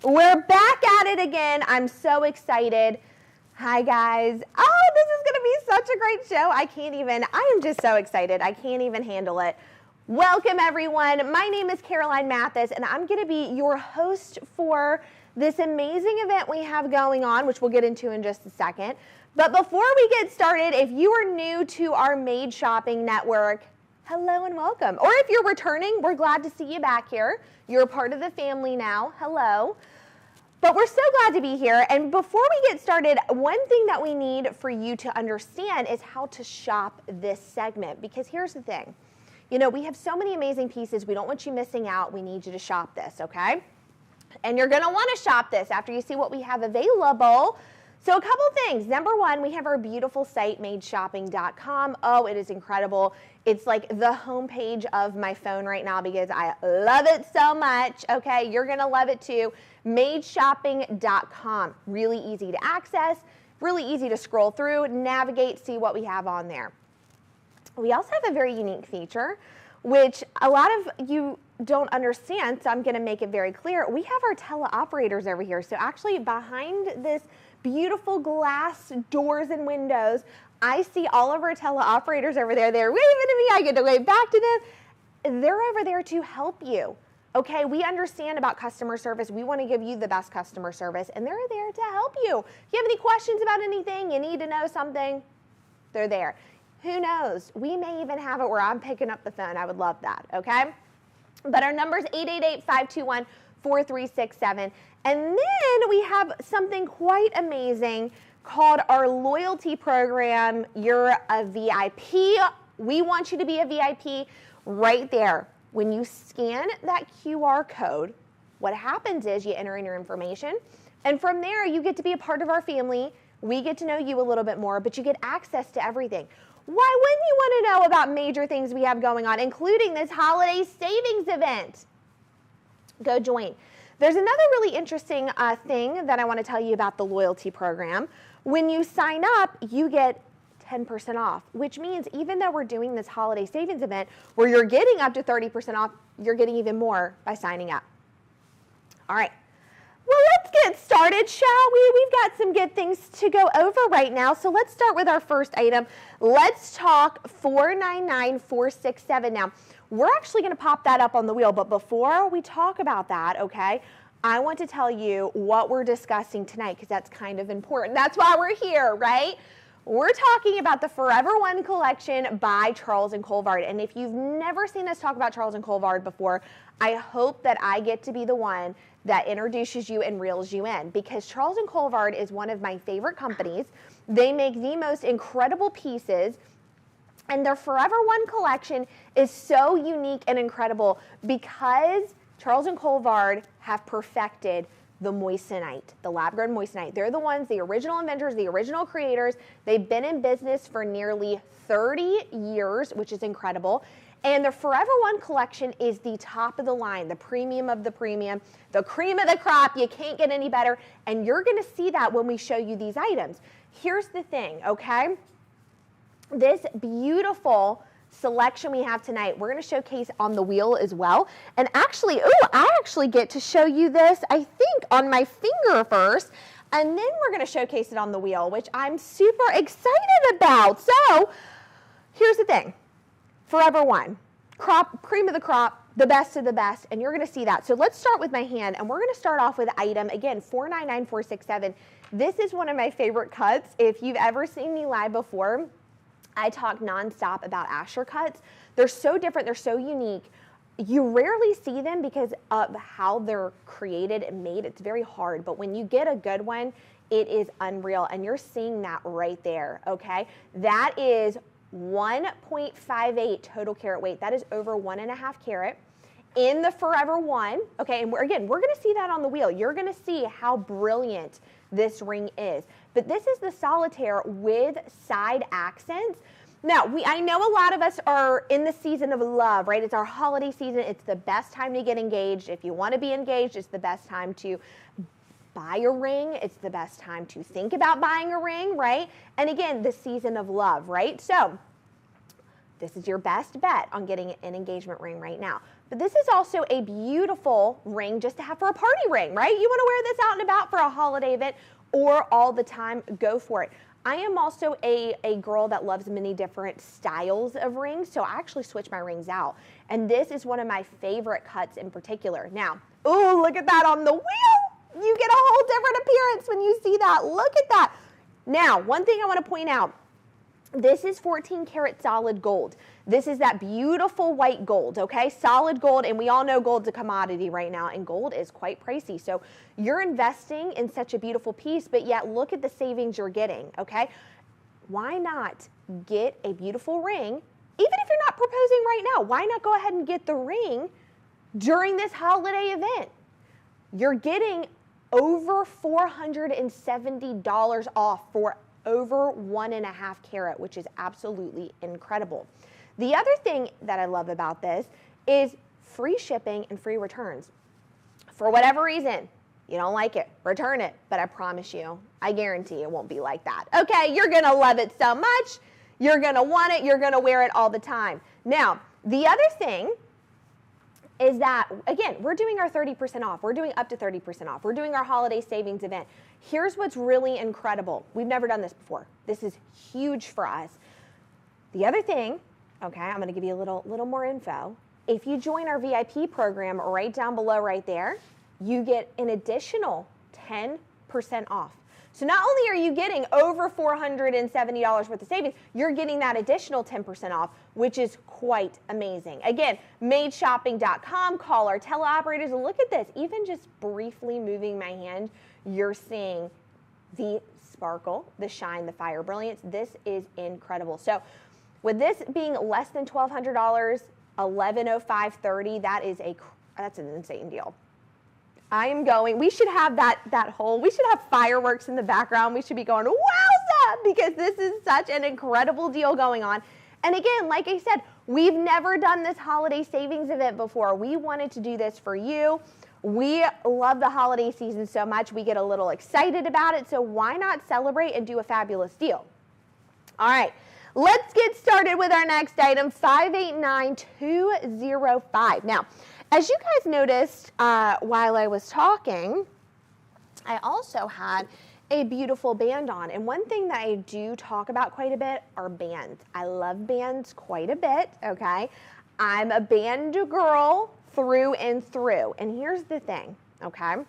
We're back at it again. I'm so excited. Hi, guys. Oh, this is going to be such a great show. I am just so excited. I can't even handle it. Welcome, everyone. My name is Caroline Mathis, and I'm going to be your host for this amazing event we have going on, which we'll get into in just a second. But before we get started, if you are new to our Made Shopping Network, hello and welcome. Or if you're returning, we're glad to see you back here. You're a part of the family now. Hello. But we're so glad to be here. And before we get started, one thing that we need for you to understand is how to shop this segment. Because here's the thing. You know, we have so many amazing pieces. We don't want you missing out. We need you to shop this, okay? And you're going to want to shop this after you see what we have available. So a couple things. Number one, we have our beautiful site, madeshopping.com. Oh, it is incredible. It's like the homepage of my phone right now because I love it so much. Okay, you're going to love it too. Madeshopping.com. Really easy to access, really easy to scroll through, navigate, see what we have on there. We also have a very unique feature, which a lot of you don't understand, so I'm going to make it very clear. We have our teleoperators over here. So actually behind this beautiful glass doors and windows, I see all of our teleoperators over there. They're waving to me. I get to wave back to them. They're over there to help you. Okay, we understand about customer service. We want to give you the best customer service, and they're there to help you. If you have any questions about anything, you need to know something, they're there. Who knows? We may even have it where I'm picking up the phone. I would love that, okay? But our number is 888-521-4367. And then we have something quite amazing called our loyalty program. You're a VIP. We want you to be a VIP right there. When you scan that QR code, what happens is you enter in your information, and from there you get to be a part of our family. We get to know you a little bit more, but you get access to everything. Why wouldn't you want to know about major things we have going on, including this holiday savings event? Go join. There's another really interesting thing that I want to tell you about the loyalty program. When you sign up, you get 10% off, which means even though we're doing this holiday savings event where you're getting up to 30% off, you're getting even more by signing up. All right. Well, let's get started, shall we? We've got some good things to go over right now. So let's start with our first item. Let's talk 499467. Now, we're actually going to pop that up on the wheel, but before we talk about that, okay, I want to tell you what we're discussing tonight because that's kind of important. That's why we're here, right? We're talking about the Forever One collection by Charles Colvard. And if you've never seen us talk about Charles Colvard before, I hope that I get to be the one that introduces you and reels you in, because Charles Colvard is one of my favorite companies. They make the most incredible pieces, and their Forever One collection is so unique and incredible because Charles Colvard have perfected the moissanite, the lab-grown moissanite. They're the ones, the original inventors, the original creators. They've been in business for nearly 30 years, which is incredible. And the Forever One collection is the top of the line, the premium of the premium, the cream of the crop. You can't get any better. And you're going to see that when we show you these items. Here's the thing, okay? This beautiful selection we have tonight, we're going to showcase on the wheel as well. And actually, I actually get to show you this, I think, on my finger first. And then we're going to showcase it on the wheel, which I'm super excited about. So here's the thing. Forever One, crop, cream of the crop, the best of the best, and you're going to see that. So let's start with my hand, and we're going to start off with item, again, 499467. This is one of my favorite cuts. If you've ever seen me live before, I talk nonstop about Asher cuts. They're so different. They're so unique. You rarely see them because of how they're created and made. It's very hard, but when you get a good one, it is unreal, and you're seeing that right there, okay? That is 1.58 total carat weight. That is over 1.5 carat in the Forever One. Okay, and we're going to see that on the wheel. You're going to see how brilliant this ring is. But this is the solitaire with side accents. Now, I know a lot of us are in the season of love, right? It's our holiday season. It's the best time to get engaged. If you want to be engaged, it's the best time to buy a ring. It's the best time to think about buying a ring, right? And again, the season of love, right? So this is your best bet on getting an engagement ring right now. But this is also a beautiful ring just to have for a party ring, right? You want to wear this out and about for a holiday event or all the time, go for it. I am also a girl that loves many different styles of rings, so I actually switch my rings out. And this is one of my favorite cuts in particular. Now, ooh, look at that on the wheel. You get a whole different appearance when you see that. Look at that. Now, one thing I want to point out, this is 14 karat solid gold. This is that beautiful white gold, okay? Solid gold, and we all know gold's a commodity right now, and gold is quite pricey. So you're investing in such a beautiful piece, but yet look at the savings you're getting, okay? Why not get a beautiful ring, even if you're not proposing right now? Why not go ahead and get the ring during this holiday event? You're getting over $470 off for over 1.5 carat, which is absolutely incredible. The other thing that I love about this is free shipping and free returns. For whatever reason, you don't like it, return it, but I promise you, I guarantee it won't be like that. Okay, you're gonna love it so much, you're gonna want it, you're gonna wear it all the time. Now, the other thing is that, again, we're doing our 30% off. We're doing up to 30% off. We're doing our holiday savings event. Here's what's really incredible. We've never done this before. This is huge for us. The other thing, okay, I'm gonna give you a little more info. If you join our VIP program right down below right there, you get an additional 10% off. So not only are you getting over $470 worth of savings, you're getting that additional 10% off, which is quite amazing. Again, madeshopping.com, call our teleoperators, and look at this. Even just briefly moving my hand, you're seeing the sparkle, the shine, the fire brilliance. This is incredible. So with this being less than $1,200, $1105.30, that's an insane deal. We should have we should have fireworks in the background. We should be going, wowza, because this is such an incredible deal going on. And again, like I said, we've never done this holiday savings event before. We wanted to do this for you. We love the holiday season so much. We get a little excited about it. So why not celebrate and do a fabulous deal? All right, let's get started with our next item, 589205. Now, as you guys noticed while I was talking, I also had a beautiful band on. And one thing that I do talk about quite a bit are bands. I love bands quite a bit, okay? I'm a band girl through and through. And here's the thing, okay?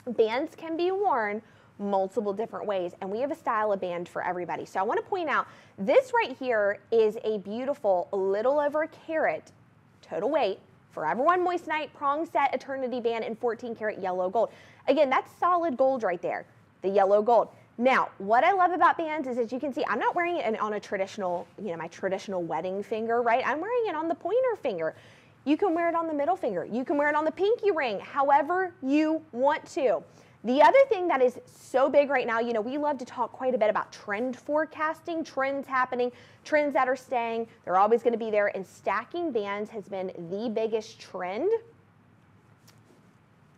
Bands can be worn multiple different ways, and we have a style of band for everybody. So I want to point out, this right here is a beautiful little over a carat total weight Forever One moissanite prong set eternity band in 14 karat yellow gold. Again, that's solid gold right there, the yellow gold. Now, what I love about bands is, as you can see, I'm not wearing it on a traditional, my traditional wedding finger, right? I'm wearing it on the pointer finger. You can wear it on the middle finger. You can wear it on the pinky ring, however you want to. The other thing that is so big right now, we love to talk quite a bit about trend forecasting, trends happening, trends that are staying. They're always going to be there, and stacking bands has been the biggest trend.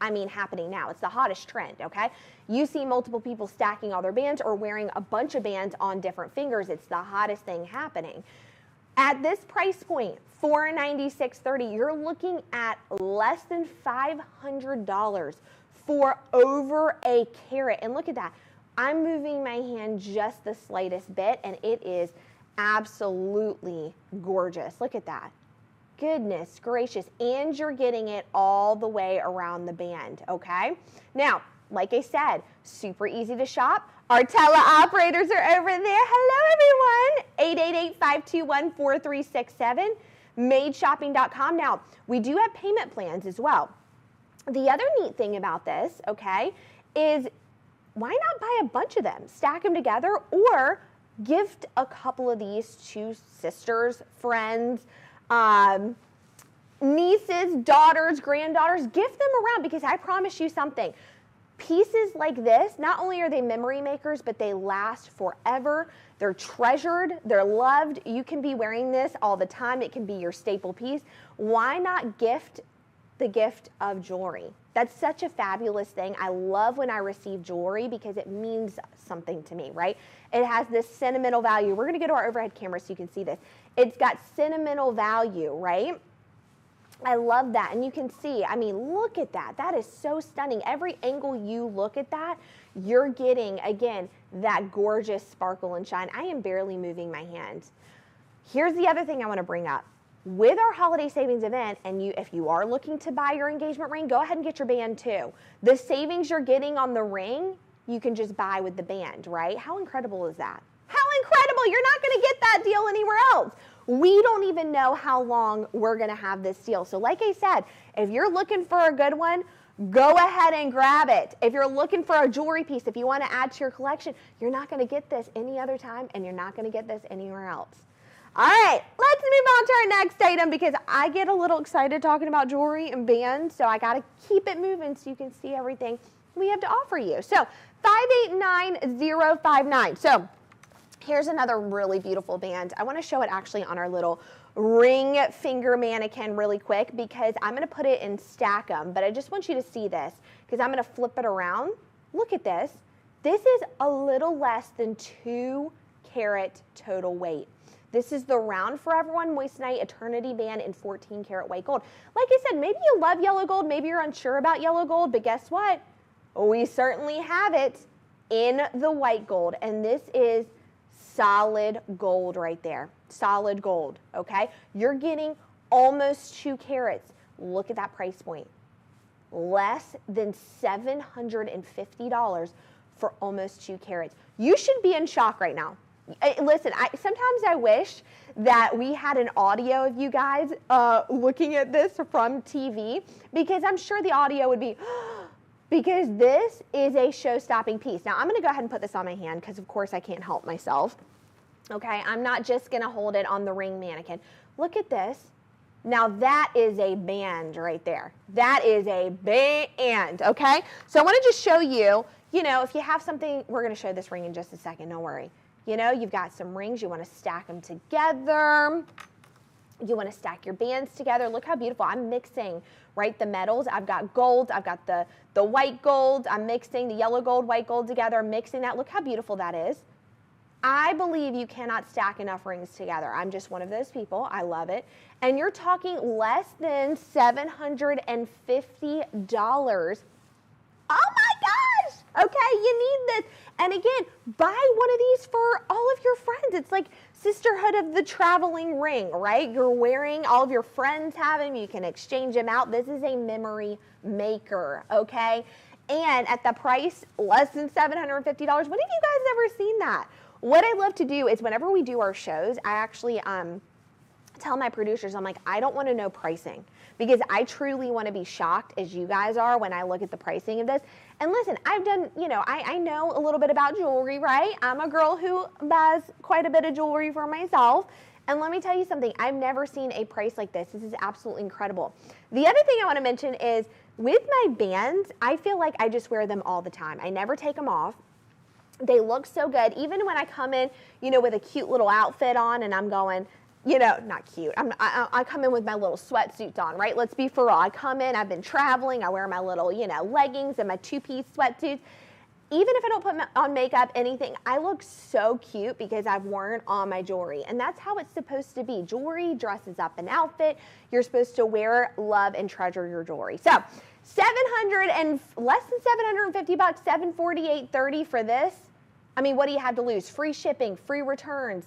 Happening now. It's the hottest trend, okay? You see multiple people stacking all their bands or wearing a bunch of bands on different fingers. It's the hottest thing happening. At this price point, $496.30, you're looking at less than $500 for over a carat. And look at that. I'm moving my hand just the slightest bit, and it is absolutely gorgeous. Look at that. Goodness gracious. And you're getting it all the way around the band, okay? Now, like I said, super easy to shop. Our teleoperators are over there. Hello, everyone. 888-521-4367, madeshopping.com. Now, we do have payment plans as well. The other neat thing about this, okay, is why not buy a bunch of them, stack them together, or gift a couple of these to sisters, friends, nieces, daughters, granddaughters. Gift them around, because I promise you something. Pieces like this, not only are they memory makers, but they last forever. They're treasured, they're loved. You can be wearing this all the time. It can be your staple piece. Why not gift the gift of jewelry? That's such a fabulous thing. I love when I receive jewelry because it means something to me, right? It has this sentimental value. We're gonna go to our overhead camera so you can see this. It's got sentimental value, right? I love that. And you can see, I mean, look at that. That is so stunning. Every angle you look at that, you're getting, again, that gorgeous sparkle and shine. I am barely moving my hand. Here's the other thing I want to bring up. With our holiday savings event, and if you are looking to buy your engagement ring, go ahead and get your band too. The savings you're getting on the ring, you can just buy with the band, right? How incredible is that? How incredible! You're not going to get that deal anywhere else. We don't even know how long we're going to have this deal. So like I said, if you're looking for a good one, go ahead and grab it. If you're looking for a jewelry piece, if you want to add to your collection, you're not going to get this any other time, and you're not going to get this anywhere else. All right, let's move on to our next item because I get a little excited talking about jewelry and bands, so I got to keep it moving so you can see everything we have to offer you. So 589059. So here's another really beautiful band. I want to show it actually on our little ring finger mannequin really quick because I'm going to put it in stack 'em, but I just want you to see this because I'm going to flip it around. Look at this. This is a little less than 2 carat total weight. This is the Round Forever One Moissanite Eternity Band in 14 karat white gold. Like I said, maybe you love yellow gold, maybe you're unsure about yellow gold, but guess what? We certainly have it in the white gold, and this is solid gold right there. Solid gold, okay? You're getting almost 2 carats. Look at that price point. Less than $750 for almost 2 carats. You should be in shock right now. Listen, sometimes I wish that we had an audio of you guys looking at this from TV because I'm sure the audio would be, because this is a show-stopping piece. Now, I'm going to go ahead and put this on my hand because, of course, I can't help myself. Okay, I'm not just going to hold it on the ring mannequin. Look at this. Now, that is a band right there. That is a band, okay? So I want to just show you, you know, if you have something, we're going to show this ring in just a second, don't worry. You know, you've got some rings, you want to stack them together. You want to stack your bands together. Look how beautiful. I'm mixing, right, the metals. I've got gold, I've got the white gold. I'm mixing the yellow gold, white gold together, mixing that. Look how beautiful that is. I believe you cannot stack enough rings together. I'm just one of those people. I love it. And you're talking less than $750. Oh my gosh! Okay, you need this. And again, buy one of these for all of your friends. It's like sisterhood of the traveling ring, right? You're wearing, all of your friends have them. You can exchange them out. This is a memory maker, okay? And at the price, less than $750. When have you guys ever seen that? What I love to do is whenever we do our shows, I actually tell my producers, I'm like, I don't want to know pricing because I truly want to be shocked as you guys are when I look at the pricing of this. And listen, I've done, you know, I know a little bit about jewelry, right? I'm a girl who buys quite a bit of jewelry for myself. And let me tell you something, I've never seen a price like this. This is absolutely incredible. The other thing I want to mention is with my bands, I feel like I just wear them all the time. I never take them off. They look so good. Even when I come in, you know, with a cute little outfit on and I'm going, you know, not cute. I come in with my little sweatsuits on, right? Let's be for real. I come in, I've been traveling, I wear my little, you know, leggings and my 2-piece sweatsuits. Even if I don't put on makeup, anything, I look so cute because I've worn all my jewelry. And that's how it's supposed to be. Jewelry dresses up an outfit. You're supposed to wear, love, and treasure your jewelry. So, less than $750, $748.30 for this. I mean, what do you have to lose? Free shipping, free returns.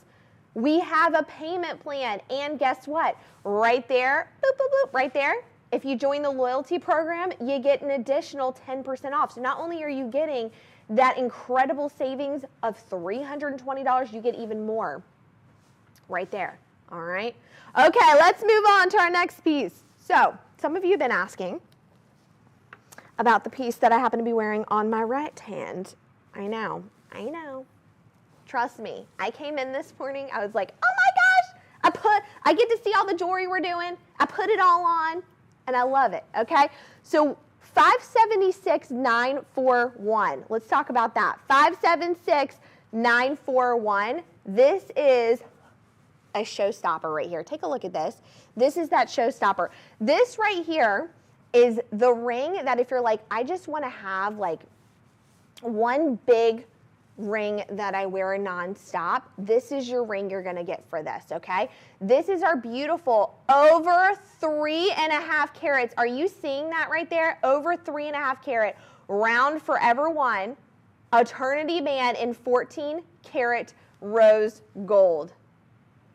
We have a payment plan, and guess what? Right there, boop, boop, boop, right there, if you join the loyalty program, you get an additional 10% off. So not only are you getting that incredible savings of $320, you get even more right there, all right? Okay, let's move on to our next piece. So some of you have been asking about the piece that I happen to be wearing on my right hand. I know. Trust me. I came in this morning, I was like, oh my gosh, I get to see all the jewelry we're doing. I put it all on, and I love it, okay? So 576,941. Let's talk about that. 576,941. This is a showstopper right here. Take a look at this. This is that showstopper. This right here is the ring that if you're like, I just want to have like one big ring that I wear nonstop. This is your ring you're gonna get for this, okay? This is our beautiful over 3.5 carats. Are you seeing that right there? Over 3.5 carat round Forever One eternity band in 14 karat rose gold.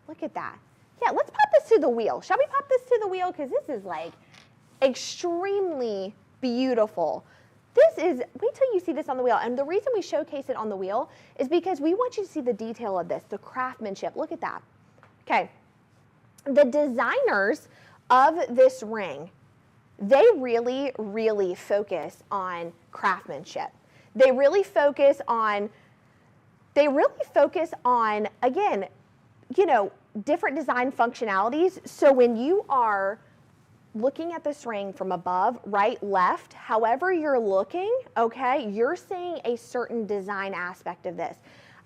Look at that. Yeah, let's pop this to the wheel. Shall we pop this to the wheel? Because this is like extremely beautiful. This is, wait till you see this on the wheel. And the reason we showcase it on the wheel is because we want you to see the detail of this, the craftsmanship. Look at that. Okay. The designers of this ring, they really, really focus on craftsmanship. They really focus on, again, you know, different design functionalities. So when you are looking at this ring from above, right, left, however you're looking, okay, you're seeing a certain design aspect of this.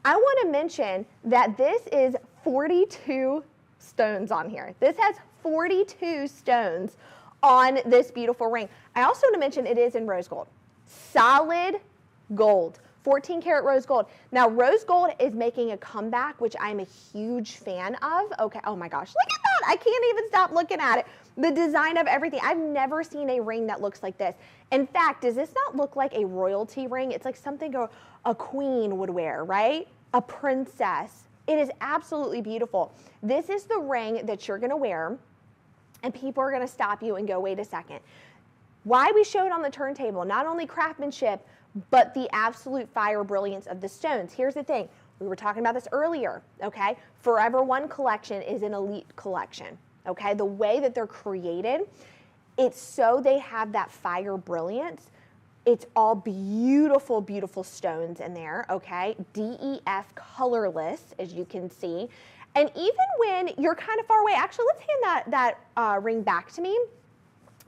I want to mention that this is 42 stones on here. This has 42 stones on this beautiful ring. I also want to mention it is in rose gold. Solid gold. 14 karat rose gold. Now, rose gold is making a comeback, which I'm a huge fan of. Okay, oh my gosh, look at that. I can't even stop looking at it. The design of everything. I've never seen a ring that looks like this. In fact, does this not look like a royalty ring? It's like something a queen would wear, right? A princess. It is absolutely beautiful. This is the ring that you're gonna wear, and people are gonna stop you and go, wait a second. Why we show it on the turntable, not only craftsmanship, but the absolute fire brilliance of the stones. Here's the thing. We were talking about this earlier, okay? Forever One collection is an elite collection, okay? The way that they're created, it's so they have that fire brilliance. It's all beautiful, beautiful stones in there, okay? DEF colorless, as you can see. And even when you're kind of far away, actually, let's hand that ring back to me,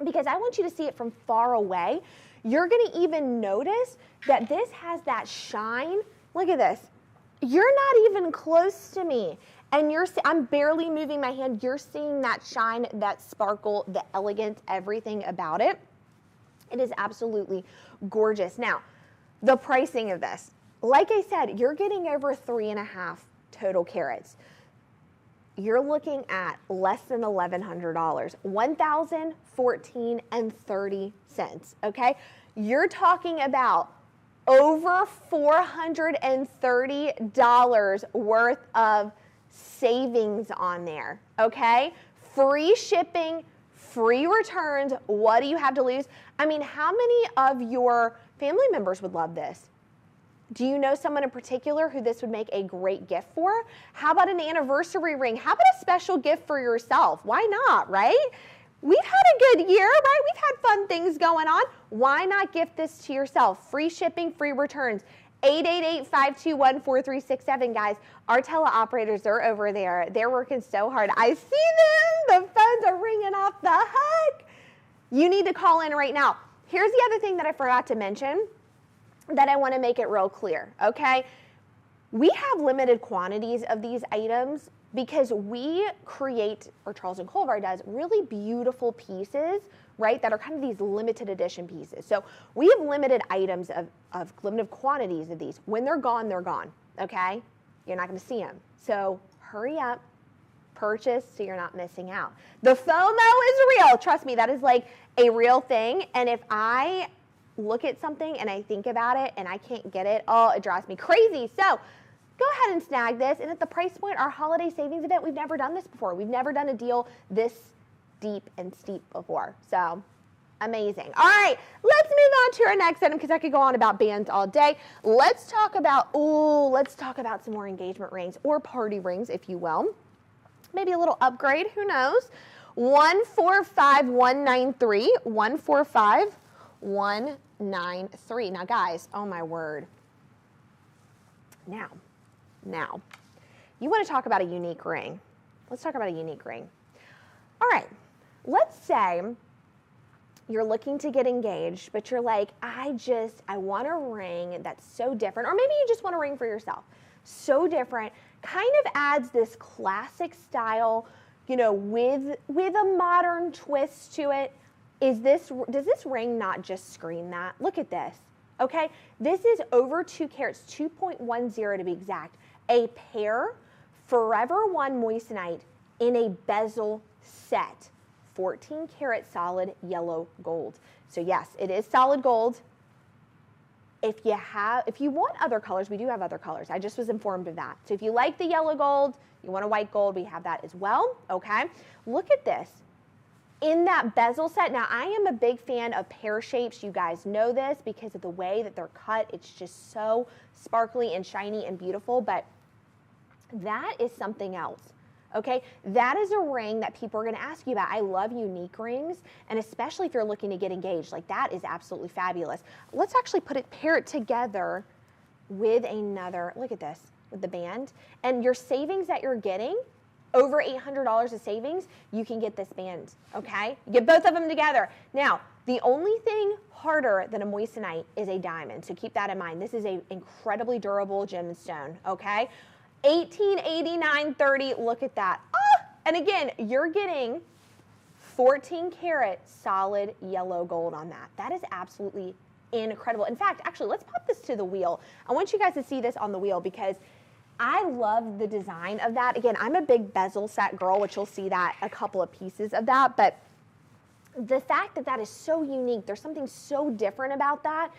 because I want you to see it from far away. You're gonna even notice that this has that shine. Look at this. You're not even close to me. And I'm barely moving my hand. You're seeing that shine, that sparkle, the elegance, everything about it. It is absolutely gorgeous. Now, the pricing of this. Like I said, you're getting over 3.5 total carats. You're looking at less than $1,100, $1,014.30, okay? You're talking about over $430 worth of savings on there, okay? Free shipping, free returns. What do you have to lose? I mean, how many of your family members would love this? Do you know someone in particular who this would make a great gift for? How about an anniversary ring? How about a special gift for yourself? Why not, right? We've had a good year, right? We've had fun things going on. Why not gift this to yourself? Free shipping, free returns. 888-521-4367, guys. Our teleoperators are over there. They're working so hard. I see them. The phones are ringing off the hook. You need to call in right now. Here's the other thing that I forgot to mention that I want to make it real clear, okay? We have limited quantities of these items because we create, or Charles & Colvard does, really beautiful pieces, right, that are kind of these limited edition pieces. So we have limited items of limited quantities of these. When they're gone, okay? You're not going to see them. So hurry up, purchase so you're not missing out. The FOMO is real. Trust me, that is like a real thing. And if I look at something and I think about it and I can't get it, oh, it drives me crazy. So go ahead and snag this. And at the price point, our holiday savings event, we've never done this before. We've never done a deal this deep and steep before. So amazing. All right, let's move on to our next item because I could go on about bands all day. Let's talk about some more engagement rings or party rings, if you will. Maybe a little upgrade, who knows? 145193, 145193. Now guys, oh my word. Now, you want to talk about a unique ring. Let's talk about a unique ring. All right, let's say you're looking to get engaged, but you're like, I want a ring that's so different, or maybe you just want a ring for yourself. So different, kind of adds this classic style, you know, with a modern twist to it. Does this ring not just scream that? Look at this. okay? This is over 2 carats, 2.10 to be exact. A pair Forever One moissanite in a bezel set. 14 karat solid yellow gold. So yes, it is solid gold. If you want other colors, we do have other colors. I just was informed of that. So if you like the yellow gold, you want a white gold, we have that as well, okay? Look at this. In that bezel set, now I am a big fan of pear shapes. You guys know this because of the way that they're cut. It's just so sparkly and shiny and beautiful, but that is something else. Okay, that is a ring that people are going to ask you about. I love unique rings, and especially if you're looking to get engaged, like that is absolutely fabulous. Let's actually pair it together with another, look at this, with the band. And your savings that you're getting, over $800 of savings, you can get this band, okay? You get both of them together. Now, the only thing harder than a moissanite is a diamond, so keep that in mind. This is an incredibly durable gemstone, okay? $1889.30, look at that. Ah! And again, you're getting 14 karat solid yellow gold on that. That is absolutely incredible. In fact, actually, let's pop this to the wheel. I want you guys to see this on the wheel because I love the design of that. Again, I'm a big bezel set girl, which you'll see that, a couple of pieces of that, but the fact that that is so unique, there's something so different about that.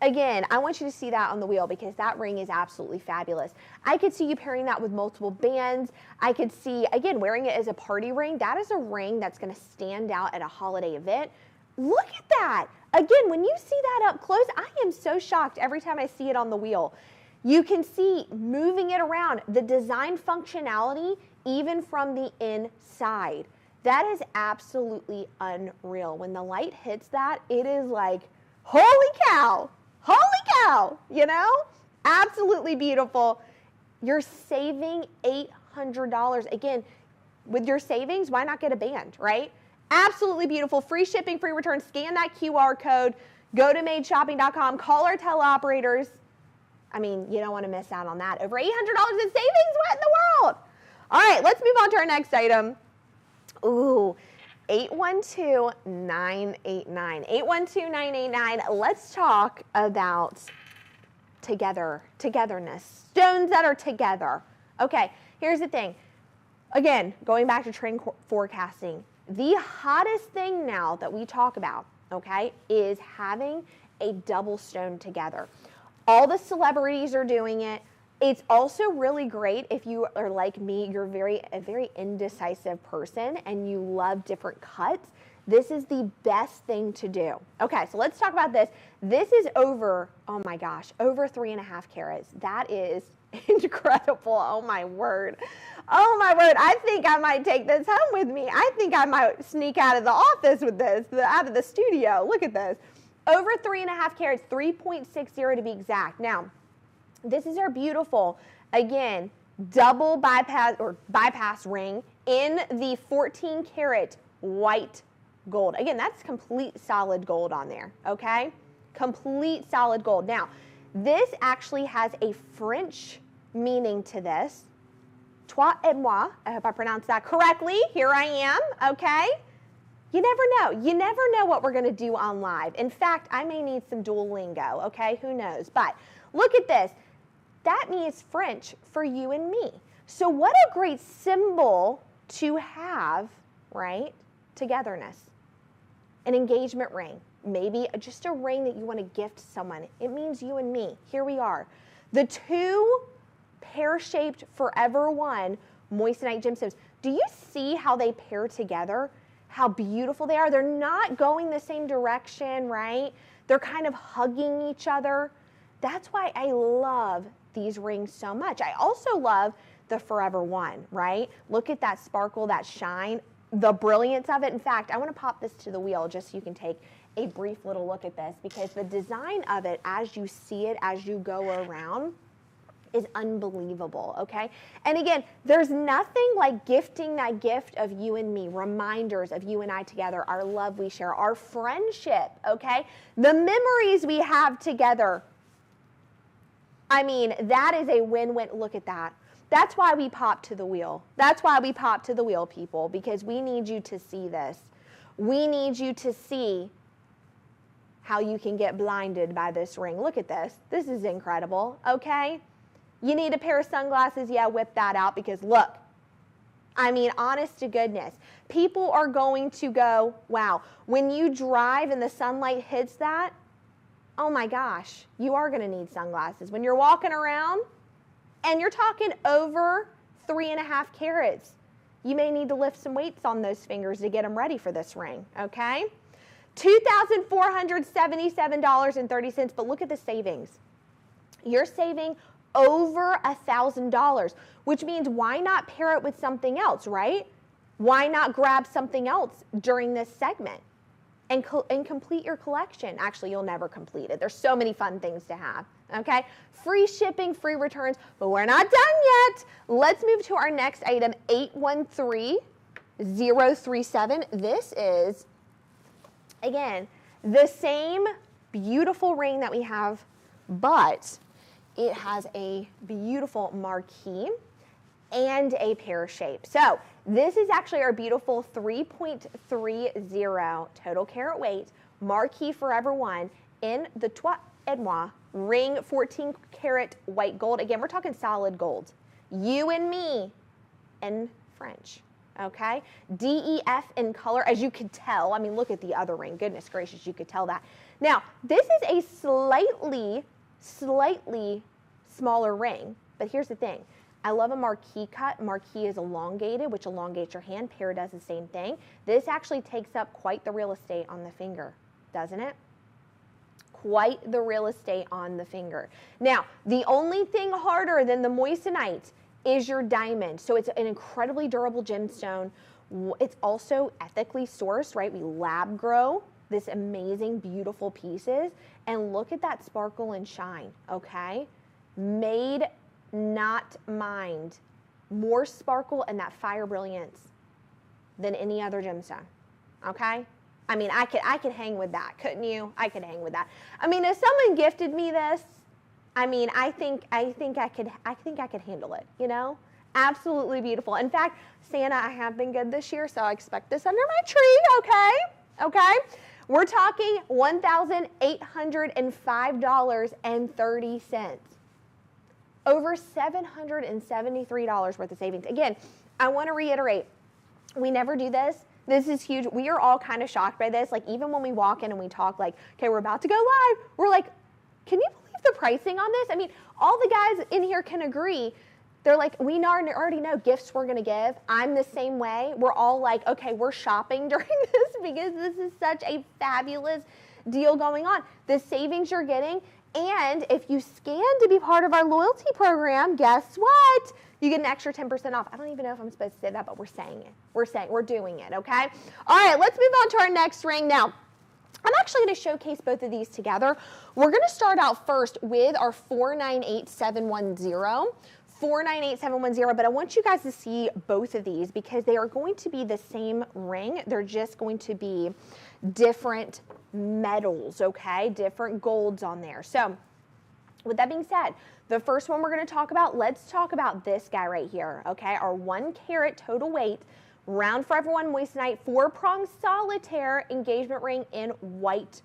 Again, I want you to see that on the wheel because that ring is absolutely fabulous. I could see you pairing that with multiple bands. I could see, again, wearing it as a party ring. That is a ring that's going to stand out at a holiday event. Look at that. Again, when you see that up close, I am so shocked every time I see it on the wheel. You can see moving it around, the design functionality, even from the inside. That is absolutely unreal. When the light hits that, it is like, holy cow. Holy cow, you know? Absolutely beautiful. You're saving $800. Again, with your savings, why not get a band, right? Absolutely beautiful. Free shipping, free return. Scan that QR code. Go to madeshopping.com. Call our teleoperators. I mean, you don't want to miss out on that. Over $800 in savings? What in the world? All right, let's move on to our next item. Ooh. 812-989. 812-989. Let's talk about togetherness. Stones that are together. Okay, here's the thing. Again, going back to trend forecasting, the hottest thing now that we talk about, okay, is having a double stone together. All the celebrities are doing it. It's also really great if you are like me, you're a very indecisive person and you love different cuts. This is the best thing to do. Okay, so let's talk about this. This is over, oh my gosh, over 3.5 carats. That is incredible. Oh my word. Oh my word. I think I might take this home with me. I think I might sneak out of the office with this, out of the studio. Look at this. Over 3.5 carats, 3.60 to be exact. Now, this is our beautiful, again, double bypass ring in the 14 karat white gold. Again, that's complete solid gold on there, okay? Complete solid gold. Now, this actually has a French meaning to this. Toi et moi, I hope I pronounced that correctly. Here I am, okay? You never know. You never know what we're going to do on live. In fact, I may need some Duolingo, okay? Who knows? But look at this. That means French for you and me. So what a great symbol to have, right? Togetherness. An engagement ring. Maybe just a ring that you want to gift someone. It means you and me. Here we are. The two pear-shaped Forever One moissanite gemstones. Do you see how they pair together? How beautiful they are. They're not going the same direction, right? They're kind of hugging each other. That's why I love these rings so much. I also love the Forever One, right? Look at that sparkle, that shine, the brilliance of it. In fact, I want to pop this to the wheel just so you can take a brief little look at this because the design of it as you see it, as you go around, is unbelievable, okay? And again, there's nothing like gifting that gift of you and me, reminders of you and I together, our love we share, our friendship, okay? The memories we have together. I mean, that is a win-win. Look at that. That's why we pop to the wheel. That's why we pop to the wheel, people, because we need you to see this. We need you to see how you can get blinded by this ring. Look at this. This is incredible, okay? You need a pair of sunglasses? Yeah, whip that out because look, I mean, honest to goodness, people are going to go, wow, when you drive and the sunlight hits that, oh my gosh, you are going to need sunglasses. When you're walking around and you're talking over 3.5 carats, you may need to lift some weights on those fingers to get them ready for this ring, okay? $2,477.30, but look at the savings. You're saving over $1,000, which means why not pair it with something else, right? Why not grab something else during this segment and complete your collection? Actually, you'll never complete it. There's so many fun things to have, okay? Free shipping, free returns, but we're not done yet. Let's move to our next item, 813037. This is, again, the same beautiful ring that we have, but it has a beautiful marquee and a pear shape. So this is actually our beautiful 3.30 total carat weight marquee Forever One in the Trois et Moi ring 14 karat white gold. Again, we're talking solid gold. You and me in French. Okay, DEF in color, as you could tell. I mean, look at the other ring. Goodness gracious, you could tell that. Now, this is a slightly smaller ring, but here's the thing. I love a marquee cut. Marquee is elongated, which elongates your hand. Pear does the same thing. This actually takes up quite the real estate on the finger, doesn't it? Quite the real estate on the finger. Now, the only thing harder than the moissanite is your diamond. So it's an incredibly durable gemstone. It's also ethically sourced, right? We lab grow this amazing, beautiful pieces. And look at that sparkle and shine, okay? Made, not mined. More sparkle and that fire brilliance than any other gemstone, okay? I mean, I could hang with that, couldn't you? I could hang with that. I mean, if someone gifted me this, I mean, I think I could handle it, you know? Absolutely beautiful. In fact, Santa, I have been good this year, so I expect this under my tree, okay? Okay? We're talking $1,805.30. Over $773 worth of savings. Again, I want to reiterate, we never do this. This is huge. We are all kind of shocked by this. Like, even when we walk in and we talk like, okay, we're about to go live, we're like, can you believe the pricing on this? I mean, all the guys in here can agree. They're like, we already know gifts we're going to give. I'm the same way. We're all like, okay, we're shopping during this because this is such a fabulous deal going on. The savings you're getting, and if you scan to be part of our loyalty program, guess what? You get an extra 10% off. I don't even know if I'm supposed to say that, but we're saying it. We're doing it, okay? All right, let's move on to our next ring. Now, I'm actually going to showcase both of these together. We're going to start out first with our 498710. 498710, but I want you guys to see both of these because they are going to be the same ring. They're just going to be different metals, okay? Different golds on there. So with that being said, the first one we're going to talk about, let's talk about this guy right here, okay? Our 1 carat total weight, round Forever One moissanite, 4-prong solitaire engagement ring in white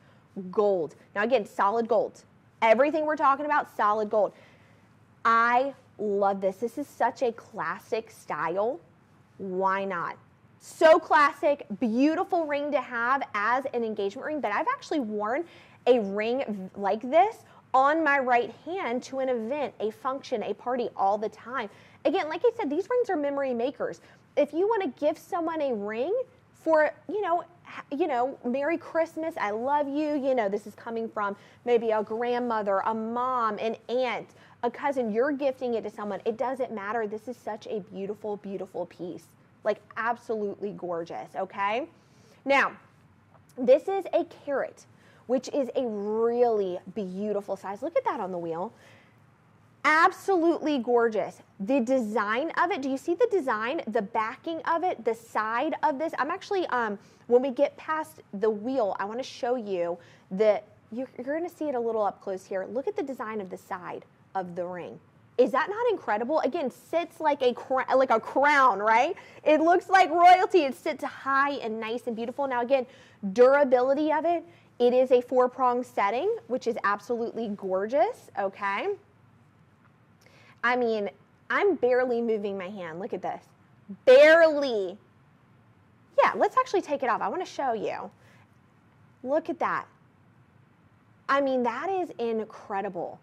gold. Now again, solid gold. Everything we're talking about, solid gold. I love this. This is such a classic style. Why not? So classic, beautiful ring to have as an engagement ring, but I've actually worn a ring like this on my right hand to an event, a function, a party all the time. Again, like I said, these rings are memory makers. If you want to give someone a ring for, you know, Merry Christmas, I love you, you know, this is coming from maybe a grandmother, a mom, an aunt, a cousin, you're gifting it to someone. It doesn't matter. This is such a beautiful, beautiful piece. Like absolutely gorgeous, okay? Now, this is a carat, which is a really beautiful size. Look at that on the wheel. Absolutely gorgeous. The design of it, do you see the design, the backing of it, the side of this? I'm actually, when we get past the wheel, I want to show you that you're going to see it a little up close here. Look at the design of the side of the ring. Is that not incredible? Again, sits like a crown, right? It looks like royalty. It sits high and nice and beautiful. Now again, durability of it It is a 4-prong setting, which is absolutely gorgeous, okay? I mean, I'm barely moving my hand. Look at this. Barely. Yeah, let's actually take it off. I want to show you. Look at that. I mean, that is incredible.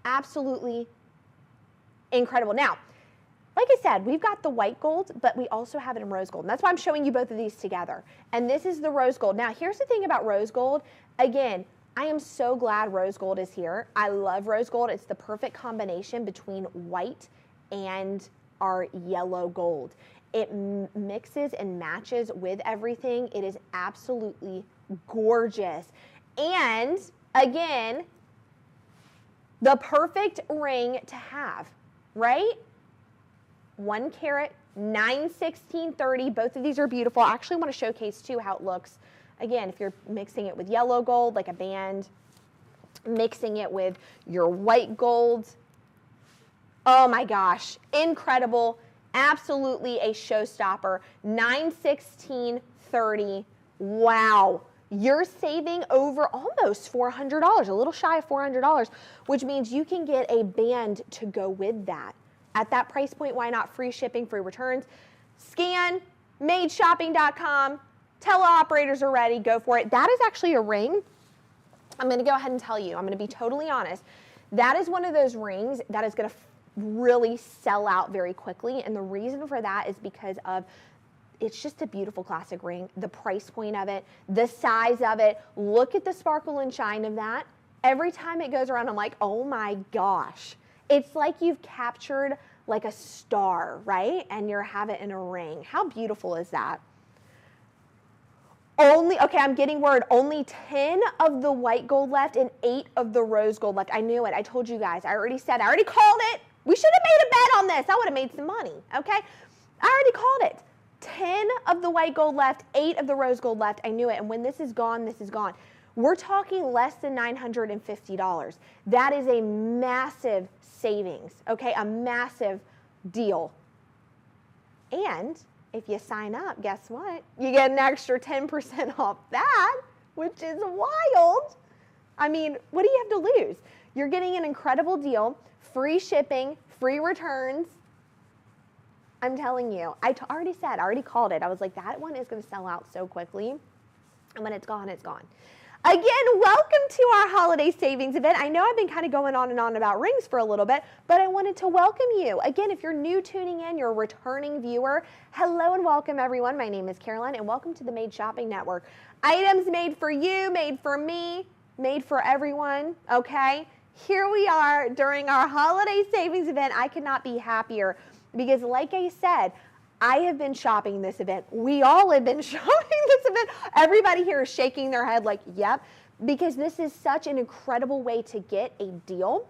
Absolutely incredible. Now, like I said, we've got the white gold, but we also have it in rose gold. And that's why I'm showing you both of these together. And this is the rose gold. Now, here's the thing about rose gold. Again, I am so glad rose gold is here. I love rose gold. It's the perfect combination between white and our yellow gold. It mixes and matches with everything. It is absolutely gorgeous. And again, the perfect ring to have, right? 1 carat, 9/16/30. Both of these are beautiful. I actually want to showcase too how it looks. Again, if you're mixing it with yellow gold, like a band, mixing it with your white gold. Oh my gosh, incredible. Absolutely a showstopper. 9/16/30. Wow. You're saving over almost $400, a little shy of $400, which means you can get a band to go with that. At that price point, why not? Free shipping, free returns. Scan, madeshopping.com. Teleoperators are ready. Go for it. That is actually a ring. I'm going to go ahead and tell you. I'm going to be totally honest. That is one of those rings that is going to really sell out very quickly. And the reason for that is because of it's just a beautiful classic ring. The price point of it, the size of it. Look at the sparkle and shine of that. Every time it goes around, I'm like, oh my gosh. It's like you've captured like a star, right? And you have it in a ring. How beautiful is that? Okay, I'm getting word, only 10 of the white gold left and 8 of the rose gold left. I knew it. I told you guys. I already said, I already called it. We should have made a bet on this. I would have made some money, okay? I already called it. 10 of the white gold left, 8 of the rose gold left. I knew it. And when this is gone, this is gone. We're talking less than $950. That is a massive savings, okay? A massive deal. And if you sign up, guess what? You get an extra 10% off that, which is wild. I mean, what do you have to lose? You're getting an incredible deal, free shipping, free returns. I'm telling you, I already called it. I was like, that one is going to sell out so quickly. And when it's gone, it's gone. Again, welcome to our holiday savings event. I know I've been kind of going on and on about rings for a little bit, but I wanted to welcome you. Again, if you're new tuning in, you're a returning viewer, hello and welcome everyone. My name is Caroline and welcome to the Made Shopping Network. Items made for you, made for me, made for everyone, okay? Here we are during our holiday savings event. I could not be happier because like I said, I have been shopping this event. We all have been shopping this event. Everybody here is shaking their head like, yep, because this is such an incredible way to get a deal.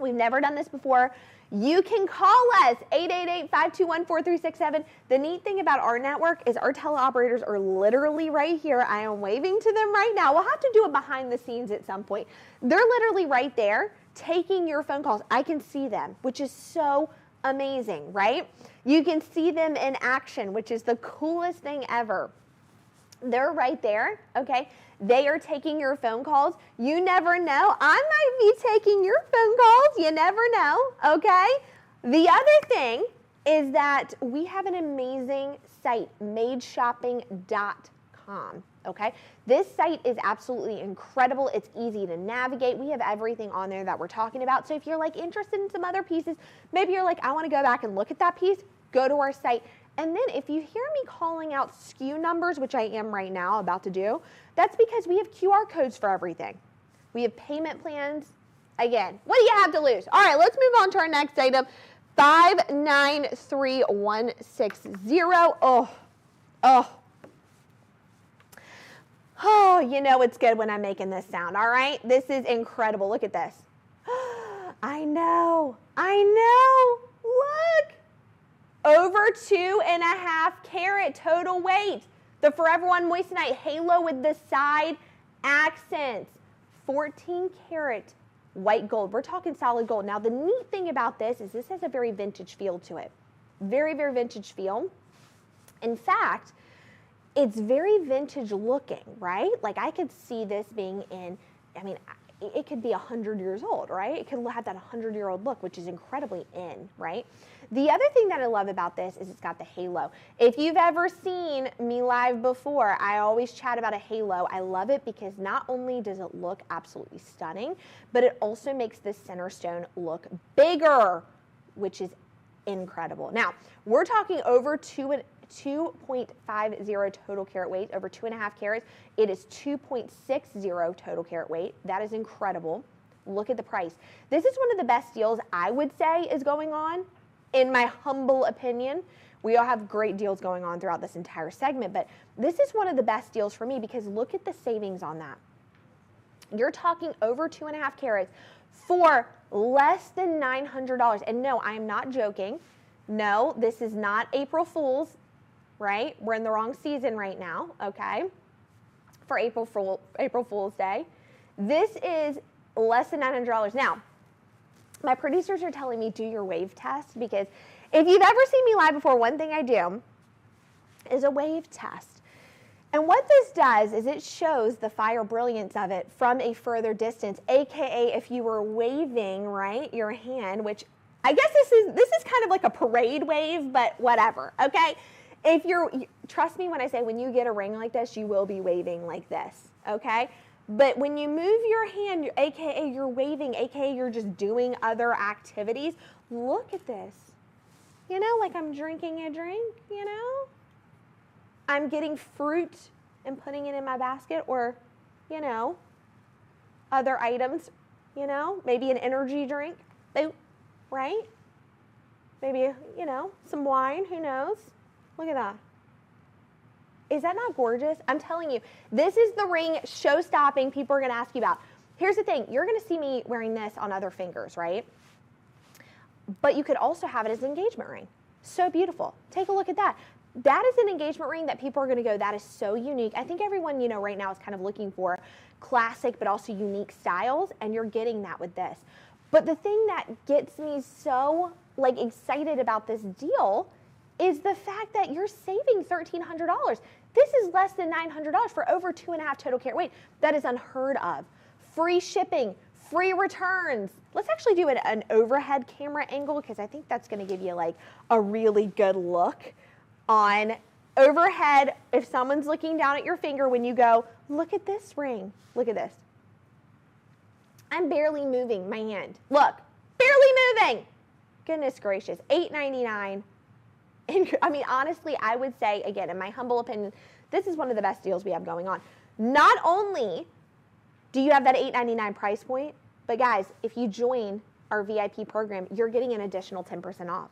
We've never done this before. You can call us, 888-521-4367. The neat thing about our network is our teleoperators are literally right here. I am waving to them right now. We'll have to do it behind the scenes at some point. They're literally right there taking your phone calls. I can see them, which is so amazing, right? You can see them in action, which is the coolest thing ever. They're right there, okay? They are taking your phone calls. You never know. I might be taking your phone calls. You never know, okay? The other thing is that we have an amazing site, madeshopping.com, okay? This site is absolutely incredible. It's easy to navigate. We have everything on there that we're talking about. So if you're like interested in some other pieces, maybe you're like, I want to go back and look at that piece, go to our site. And then if you hear me calling out SKU numbers, which I am right now about to do, that's because we have QR codes for everything. We have payment plans. Again, what do you have to lose? All right, let's move on to our next item, 593160. Oh, you know it's good when I'm making this sound, all right? This is incredible. Look at this. I know. Look. Over 2.5 carat total weight. The Forever One moissanite halo with the side accents. 14 karat white gold. We're talking solid gold. Now, the neat thing about this is this has a very vintage feel to it. Very, very vintage feel. In fact, it's very vintage looking, right? Like I could see this being in, I mean, it could be 100 years old, right? It could have that 100-year-old look, which is incredibly in, right? The other thing that I love about this is it's got the halo. If you've ever seen me live before, I always chat about a halo. I love it because not only does it look absolutely stunning, but it also makes this center stone look bigger, which is incredible. Now, we're talking over 2.50 total carat weight, over 2.5 carats. It is 2.60 total carat weight. That is incredible. Look at the price. This is one of the best deals I would say is going on, in my humble opinion. We all have great deals going on throughout this entire segment, but this is one of the best deals for me because look at the savings on that. You're talking over 2.5 carats for less than $900. And no, I am not joking. No, this is not April Fool's, right? We're in the wrong season right now, okay? For April Fool's Day. This is less than $900. Now, my producers are telling me do your wave test because if you've ever seen me live before, one thing I do is a wave test. And what this does is it shows the fire brilliance of it from a further distance, aka if you were waving, right, your hand, which I guess this is kind of like a parade wave, but whatever, okay? If you're, trust me when I say when you get a ring like this, you will be waving like this, okay? But when you move your hand, aka you're waving, aka you're just doing other activities, look at this. You know, like I'm drinking a drink, you know? I'm getting fruit and putting it in my basket or, you know, other items, you know, maybe an energy drink, right? Maybe, you know, some wine, who knows? Look at that. Is that not gorgeous? I'm telling you, this is the ring show-stopping people are going to ask you about. Here's the thing. You're going to see me wearing this on other fingers, right? But you could also have it as an engagement ring. So beautiful. Take a look at that. That is an engagement ring that people are going to go, that is so unique. I think everyone, you know, right now is kind of looking for classic but also unique styles, and you're getting that with this. But the thing that gets me so, like, excited about this deal is the fact that you're saving $1,300. This is less than $900 for over 2.5 total carat weight. That is unheard of. Free shipping, free returns. Let's actually do an overhead camera angle because I think that's going to give you like a really good look on overhead. If someone's looking down at your finger when you go, look at this ring. Look at this. I'm barely moving my hand. Look, barely moving. Goodness gracious, $8.99. I mean, honestly, I would say, again, in my humble opinion, this is one of the best deals we have going on. Not only do you have that $8.99 price point, but guys, if you join our VIP program, you're getting an additional 10% off.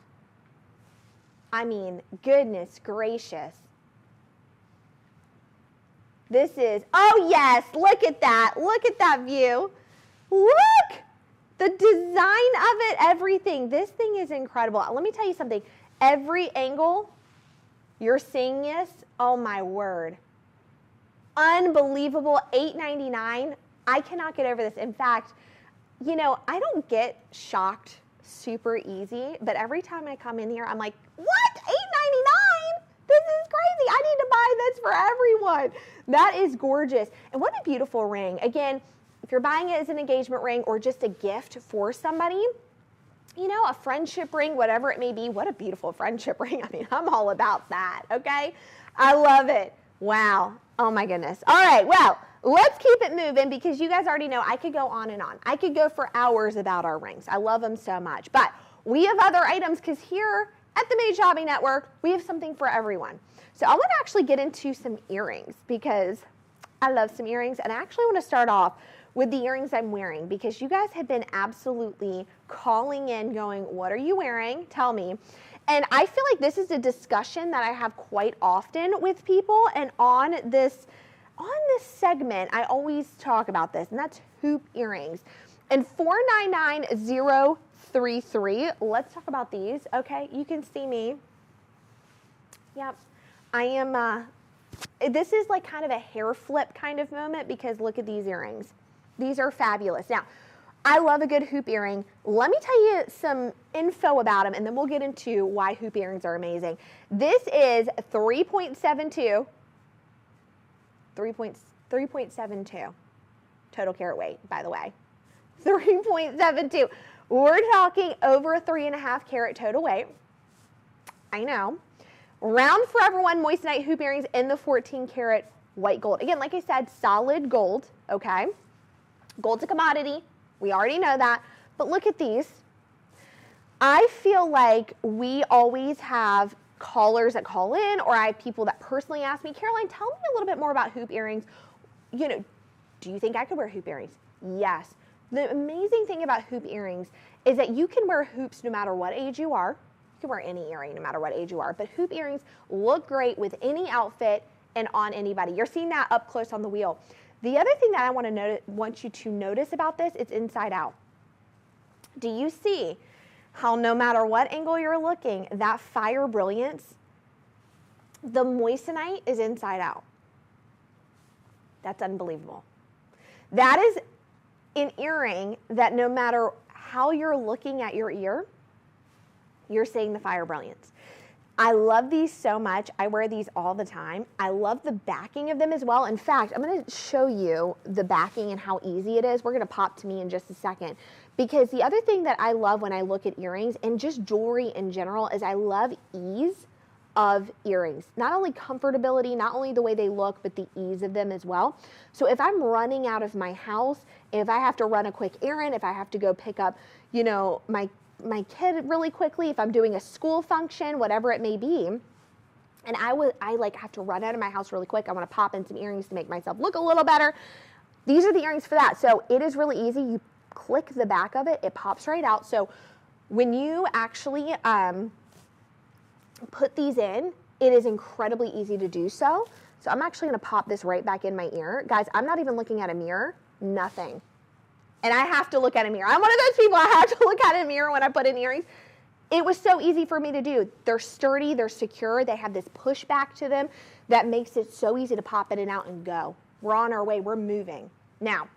I mean, goodness gracious. This is, oh yes, look at that. Look at that view. Look, the design of it, everything. This thing is incredible. Let me tell you something. Every angle you're seeing this, oh my word. Unbelievable, $8.99. I cannot get over this. In fact, you know, I don't get shocked super easy, but every time I come in here, I'm like, what? $8.99? This is crazy. I need to buy this for everyone. That is gorgeous. And what a beautiful ring. Again, if you're buying it as an engagement ring or just a gift for somebody, you know, a friendship ring, whatever it may be, what a beautiful friendship ring. I mean, I'm all about that, okay? I love it. Wow. Oh my goodness. All right, well, let's keep it moving because you guys already know I could go on and on. I could go for hours about our rings. I love them so much. But we have other items because here at the Made Shopping Network, we have something for everyone. So I want to actually get into some earrings because I love some earrings, and I actually want to start off with the earrings I'm wearing because you guys have been absolutely calling in going, what are you wearing? Tell me. And I feel like this is a discussion that I have quite often with people, and on this segment, I always talk about this, and that's hoop earrings. And 499033, let's talk about these, okay? You can see me. Yep, I am, this is like kind of a hair flip kind of moment because look at these earrings. These are fabulous. Now, I love a good hoop earring. Let me tell you some info about them, and then we'll get into why hoop earrings are amazing. This is 3.72 3.72 total carat weight, by the way. 3.72. We're talking over 3.5 carat total weight. I know. Round Forever One moissanite hoop earrings in the 14 karat white gold. Again, like I said, solid gold, okay? Gold's a commodity. We already know that. But look at these. I feel like we always have callers that call in, or I have people that personally ask me, Caroline, tell me a little bit more about hoop earrings. You know, do you think I could wear hoop earrings? Yes. The amazing thing about hoop earrings is that you can wear hoops no matter what age you are. You can wear any earring no matter what age you are, but hoop earrings look great with any outfit and on anybody. You're seeing that up close on the wheel. The other thing that I want you to notice about this, it's inside out. Do you see how no matter what angle you're looking, that fire brilliance, the moissanite is inside out? That's unbelievable. That is an earring that no matter how you're looking at your ear, you're seeing the fire brilliance. I love these so much. I wear these all the time. I love the backing of them as well. In fact, I'm going to show you the backing and how easy it is. We're going to pop to me in just a second. Because the other thing that I love when I look at earrings and just jewelry in general is I love ease of earrings. Not only comfortability, not only the way they look, but the ease of them as well. So if I'm running out of my house, if I have to run a quick errand, if I have to go pick up, you know, my kid really quickly, if I'm doing a school function, whatever it may be, and I like have to run out of my house really quick, I want to pop in some earrings to make myself look a little better. These are the earrings for that. So it is really easy. You click the back of it, it pops right out. So when you actually put these in, it is incredibly easy to do so. So I'm actually going to pop this right back in my ear. Guys, I'm not even looking at a mirror, nothing. And I have to look at a mirror. I'm one of those people, I have to look at a mirror when I put in earrings. It was so easy for me to do. They're sturdy, they're secure, they have this pushback to them that makes it so easy to pop in and out and go. We're on our way, we're moving. Now,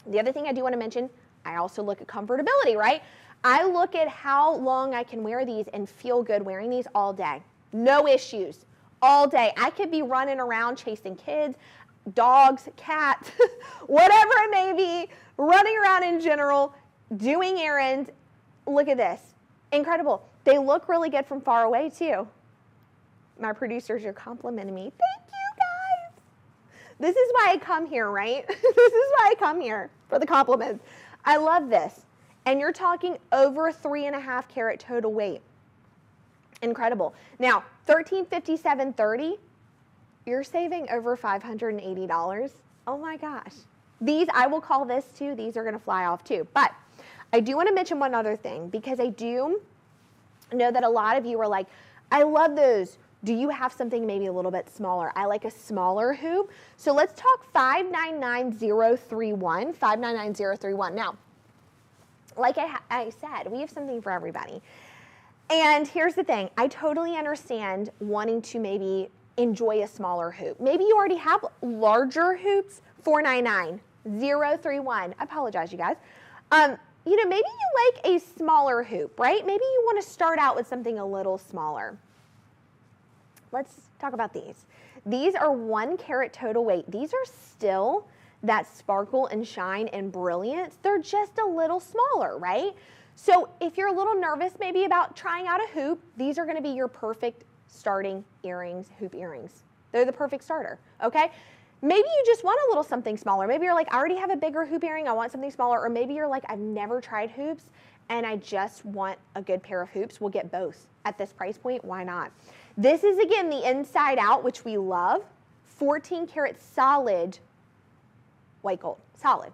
the other thing I do want to mention, I also look at comfortability, right? I look at how long I can wear these and feel good wearing these all day. No issues, all day. I could be running around chasing kids, dogs, cats, whatever it may be, running around in general, doing errands. Look at this. Incredible. They look really good from far away too. My producers are complimenting me. Thank you, guys. This is why I come here, right? This is why I come here, for the compliments. I love this. And you're talking over 3.5 carat total weight. Incredible. Now, $1357.30, you're saving over $580. Oh my gosh. These, I will call this too, these are going to fly off too. But I do want to mention one other thing, because I do know that a lot of you are like, I love those. Do you have something maybe a little bit smaller? I like a smaller hoop. So let's talk 599031, 599031. Now, like I said, we have something for everybody. And here's the thing. I totally understand wanting to maybe enjoy a smaller hoop. Maybe you already have larger hoops, 499031. I apologize, you guys. You know, maybe you like a smaller hoop, right? Maybe you want to start out with something a little smaller. Let's talk about these. These are 1 carat total weight. These are still that sparkle and shine and brilliance. They're just a little smaller, right? So if you're a little nervous maybe about trying out a hoop, these are going to be your perfect starting earrings, hoop earrings. They're the perfect starter, okay? Maybe you just want a little something smaller. Maybe you're like, I already have a bigger hoop earring, I want something smaller. Or maybe you're like, I've never tried hoops and I just want a good pair of hoops. We'll get both at this price point. Why not? This is, again, the inside out, which we love. 14 karat solid white gold, solid.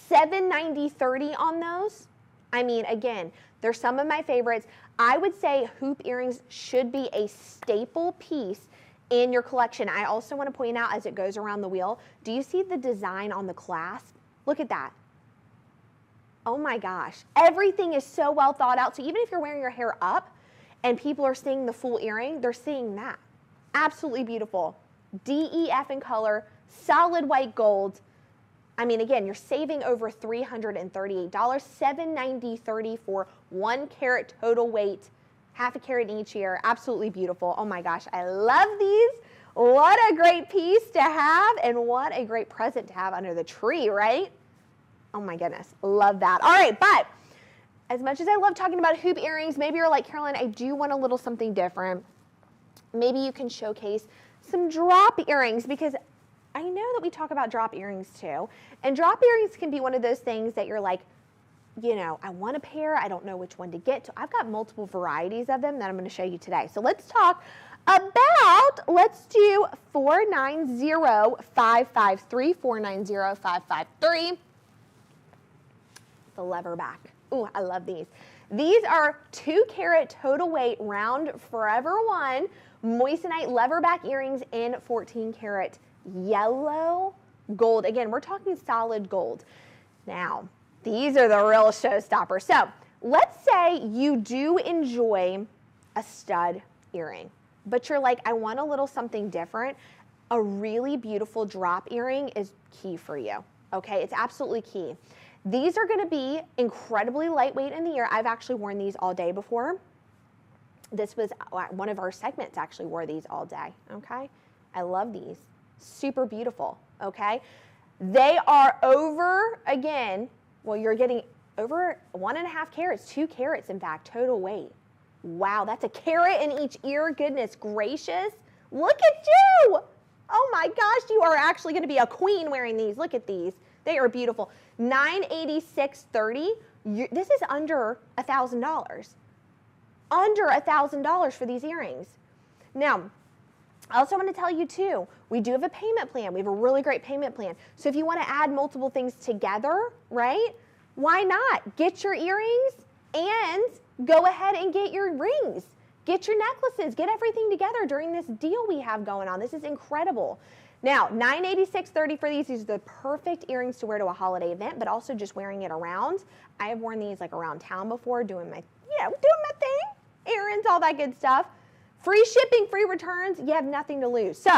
$790.30 on those. I mean, again, they're some of my favorites. I would say hoop earrings should be a staple piece in your collection. I also want to point out, as it goes around the wheel, do you see the design on the clasp? Look at that. Oh my gosh. Everything is so well thought out. So even if you're wearing your hair up and people are seeing the full earring, they're seeing that. Absolutely beautiful. DEF in color, solid white gold. I mean, again, you're saving over $338. $790.30 for 1 carat total weight, half a carat in each ear. Absolutely beautiful. Oh my gosh, I love these. What a great piece to have, and what a great present to have under the tree, right? Oh my goodness, love that. All right, but as much as I love talking about hoop earrings, maybe you're like, Caroline, I do want a little something different. Maybe you can showcase some drop earrings, because I know that we talk about drop earrings too. And drop earrings can be one of those things that you're like, you know, I want a pair, I don't know which one to get. So I've got multiple varieties of them that I'm going to show you today. So let's talk about, let's do 490553, 490553. The lever back. Ooh, I love these. These are 2 carat total weight round Forever One moissanite lever back earrings in 14 karat yellow gold. Again, we're talking solid gold. Now, these are the real showstoppers. So let's say you do enjoy a stud earring, but you're like, I want a little something different. A really beautiful drop earring is key for you, okay? It's absolutely key. These are gonna be incredibly lightweight in the ear. I've actually worn these all day before. This was one of our segments, actually wore these all day, okay? I love these, super beautiful, okay? They are over, again, well, you're getting over 1.5 carats, 2 carats, in fact, total weight. Wow, that's a carat in each ear, goodness gracious. Look at you. Oh my gosh, you are actually gonna be a queen wearing these. Look at these, they are beautiful. $986.30, this is under $1,000. Under $1,000 for these earrings. Now, I also want to tell you too, we do have a payment plan. We have a really great payment plan. So if you want to add multiple things together, right? Why not? Get your earrings and go ahead and get your rings. Get your necklaces. Get everything together during this deal we have going on. This is incredible. Now, $986.30 for these. These are the perfect earrings to wear to a holiday event, but also just wearing it around. I have worn these like around town before, doing my thing, errands, all that good stuff. Free shipping, free returns, you have nothing to lose. So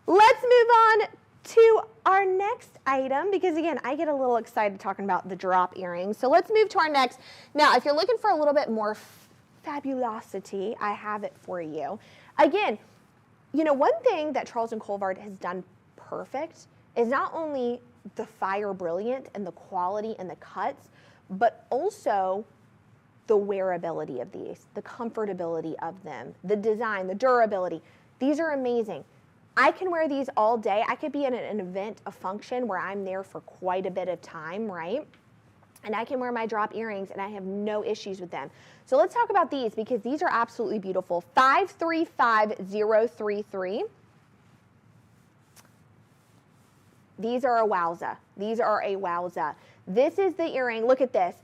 let's move on to our next item, because again, I get a little excited talking about the drop earrings. So let's move to our next. Now, if you're looking for a little bit more fabulosity, I have it for you. Again, you know, one thing that Charles and Colvard has done perfect is not only the fire brilliant and the quality and the cuts, but also the wearability of these, the comfortability of them, the design, the durability. These are amazing. I can wear these all day. I could be at an event, a function where I'm there for quite a bit of time, right? And I can wear my drop earrings and I have no issues with them. So let's talk about these, because these are absolutely beautiful. 535033. These are a wowza. These are a wowza. This is the earring. Look at this.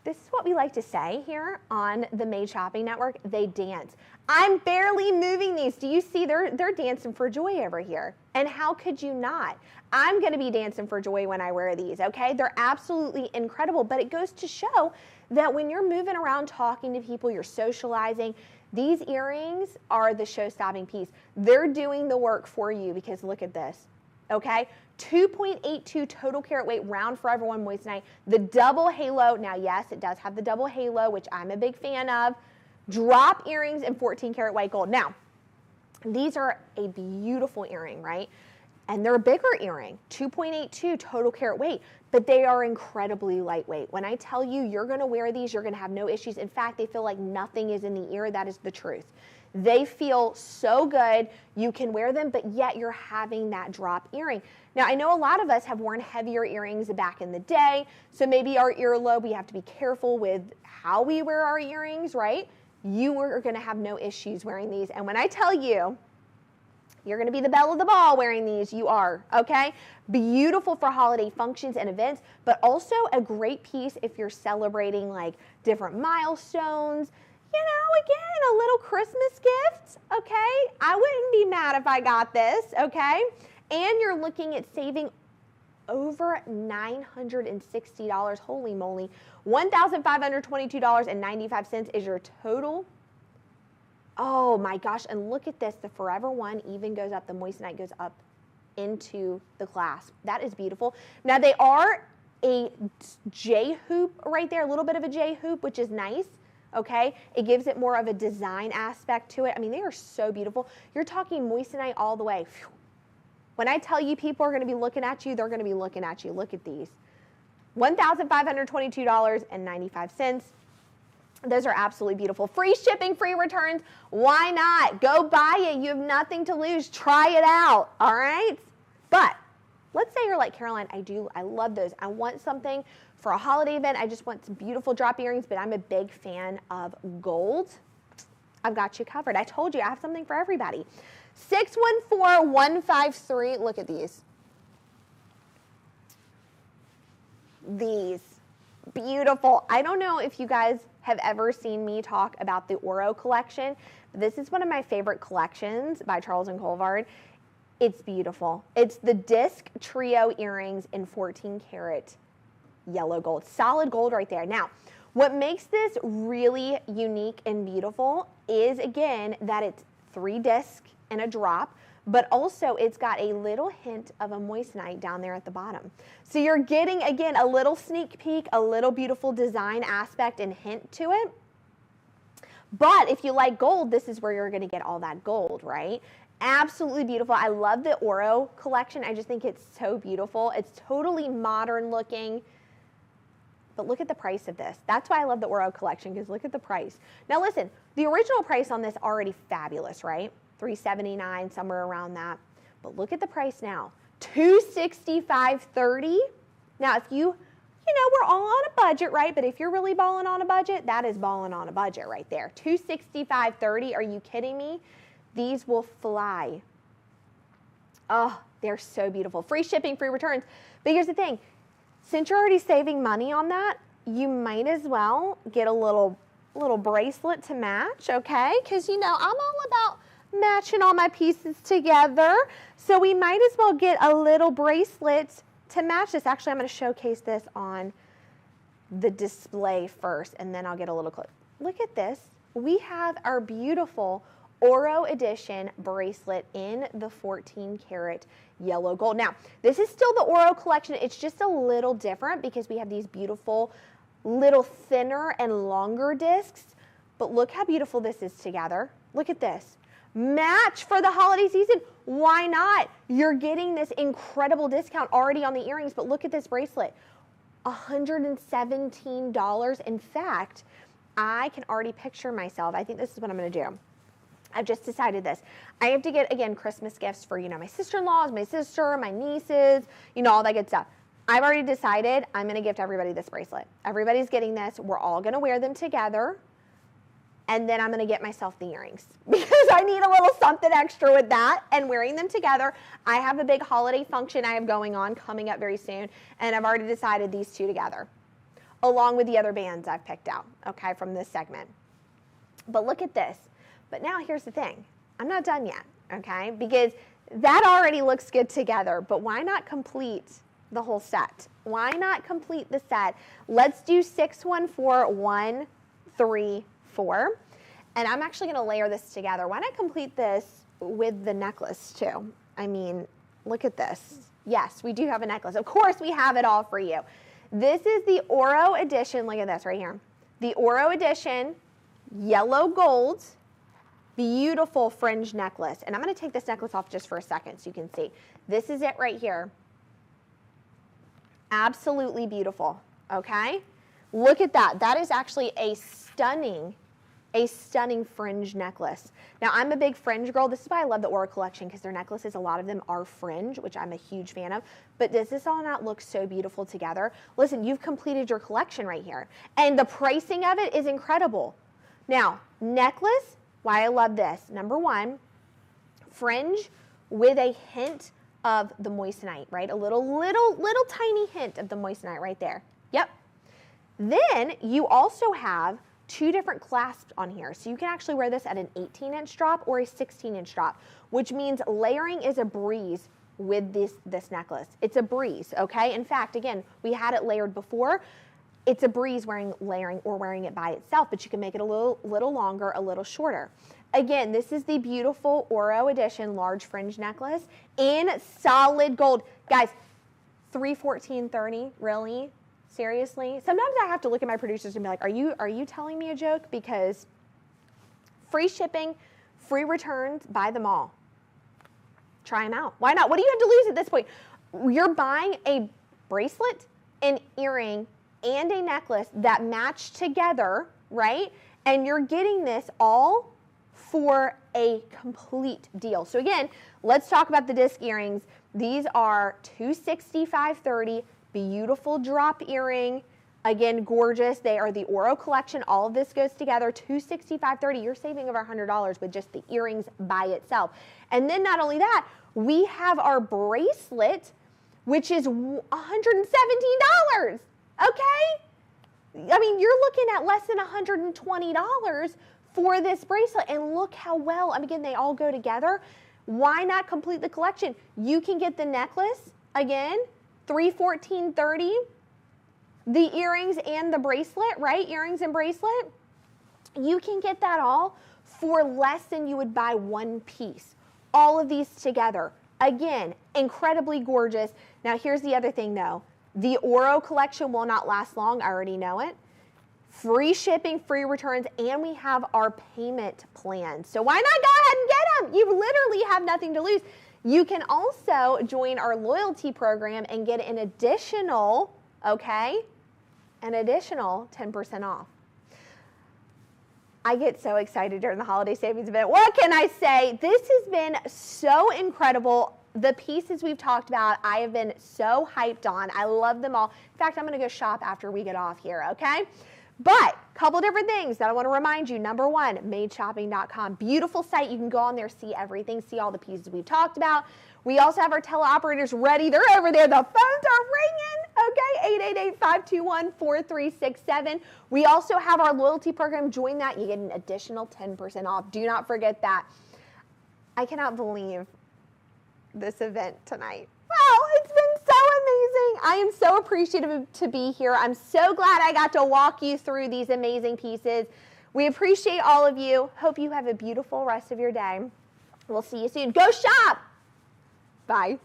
This is what we like to say here on the Made Shopping Network. They dance. I'm barely moving these. Do you see? They're dancing for joy over here. And how could you not? I'm going to be dancing for joy when I wear these, okay? They're absolutely incredible, but it goes to show that when you're moving around talking to people, you're socializing, these earrings are the show-stopping piece. They're doing the work for you, because look at this, okay? 2.82 total carat weight round Forever One moissanite. The double halo, now yes, it does have the double halo, which I'm a big fan of. Drop earrings in 14 karat white gold. Now, these are a beautiful earring, right? And they're a bigger earring, 2.82 total carat weight, but they are incredibly lightweight. When I tell you you're gonna wear these, you're gonna have no issues. In fact, they feel like nothing is in the ear. That is the truth. They feel so good. You can wear them, but yet you're having that drop earring. Now, I know a lot of us have worn heavier earrings back in the day, so maybe our earlobe, we have to be careful with how we wear our earrings, right? You are gonna have no issues wearing these. And when I tell you, you're gonna be the belle of the ball wearing these, you are, okay? Beautiful for holiday functions and events, but also a great piece if you're celebrating like different milestones. You know, again, a little Christmas gift, okay? I wouldn't be mad if I got this, okay? And you're looking at saving over $960, holy moly. $1,522.95 is your total. Oh my gosh, and look at this, the Forever One even goes up, the moissanite goes up into the clasp. That is beautiful. Now they are a J hoop right there, a little bit of a J hoop, which is nice. okay? It gives it more of a design aspect to it. I mean, they are so beautiful. You're talking moissanite all the way. Phew. When I tell you people are gonna be looking at you, they're gonna be looking at you. Look at these. $1,522.95. Those are absolutely beautiful. Free shipping, free returns. Why not? Go buy it. You have nothing to lose. Try it out, all right? But let's say you're like, Caroline, I love those. I want something for a holiday event. I just want some beautiful drop earrings, but I'm a big fan of gold. I've got you covered. I told you I have something for everybody. 614-153. Look at these. These. Beautiful. I don't know if you guys have ever seen me talk about the Oro collection. This is one of my favorite collections by Charles and Colvard. It's beautiful. It's the disc trio earrings in 14 karat yellow gold. Solid gold right there. Now, what makes this really unique and beautiful is, again, that it's 3 discs and a drop, but also it's got a little hint of a moissanite down there at the bottom. So you're getting, again, a little sneak peek, a little beautiful design aspect and hint to it. But if you like gold, this is where you're going to get all that gold, right? Absolutely beautiful. I love the Oro collection. I just think it's so beautiful. It's totally modern looking. But look at the price of this. That's why I love the Oro collection, because look at the price. Now listen, the original price on this already fabulous, right? $379, somewhere around that. But look at the price now. $265.30. Now if you know, we're all on a budget, right? But if you're really balling on a budget, that is balling on a budget right there. $265.30. Are you kidding me? These will fly. Oh, they're so beautiful. Free shipping, free returns. But here's the thing. Since you're already saving money on that, you might as well get a little bracelet to match, okay? Because, you know, I'm all about matching all my pieces together. So we might as well get a little bracelet to match this. Actually, I'm going to showcase this on the display first, and then I'll get a little close. Look at this. We have our beautiful Oro edition bracelet in the 14 karat yellow gold. Now, this is still the Oro collection. It's just a little different because we have these beautiful little thinner and longer discs. But look how beautiful this is together. Look at this. Match for the holiday season. Why not? You're getting this incredible discount already on the earrings, but look at this bracelet. $117. In fact, I can already picture myself. I think this is what I'm going to do. I've just decided this. I have to get, again, Christmas gifts for, you know, my sister-in-laws, my sister, my nieces, you know, all that good stuff. I've already decided I'm going to gift everybody this bracelet. Everybody's getting this. We're all going to wear them together. And then I'm going to get myself the earrings because I need a little something extra with that and wearing them together. I have a big holiday function I have going on coming up very soon, and I've already decided these two together, along with the other bands I've picked out, okay, from this segment. But look at this. But now here's the thing. I'm not done yet, okay, because that already looks good together, but why not complete the whole set? Why not complete the set? Let's do 614-134. And I'm actually going to layer this together. Why not complete this with the necklace too? I mean, look at this. Yes, we do have a necklace. Of course, we have it all for you. This is the Oro edition. Look at this right here. The Oro edition, yellow gold, beautiful fringe necklace. And I'm going to take this necklace off just for a second so you can see. This is it right here. Absolutely beautiful, okay? Look at that. That is actually a stunning fringe necklace. Now, I'm a big fringe girl. This is why I love the Oro collection, because their necklaces, a lot of them are fringe, which I'm a huge fan of. But does this all not look so beautiful together? Listen, you've completed your collection right here. And the pricing of it is incredible. Now, necklace, why I love this. Number one, fringe with a hint of the moissanite, right? A little tiny hint of the moissanite right there. Yep. Then you also have two different clasps on here. So you can actually wear this at an 18-inch drop or a 16-inch drop, which means layering is a breeze with this necklace. It's a breeze, okay? In fact, again, we had it layered before. It's a breeze layering or wearing it by itself, but you can make it a little longer, a little shorter. Again, this is the beautiful Oro edition large fringe necklace in solid gold. Guys, $314.30, really? Seriously? Sometimes I have to look at my producers and be like, are you telling me a joke? Because free shipping, free returns, buy them all. Try them out. Why not? What do you have to lose at this point? You're buying a bracelet, an earring, and a necklace that match together, right? And you're getting this all for a complete deal. So again, let's talk about the disc earrings. These are $265.30, beautiful drop earring. Again, gorgeous. They are the Oro collection. All of this goes together, $265.30. You're saving over $100 with just the earrings by itself. And then not only that, we have our bracelet, which is $117. Okay? I mean, you're looking at less than $120 for this bracelet. And look how well, I mean, again, they all go together. Why not complete the collection? You can get the necklace, again, $314.30. The earrings and the bracelet, right? Earrings and bracelet. You can get that all for less than you would buy one piece. All of these together. Again, incredibly gorgeous. Now, here's the other thing, though. The Oro collection will not last long. I already know it. Free shipping, free returns, and we have our payment plan. So why not go ahead and get them? You literally have nothing to lose. You can also join our loyalty program and get an additional, okay, an additional 10% off. I get so excited during the holiday savings event. What can I say? This has been so incredible. The pieces we've talked about, I have been so hyped on. I love them all. In fact, I'm going to go shop after we get off here, okay? But a couple different things that I want to remind you. Number one, madeshopping.com. Beautiful site. You can go on there, see everything, see all the pieces we've talked about. We also have our teleoperators ready. They're over there. The phones are ringing, okay? 888-521-4367. We also have our loyalty program. Join that. You get an additional 10% off. Do not forget that. I cannot believe this event tonight. Wow, it's been so amazing. I am so appreciative to be here. I'm so glad I got to walk you through these amazing pieces. We appreciate all of you. Hope you have a beautiful rest of your day. We'll see you soon. Go shop. Bye.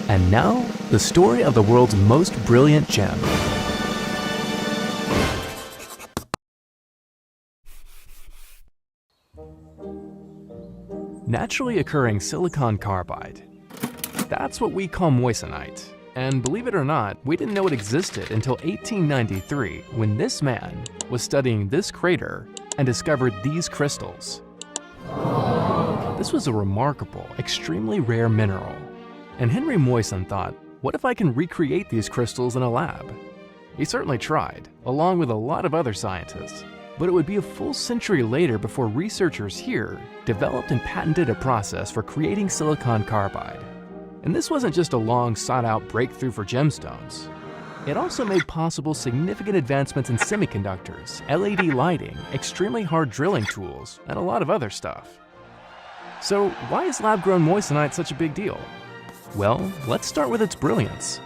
And now, the story of the world's most brilliant gem. Naturally occurring silicon carbide. That's what we call moissanite. And believe it or not, we didn't know it existed until 1893 when this man was studying this crater and discovered these crystals. This was a remarkable, extremely rare mineral. And Henry Moissan thought, what if I can recreate these crystals in a lab? He certainly tried, along with a lot of other scientists. But it would be a full century later before researchers here developed and patented a process for creating silicon carbide. And this wasn't just a long sought-out breakthrough for gemstones. It also made possible significant advancements in semiconductors, LED lighting, extremely hard drilling tools, and a lot of other stuff. So why is lab-grown moissanite such a big deal? Well, let's start with its brilliance.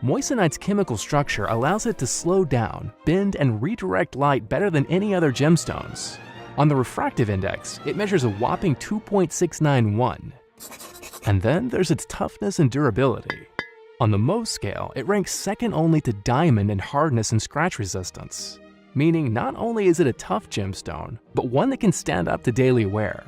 Moissanite's chemical structure allows it to slow down, bend, and redirect light better than any other gemstones. On the refractive index, it measures a whopping 2.691. And then there's its toughness and durability. On the Mohs scale, it ranks second only to diamond in hardness and scratch resistance, meaning not only is it a tough gemstone, but one that can stand up to daily wear.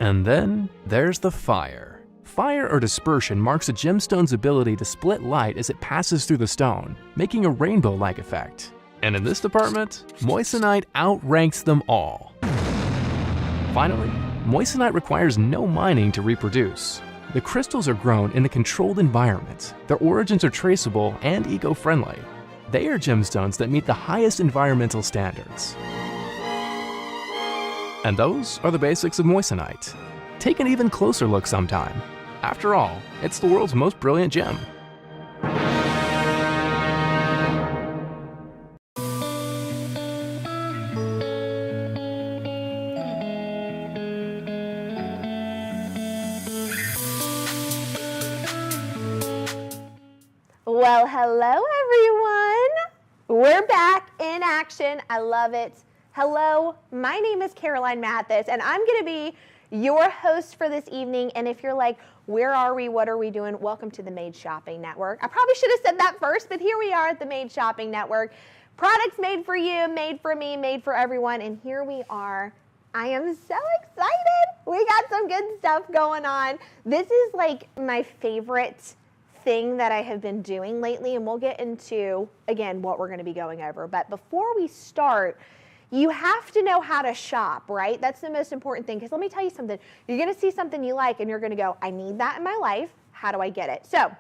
And then there's the fire. Fire or dispersion marks a gemstone's ability to split light as it passes through the stone, making a rainbow-like effect. And in this department, moissanite outranks them all. Finally, moissanite requires no mining to reproduce. The crystals are grown in a controlled environment, their origins are traceable and eco-friendly. They are gemstones that meet the highest environmental standards. And those are the basics of moissanite. Take an even closer look sometime. After all, it's the world's most brilliant gem. Well, hello everyone. We're back in action. I love it. Hello, my name is Caroline Mathis, and I'm going to be your host for this evening. And if you're like, where are we? What are we doing? Welcome to the Made Shopping Network. I probably should have said that first, but here we are at the Made Shopping Network. Products made for you, made for me, made for everyone, and here we are. I am so excited. We got some good stuff going on. This is like my favorite thing that I have been doing lately, and we'll get into, again, what we're going to be going over. But before we start, you have to know how to shop, right? That's the most important thing, because let me tell you something. You're going to see something you like, and you're going to go, I need that in my life. How do I get it? So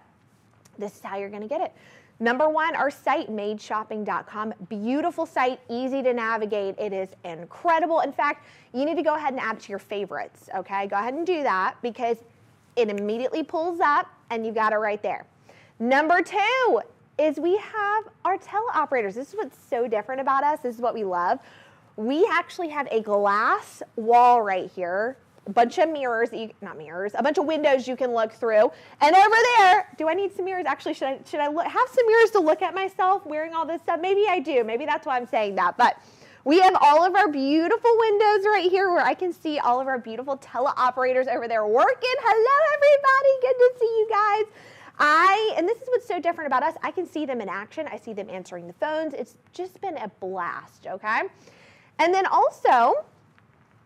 this is how you're going to get it. Number one, our site, madeshopping.com. Beautiful site, easy to navigate. It is incredible. In fact, you need to go ahead and add to your favorites, okay? Go ahead and do that, because it immediately pulls up, and you got it right there. Number two is we have our teleoperators. This is what's so different about us. This is what we love. We actually have a glass wall right here, a bunch of mirrors, not mirrors, a bunch of windows you can look through. And over there, do I need some mirrors? Actually, should I have some mirrors to look at myself wearing all this stuff? Maybe I do. Maybe that's why I'm saying that. But we have all of our beautiful windows right here where I can see all of our beautiful teleoperators over there working. Hello, everybody. Good to see you guys. And this is what's so different about us. I can see them in action. I see them answering the phones. It's just been a blast, okay? And then also,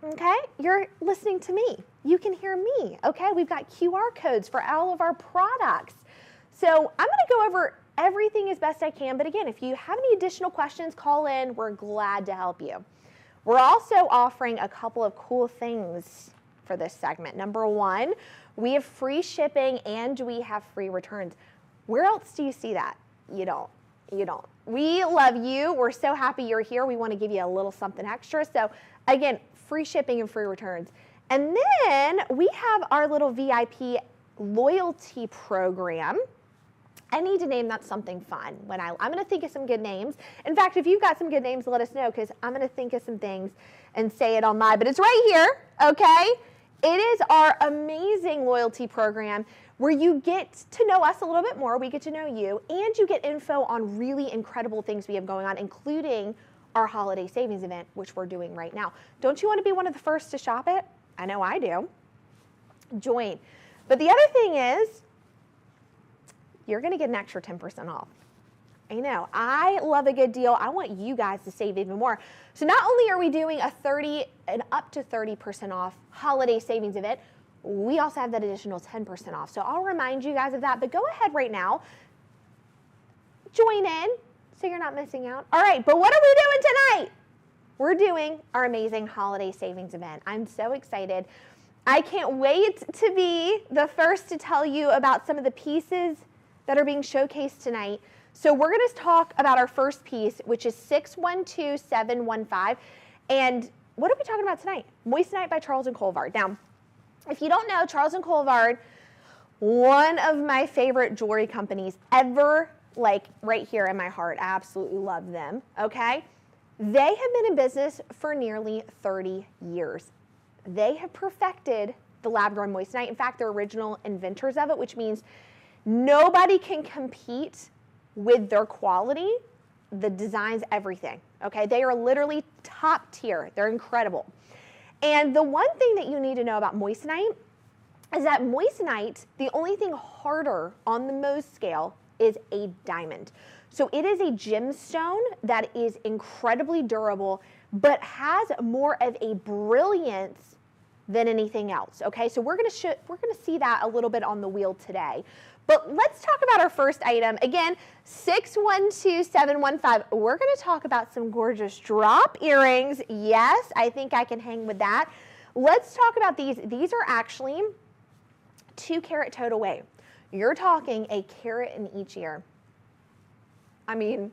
okay, you're listening to me. You can hear me, okay? We've got QR codes for all of our products. So I'm going to go over everything as best I can. But again, if you have any additional questions, call in. We're glad to help you. We're also offering a couple of cool things for this segment. Number one, we have free shipping and we have free returns. Where else do you see that? You don't. We love you. We're so happy you're here. We want to give you a little something extra. So again, free shipping and free returns. And then we have our little VIP loyalty program. I need to name that something fun. I'm going to think of some good names. In fact, if you've got some good names, let us know, because I'm going to think of some things and say it on live. But it's right here, okay? It is our amazing loyalty program where you get to know us a little bit more. We get to know you, and you get info on really incredible things we have going on, including our holiday savings event, which we're doing right now. Don't you want to be one of the first to shop it? I know I do. Join. But the other thing is, you're going to get an extra 10% off. I know. I love a good deal. I want you guys to save even more. So not only are we doing an up to 30% off holiday savings event, we also have that additional 10% off. So I'll remind you guys of that. But go ahead right now. Join in so you're not missing out. All right, but what are we doing tonight? We're doing our amazing holiday savings event. I'm so excited. I can't wait to be the first to tell you about some of the pieces that are being showcased tonight. So we're going to talk about our first piece, which is 612715. And what are we talking about tonight? Moissanite by Charles Colvard. Now, if you don't know, Charles Colvard, one of my favorite jewelry companies ever like right here in my heart. I absolutely love them, okay? They have been in business for nearly 30 years. They have perfected the lab-grown moissanite. In fact, they're original inventors of it, which means nobody can compete with their quality, the designs, everything, okay? They are literally top tier. They're incredible. And the one thing that you need to know about moissanite is that moissanite, the only thing harder on the Mohs scale is a diamond. So it is a gemstone that is incredibly durable, but has more of a brilliance than anything else, okay? So we're gonna see that a little bit on the wheel today. But let's talk about our first item. Again, 612715. We're gonna talk about some gorgeous drop earrings. Yes, I think I can hang with that. Let's talk about these. These are actually 2 carat total weight. You're talking a carat in each ear. I mean,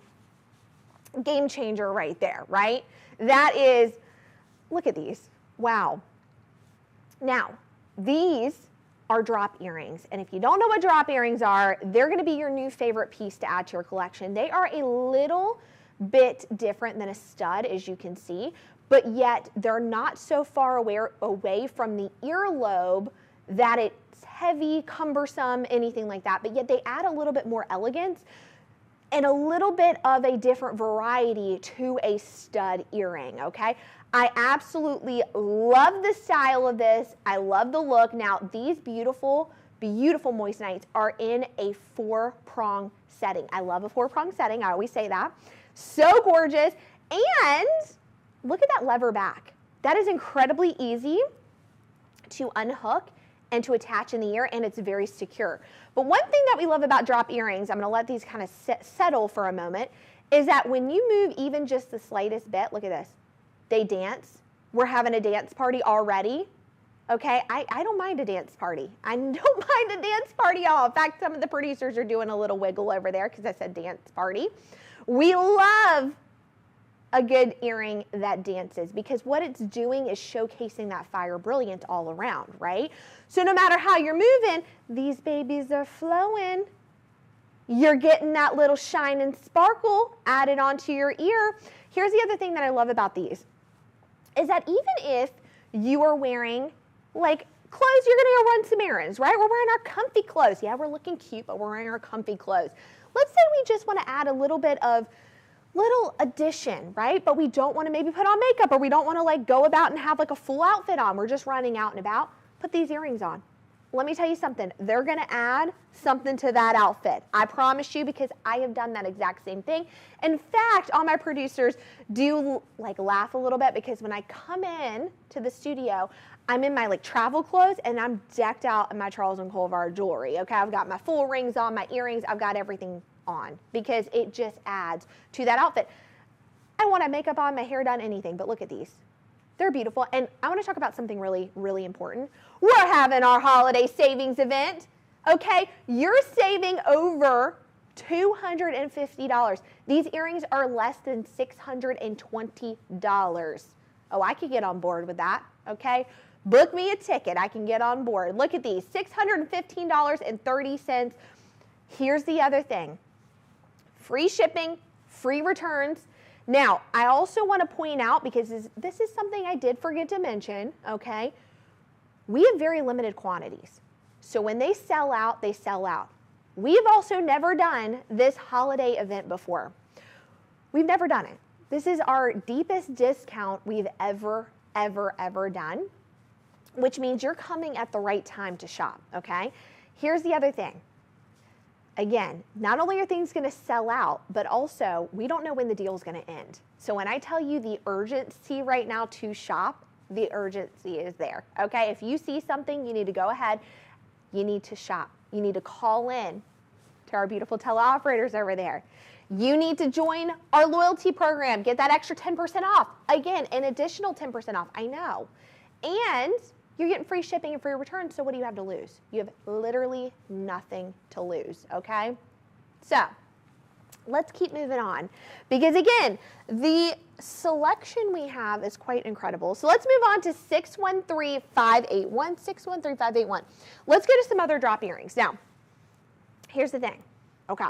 game changer right there, right? That is, look at these. Wow. Now, these are drop earrings. And if you don't know what drop earrings are, they're gonna be your new favorite piece to add to your collection. They are a little bit different than a stud, as you can see, but yet they're not so far away from the earlobe that it's heavy, cumbersome, anything like that, but yet they add a little bit more elegance and a little bit of a different variety to a stud earring, okay? I absolutely love the style of this. I love the look. Now, these beautiful, beautiful moissanites are in a 4-prong setting. I love a 4-prong setting. I always say that. So gorgeous. And look at that lever back. That is incredibly easy to unhook and to attach in the ear, and it's very secure. But one thing that we love about drop earrings, I'm gonna let these kind of settle for a moment, is that when you move even just the slightest bit, look at this, they dance. We're having a dance party already, okay? I don't mind a dance party. I don't mind a dance party at all. In fact, some of the producers are doing a little wiggle over there because I said dance party. We love a good earring that dances because what it's doing is showcasing that fire brilliance all around, right? So no matter how you're moving, these babies are flowing. You're getting that little shine and sparkle added onto your ear. Here's the other thing that I love about these is that even if you are wearing like clothes, you're gonna go run some errands, right? We're wearing our comfy clothes. Yeah, we're looking cute, but we're wearing our comfy clothes. Let's say we just wanna add a little bit of little addition, right? But we don't wanna maybe put on makeup or we don't wanna like go about and have like a full outfit on. We're just running out and about. Put these earrings on. Let me tell you something, they're gonna add something to that outfit. I promise you, because I have done that exact same thing. In fact, all my producers do like laugh a little bit because when I come in to the studio, I'm in my like travel clothes and I'm decked out in my Charles Colvard jewelry, okay? I've got my full rings on, my earrings, I've got everything on because it just adds to that outfit. I want to makeup on, my hair done, anything, but look at these. They're beautiful. And I want to talk about something really, really important. We're having our holiday savings event, okay? You're saving over $250. These earrings are less than $620. Oh, I could get on board with that, okay? Book me a ticket. I can get on board. Look at these, $615.30. Here's the other thing. Free shipping, free returns. Now, I also want to point out, because this is something I did forget to mention, okay? We have very limited quantities. So when they sell out, they sell out. We have also never done this holiday event before. We've never done it. This is our deepest discount we've ever done, which means you're coming at the right time to shop, okay? Here's the other thing. Again, not only are things gonna sell out, but also we don't know when the deal's gonna end. So when I tell you the urgency right now to shop, the urgency is there, okay? If you see something, you need to go ahead, you need to shop. You need to call in to our beautiful teleoperators over there. You need to join our loyalty program, get that extra 10% off. Again, an additional 10% off, I know. And you're getting free shipping and free returns, so what do you have to lose? You have literally nothing to lose, okay? So, let's keep moving on. Because again, the selection we have is quite incredible. So let's move on to 613581, 613581. Let's go to some other drop earrings. Now, here's the thing, okay?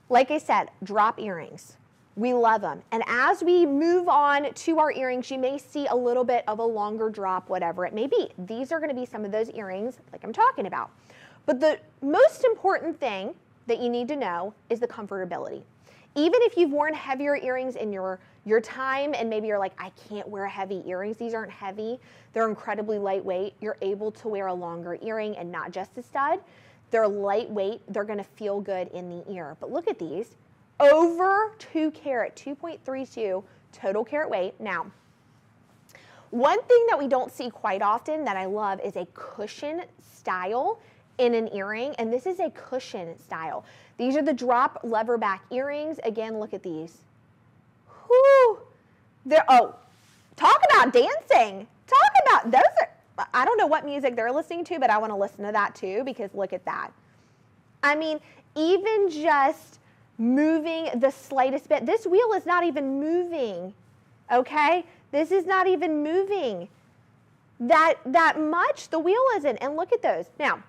Like I said, drop earrings. We love them. And as we move on to our earrings, you may see a little bit of a longer drop, whatever it may be. These are going to be some of those earrings like I'm talking about. But the most important thing that you need to know is the comfortability. Even if you've worn heavier earrings in your time and maybe you're like, I can't wear heavy earrings. These aren't heavy. They're incredibly lightweight. You're able to wear a longer earring and not just a stud. They're lightweight. They're going to feel good in the ear. But look at these. Over 2 carat, 2.32 total carat weight. Now, one thing that we don't see quite often that I love is a cushion style in an earring, and this is a cushion style. These are the drop lever back earrings. Again, look at these. Whoo! Oh, talk about dancing. Talk about, those are, I don't know what music they're listening to, but I want to listen to that too, because look at that. I mean, even just moving the slightest bit, this wheel is not even moving, okay? This is not even moving that much. The wheel isn't, and look at those. Now,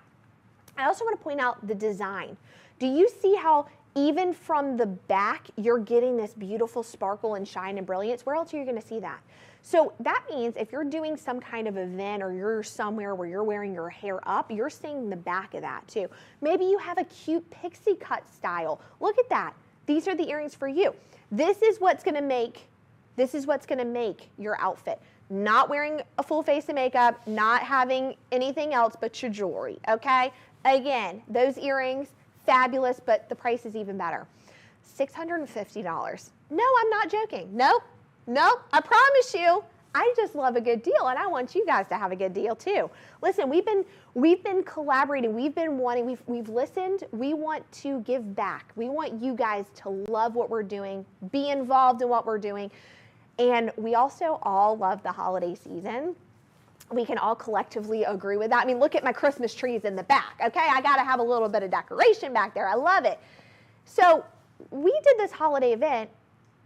I also want to point out the design. Do you see how even from the back, you're getting this beautiful sparkle and shine and brilliance? Where else are you going to see that? So that means if you're doing some kind of event or you're somewhere where you're wearing your hair up, you're seeing the back of that too. Maybe you have a cute pixie cut style. Look at that. These are the earrings for you. This is what's going to make your outfit. Not wearing a full face of makeup, not having anything else but your jewelry, okay? Again, those earrings, fabulous, but the price is even better. $650. No, I'm not joking. Nope, I promise you, I just love a good deal, and I want you guys to have a good deal too. Listen, we've been collaborating, we've listened, we want to give back. We want you guys to love what we're doing, be involved in what we're doing, and we also all love the holiday season. We can all collectively agree with that. I mean, look at my Christmas trees in the back, okay? I gotta have a little bit of decoration back there. I love it. So we did this holiday event,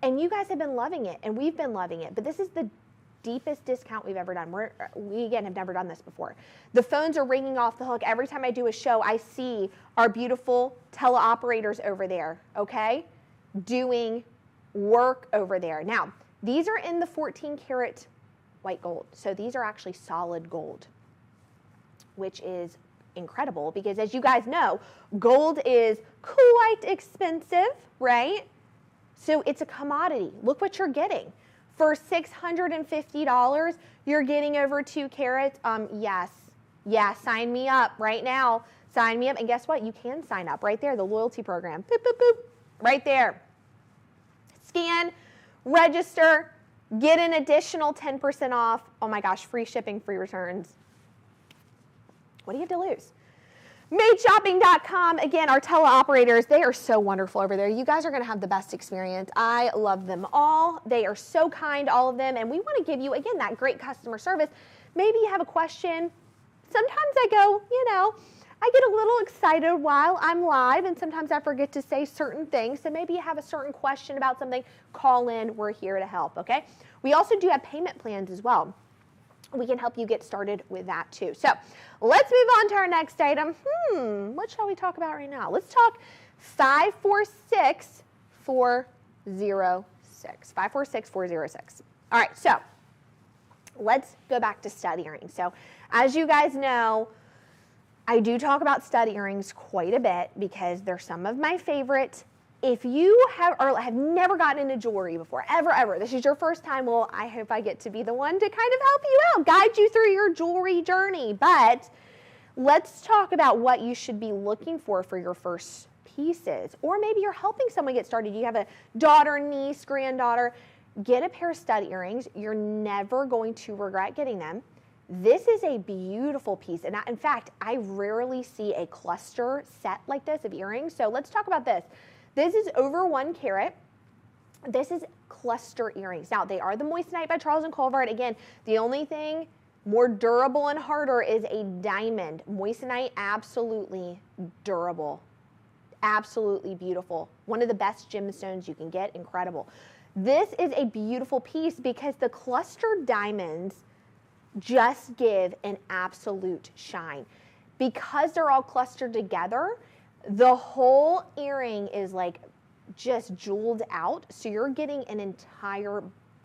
and you guys have been loving it, and we've been loving it, but this is the deepest discount we've ever done. We again, have never done this before. The phones are ringing off the hook. Every time I do a show, I see our beautiful teleoperators over there, okay? Doing work over there. Now, these are in the 14 karat white gold. So these are actually solid gold, which is incredible because as you guys know, gold is quite expensive, right? So it's a commodity. Look what you're getting. For $650, you're getting over 2 carats. Yes, sign me up right now. Sign me up. And guess what? You can sign up right there, the loyalty program. Boop, boop, boop, right there. Scan, register, get an additional 10% off. Oh my gosh, free shipping, free returns. What do you have to lose? MadeShopping.com. Again, our teleoperators, they are so wonderful over there. You guys are going to have the best experience. I love them all. They are so kind, all of them. And we want to give you, again, that great customer service. Maybe you have a question. Sometimes I go, I get a little excited while I'm live, and sometimes I forget to say certain things. So maybe you have a certain question about something, call in. We're here to help, okay? We also do have payment plans as well. We can help you get started with that too. So let's move on to our next item. What shall we talk about right now? Let's talk 546406. 546406. All right, so let's go back to stud earrings. So as you guys know, I do talk about stud earrings quite a bit because they're some of my favorite. If you have never gotten into jewelry before, ever, this is your first time, well, I hope I get to be the one to kind of help you out, guide you through your jewelry journey. But let's talk about what you should be looking for your first pieces. Or maybe you're helping someone get started. You have a daughter, niece, granddaughter. Get a pair of stud earrings. You're never going to regret getting them. This is a beautiful piece, and in fact, I rarely see a cluster set like this of earrings. So let's talk about this. This is over 1 carat. This is cluster earrings. Now, they are the moissanite by Charles Colvard. Again, the only thing more durable and harder is a diamond. Moissanite, absolutely durable, absolutely beautiful. One of the best gemstones you can get, incredible. This is a beautiful piece because the clustered diamonds just give an absolute shine. Because they're all clustered together, the whole earring is like just jeweled out. So you're getting an entire,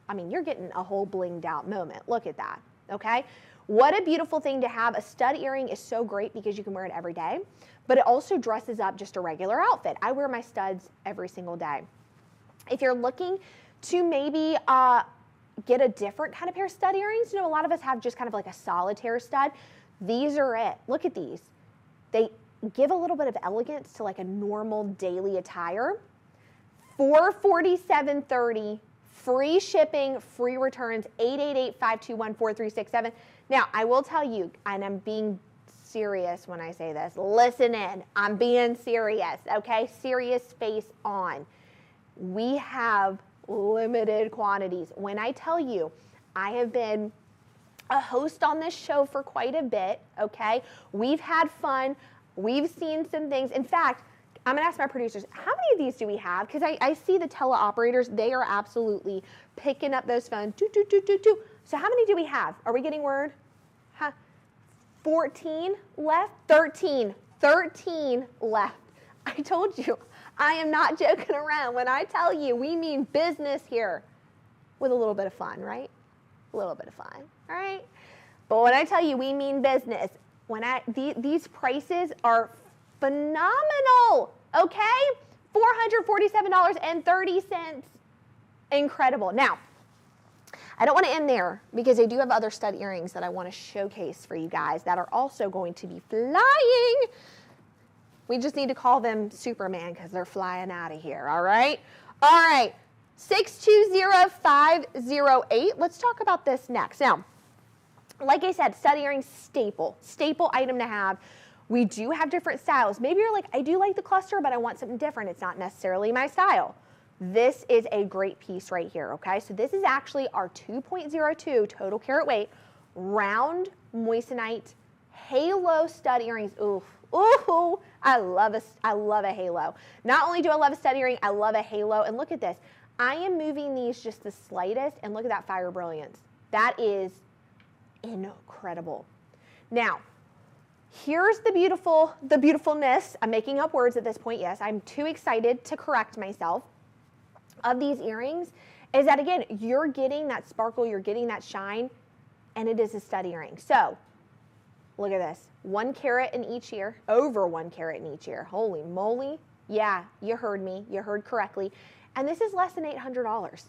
I mean, you're getting a whole blinged out moment. Look at that, okay? What a beautiful thing to have. A stud earring is so great because you can wear it every day, but it also dresses up just a regular outfit. I wear my studs every single day. If you're looking to maybe get a different kind of pair of stud earrings, you know, a lot of us have just kind of like a solitaire stud. These are it. Look at these. They give a little bit of elegance to like a normal daily attire. $447.30, free shipping, free returns, 888-521-4367. Now, I will tell you, and I'm being serious when I say this, listen in, I'm being serious, okay? Serious face on. We have limited quantities. When I tell you, I have been a host on this show for quite a bit, okay? We've had fun. We've seen some things. In fact, I'm gonna ask my producers, how many of these do we have? Because I see the teleoperators, they are absolutely picking up those phones. So how many do we have? Are we getting word? 14 left? 13 left. I told you, I am not joking around. When I tell you, we mean business here with a little bit of fun, right? A little bit of fun, all right? But when I tell you we mean business, these prices are phenomenal, okay? $447.30. Incredible. Now, I don't want to end there because I do have other stud earrings that I want to showcase for you guys that are also going to be flying. We just need to call them Superman because they're flying out of here, all right? All right, 620508. Let's talk about this next. Now, like I said, stud earrings, staple item to have. We do have different styles. Maybe you're like, I do like the cluster, but I want something different. It's not necessarily my style. This is a great piece right here, okay? So this is actually our 2.02 total carat weight, round moissanite halo stud earrings. Ooh, ooh, I love a halo. Not only do I love a stud earring, I love a halo. And look at this. I am moving these just the slightest, and look at that fire brilliance. That is incredible. Now, here's the beautifulness. I'm making up words at this point. Yes, I'm too excited to correct myself. Of these earrings is that, again, you're getting that sparkle, you're getting that shine, and it is a stud earring. So look at this, 1 carat in each ear, over 1 carat in each ear. Holy moly. Yeah, you heard me, you heard correctly. And this is less than $800.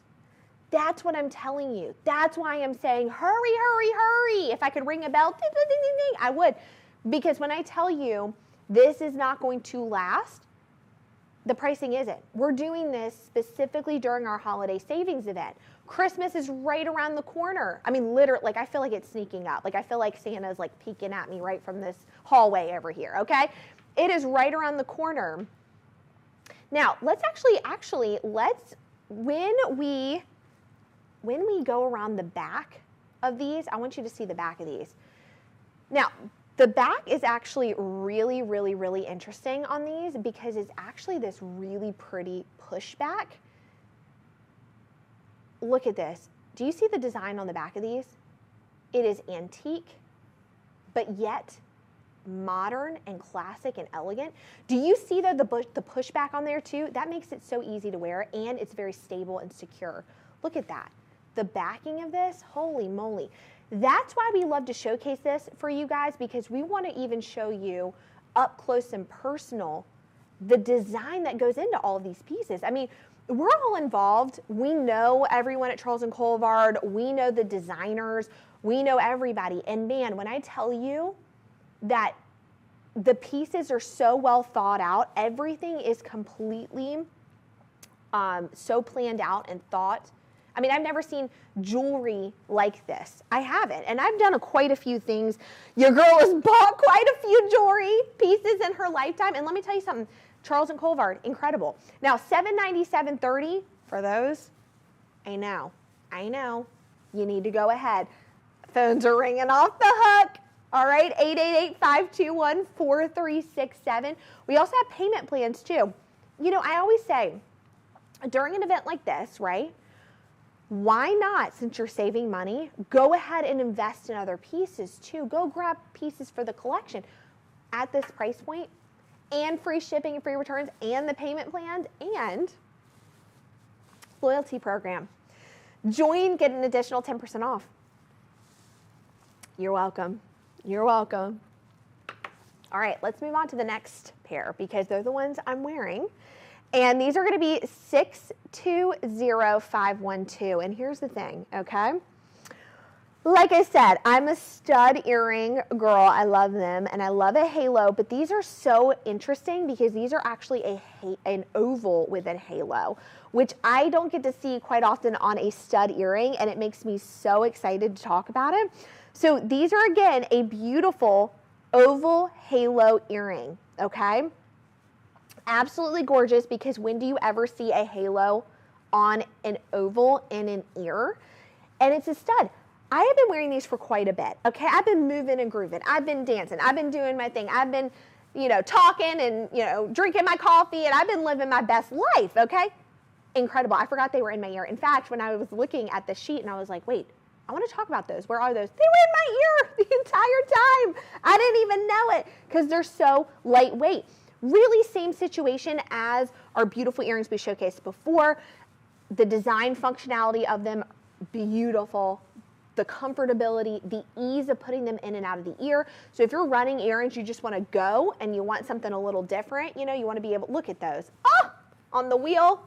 That's what I'm telling you. That's why I'm saying, hurry, hurry, hurry. If I could ring a bell, ding, ding, ding, ding, ding, I would. Because when I tell you this is not going to last, the pricing isn't. We're doing this specifically during our holiday savings event. Christmas is right around the corner. I mean, literally, like I feel like it's sneaking up. Like I feel like Santa's like peeking at me right from this hallway over here, okay? It is right around the corner. Now, let's when we go around the back of these, I want you to see the back of these. Now, the back is actually really, really, really interesting on these because it's actually this really pretty pushback. Look at this. Do you see the design on the back of these? It is antique, but yet modern and classic and elegant. Do you see the pushback on there too? That makes it so easy to wear, and it's very stable and secure. Look at that. The backing of this, holy moly. That's why we love to showcase this for you guys, because we want to even show you up close and personal the design that goes into all of these pieces. I mean, we're all involved. We know everyone at Charles Colvard. We know the designers. We know everybody. And man, when I tell you that the pieces are so well thought out, everything is completely so planned out and thought. I mean, I've never seen jewelry like this. I haven't. And I've done quite a few things. Your girl has bought quite a few jewelry pieces in her lifetime. And let me tell you something. Charles & Colvard, incredible. Now, $797.30 for those. I know. You need to go ahead. Phones are ringing off the hook. All right, 888-521-4367. We also have payment plans too. You know, I always say, during an event like this, right? Why not, since you're saving money, go ahead and invest in other pieces too. Go grab pieces for the collection. At this price point, and free shipping and free returns and the payment plans and loyalty program. Join, get an additional 10% off. You're welcome. You're welcome. All right, let's move on to the next pair because they're the ones I'm wearing. And these are going to be 620512. And here's the thing, okay? Like I said, I'm a stud earring girl. I love them, and I love a halo, but these are so interesting because these are actually an oval with a halo, which I don't get to see quite often on a stud earring, and it makes me so excited to talk about it. So these are, again, a beautiful oval halo earring, okay? Absolutely gorgeous because when do you ever see a halo on an oval in an ear? And it's a stud. I have been wearing these for quite a bit, okay? I've been moving and grooving. I've been dancing. I've been doing my thing. I've been, talking and, drinking my coffee, and I've been living my best life, okay? Incredible. I forgot they were in my ear. In fact, when I was looking at the sheet and I was like, wait, I want to talk about those. Where are those? They were in my ear the entire time. I didn't even know it because they're so lightweight. Really same situation as our beautiful earrings we showcased before. The design functionality of them, beautiful. The comfortability, the ease of putting them in and out of the ear. So if you're running errands, you just want to go and you want something a little different, you want to be able to look at those. Oh, on the wheel,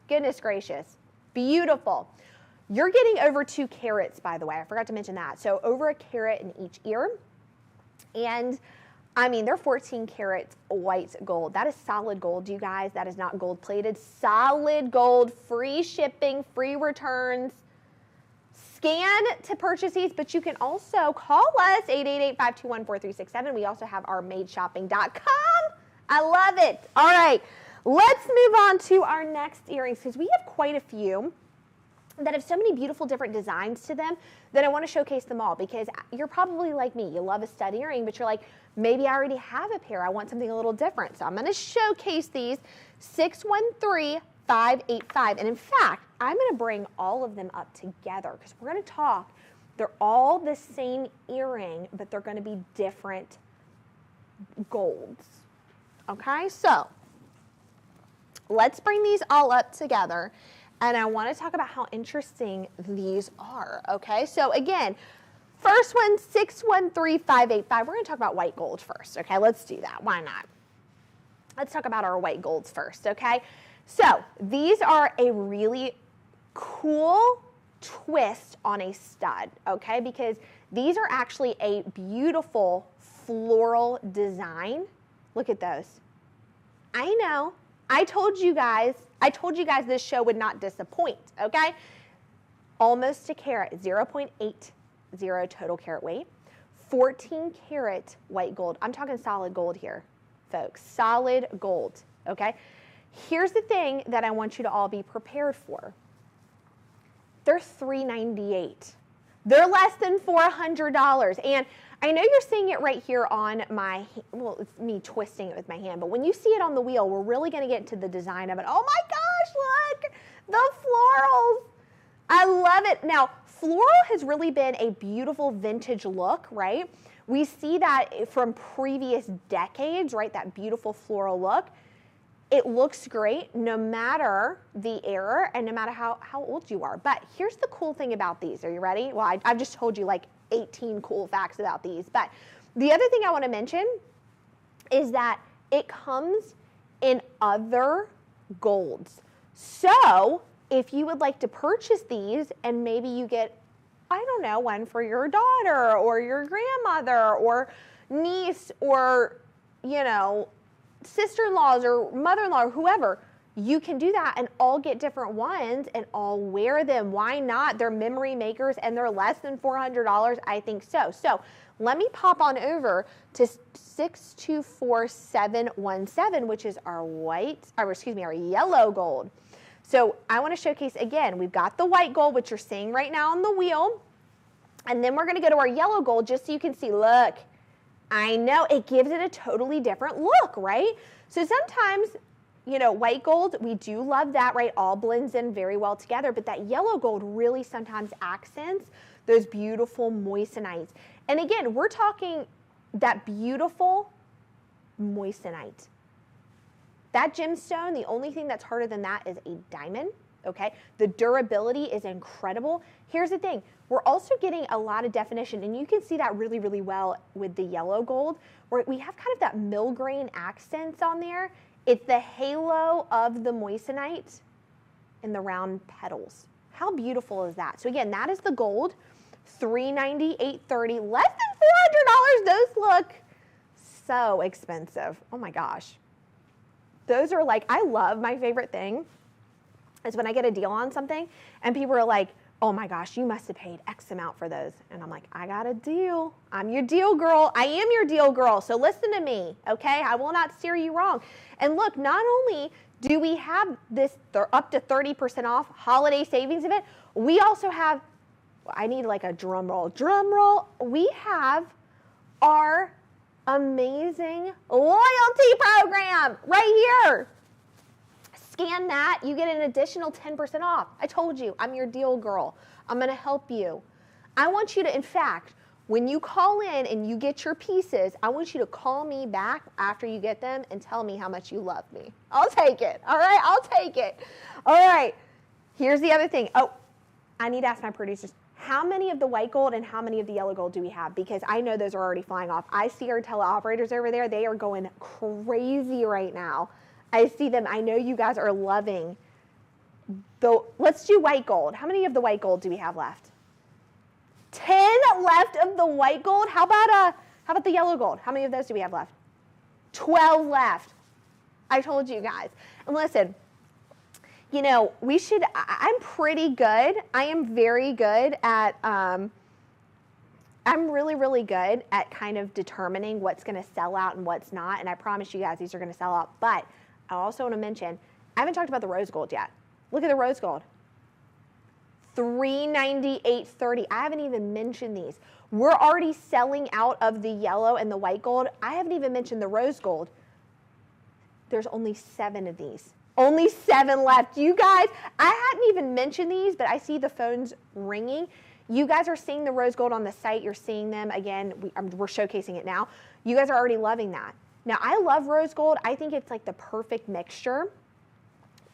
goodness gracious, beautiful. You're getting over 2 carats, by the way. I forgot to mention that. So over a carat in each ear. And I mean, they're 14 karat white gold. That is solid gold, you guys. That is not gold plated. Solid gold, free shipping, free returns. Scan to purchase these, but you can also call us, 888-521-4367. We also have our madeshopping.com. I love it. All right, let's move on to our next earrings because we have quite a few that have so many beautiful different designs to them that I want to showcase them all because you're probably like me. You love a stud earring, but you're like, maybe I already have a pair. I want something a little different. So I'm going to showcase these 613585. And in fact, I'm going to bring all of them up together because we're going to talk. They're all the same earring, but they're going to be different golds. Okay, so let's bring these all up together. And I want to talk about how interesting these are, okay? So again, first one, 613585. We're going to talk about white gold first, okay? Let's do that. Why not? Let's talk about our white golds first, okay? So these are a really cool twist on a stud, okay? Because these are actually a beautiful floral design. Look at those. I know. I told you guys this show would not disappoint, okay? Almost a carat, 0.80 total carat weight, 14 karat white gold. I'm talking solid gold here, folks, solid gold, okay? Here's the thing that I want you to all be prepared for. They're $398. They're less than $400. And I know you're seeing it right here on my, well, it's me twisting it with my hand, but when you see it on the wheel, we're really going to get into the design of it. Oh my gosh, look, the florals. I love it. Now, floral has really been a beautiful vintage look, right? We see that from previous decades, right? That beautiful floral look. It looks great no matter the era and no matter how old you are. But here's the cool thing about these. Are you ready? Well, I've just told you like 18 cool facts about these. But the other thing I want to mention is that it comes in other golds. So if you would like to purchase these and maybe you get, I don't know, one for your daughter or your grandmother or niece or, sister-in-laws or mother-in-law or whoever, you can do that and all get different ones and all wear them. Why not? They're memory makers and they're less than $400. I think so. So let me pop on over to 624717, which is our our yellow gold. So I want to showcase again, we've got the white gold, which you're seeing right now on the wheel. And then we're going to go to our yellow gold just so you can see, look, I know it gives it a totally different look, right? So sometimes, white gold, we do love that, right? All blends in very well together, but that yellow gold really sometimes accents those beautiful moissanites. And again, we're talking that beautiful moissanite. That gemstone, the only thing that's harder than that is a diamond, okay? The durability is incredible. Here's the thing, we're also getting a lot of definition, and you can see that really, really well with the yellow gold, where we have kind of that mill-grain accents on there. It's the halo of the moissanite and the round petals. How beautiful is that? So again, that is the gold, $390, $830, less than $400. Those look so expensive. Oh my gosh. Those are like, I love, my favorite thing is when I get a deal on something and people are like, oh my gosh, you must have paid X amount for those. And I'm like, I got a deal. I'm your deal girl. I am your deal girl. So listen to me, okay? I will not steer you wrong. And look, not only do we have this up to 30% off holiday savings event, we also have, I need like a drum roll. Drum roll. We have our amazing loyalty program right here. Scan that, you get an additional 10% off. I told you, I'm your deal girl. I'm gonna help you. I want you to, in fact, when you call in and you get your pieces, I want you to call me back after you get them and tell me how much you love me. I'll take it, all right? I'll take it. All right, here's the other thing. Oh, I need to ask my producers, how many of the white gold and how many of the yellow gold do we have? Because I know those are already flying off. I see our teleoperators over there. They are going crazy right now. I see them. I know you guys are loving. Let's do white gold. How many of the white gold do we have left? 10 left of the white gold. How about the yellow gold? How many of those do we have left? 12 left. I told you guys. And listen, you know, I'm pretty good. I am very good at, I'm really, really good at kind of determining what's going to sell out and what's not. And I promise you guys, these are going to sell out. But I also want to mention, I haven't talked about the rose gold yet. Look at the rose gold. $390, $830. I haven't even mentioned these. We're already selling out of the yellow and the white gold. I haven't even mentioned the rose gold. There's only 7 of these. Only 7 left. You guys, I hadn't even mentioned these, but I see the phones ringing. You guys are seeing the rose gold on the site. You're seeing them. Again, we're showcasing it now. You guys are already loving that. Now, I love rose gold. I think it's like the perfect mixture.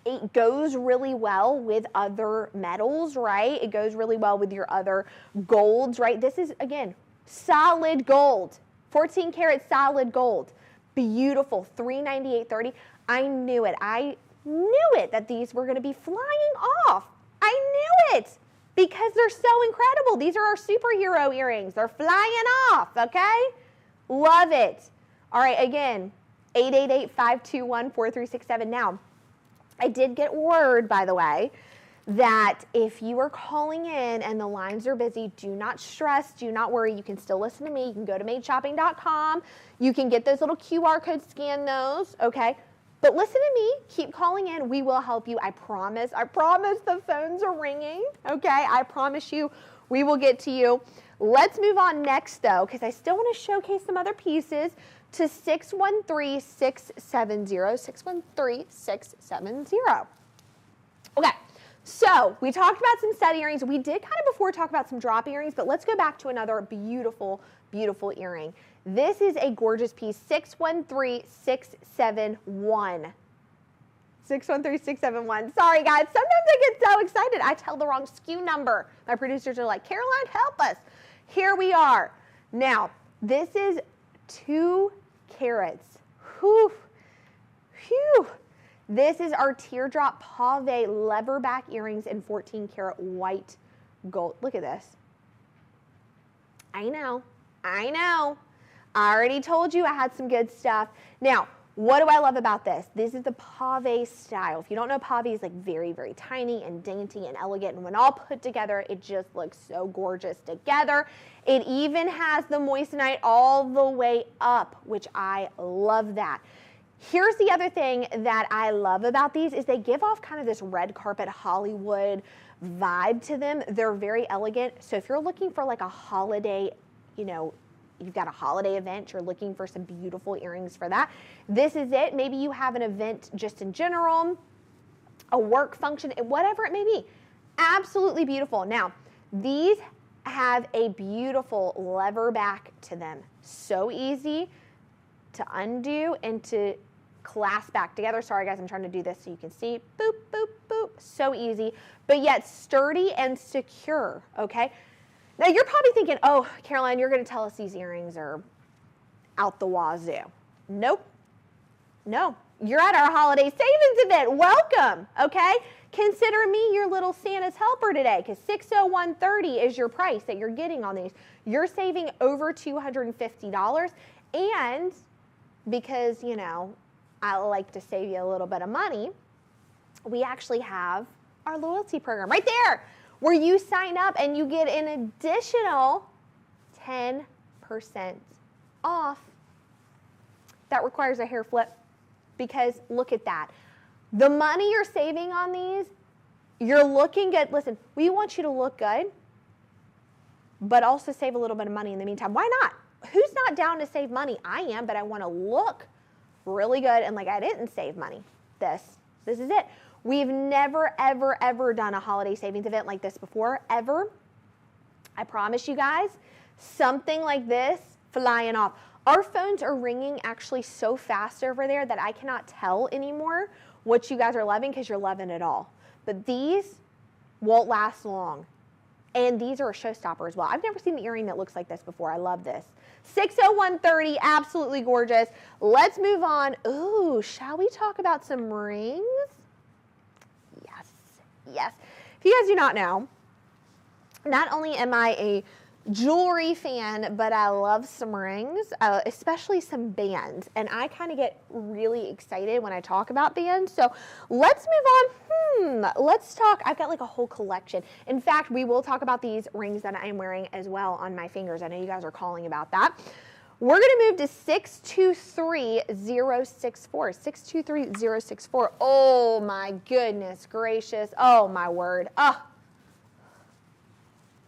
It goes really well with other metals, right? It goes really well with your other golds, right? This is, again, solid gold. 14 karat solid gold. Beautiful. $390, $830. I knew it. I knew it that these were going to be flying off. I knew it because they're so incredible. These are our superhero earrings. They're flying off, okay? Love it. All right, again, 888-521-4367. Now, I did get word, by the way, that if you are calling in and the lines are busy, do not stress, do not worry. You can still listen to me. You can go to madeshopping.com. You can get those little QR codes, scan those, okay? But listen to me. Keep calling in. We will help you. I promise. I promise the phones are ringing, okay? I promise you we will get to you. Let's move on next, though, because I still want to showcase some other pieces to 613-670, 613-670. Okay, so we talked about some stud earrings. We did kind of before talk about some drop earrings, but let's go back to another beautiful, beautiful earring. This is a gorgeous piece, 613-671. 613-671. Sorry, guys. Sometimes I get so excited. I tell the wrong SKU number. My producers are like, Caroline, help us. Here we are. Now, this is 2 carats. Whew. Phew. This is our teardrop pave leatherback earrings in 14 karat white gold. Look at this. I know. I know. I already told you I had some good stuff. Now, what do I love about this? This is the pave style. If you don't know, pave is like very, very tiny and dainty and elegant. And when all put together, it just looks so gorgeous together. It even has the moissanite all the way up, which I love that. Here's the other thing that I love about these is they give off kind of this red carpet Hollywood vibe to them. They're very elegant. So if you're looking for like a holiday, you know, you've got a holiday event, you're looking for some beautiful earrings for that, this is it. Maybe you have an event just in general, a work function, whatever it may be. Absolutely beautiful. Now, these have a beautiful lever back to them. So easy to undo and to clasp back together. Sorry guys, I'm trying to do this so you can see. Boop, boop, boop. So easy, but yet sturdy and secure, okay? Now you're probably thinking, oh, Caroline, you're gonna tell us these earrings are out the wazoo. Nope, no. You're at our holiday savings event. Welcome, okay? Consider me your little Santa's helper today, because $601.30 is your price that you're getting on these. You're saving over $250, and because, you know, I like to save you a little bit of money, we actually have our loyalty program right there, where you sign up and you get an additional 10% off. That requires a hair flip. Because look at that. The money you're saving on these, you're looking good. Listen, we want you to look good, but also save a little bit of money in the meantime. Why not? Who's not down to save money? I am, but I want to look really good and like I didn't save money. This is it. We've never, ever, ever done a holiday savings event like this before, ever. I promise you guys, something like this flying off. Our phones are ringing actually so fast over there that I cannot tell anymore what you guys are loving because you're loving it all. But these won't last long. And these are a showstopper as well. I've never seen an earring that looks like this before. I love this. $601.30, absolutely gorgeous. Let's move on. Ooh, shall we talk about some rings? Yes, yes. If you guys do not know, not only am I a jewelry fan, but I love some rings, especially some bands, and I kind of get really excited when I talk about bands. So let's move on. Let's talk. I've got like a whole collection. In fact, we will talk about these rings that I am wearing as well on my fingers. I know you guys are calling about that. We're going to move to 623064. 623064. Oh my goodness gracious. Oh my word. Oh.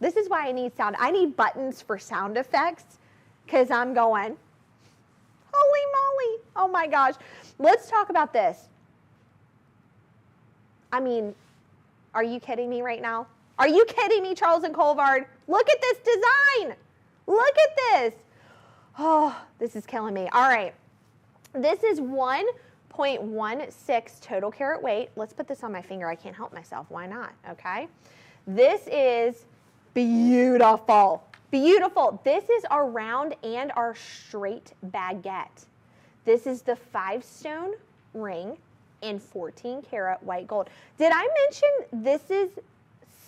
This is why I need sound. I need buttons for sound effects because I'm going, holy moly. Oh my gosh. Let's talk about this. I mean, are you kidding me right now? Are you kidding me, Charles and Colvard? Look at this design. Look at this. Oh, this is killing me. All right. This is 1.16 total carat weight. Let's put this on my finger. I can't help myself. Why not? Okay. This is beautiful, beautiful. This is our round and our straight baguette. This is the 5-stone ring in 14 karat white gold. Did I mention this is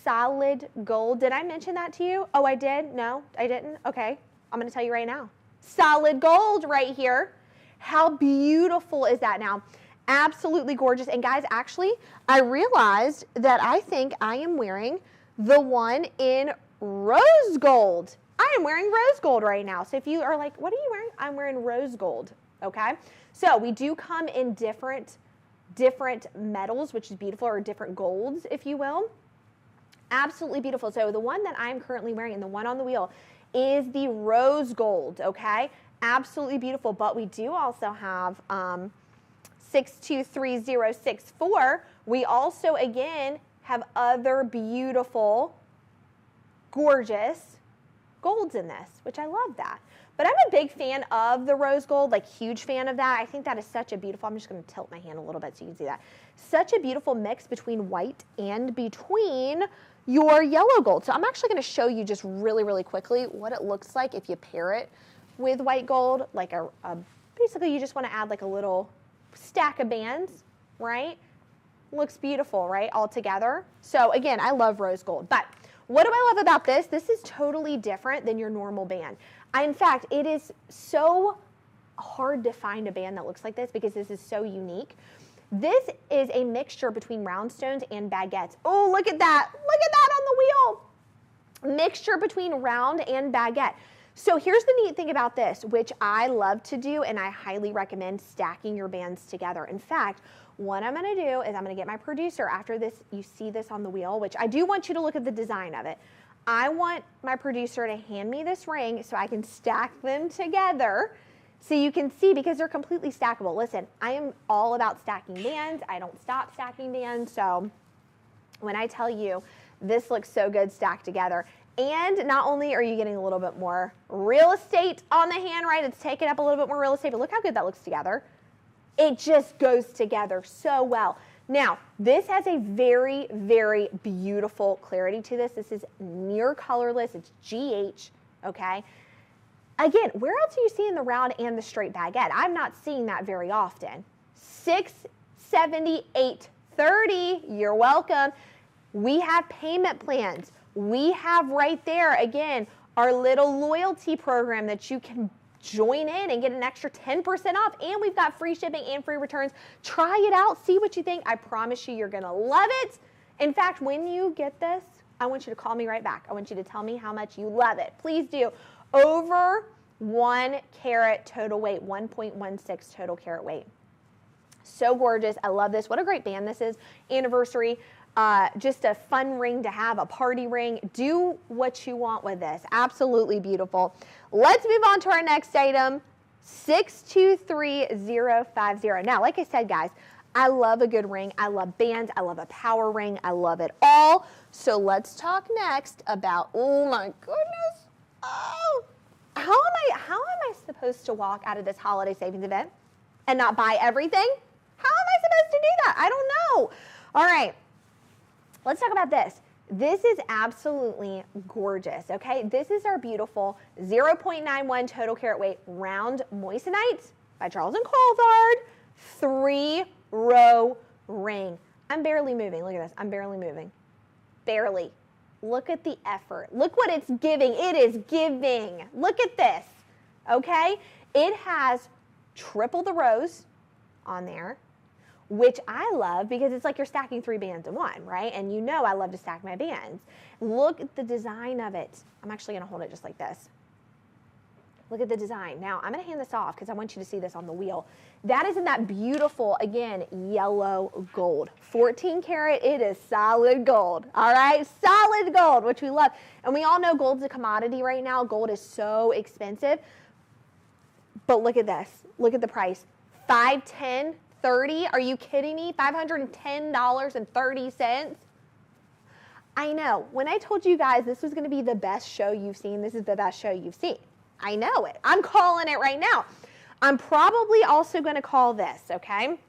solid gold? Did I mention that to you? Oh, I did? No, I didn't? Okay, I'm gonna tell you right now. Solid gold right here. How beautiful is that now? Absolutely gorgeous. And guys, actually, I realized that I think I am wearing the one in rose gold. I am wearing rose gold right now. So if you are like, what are you wearing? I'm wearing rose gold, okay? So we do come in different metals, which is beautiful, or different golds, if you will. Absolutely beautiful. So the one that I'm currently wearing and the one on the wheel is the rose gold, okay? Absolutely beautiful. But we do also have 623064. We also, again, have other beautiful, gorgeous golds in this, which I love that. But I'm a big fan of the rose gold, like huge fan of that. I think that is such a beautiful, I'm just gonna tilt my hand a little bit so you can see that. Such a beautiful mix between white and between your yellow gold. So I'm actually gonna show you just really, really quickly what it looks like if you pair it with white gold. Like basically you just wanna add like a little stack of bands, right? Looks beautiful, right, all together. So again, I love rose gold. But what do I love about this? This is totally different than your normal band. In fact, it is so hard to find a band that looks like this because this is so unique. This is a mixture between round stones and baguettes. Oh, look at that. Look at that on the wheel. Mixture between round and baguette. So here's the neat thing about this, which I love to do, and I highly recommend stacking your bands together. In fact, what I'm gonna do is I'm gonna get my producer after this, you see this on the wheel, which I do want you to look at the design of it. I want my producer to hand me this ring so I can stack them together so you can see, because they're completely stackable. Listen, I am all about stacking bands. I don't stop stacking bands. So when I tell you this looks so good stacked together, and not only are you getting a little bit more real estate on the hand, right? It's taking up a little bit more real estate, but look how good that looks together. It just goes together so well. Now, this has a very, very beautiful clarity to this. This is near colorless. It's GH, okay? Again, where else are you seeing the round and the straight baguette? I'm not seeing that very often. $678.30. You're welcome. We have payment plans. We have right there, again, our little loyalty program that you can join in and get an extra 10% off. And we've got free shipping and free returns. Try it out. See what you think. I promise you, you're going to love it. In fact, when you get this, I want you to call me right back. I want you to tell me how much you love it. Please do. Over 1 carat total weight, 1.16 total carat weight. So gorgeous. I love this. What a great band this is. Anniversary. Just a fun ring to have, a party ring. Do what you want with this. Absolutely beautiful. Let's move on to our next item, 623050. Now, like I said, guys, I love a good ring. I love bands. I love a power ring. I love it all. So let's talk next about, oh my goodness. Oh, how am I supposed to walk out of this holiday savings event and not buy everything? How am I supposed to do that? I don't know. All right. Let's talk about this. This is absolutely gorgeous, okay? This is our beautiful 0.91 total carat weight round moissanite by Charles Colvard 3-row ring. I'm barely moving. Look at this. I'm barely moving. Barely. Look at the effort. Look what it's giving. It is giving. Look at this, okay? It has triple the rows on there, which I love because it's like you're stacking 3 bands in one, right? And you know I love to stack my bands. Look at the design of it. I'm actually gonna hold it just like this. Look at the design. Now, I'm gonna hand this off because I want you to see this on the wheel. That is in that beautiful, again, yellow gold. 14 karat, it is solid gold, all right? Solid gold, which we love. And we all know gold's a commodity right now. Gold is so expensive. But look at this. Look at the price. $510.30. Are you kidding me? $510.30. I know. When I told you guys this was going to be the best show you've seen, this is the best show you've seen. I know it. I'm calling it right now. I'm probably also going to call this, okay?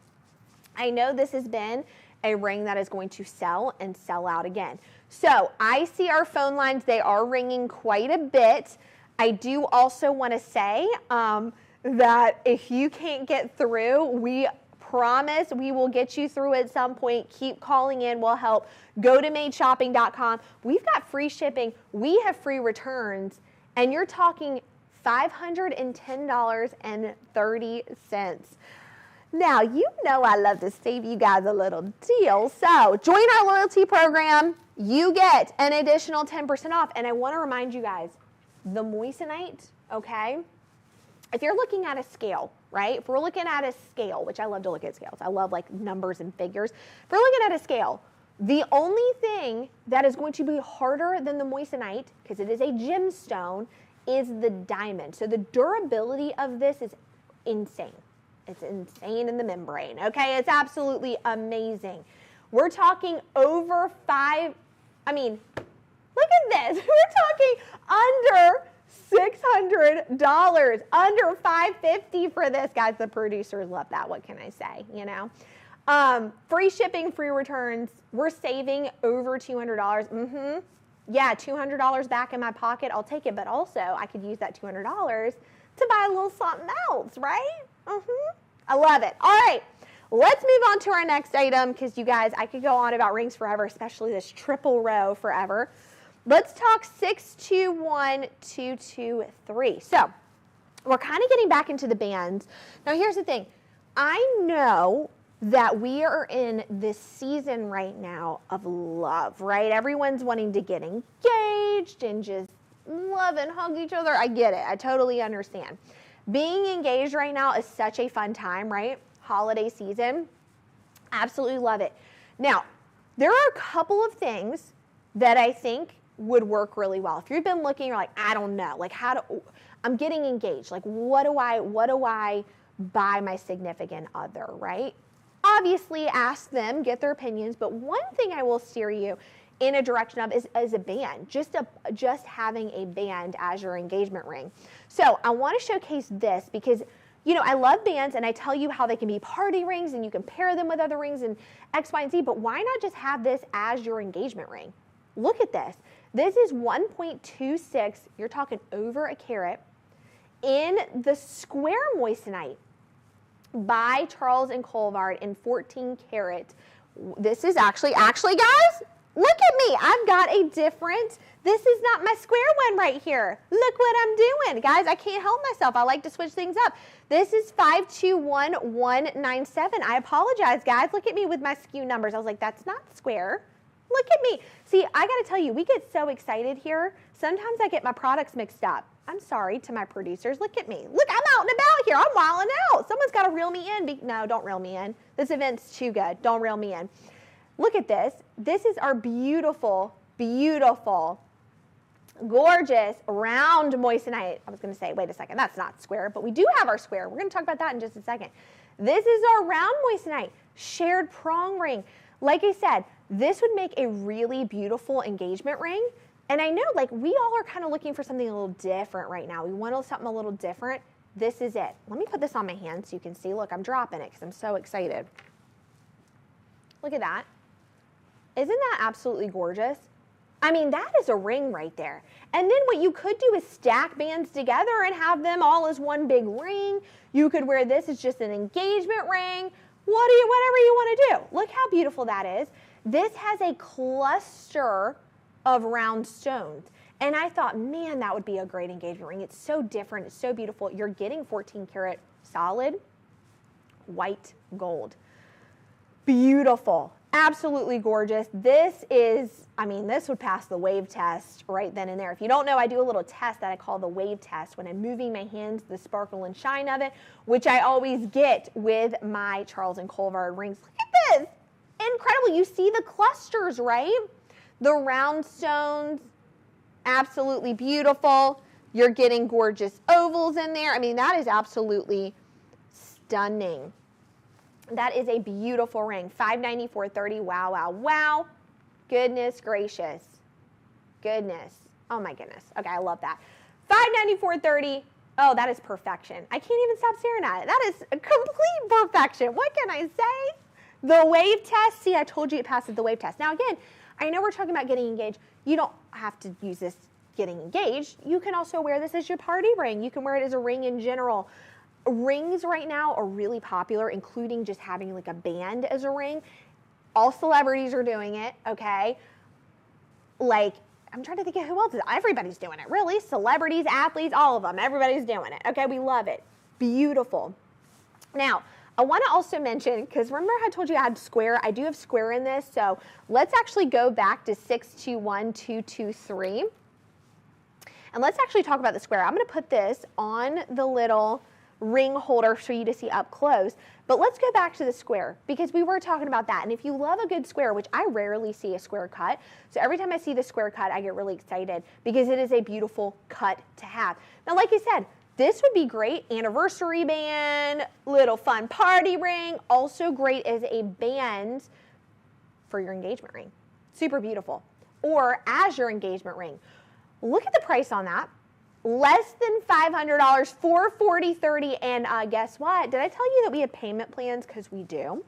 I know this has been a ring that is going to sell and sell out again. So I see our phone lines. They are ringing quite a bit. I do also want to say that if you can't get through, we promise we will get you through at some point. Keep calling in. We'll help. Go to madeshopping.com. We've got free shipping. We have free returns. And you're talking $510.30. Now, you know I love to save you guys a little deal. So join our loyalty program. You get an additional 10% off. And I want to remind you guys, the moissanite, okay? If you're looking at a scale, right? If we're looking at a scale, which I love to look at scales. I love like numbers and figures. If we're looking at a scale, the only thing that is going to be harder than the moissanite, because it is a gemstone, is the diamond. So the durability of this is insane. It's insane in the membrane, okay? It's absolutely amazing. We're talking over look at this. We're talking under $600, under $550 for this. Guys, the producers love that. What can I say, you know? Free shipping, free returns. We're saving over $200. Yeah, $200 back in my pocket. I'll take it, but also I could use that $200 to buy a little something else, right? I love it. All right, let's move on to our next item because you guys, I could go on about rings forever, especially this triple row forever. Let's talk 621223. So we're kind of getting back into the bands. Now here's the thing. I know that we are in this season right now of love, right? Everyone's wanting to get engaged and just love and hug each other. I get it. I totally understand. Being engaged right now is such a fun time, right? Holiday season. Absolutely love it. Now, there are a couple of things that I think would work really well. If you've been looking, you're like, I don't know, like I'm getting engaged. Like, what do I buy my significant other, right? Obviously ask them, get their opinions, but one thing I will steer you in a direction of is a band, just having a band as your engagement ring. So I want to showcase this because, you know, I love bands and I tell you how they can be party rings and you can pair them with other rings and X, Y, and Z, but why not just have this as your engagement ring? Look at this. This is 1.26, you're talking over a carat, in the square moissanite by Charles and Colvard in 14 karat. This is actually guys, look at me. I've got a different, this is not my square one right here. Look what I'm doing. Guys, I can't help myself. I like to switch things up. This is 521197. I apologize, guys. Look at me with my skew numbers. I was like, that's not square. Look at me. See, I got to tell you, we get so excited here. Sometimes I get my products mixed up. I'm sorry to my producers. Look at me. Look, I'm out and about here. I'm wilding out. Someone's got to reel me in. No, don't reel me in. This event's too good. Don't reel me in. Look at this. This is our beautiful, beautiful, gorgeous round moissanite. I was going to say, wait a second, that's not square, but we do have our square. We're going to talk about that in just a second. This is our round moissanite, shared prong ring. Like I said, this would make a really beautiful engagement ring. And I know, like, we all are kind of looking for something a little different right now. We want something a little different. This is it. Let me put this on my hand so you can see. Look, I'm dropping it because I'm so excited. Look at that. Isn't that absolutely gorgeous? I mean, that is a ring right there. And then what you could do is stack bands together and have them all as one big ring. You could wear this as just an engagement ring. Whatever you want to do. Look how beautiful that is. This has a cluster of round stones. And I thought, man, that would be a great engagement ring. It's so different. It's so beautiful. You're getting 14 karat solid white gold. Beautiful. Absolutely gorgeous. This is, I mean, this would pass the wave test right then and there. If you don't know, I do a little test that I call the wave test when I'm moving my hands, the sparkle and shine of it, which I always get with my Charles and Colvard rings. Look at this. Incredible. You see the clusters, right? The round stones, absolutely beautiful. You're getting gorgeous ovals in there. I mean, that is absolutely stunning. That is a beautiful ring. $594.30. Wow, wow, wow. Goodness gracious. Goodness. Oh my goodness. Okay, I love that. $594.30. Oh, that is perfection. I can't even stop staring at it. That is a complete perfection. What can I say? The wave test. See, I told you it passes the wave test. Now again, I know we're talking about getting engaged. You don't have to use this getting engaged. You can also wear this as your party ring. You can wear it as a ring in general. Rings right now are really popular, including just having like a band as a ring. All celebrities are doing it, okay? Like, I'm trying to think of who else is. Everybody's doing it, really. Celebrities, athletes, all of them. Everybody's doing it, okay? We love it. Beautiful. Now, I want to also mention, because remember I told you I had square? I do have square in this, so let's actually go back to 621223. And let's actually talk about the square. I'm going to put this on the little ring holder for you to see up close. But let's go back to the square because we were talking about that. And if you love a good square, which I rarely see a square cut, so every time I see the square cut, I get really excited because it is a beautiful cut to have. Now, like I said, this would be great anniversary band, little fun party ring, also great as a band for your engagement ring. Super beautiful. Or as your engagement ring. Look at the price on that. Less than $500, $440.30, and guess what? Did I tell you that we have payment plans? Because we do.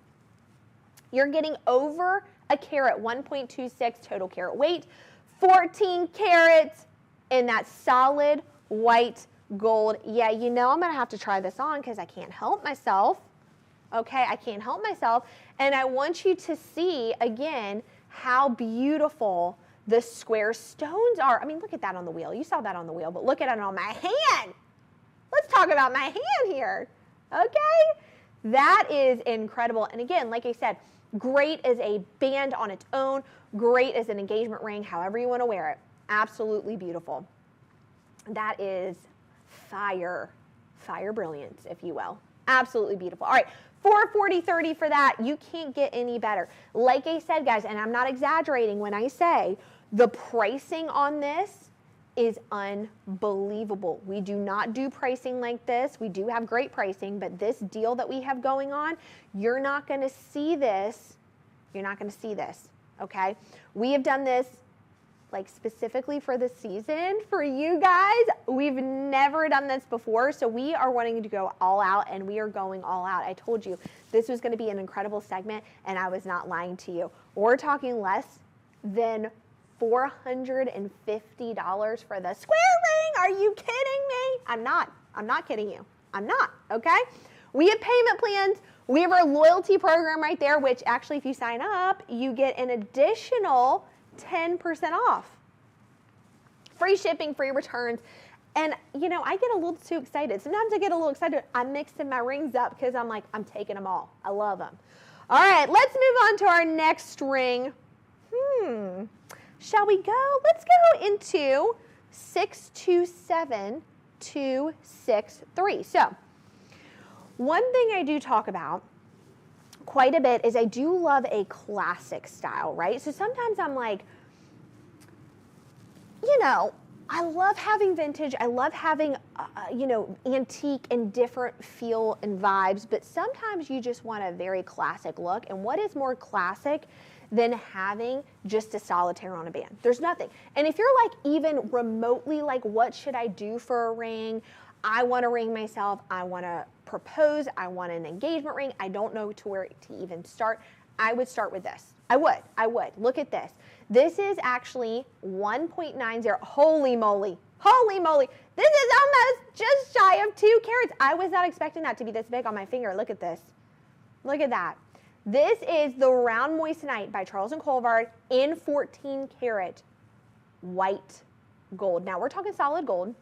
You're getting over a carat, 1.26 total carat weight, 14 carats in that solid white gold. Yeah, you know I'm going to have to try this on because I can't help myself. Okay, I can't help myself. And I want you to see, again, how beautiful the square stones are. I mean, look at that on the wheel. You saw that on the wheel, but look at it on my hand. Let's talk about my hand here. Okay? That is incredible. And again, like I said, great as a band on its own, great as an engagement ring, however you want to wear it. Absolutely beautiful. That is fire brilliance, if you will. Absolutely beautiful. All right. $440.30 for that. You can't get any better. Like I said, guys, and I'm not exaggerating when I say the pricing on this is unbelievable. We do not do pricing like this. We do have great pricing, but this deal that we have going on, you're not going to see this. You're not going to see this, okay? We have done this like specifically for the season for you guys. We've never done this before, so we are wanting to go all out, and we are going all out. I told you this was going to be an incredible segment, and I was not lying to you. We're talking less than $450 for the square ring. Are you kidding me? I'm not kidding you. I'm not, okay? We have payment plans. We have our loyalty program right there, which actually if you sign up, you get an additional 10% off. Free shipping, free returns. And you know, I get a little too excited. Sometimes I get a little excited. I'm mixing my rings up because I'm like, I'm taking them all. I love them. All right, let's move on to our next ring. Shall we go? Let's go into 627263. So one thing I do talk about quite a bit is I do love a classic style, right? So sometimes I'm like, you know, I love having vintage. I love having, you know, antique and different feel and vibes, but sometimes you just want a very classic look. And what is more classic than having just a solitaire on a band? There's nothing. And if you're like even remotely like, what should I do for a ring? I want to ring myself. I want to propose. I want an engagement ring. I don't know where to even start. I would start with this. I would. Look at this. This is actually 1.90. Holy moly. Holy moly. This is almost just shy of 2 carats. I was not expecting that to be this big on my finger. Look at this. Look at that. This is the round moissanite by Charles Colvard in 14 karat white gold. Now we're talking solid gold.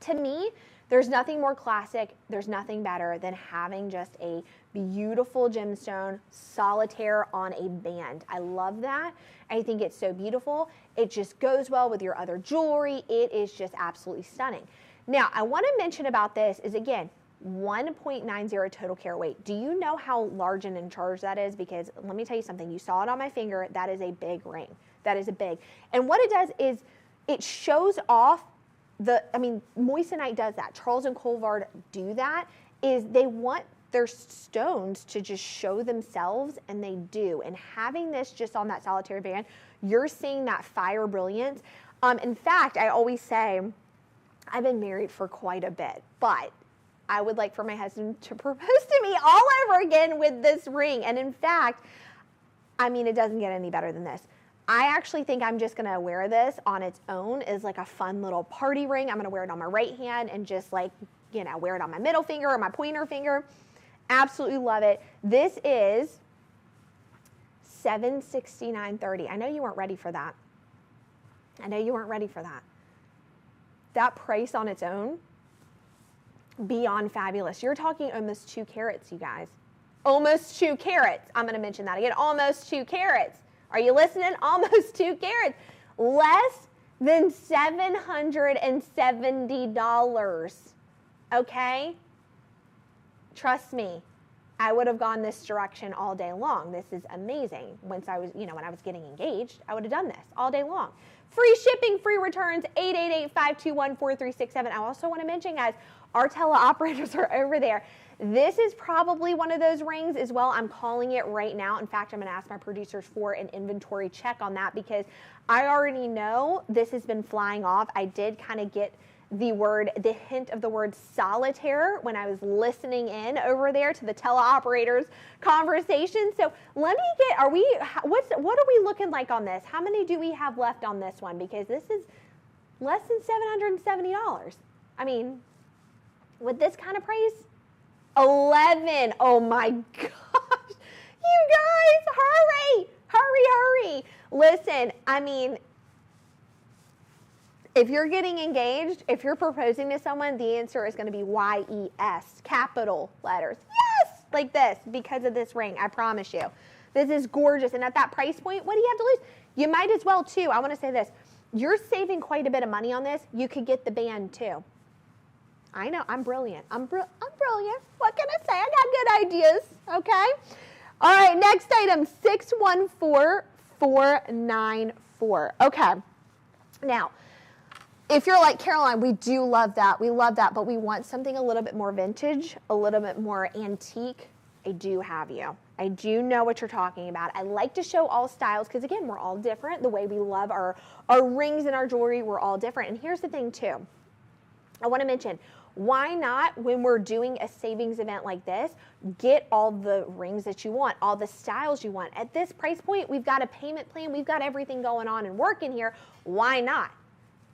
To me, there's nothing more classic, there's nothing better than having just a beautiful gemstone solitaire on a band. I love that. I think it's so beautiful. It just goes well with your other jewelry. It is just absolutely stunning. Now, I want to mention about this is, again, 1.90 total carat weight. Do you know how large and in charge that is? Because let me tell you something. You saw it on my finger. That is a big ring. That is a big. And what it does is it shows off moissanite does that. Charles and Colvard do that, is they want their stones to just show themselves, and they do. And having this just on that solitaire band, you're seeing that fire brilliance. In fact, I always say, I've been married for quite a bit, but I would like for my husband to propose to me all over again with this ring. And in fact, I mean, it doesn't get any better than this. I actually think I'm just gonna wear this on its own as like a fun little party ring. I'm gonna wear it on my right hand and just like, you know, wear it on my middle finger or my pointer finger. Absolutely love it. This is $769.30. I know you weren't ready for that. I know you weren't ready for that. That price on its own, beyond fabulous. You're talking almost 2 carats, you guys. Almost 2 carats. I'm gonna mention that again, almost 2 carats. Are you listening? Almost 2 carats. Less than $770, okay? Trust me, I would have gone this direction all day long. This is amazing. Once I was, when I was getting engaged, I would have done this all day long. Free shipping, free returns, 888-521-4367. I also want to mention, guys, our teleoperators are over there. This is probably one of those rings as well. I'm calling it right now. In fact, I'm going to ask my producers for an inventory check on that because I already know this has been flying off. I did kind of get the hint of the word solitaire when I was listening in over there to the teleoperators conversation. So let me get, what are we looking like on this? How many do we have left on this one? Because this is less than $770. I mean, with this kind of price, 11. Oh my gosh. You guys, hurry, hurry, hurry. Listen, I mean, if you're getting engaged, if you're proposing to someone, the answer is going to be Y-E-S, capital letters. Yes, like this, because of this ring, I promise you. This is gorgeous. And at that price point, what do you have to lose? You might as well, too. I want to say this. You're saving quite a bit of money on this. You could get the band, too. I know, I'm brilliant. I'm brilliant. What can I say? I got good ideas, okay? All right, next item, 614494. Okay. Now, if you're like, Caroline, we do love that. We love that, but we want something a little bit more vintage, a little bit more antique. I do have you. I do know what you're talking about. I like to show all styles because, again, we're all different. The way we love our rings and our jewelry, we're all different. And here's the thing, too. I want to mention, why not, when we're doing a savings event like this, get all the rings that you want, all the styles you want. At this price point, we've got a payment plan. We've got everything going on and working here. Why not?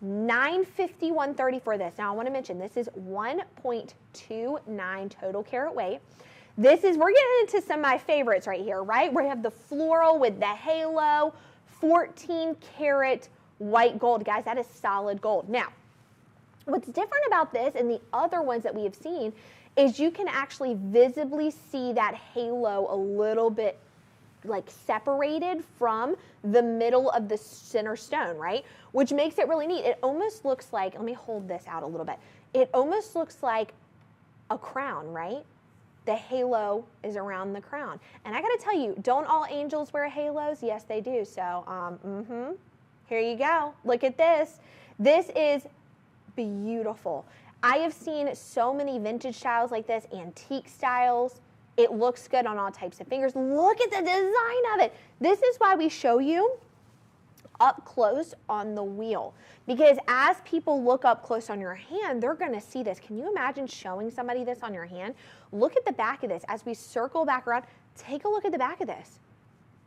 $950, $130 for this. Now, I want to mention, this is 1.29 total carat weight. This is, we're getting into some of my favorites right here, right? We have the floral with the halo, 14 karat white gold. Guys, that is solid gold. Now, what's different about this and the other ones that we have seen is you can actually visibly see that halo a little bit like separated from the middle of the center stone, right? Which makes it really neat. It almost looks like, let me hold this out a little bit. It almost looks like a crown, right? The halo is around the crown. And I gotta tell you, don't all angels wear halos? Yes, they do. So, here you go. Look at this. This is beautiful. I have seen so many vintage styles like this, antique styles. It looks good on all types of fingers. Look at the design of it. This is why we show you up close on the wheel, because as people look up close on your hand, they're going to see this. Can you imagine showing somebody this on your hand? Look at the back of this. As we circle back around, take a look at the back of this.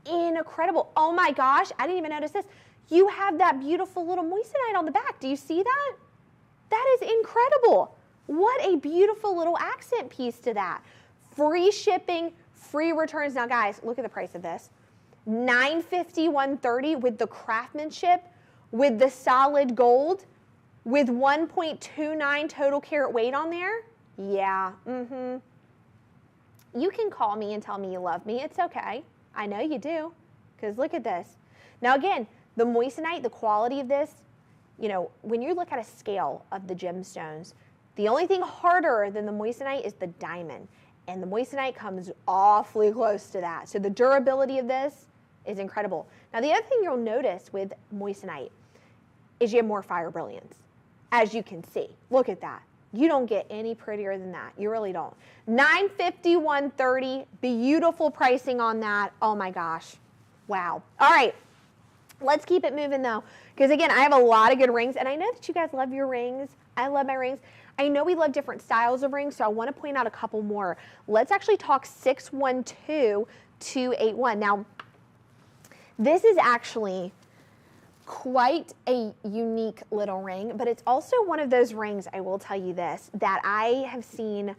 Incredible. Oh my gosh, I didn't even notice this. You have that beautiful little moissanite on the back. Do you see that? That is incredible. What a beautiful little accent piece to that. Free shipping, free returns. Now guys, look at the price of this. $950, $130 with the craftsmanship, with the solid gold, with 1.29 total carat weight on there. Yeah, You can call me and tell me you love me. It's okay. I know you do, because look at this. Now again, the moissanite, the quality of this, you know, when you look at a scale of the gemstones, the only thing harder than the moissanite is the diamond. And the moissanite comes awfully close to that. So the durability of this is incredible. Now the other thing you'll notice with moissanite is you have more fire brilliance, as you can see. Look at that. You don't get any prettier than that. You really don't. $950, $130, beautiful pricing on that. Oh my gosh. Wow. All right. Let's keep it moving though, because again, I have a lot of good rings, and I know that you guys love your rings. I love my rings. I know we love different styles of rings, so I want to point out a couple more. Let's actually talk 612-281. Now, this is actually quite a unique little ring, but it's also one of those rings, I will tell you this, that I have seen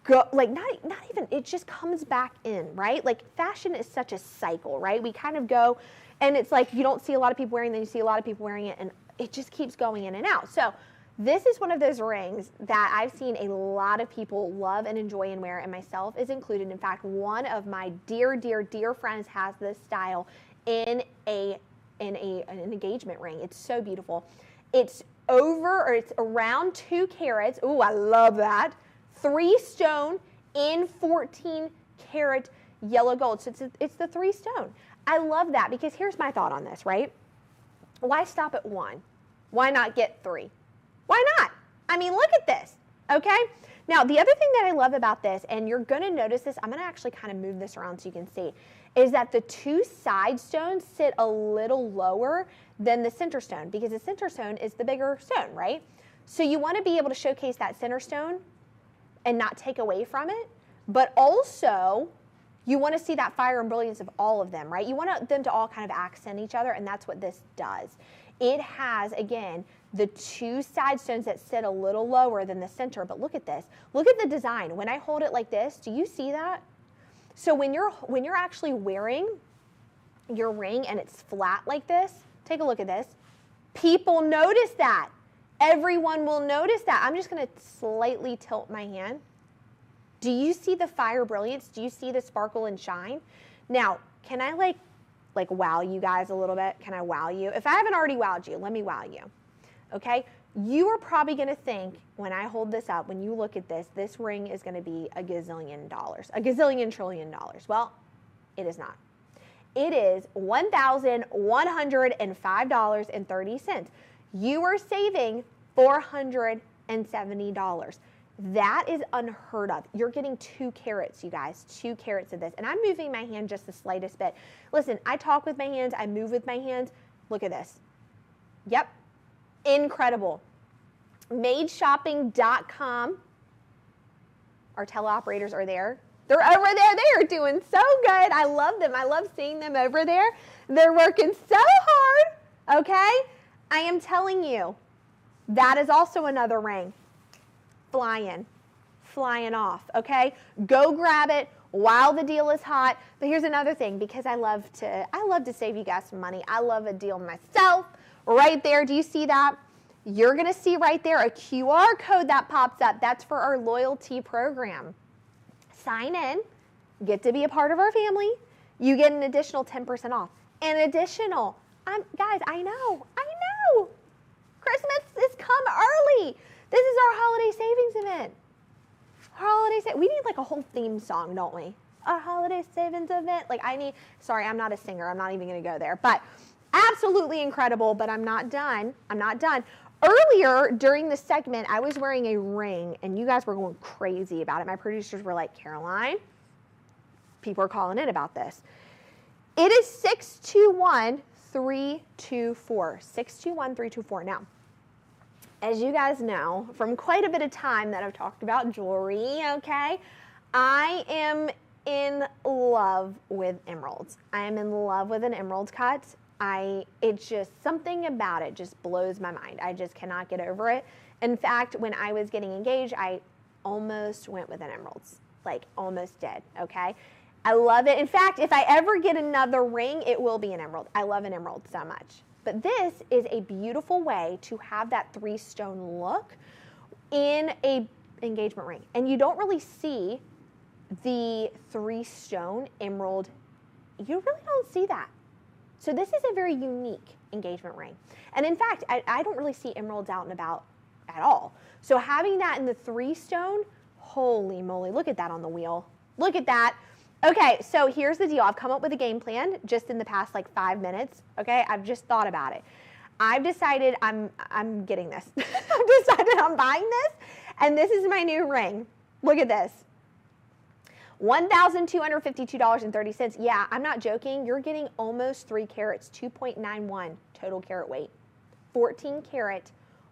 go, like not even, it just comes back in, right? Like fashion is such a cycle, right? We kind of go, and it's like you don't see a lot of people wearing it, then you see a lot of people wearing it, and it just keeps going in and out. So this is one of those rings that I've seen a lot of people love and enjoy and wear, and myself is included. In fact, one of my dear, dear, dear friends has this style in an engagement ring. It's so beautiful. It's it's around 2 carats. Ooh, I love that. 3 stone in 14 karat yellow gold. So it's the 3 stone. I love that, because here's my thought on this, right? Why stop at 1? Why not get 3? Why not? I mean, look at this, okay? Now, the other thing that I love about this, and you're going to notice this, I'm going to actually kind of move this around so you can see, is that the 2 side stones sit a little lower than the center stone, because the center stone is the bigger stone, right? So you want to be able to showcase that center stone and not take away from it, but also you want to see that fire and brilliance of all of them, right? You want them to all kind of accent each other, and that's what this does. It has, again, the 2 side stones that sit a little lower than the center, but look at this. Look at the design. When I hold it like this, do you see that? So when you're actually wearing your ring and it's flat like this, take a look at this. People notice that. Everyone will notice that. I'm just going to slightly tilt my hand. Do you see the fire brilliance? Do you see the sparkle and shine? Now, can I like wow you guys a little bit? Can I wow you? If I haven't already wowed you, let me wow you. Okay? You are probably going to think, when I hold this up, when you look at this, this ring is going to be a gazillion dollars, a gazillion trillion dollars. Well, it is not. It is $1,105.30. You are saving $470. That is unheard of. You're getting 2 carats, you guys, 2 carats of this. And I'm moving my hand just the slightest bit. Listen, I talk with my hands, I move with my hands. Look at this. Yep, incredible. Madeshopping.com. Our teleoperators are there. They're over there. They are doing so good. I love them. I love seeing them over there. They're working so hard, okay? I am telling you, that is also another ring. Flying off, okay? Go grab it while the deal is hot. But here's another thing, because I love to save you guys some money. I love a deal myself. Right there, do you see that? You're gonna see right there a QR code that pops up. That's for our loyalty program. Sign in, get to be a part of our family. You get an additional 10% off. An additional, guys, I know. Christmas has come early. This is our holiday savings event. We need like a whole theme song, don't we? A holiday savings event. Sorry, I'm not a singer. I'm not even gonna go there. But absolutely incredible, but I'm not done. Earlier during the segment, I was wearing a ring and you guys were going crazy about it. My producers were like, Caroline, people are calling in about this. It is 621324. 621324. Now, as you guys know, from quite a bit of time that I've talked about jewelry, okay, I am in love with emeralds. I am in love with an emerald cut. It's just something about it just blows my mind. I just cannot get over it. In fact, when I was getting engaged, I almost went with an emeralds, like almost did, okay? I love it. In fact, if I ever get another ring, it will be an emerald. I love an emerald so much. But this is a beautiful way to have that 3-stone look in a engagement ring. And you don't really see the 3-stone emerald. You really don't see that. So this is a very unique engagement ring. And in fact, I don't really see emeralds out and about at all. So having that in the 3-stone, holy moly, look at that on the wheel. Look at that. Okay, so here's the deal. I've come up with a game plan just in the past 5 minutes, okay? I've just thought about it. I've decided I'm getting this. I've decided I'm buying this, and this is my new ring. Look at this. $1,252.30. Yeah, I'm not joking. You're getting almost 3 carats, 2.91 total carat weight. 14 carat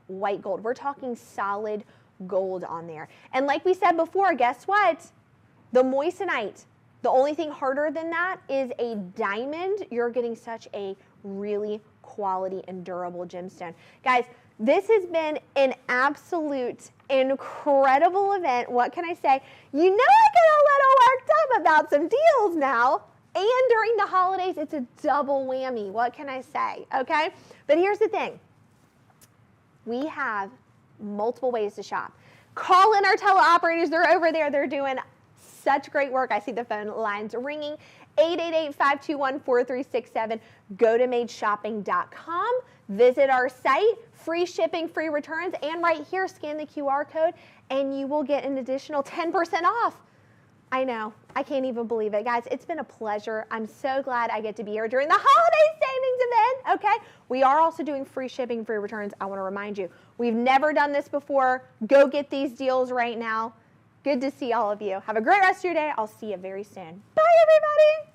white gold. We're talking solid gold on there. And like we said before, guess what? The moissanite. The only thing harder than that is a diamond. You're getting such a really quality and durable gemstone. Guys, this has been an absolute incredible event. What can I say? You know I get a little worked up about some deals now. And during the holidays, it's a double whammy. What can I say? Okay? But here's the thing. We have multiple ways to shop. Call in our teleoperators. They're over there. They're doing such great work. I see the phone lines ringing. 888-521-4367. Go to madeshopping.com. Visit our site. Free shipping, free returns. And right here, scan the QR code and you will get an additional 10% off. I know. I can't even believe it. Guys, it's been a pleasure. I'm so glad I get to be here during the holiday savings event, okay? We are also doing free shipping, free returns. I want to remind you, we've never done this before. Go get these deals right now. Good to see all of you. Have a great rest of your day. I'll see you very soon. Bye, everybody.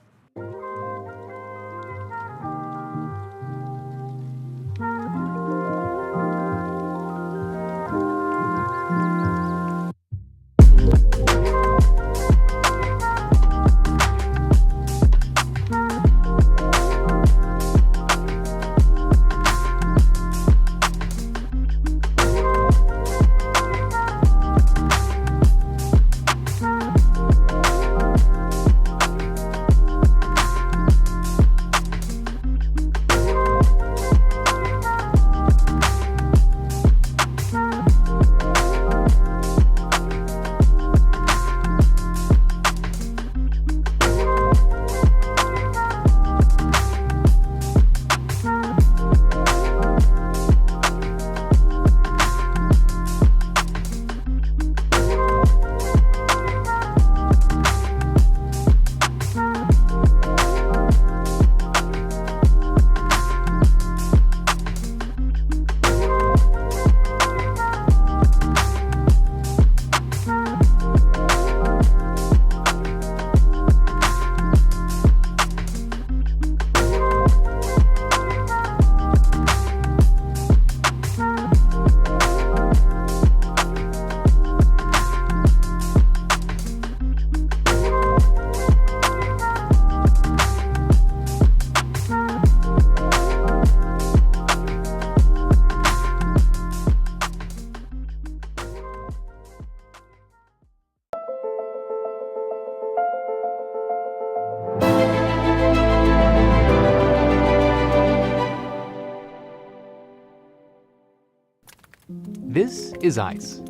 This is ice.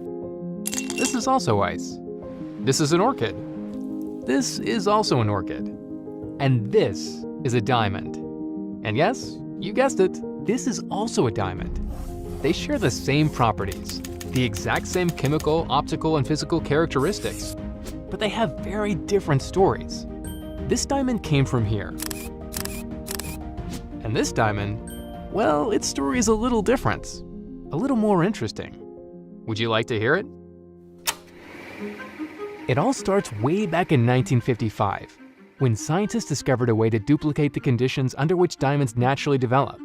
This is also ice. This is an orchid. This is also an orchid. And this is a diamond. And yes, you guessed it, this is also a diamond. They share the same properties, the exact same chemical, optical, and physical characteristics, but they have very different stories. This diamond came from here. And this diamond, well, its story is a little different, a little more interesting. Would you like to hear it? It all starts way back in 1955, when scientists discovered a way to duplicate the conditions under which diamonds naturally develop.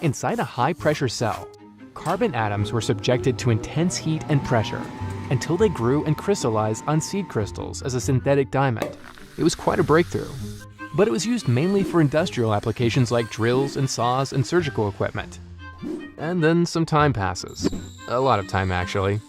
Inside a high-pressure cell, carbon atoms were subjected to intense heat and pressure until they grew and crystallized on seed crystals as a synthetic diamond. It was quite a breakthrough, but it was used mainly for industrial applications like drills and saws and surgical equipment. And then some time passes, a lot of time actually,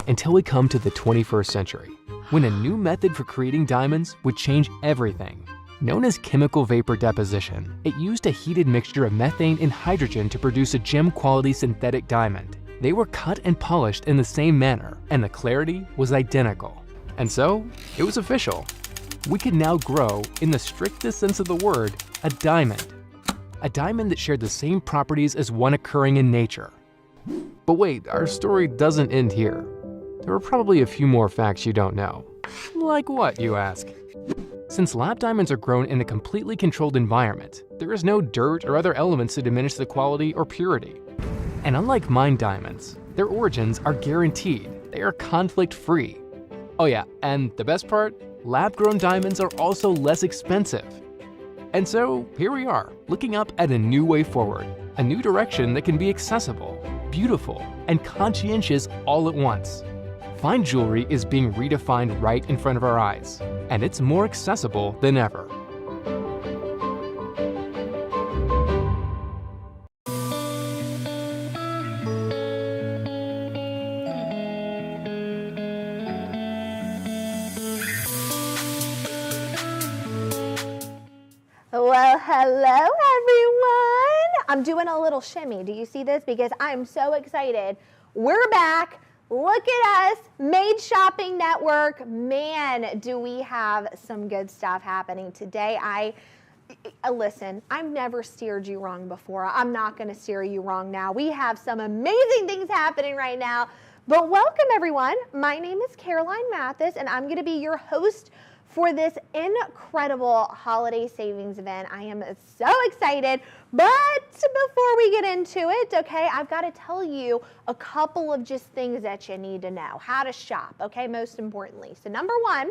until we come to the 21st century, when a new method for creating diamonds would change everything. Known as chemical vapor deposition, it used a heated mixture of methane and hydrogen to produce a gem-quality synthetic diamond. They were cut and polished in the same manner, and the clarity was identical. And so, it was official. We could now grow, in the strictest sense of the word, a diamond. A diamond that shared the same properties as one occurring in nature. But wait, our story doesn't end here. There are probably a few more facts you don't know. Like what, you ask? Since lab diamonds are grown in a completely controlled environment, there is no dirt or other elements to diminish the quality or purity. And unlike mined diamonds, their origins are guaranteed. They are conflict-free. Oh yeah, and the best part? Lab-grown diamonds are also less expensive. And so, here we are, looking up at a new way forward, a new direction that can be accessible, beautiful, and conscientious all at once. Fine jewelry is being redefined right in front of our eyes, and it's more accessible than ever. Well, hello everyone. I'm doing a little shimmy. Do you see this? Because I'm so excited. We're back. Look at us, Made Shopping Network. Man, do we have some good stuff happening today. Listen, I've never steered you wrong before. I'm not gonna steer you wrong now. We have some amazing things happening right now. But welcome everyone. My name is Caroline Mathis and I'm gonna be your host for this incredible holiday savings event. I am so excited, but before we get into it, okay, I've got to tell you a couple of just things that you need to know. How to shop, okay, most importantly. So number one,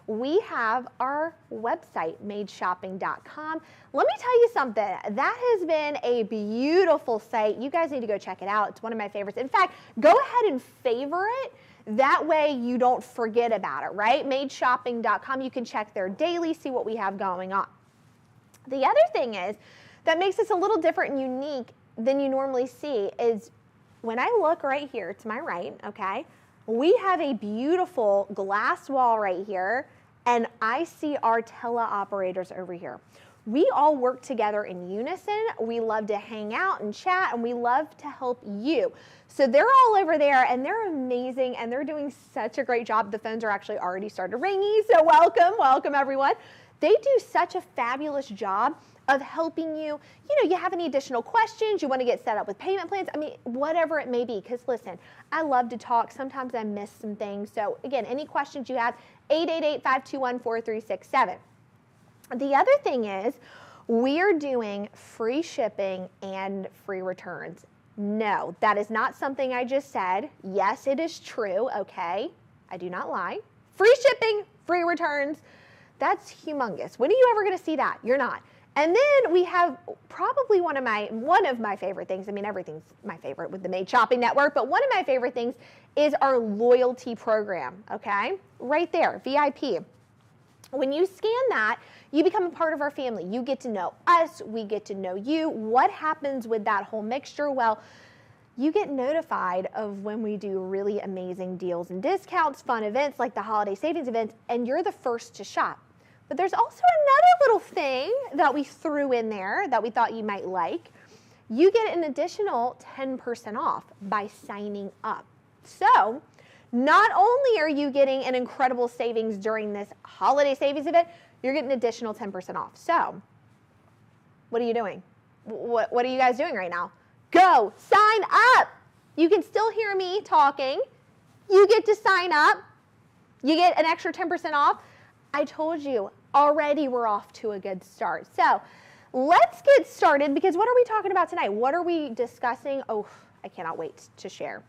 we have our website, madeshopping.com. Let me tell you something, that has been a beautiful site. You guys need to go check it out. It's one of my favorites. In fact, go ahead and favor it. That way you don't forget about it, right? Madeshopping.com, you can check there daily, see what we have going on. The other thing is, that makes us a little different and unique than you normally see is when I look right here to my right, okay, we have a beautiful glass wall right here, and I see our teleoperators over here. We all work together in unison. We love to hang out and chat, and we love to help you. So they're all over there, and they're amazing, and they're doing such a great job. The phones are actually already started ringing, so welcome everyone. They do such a fabulous job of helping you. You know, you have any additional questions, you want to get set up with payment plans, I mean, whatever it may be, because listen, I love to talk. Sometimes I miss some things. So again, any questions you have, 888-521-4367. The other thing is, we're doing free shipping and free returns. No, that is not something I just said. Yes, it is true, okay? I do not lie. Free shipping, free returns, that's humongous. When are you ever gonna see that? You're not. And then we have probably one of my favorite things. I mean, everything's my favorite with the Made Shopping Network, but one of my favorite things is our loyalty program, okay? Right there, VIP. When you scan that, you become a part of our family. You get to know us, we get to know you. What happens with that whole mixture? Well, you get notified of when we do really amazing deals and discounts, fun events like the holiday savings events, and you're the first to shop. But there's also another little thing that we threw in there that we thought you might like. you get an additional 10% off by signing up. So not only are you getting an incredible savings during this holiday savings event, you're getting an additional 10% off. So what are you doing? What are you guys doing right now? Go sign up. You can still hear me talking. You get to sign up. You get an extra 10% off. I told you already we're off to a good start. So let's get started, because what are we talking about tonight? What are we discussing? Oh, I cannot wait to share.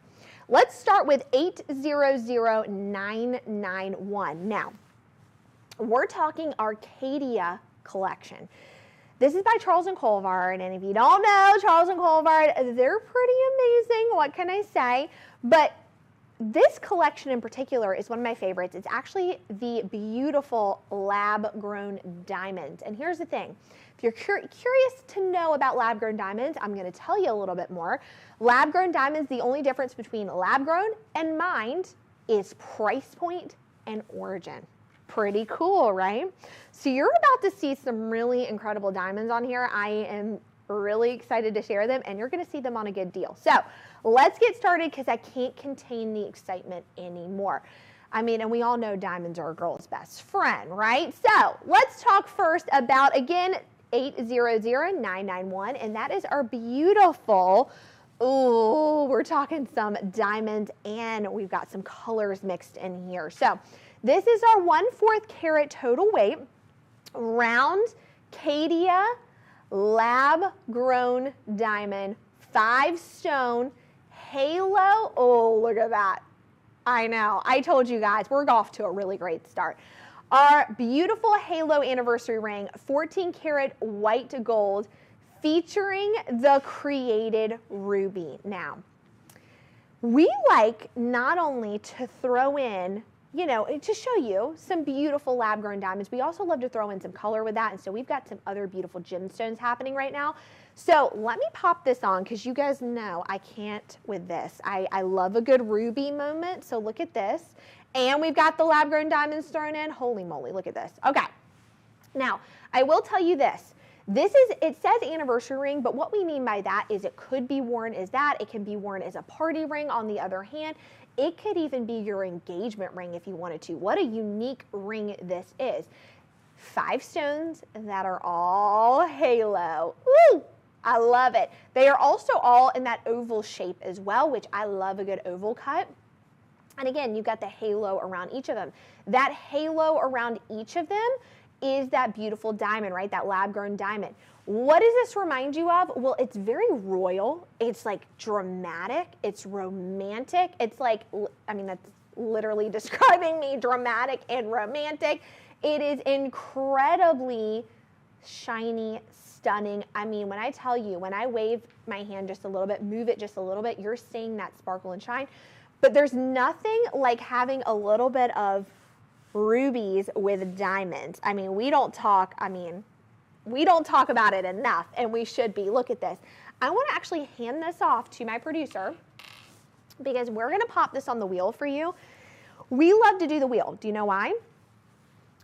Let's start with 800991. Now, we're talking our Caydia collection. This is by Charles and Colvard, and if you don't know Charles and Colvard, they're pretty amazing. What can I say? But this collection in particular is one of my favorites. It's actually the beautiful lab-grown diamonds. And here's the thing. If you're curious to know about lab-grown diamonds, I'm going to tell you a little bit more. Lab-grown diamonds, the only difference between lab-grown and mined is price point and origin. Pretty cool, right? So you're about to see some really incredible diamonds on here. I am really excited to share them, and you're going to see them on a good deal. So let's get started, because I can't contain the excitement anymore. I mean, and we all know diamonds are a girl's best friend, right? So let's talk first about, again, 800991, and that is our beautiful, ooh, we're talking some diamonds, and we've got some colors mixed in here. So this is our 1/4 carat total weight, round Caydia lab grown diamond, 5 stone halo. Oh, look at that. I know, I told you guys, we're off to a really great start. Our beautiful halo anniversary ring, 14 karat white gold, featuring the created ruby. Now, we like not only to throw in, you know, to show you some beautiful lab-grown diamonds, we also love to throw in some color with that, and so we've got some other beautiful gemstones happening right now. So let me pop this on, because you guys know I can't with this. I love a good ruby moment, so look at this. And we've got the lab-grown diamonds thrown in. Holy moly, look at this. Okay, now I will tell you this. It says anniversary ring, but what we mean by that is it could be worn as that. It can be worn as a party ring on the other hand. It could even be your engagement ring if you wanted to. What a unique ring this is. 5 stones that are all halo. Woo! I love it. They are also all in that oval shape as well, which I love a good oval cut. And again, you've got the halo around each of them. That halo around each of them is that beautiful diamond, right? That lab-grown diamond. What does this remind you of? Well, it's very royal. It's like dramatic. It's romantic. It's like, I mean, that's literally describing me, dramatic and romantic. It is incredibly shiny, stunning. I mean, when I tell you, when I wave my hand just a little bit, move it just a little bit, you're seeing that sparkle and shine. But there's nothing like having a little bit of rubies with diamonds. I mean, we don't talk about it enough, and we should be. Look at this. I want to actually hand this off to my producer, because we're going to pop this on the wheel for you. We love to do the wheel. Do you know why?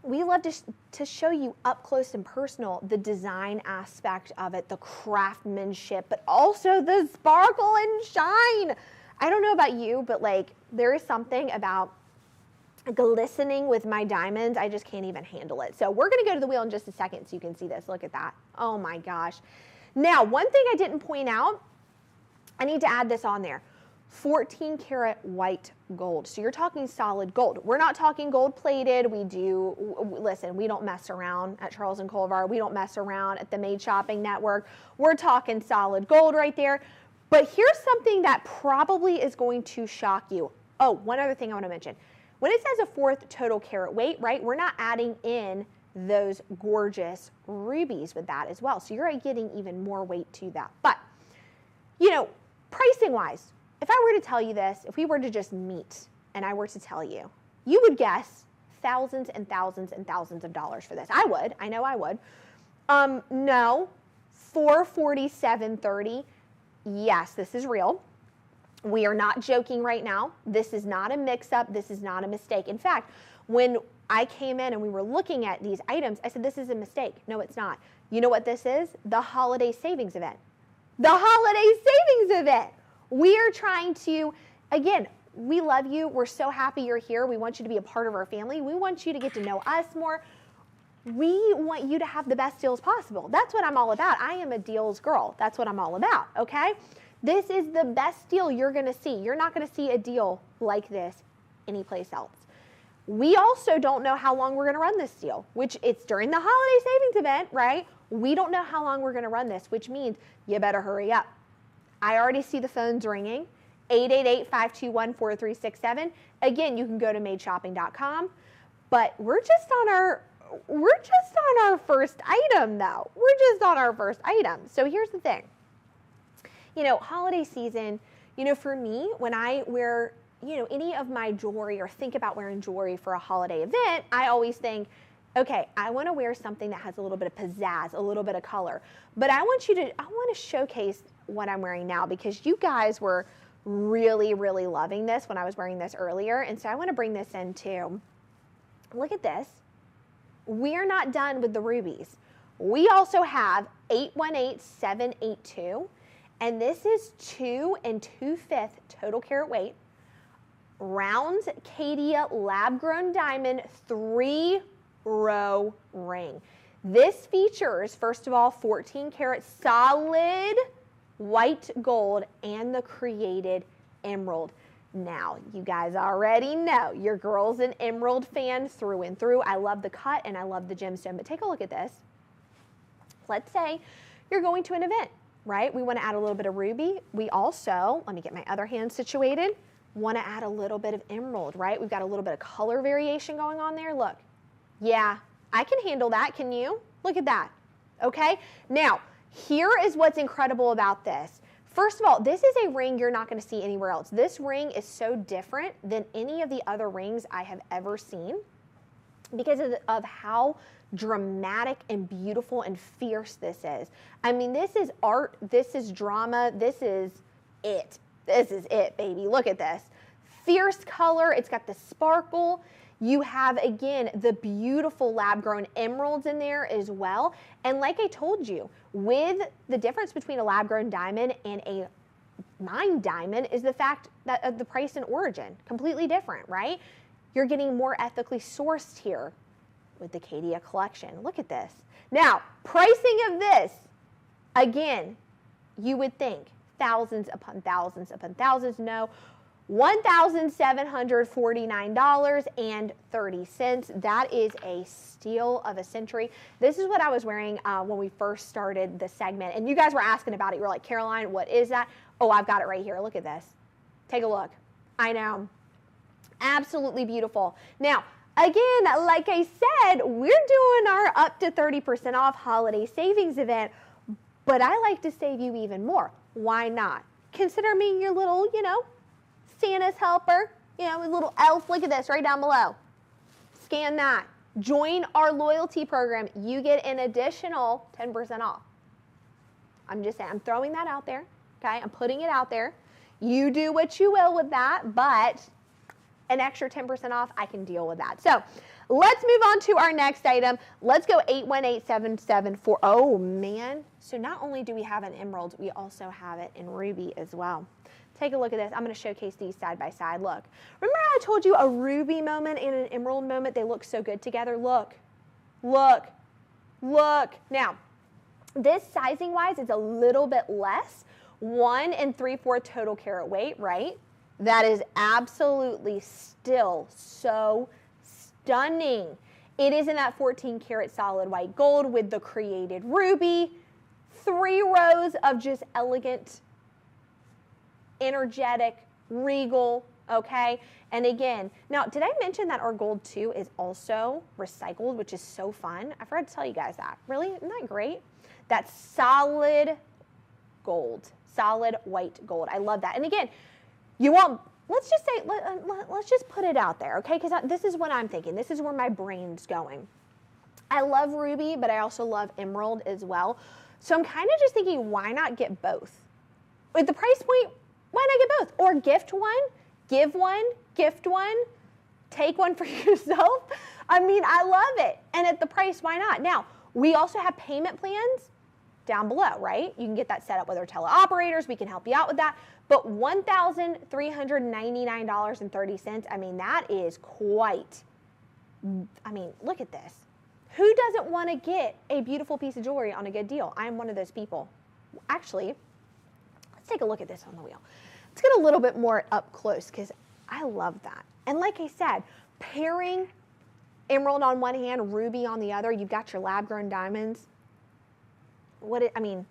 We love to show you up close and personal the design aspect of it, the craftsmanship, but also the sparkle and shine. I don't know about you, but like there is something about glistening with my diamonds. I just can't even handle it. So we're going to go to the wheel in just a second so you can see this. Look at that. Oh my gosh. Now, one thing I didn't point out, I need to add this on there. 14 karat white gold. So you're talking solid gold. We're not talking gold plated. Listen, we don't mess around at Charles and Colvard. We don't mess around at the Made Shopping Network. We're talking solid gold right there. But here's something that probably is going to shock you. Oh, one other thing I want to mention. When it says a 4th total carat weight, right, we're not adding in those gorgeous rubies with that as well. So you're getting even more weight to that. But, you know, pricing wise, if I were to tell you this, if we were to just meet and I were to tell you, you would guess thousands and thousands and thousands of dollars for this. I would. I know I would. No, $447.30. Yes, this is real. We are not joking right now. This is not a mix-up. This is not a mistake. In fact, when I came in and we were looking at these items, I said, this is a mistake. No, it's not. You know what this is? The holiday savings event. the holiday savings event. We are trying to, again, we love you. We're so happy you're here. We want you to be a part of our family. We want you to get to know us more. We want you to have the best deals possible. That's what I'm all about. I am a deals girl. That's what I'm all about, okay? This is the best deal you're gonna see. You're not gonna see a deal like this anyplace else. We also don't know how long we're gonna run this deal, which it's during the holiday savings event, right? We don't know how long we're gonna run this, which means you better hurry up. I already see the phones ringing. 888-521-4367. Again, you can go to madeshopping.com, but we're just on our first item though. We're just on our first item. So here's the thing. You know, holiday season, you know, for me, when I wear, you know, any of my jewelry or think about wearing jewelry for a holiday event, I always think, okay, I want to wear something that has a little bit of pizzazz, a little bit of color. But I want to showcase what I'm wearing now because you guys were really, really loving this when I was wearing this earlier. And so I want to bring this in too. Look at this. We're not done with the rubies. We also have 818782, and this is 2 2/5 total carat weight, round Caydia lab-grown diamond 3-row ring. This features, first of all, 14 karat solid white gold and the created emerald. Now, you guys already know your girl's an emerald fan through and through. I love the cut and I love the gemstone, but take a look at this. Let's say you're going to an event, right? We want to add a little bit of ruby. We also, let me get my other hand situated, want to add a little bit of emerald, right? We've got a little bit of color variation going on there. Look, yeah, I can handle that. Can you? Look at that. Okay. Now, here is what's incredible about this. First of all, this is a ring you're not going to see anywhere else. This ring is so different than any of the other rings I have ever seen because of how dramatic and beautiful and fierce this is. I mean, this is art. This is drama. This is it. This is it, baby. Look at this. Fierce color. It's got the sparkle. You have, again, the beautiful lab-grown emeralds in there as well. And like I told you, with the difference between a lab-grown diamond and a mined diamond is the fact that of the price and origin. Completely different, right? You're getting more ethically sourced here with the Caydia collection. Look at this. Now, pricing of this, again, you would think thousands upon thousands upon thousands. No. $1,749.30. That is a steal of a century. This is what I was wearing when we first started the segment. And you guys were asking about it. You were like, Caroline, what is that? Oh, I've got it right here. Look at this. Take a look. I know. Absolutely beautiful. Now, again, like I said, we're doing our up to 30% off holiday savings event, but I like to save you even more. Why not? Consider me your little, you know, Santa's helper, you know, a little elf. Look at this right down below. Scan that. Join our loyalty program. You get an additional 10% off. I'm just saying, I'm throwing that out there, okay? I'm putting it out there. You do what you will with that, but an extra 10% off, I can deal with that. So let's move on to our next item. Let's go 818774. Oh, man. So not only do we have an emerald, we also have it in ruby as well. Take a look at this. I'm going to showcase these side by side. Look. Remember how I told you a ruby moment and an emerald moment, they look so good together? Look. Look. Look. Now, this sizing-wise is a little bit less. 1 3/4 total carat weight, right? That is absolutely still so stunning. It is in that 14 karat solid white gold with the created ruby. 3 rows of just elegant, energetic, regal, okay? And again, now, did I mention that our gold too is also recycled, which is so fun? I forgot to tell you guys that. Really? Isn't that great? That's solid gold, solid white gold. I love that. And again, you want, let's just say, let's just put it out there, okay? Because this is what I'm thinking. This is where my brain's going. I love ruby, but I also love emerald as well. So I'm kind of just thinking, why not get both? With the price point, why not get both? Or gift one, give one, gift one, take one for yourself. I mean, I love it. And at the price, why not? Now, we also have payment plans. down below, right? You can get that set up with our teleoperators. We can help you out with that. But $1,399.30, I mean, that is quite, I mean, look at this. Who doesn't want to get a beautiful piece of jewelry on a good deal? I'm one of those people. Actually, let's take a look at this on the wheel. Let's get a little bit more up close because I love that. And like I said, pairing emerald on one hand, ruby on the other, you've got your lab-grown diamonds. I mean,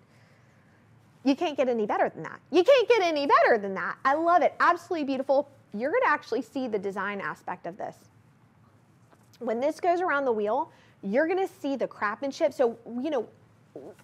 you can't get any better than that. You can't get any better than that. I love it. Absolutely beautiful. You're going to actually see the design aspect of this. When this goes around the wheel, you're going to see the craftsmanship. So, you know,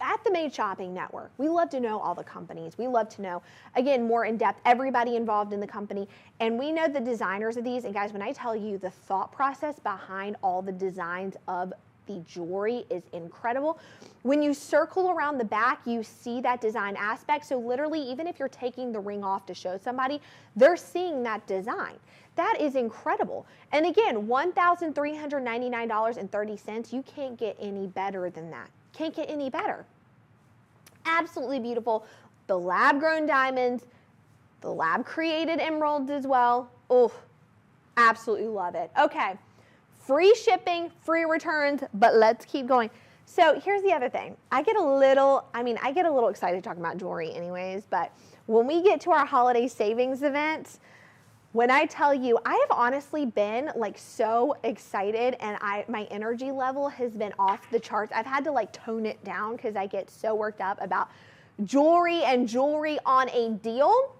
at the Made Shopping Network, we love to know all the companies. We love to know, again, more in depth, everybody involved in the company. And we know the designers of these. And guys, when I tell you the thought process behind all the designs of the jewelry is incredible. When you circle around the back, you see that design aspect. So literally, even if you're taking the ring off to show somebody, they're seeing that design. That is incredible. And again, $1,399.30. You can't get any better than that. Can't get any better. Absolutely beautiful. The lab-grown diamonds, the lab-created emeralds as well. Oh, absolutely love it. Okay, free shipping, free returns, but let's keep going. So here's the other thing. I get a little excited talking about jewelry anyways, but when we get to our holiday savings event, when I tell you, I have honestly been like so excited and my energy level has been off the charts. I've had to like tone it down because I get so worked up about jewelry and jewelry on a deal.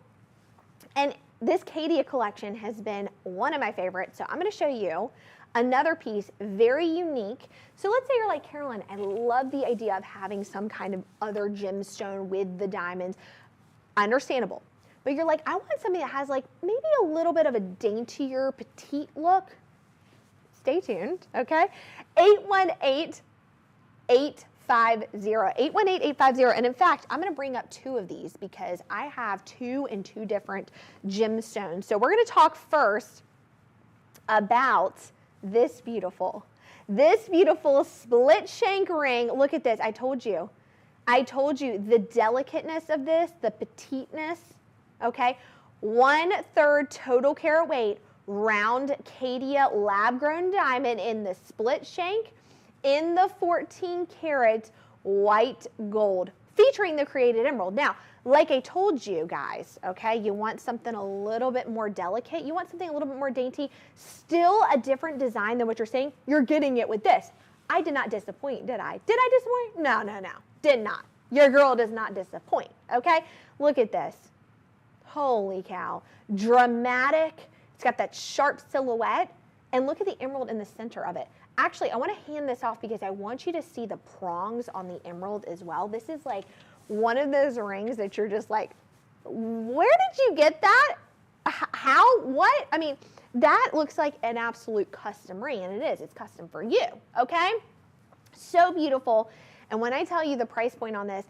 And this Caydia collection has been one of my favorites. So I'm going to show you another piece, very unique. So let's say you're like, Carolyn, I love the idea of having some kind of other gemstone with the diamonds. Understandable. But you're like, I want something that has like maybe a little bit of a daintier, petite look. Stay tuned, okay? 818-850, 818-850. And in fact, I'm gonna bring up two of these because I have two in two different gemstones. So we're gonna talk first about this beautiful split shank ring. Look at this, I told you the delicateness of this, the petiteness. Okay, 1/3 total carat weight, round Caydia lab-grown diamond in the split shank in the 14 karat white gold, featuring the created emerald. Now, like I told you guys, okay, you want something a little bit more delicate, you want something a little bit more dainty, still a different design than what you're saying, you're getting it with this. I did not disappoint, did I? Did I disappoint? No, did not. Your girl does not disappoint, okay? Look at this. Holy cow, dramatic. It's got that sharp silhouette, and look at the emerald in the center of it. Actually, I want to hand this off because I want you to see the prongs on the emerald as well. This is like one of those rings that you're just like, where did you get that? How? What? I mean, that looks like an absolute custom ring, and it is. It's custom for you, okay? So beautiful. And when I tell you the price point on this,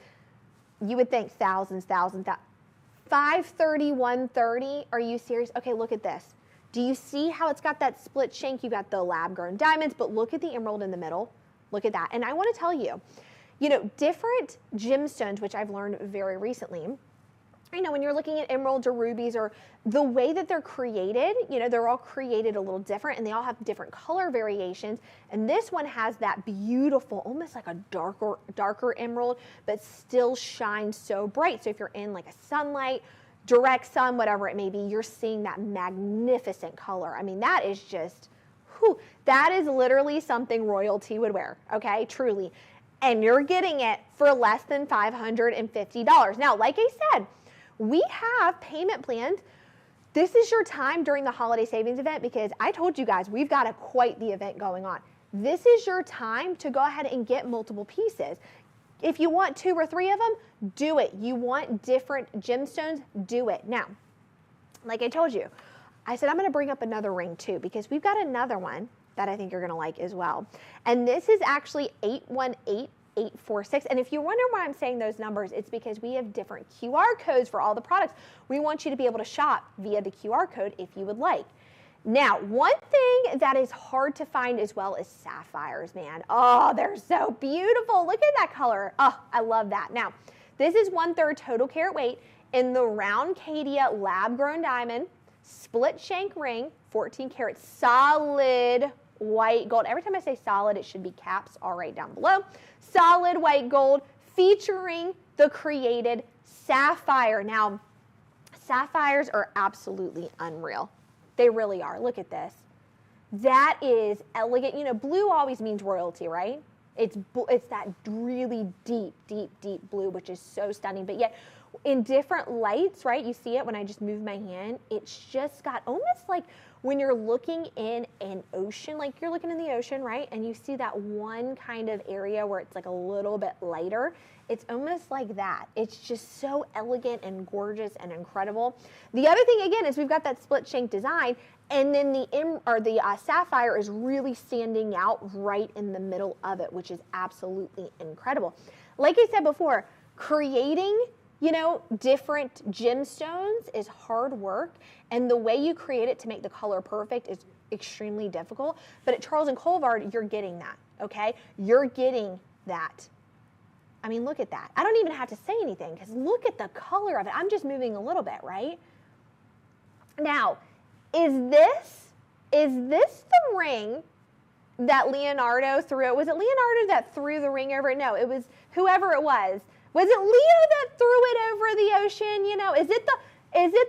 you would think thousands. $530, $130. Are you serious? Okay, look at this. Do you see how it's got that split shank? You got the lab-grown diamonds, but look at the emerald in the middle. Look at that. And I want to tell you, you know, different gemstones, which I've learned very recently, you know, when you're looking at emeralds or rubies or the way that they're created, you know, they're all created a little different and they all have different color variations. And this one has that beautiful, almost like a darker emerald, but still shines so bright. So if you're in like a sunlight, direct sun, whatever it may be, you're seeing that magnificent color. I mean, that is just, whew, that is literally something royalty would wear, okay, truly. And you're getting it for less than $550. Now, like I said, we have payment plans. This is your time during the holiday savings event because I told you guys, we've got quite the event going on. This is your time to go ahead and get multiple pieces. If you want 2 or 3 of them, do it. You want different gemstones, do it. Now, like I told you, I said I'm gonna bring up another ring too because we've got another one that I think you're gonna like as well. And this is actually 818-846. And if you wonder why I'm saying those numbers, it's because we have different QR codes for all the products. We want you to be able to shop via the QR code if you would like. Now, one thing that is hard to find as well is sapphires, man. Oh, they're so beautiful. Look at that color. Oh, I love that. Now, this is 1/3 total carat weight in the round Caydia lab-grown diamond, split shank ring, 14 karat solid white gold. Every time I say solid, it should be caps all right down below. Solid white gold featuring the created sapphire. Now, sapphires are absolutely unreal. They really are. Look at this. That is elegant. You know, blue always means royalty, right? It's that really deep, deep, deep blue, which is so stunning. But yet, in different lights, right? You see it when I just move my hand. It's just got almost like when you're looking in an ocean, like you're looking in the ocean, right? And you see that one kind of area where it's like a little bit lighter. It's almost like that. It's just so elegant and gorgeous and incredible. The other thing, again, is we've got that split shank design, and then the sapphire is really standing out right in the middle of it, which is absolutely incredible. Like I said before, creating, you know, different gemstones is hard work, and the way you create it to make the color perfect is extremely difficult. But at Charles Colvard, you're getting that, okay? You're getting that. I mean, look at that. I don't even have to say anything because look at the color of it. I'm just moving a little bit, right? Now, is this the ring that Leonardo threw? Was it Leonardo that threw the ring over? No, it was whoever it was. Was it Leo that threw it over the ocean? You know, is it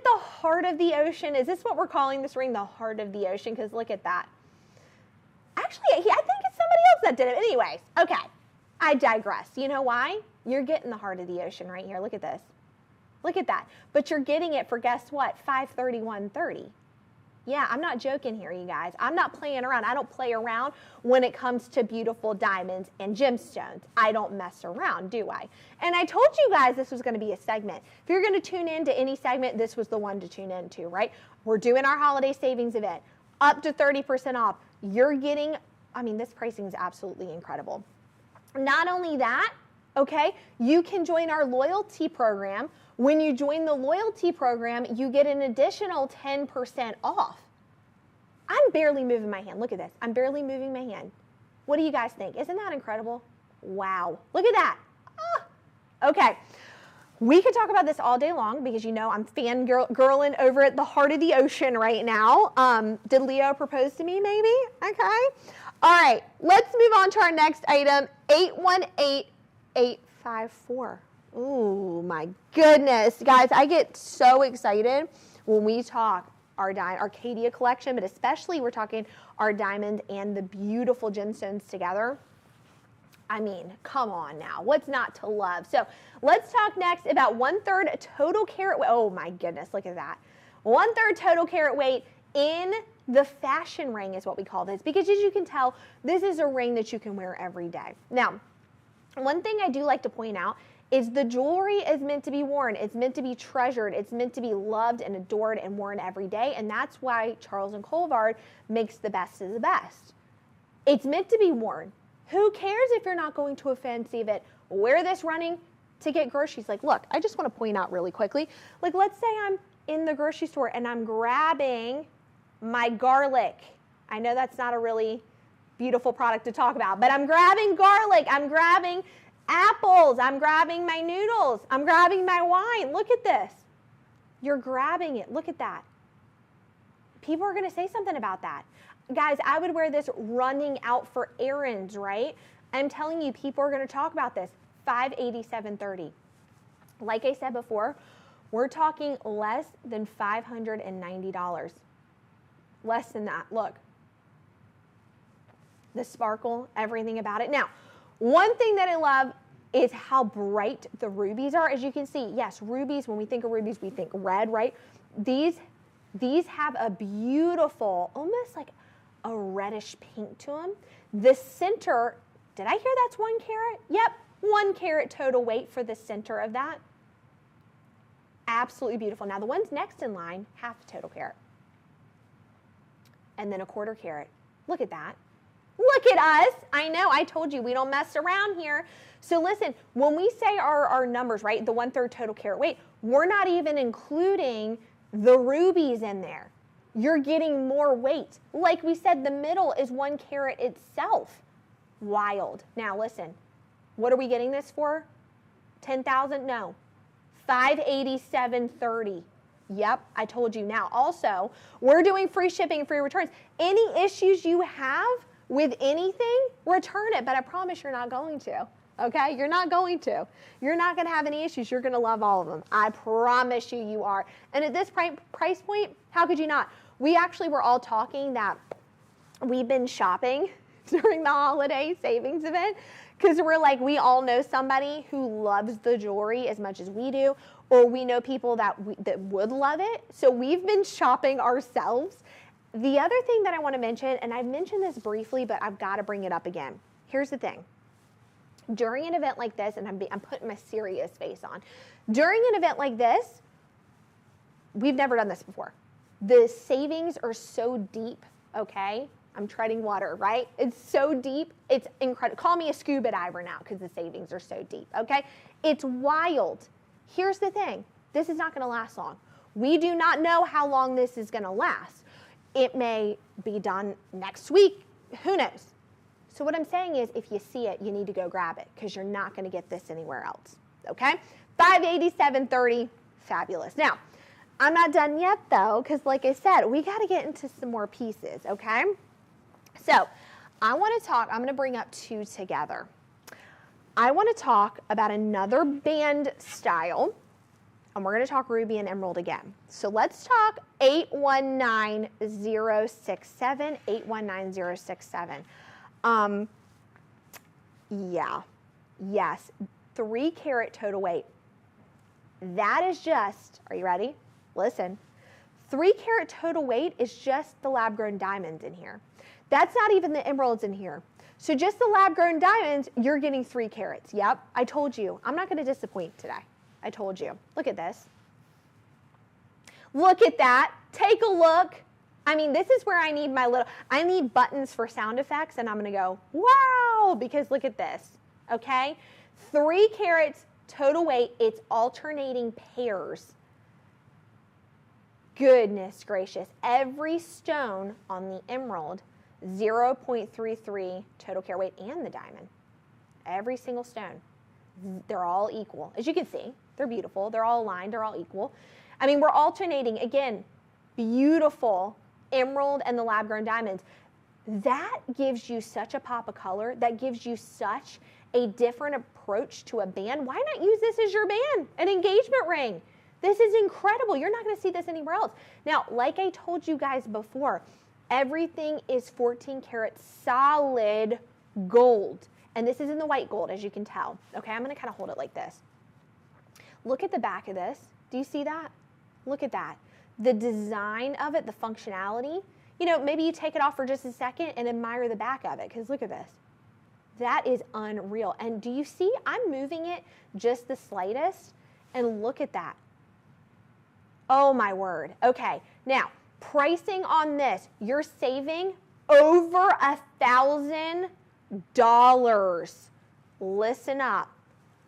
the heart of the ocean? Is this what we're calling this ring, the heart of the ocean? Because look at that. Actually, I think it's somebody else that did it. Anyways, okay. I digress. You know why? You're getting the heart of the ocean right here. Look at this. Look at that. But you're getting it for, guess what? $531.30. Yeah, I'm not joking here, you guys. I'm not playing around. I don't play around when it comes to beautiful diamonds and gemstones. I don't mess around, do I? And I told you guys this was going to be a segment. If you're going to tune in to any segment, this was the one to tune into, right? We're doing our holiday savings event. Up to 30% off. You're getting, I mean, this pricing is absolutely incredible. Not only that, okay, you can join our loyalty program. When you join the loyalty program, you get an additional 10% off. I'm barely moving my hand. Look at this. I'm barely moving my hand. What do you guys think? Isn't that incredible? Wow. Look at that. Ah. Okay. We could talk about this all day long because, you know, I'm fangirling over at the heart of the ocean right now. Did Leo propose to me maybe? Okay. All right. Let's move on to our next item, 818854. Ooh, my goodness. Guys, I get so excited when we talk our Caydia collection, but especially we're talking our diamond and the beautiful gemstones together. I mean, come on now. What's not to love? So let's talk next about 1/3 total carat weight. Oh my goodness, look at that. 1/3 total carat weight in the fashion ring is what we call this, because as you can tell, this is a ring that you can wear every day. Now, one thing I do like to point out is the jewelry is meant to be worn. It's meant to be treasured. It's meant to be loved and adored and worn every day. And that's why Charles & Colvard makes the best of the best. It's meant to be worn. Who cares if you're not going to a fancy event? Wear this running to get groceries. Like, look, I just want to point out really quickly. Like, let's say I'm in the grocery store and I'm grabbing my garlic. I know that's not a really beautiful product to talk about, but I'm grabbing garlic. I'm grabbing apples. I'm grabbing my noodles. I'm grabbing my wine. Look at this. You're grabbing it. Look at that. People are going to say something about that. Guys, I would wear this running out for errands, right? I'm telling you, people are going to talk about this. $587.30. Like I said before, we're talking less than $590. Less than that. Look. The sparkle, everything about it. Now, one thing that I love is how bright the rubies are. As you can see, yes, rubies, when we think of rubies, we think red, right? These have a beautiful, almost like a reddish pink to them. The center, did I hear that's 1 carat? Yep, 1 carat total weight for the center of that. Absolutely beautiful. Now, the ones next in line, half total carat. And then a 1/4 carat. Look at that. Look at us. I know, I told you, we don't mess around here. So listen, when we say our numbers, right, the 1/3 total carat weight, we're not even including the rubies in there. you're getting more weight. Like we said, the middle is 1 carat itself. Wild. Now listen, what are we getting this for? 10,000? No. $587.30. Yep, I told you. Now also, we're doing free shipping and free returns. Any issues you have with anything, return it, but I promise you're not going to. Okay, you're not going to. You're not going to have any issues. You're going to love all of them. I promise you, you are. And at this price point, how could you not? We actually were all talking that we've been shopping during the holiday savings event because we're like, we all know somebody who loves the jewelry as much as we do, or we know people that would love it. So we've been shopping ourselves. The other thing that I want to mention, and I've mentioned this briefly, but I've got to bring it up again. Here's the thing. During an event like this, and I'm putting my serious face on, during an event like this, we've never done this before. The savings are so deep, okay? I'm treading water, right? It's so deep, it's incredible. Call me a scuba diver now because the savings are so deep, okay? It's wild. Here's the thing. This is not going to last long. We do not know how long this is going to last. It may be done next week. Who knows? So what I'm saying is, if you see it, you need to go grab it because you're not going to get this anywhere else, okay? $587.30, fabulous. Now, I'm not done yet though, because like I said, we got to get into some more pieces, okay? So I want to talk, I'm going to bring up two together. I want to talk about another band style, and we're going to talk ruby and emerald again. So let's talk 819067, 819067. Yeah, yes, 3 carat total weight. That is just, are you ready? Listen, 3 carat total weight is just the lab grown diamonds in here. That's not even the emeralds in here. So just the lab grown diamonds, you're getting 3 carats. Yep, I told you. I'm not going to disappoint today. I told you. Look at this. Look at that. Take a look. I mean, this is where I need I need buttons for sound effects, and I'm going to go, wow, because look at this, okay? 3 carats total weight. It's alternating pairs. Goodness gracious. Every stone on the emerald, 0.33 total carat weight, and the diamond. Every single stone. They're all equal. As you can see, they're beautiful. They're all aligned. They're all equal. I mean, we're alternating, again, beautiful emerald and the lab grown diamonds. That gives you such a pop of color. That gives you such a different approach to a band. Why not use this as your band, an engagement ring? This is incredible. You're not going to see this anywhere else. Now, like I told you guys before, everything is 14 karat solid gold. And this is in the white gold, as you can tell. Okay, I'm going to kind of hold it like this. Look at the back of this. Do you see that? Look at that. The design of it, the functionality. You know, maybe you take it off for just a second and admire the back of it, because look at this. That is unreal. And do you see, I'm moving it just the slightest, and look at that. Oh my word. Okay, now, pricing on this, you're saving over $1,000. Listen up,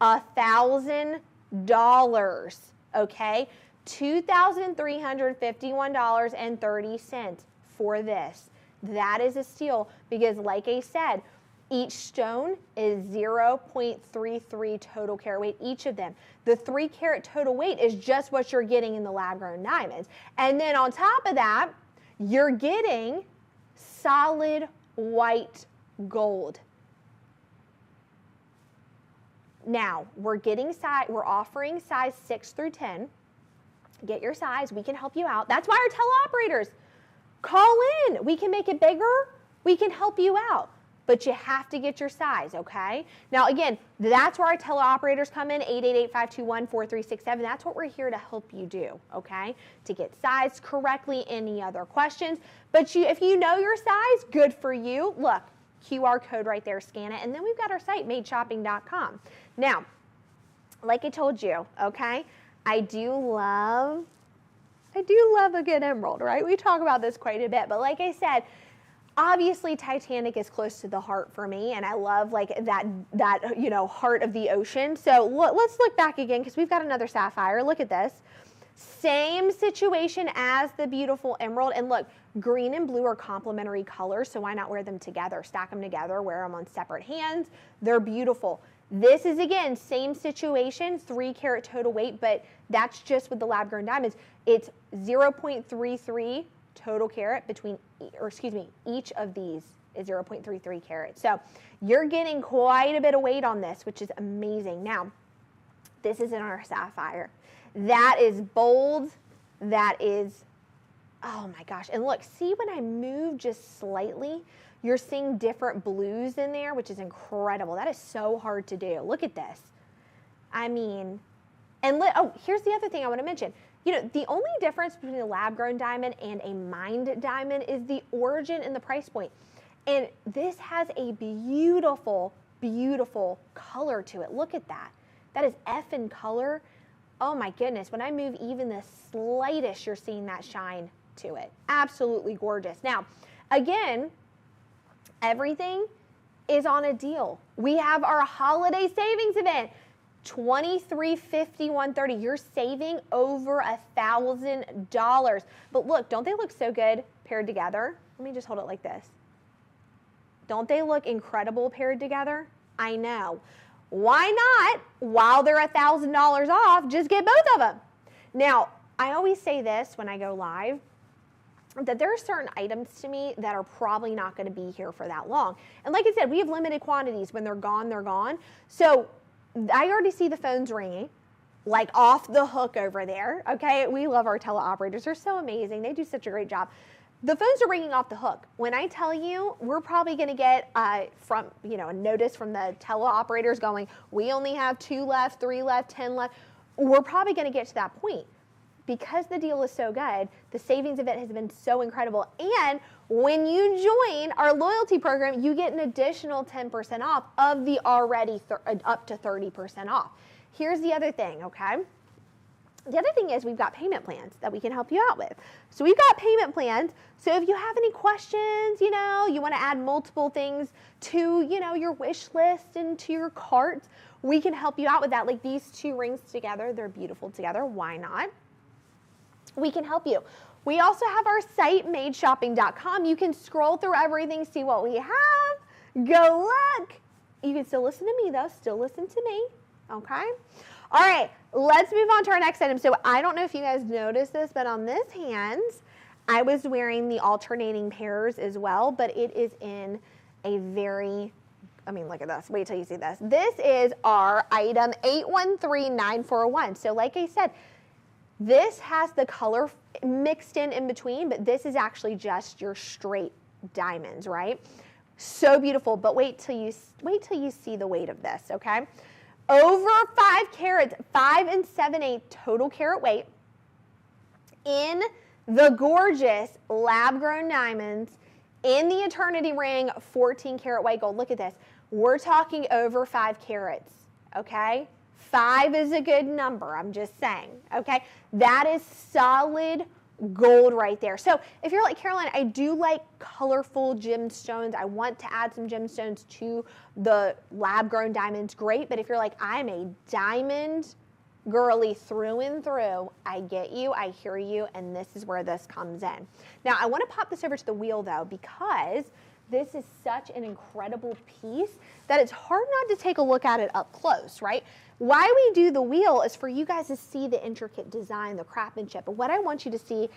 $1,000, okay? $2,351.30 for this. That is a steal because, like I said, each stone is 0.33 total carat weight, each of them. The 3 carat total weight is just what you're getting in the lab grown diamonds. And then on top of that, you're getting solid white gold. Now, we're offering size 6 through 10. Get your size. We can help you out. That's why our teleoperators call in. We can make it bigger. We can help you out. But you have to get your size, okay? Now, again, that's where our teleoperators come in, 888-521-4367. That's what we're here to help you do, okay? To get sized correctly, any other questions. But if you know your size, good for you. Look, QR code right there, scan it. And then we've got our site, madeshopping.com. Now, like I told you, okay, I do love a good emerald, right? We talk about this quite a bit, but like I said, obviously Titanic is close to the heart for me, and I love like that you know, heart of the ocean. So let's look back again because we've got another sapphire. Look at this. Same situation as the beautiful emerald. And look, green and blue are complementary colors, so why not wear them together? Stack them together, wear them on separate hands. They're beautiful. This is, again, same situation, 3 carat total weight, but that's just with the lab grown diamonds. It's 0.33 total carat between, or excuse me, each of these is 0.33 carats. So you're getting quite a bit of weight on this, which is amazing. Now, this is in our sapphire. That is bold. That is, oh my gosh. And look, see when I move just slightly, you're seeing different blues in there, which is incredible. That is so hard to do. Look at this. I mean, and oh, here's the other thing I want to mention. You know, the only difference between a lab-grown diamond and a mined diamond is the origin and the price point. And this has a beautiful, beautiful color to it. Look at that. That is F in color. Oh my goodness. When I move even the slightest, you're seeing that shine to it. Absolutely gorgeous. Now, again, everything is on a deal. We have our holiday savings event, $23.51.30. You're saving over $1,000. But look, don't they look so good paired together? Let me just hold it like this. Don't they look incredible paired together? I know. Why not, while they're $1,000 off, just get both of them? Now, I always say this when I go live, that there are certain items to me that are probably not going to be here for that long. And like I said, we have limited quantities. When they're gone, they're gone. So I already see the phones ringing, like off the hook over there, okay? We love our teleoperators. They're so amazing. They do such a great job. The phones are ringing off the hook. When I tell you, we're probably going to get a notice from the teleoperators going, we only have 2 left, 3 left, 10 left. We're probably going to get to that point. Because the deal is so good, the savings event has been so incredible. And when you join our loyalty program, you get an additional 10% off of the already up to 30% off. Here's the other thing, okay? The other thing is we've got payment plans that we can help you out with. So we've got payment plans. So if you have any questions, you want to add multiple things to, your wish list and to your cart, we can help you out with that. Like these 2 rings together, they're beautiful together. Why not? We can help you. We also have our site, madeshopping.com. You can scroll through everything, see what we have. Go look. You can still listen to me, though. Still listen to me. Okay? All right. Let's move on to our next item. So I don't know if you guys noticed this, but on this hand, I was wearing the alternating pairs as well, but it is in a very, look at this. Wait till you see this. This is our item 813941. So like I said, this has the color mixed in between, but this is actually just your straight diamonds, right? So beautiful, but wait till you see the weight of this, okay? Over 5 carats, 5 7/8 total carat weight in the gorgeous lab-grown diamonds in the eternity ring, 14 karat white gold. Look at this. We're talking over 5 carats, okay? 5 is a good number, I'm just saying, okay? That is solid gold right there. So if you're like, Caroline, I do like colorful gemstones. I want to add some gemstones to the lab-grown diamonds, great. But if you're like, I'm a diamond girly through and through, I get you, I hear you, and this is where this comes in. Now, I want to pop this over to the wheel, though, because this is such an incredible piece that it's hard not to take a look at it up close, right? Why we do the wheel is for you guys to see the intricate design, the craftsmanship. But what I want you to see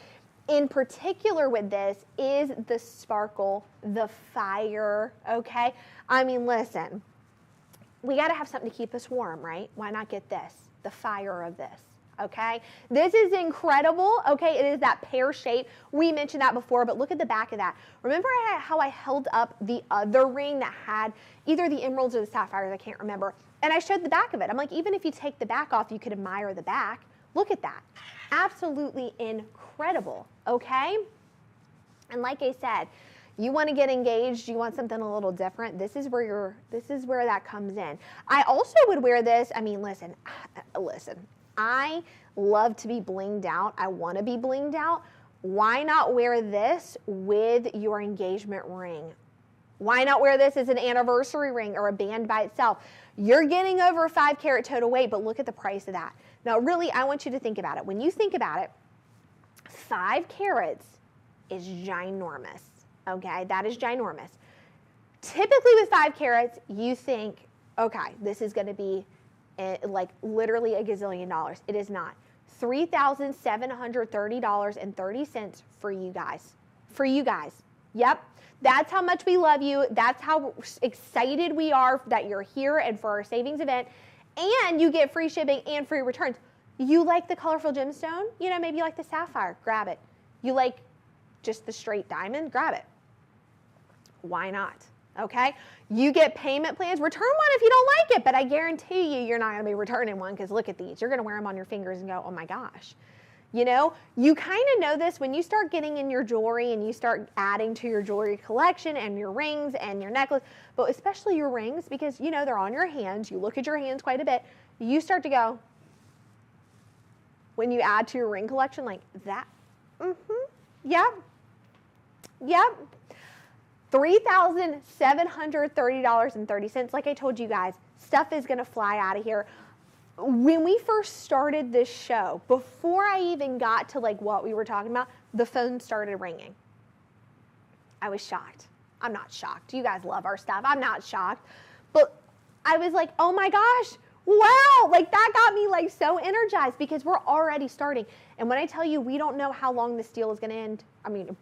in particular with this is the sparkle, the fire, okay? Listen, we got to have something to keep us warm, right? Why not get this, the fire of this, okay? This is incredible, okay? It is that pear shape. We mentioned that before, but look at the back of that. Remember how I held up the other ring that had either the emeralds or the sapphires, I can't remember, and I showed the back of it. I'm like, even if you take the back off, you could admire the back. Look at that. Absolutely incredible, okay? And like I said, you want to get engaged, you want something a little different, this is where that comes in. I also would wear this, listen, I love to be blinged out. I want to be blinged out. Why not wear this with your engagement ring? Why not wear this as an anniversary ring or a band by itself? You're getting over 5 carat total weight, but look at the price of that. Now, really, I want you to think about it. When you think about it, 5 carats is ginormous, okay? That is ginormous. Typically with 5 carats, you think, okay, this is gonna be like literally a gazillion dollars. It is not. $3,730.30 for you guys. For you guys. Yep. That's how much we love you. That's how excited we are that you're here and for our savings event. And you get free shipping and free returns. You like the colorful gemstone? You know, maybe you like the sapphire. Grab it. You like just the straight diamond? Grab it. Why not? Okay? You get payment plans. Return one if you don't like it, but I guarantee you, you're not going to be returning one because look at these. You're going to wear them on your fingers and go, oh my gosh. You know, you kind of know this when you start getting in your jewelry and you start adding to your jewelry collection and your rings and your necklace, but especially your rings because, you know, they're on your hands. You look at your hands quite a bit. You start to go, when you add to your ring collection like that, yep, $3,730.30. Like I told you guys, stuff is going to fly out of here. When we first started this show, before I even got to like what we were talking about, the phone started ringing. I was shocked. I'm not shocked. You guys love our stuff. I'm not shocked. But I was like, oh my gosh, wow. Like that got me like so energized because we're already starting. And when I tell you, we don't know how long this deal is going to end. I mean,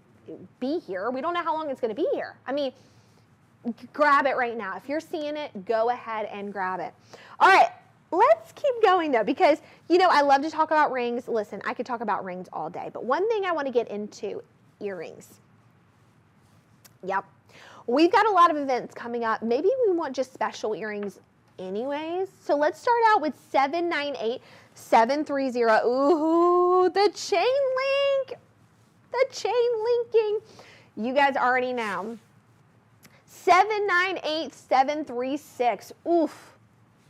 be here. We don't know how long it's going to be here. I mean, grab it right now. If you're seeing it, go ahead and grab it. All right. Let's keep going though, because, you know, I love to talk about rings. Listen, I could talk about rings all day, but one thing I want to get into, earrings. Yep. We've got a lot of events coming up. Maybe we want just special earrings anyways. So let's start out with 798-730. Ooh, the chain link. The chain linking. You guys already know. 798-736. Oof.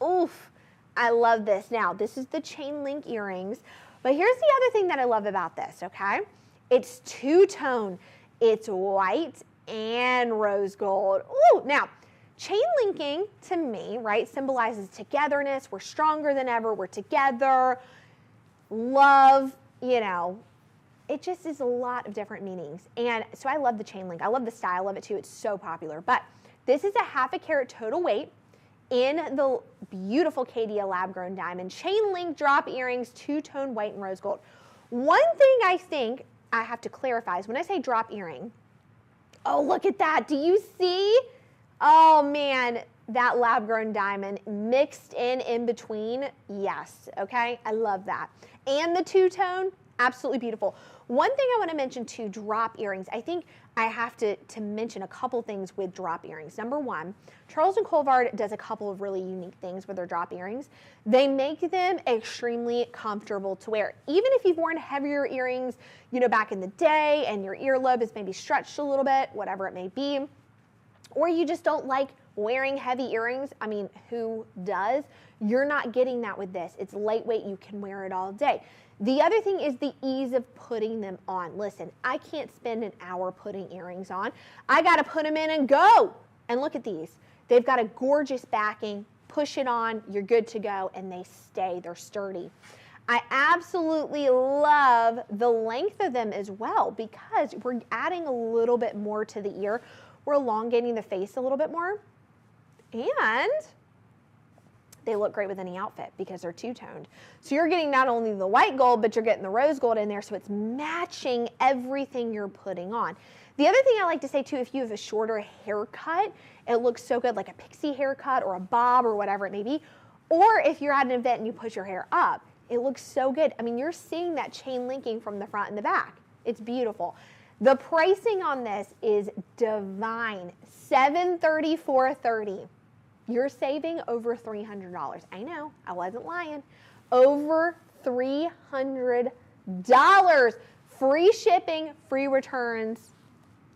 Oof. I love this. Now, this is the chain link earrings, but here's the other thing that I love about this, okay? It's two-tone. It's white and rose gold. Ooh, now, chain linking to me, right, symbolizes togetherness. We're stronger than ever. We're together. Love, you know, it just is a lot of different meanings. And so I love the chain link. I love the style of it too. It's so popular. But this is a 1/2 carat total weight in the beautiful Caydia lab-grown diamond. Chain link drop earrings, two-tone white and rose gold. One thing I think I have to clarify is when I say drop earring, oh, look at that. Do you see? Oh, man, that lab-grown diamond mixed in between. Yes, okay? I love that. And the two-tone, absolutely beautiful. One thing I want to mention too, drop earrings. I think I have to mention a couple things with drop earrings. Number one, Charles & Colvard does a couple of really unique things with their drop earrings. They make them extremely comfortable to wear. Even if you've worn heavier earrings, you know, back in the day and your earlobe is maybe stretched a little bit, whatever it may be, or you just don't like wearing heavy earrings. I mean, who does? You're not getting that with this. It's lightweight. You can wear it all day. The other thing is the ease of putting them on. Listen, I can't spend an hour putting earrings on. I got to put them in and go. And look at these. They've got a gorgeous backing. Push it on, you're good to go, and they stay. They're sturdy. I absolutely love the length of them as well because we're adding a little bit more to the ear. We're elongating the face a little bit more. And they look great with any outfit because they're two-toned. So you're getting not only the white gold, but you're getting the rose gold in there, so it's matching everything you're putting on. The other thing I like to say too, if you have a shorter haircut, it looks so good, like a pixie haircut or a bob or whatever it may be. Or if you're at an event and you push your hair up, it looks so good. I mean, you're seeing that chain linking from the front and the back. It's beautiful. The pricing on this is divine, $734.30. You're saving over $300. I know, I wasn't lying. Over $300. Free shipping, free returns.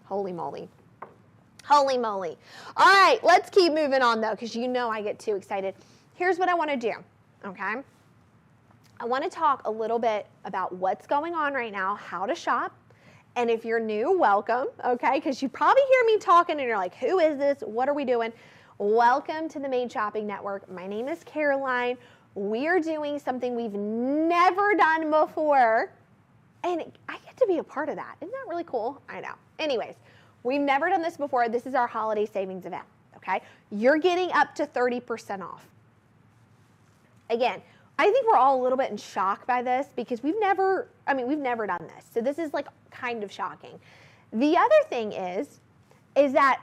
Holy moly. Holy moly. All right, let's keep moving on though, because you know I get too excited. Here's what I want to do, okay? I want to talk a little bit about what's going on right now, how to shop. And if you're new, welcome, okay? Because you probably hear me talking and you're like, who is this? What are we doing? Welcome to the Made Shopping Network. My name is Caroline. we are doing something we've never done before. And I get to be a part of that. Isn't that really cool? I know. Anyways, we've never done this before. This is our holiday savings event, okay? You're getting up to 30% off. Again, I think we're all a little bit in shock by this because we've never done this. So this is like kind of shocking. The other thing is that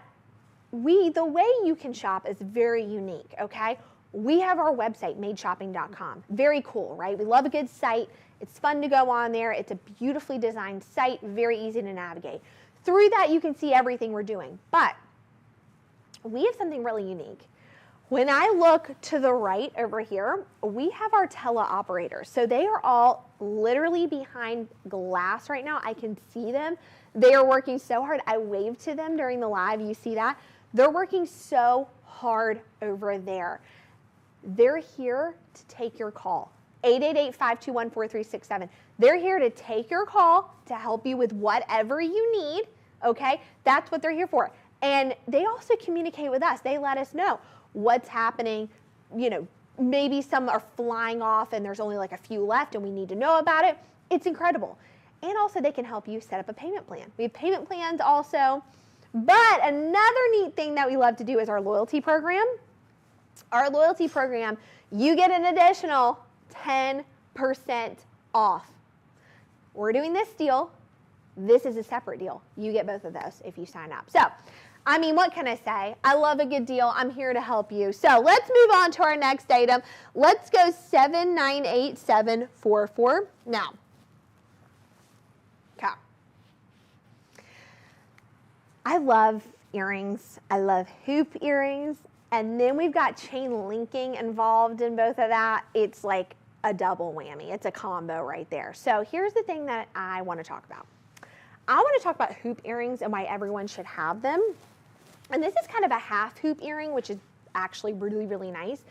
the way you can shop is very unique, okay? We have our website, madeshopping.com. Very cool, right? We love a good site. It's fun to go on there. It's a beautifully designed site, very easy to navigate. Through that, you can see everything we're doing. But we have something really unique. When I look to the right over here, we have our teleoperators. So they are all literally behind glass right now. I can see them. They are working so hard. I waved to them during the live. You see that? They're working so hard over there. They're here to take your call. 888-521-4367. They're here to take your call, to help you with whatever you need, okay? That's what they're here for. And they also communicate with us. They let us know what's happening. You know, maybe some are flying off and there's only like a few left and we need to know about it. It's incredible. And also they can help you set up a payment plan. We have payment plans also. But another neat thing that we love to do is our loyalty program. Our loyalty program, you get an additional 10% off. We're doing this deal. This is a separate deal. You get both of those if you sign up. So, I mean, what can I say? I love a good deal. I'm here to help you. So let's move on to our next item. Let's go 798744. Now, okay. I love earrings. I love hoop earrings. And then we've got chain linking involved in both of that. It's like a double whammy. It's a combo right there. So here's the thing that I want to talk about. I want to talk about hoop earrings and why everyone should have them. And this is kind of a half hoop earring, which is actually really, really nice.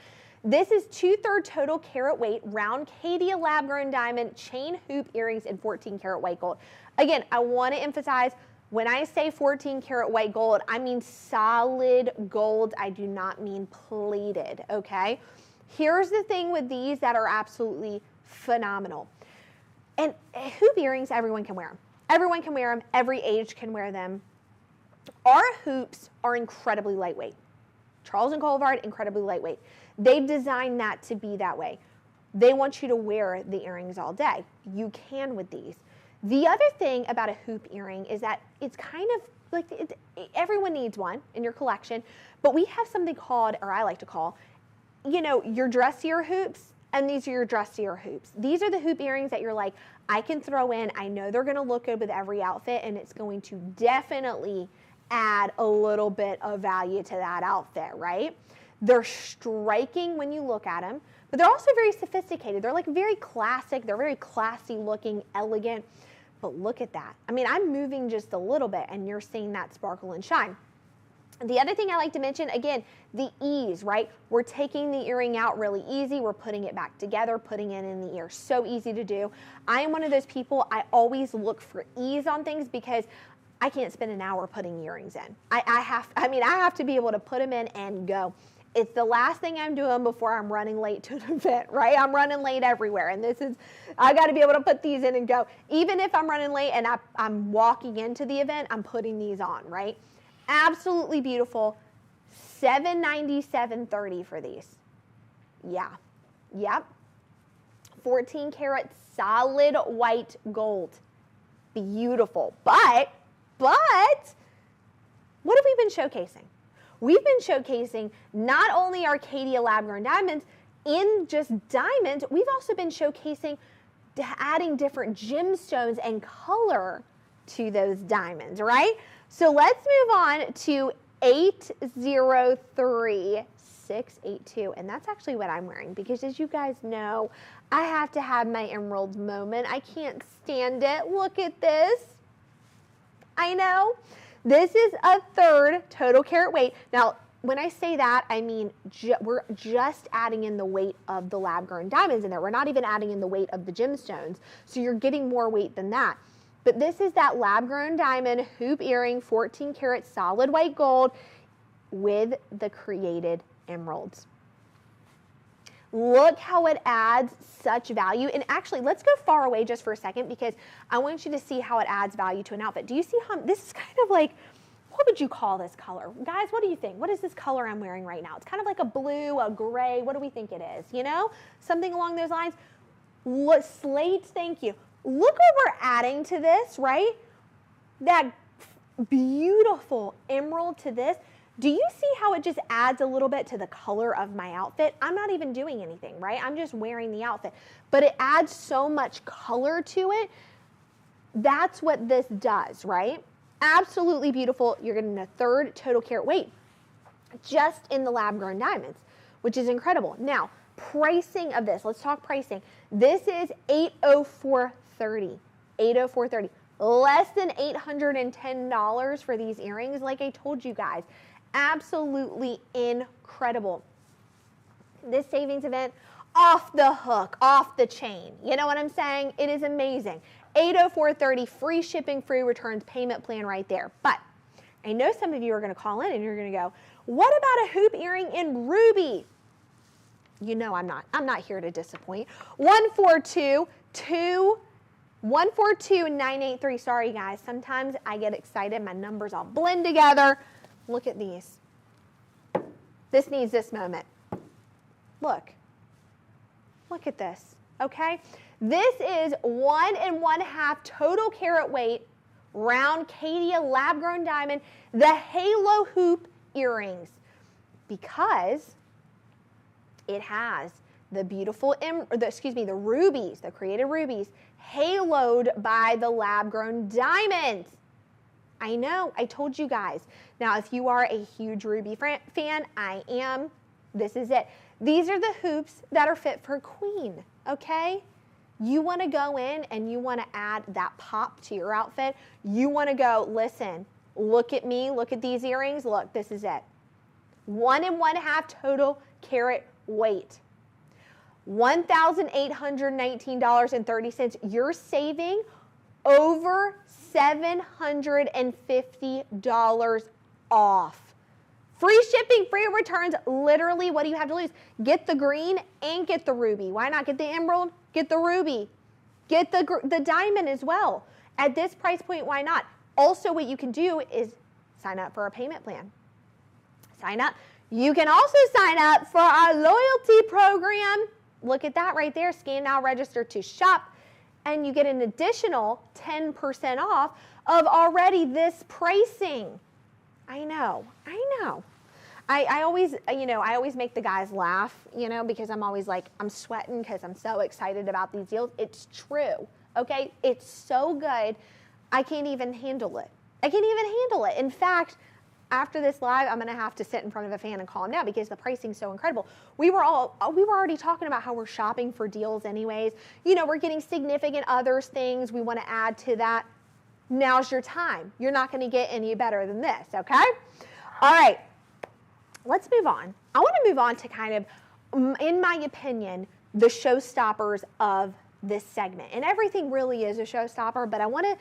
This is 2/3 total carat weight, round Caydia lab-grown diamond chain hoop earrings in 14 karat white gold. Again, I want to emphasize, when I say 14 karat white gold, I mean solid gold. I do not mean plated, okay? Here's the thing with these that are absolutely phenomenal. And hoop earrings, everyone can wear them. Everyone can wear them. Every age can wear them. Our hoops are incredibly lightweight. Charles and Colvard, incredibly lightweight. They've designed that to be that way. They want you to wear the earrings all day. You can with these. The other thing about a hoop earring is that it's kind of like, everyone needs one in your collection, but we have something called, or I like to call, you know, your dressier hoops, and these are your dressier hoops. These are the hoop earrings that you're like, I can throw in. I know they're gonna look good with every outfit, and it's going to definitely add a little bit of value to that outfit, right? They're striking when you look at them, but they're also very sophisticated. They're like very classic. They're very classy looking, elegant. But look at that. I mean, I'm moving just a little bit and you're seeing that sparkle and shine. The other thing I like to mention, again, the ease, right? We're taking the earring out really easy. We're putting it back together, putting it in the ear. So easy to do. I am one of those people, I always look for ease on things because I can't spend an hour putting earrings in. I have to be able to put them in and go. It's the last thing I'm doing before I'm running late to an event, right? I'm running late everywhere, and I got to be able to put these in and go. Even if I'm running late and I'm walking into the event, I'm putting these on, right? Absolutely beautiful. $797.30 for these. Yeah, yep. 14 karat solid white gold. Beautiful. But what have we been showcasing? We've been showcasing not only our Caydia lab-grown diamonds in just diamonds, we've also been showcasing adding different gemstones and color to those diamonds, right? So let's move on to 803682, and that's actually what I'm wearing because, as you guys know, I have to have my emerald moment. I can't stand it. Look at this. I know. This is 1/3 total carat weight. Now, when I say that, I mean we're just adding in the weight of the lab-grown diamonds in there. We're not even adding in the weight of the gemstones. So you're getting more weight than that. But this is that lab-grown diamond hoop earring, 14 karat solid white gold with the created emeralds. Look how it adds such value. And actually, let's go far away just for a second because I want you to see how it adds value to an outfit. Do you see how this is kind of like, what would you call this color? Guys, what do you think? What is this color I'm wearing right now? It's kind of like a blue, a gray. What do we think it is? You know, something along those lines. Slate, thank you. Look what we're adding to this, right? That beautiful emerald to this. Do you see how it just adds a little bit to the color of my outfit? I'm not even doing anything, right? I'm just wearing the outfit, but it adds so much color to it. That's what this does, right? Absolutely beautiful. You're getting a third total carat weight just in the lab-grown diamonds, which is incredible. Now, pricing of this. Let's talk pricing. This is $804.30. $804.30. Less than $810 for these earrings, like I told you guys. Absolutely incredible. This savings event, off the hook, off the chain. You know what I'm saying? It is amazing. $804.30, free shipping, free returns, payment plan right there. But I know some of you are going to call in and you're going to go, what about a hoop earring in ruby? You know I'm not here to disappoint. 142-983. Sorry guys, sometimes I get excited, my numbers all blend together. Look at these. This needs this moment. Look at this, okay? This is 1 1/2 total carat weight, round Caydia lab-grown diamond, the halo hoop earrings, because it has the beautiful, the rubies, the created rubies, haloed by the lab-grown diamonds. I know, I told you guys. Now, if you are a huge ruby fan, I am. This is it. These are the hoops that are fit for queen, okay? You want to go in and you want to add that pop to your outfit. You want to go, listen, look at me, look at these earrings. Look, this is it. 1 1/2 total carat weight. $1,819.30. You're saving over $750 off. Free shipping, free returns. Literally, what do you have to lose? Get the green and get the ruby. Why not get the emerald? Get the ruby. Get the diamond as well. At this price point, why not? Also, what you can do is sign up for a payment plan. Sign up. You can also sign up for our loyalty program. Look at that right there. Scan now, register to shop, and you get an additional 10% off of already this pricing. I know. I always make the guys laugh, because I'm always like, I'm sweating because I'm so excited about these deals. It's true, okay? It's so good, I can't even handle it. In fact, after this live, I'm gonna have to sit in front of a fan and calm down because the pricing's so incredible. We were already talking about how we're shopping for deals anyways. We're getting significant others things we wanna add to that. Now's your time. You're not gonna get any better than this, okay? All right, let's move on. I wanna move on to kind of, in my opinion, the showstoppers of this segment. And everything really is a showstopper, but I wanna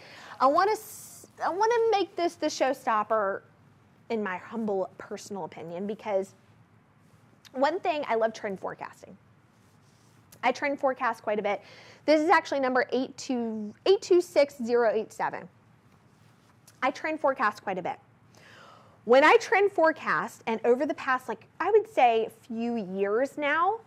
make this the showstopper in my humble personal opinion, because one thing, I love trend forecasting. I trend forecast quite a bit. This is actually number 826087. I trend forecast quite a bit. When I trend forecast, and over the past, I would say few years now,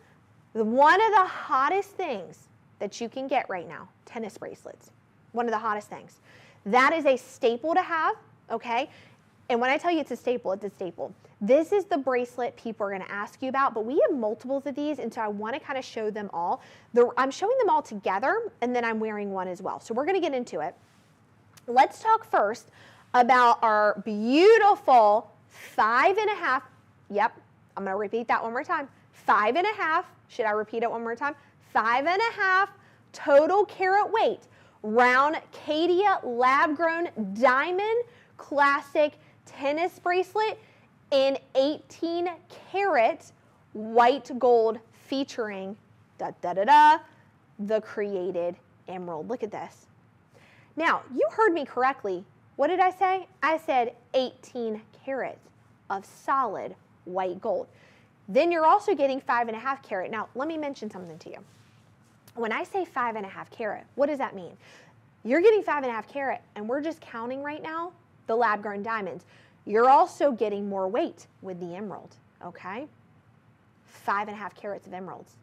one of the hottest things that you can get right now, tennis bracelets. One of the hottest things. That is a staple to have, okay? And when I tell you it's a staple, it's a staple. This is the bracelet people are gonna ask you about, but we have multiples of these, and so I wanna kind of show them all. I'm showing them all together, and then I'm wearing one as well. So we're gonna get into it. Let's talk first about our beautiful 5.5, yep, I'm gonna repeat that one more time. 5.5, should I repeat it one more time? 5.5 total carat weight, round Caydia lab-grown diamond classic tennis bracelet in 18 karat white gold featuring the created emerald. Look at this. Now, you heard me correctly. What did I say? I said 18 karat of solid white gold. Then you're also getting 5.5 carat. Now, let me mention something to you. When I say 5.5 carat, what does that mean? You're getting 5.5 carat, and we're just counting right now the lab-grown diamonds. You're also getting more weight with the emerald, okay? 5.5 carats of emeralds.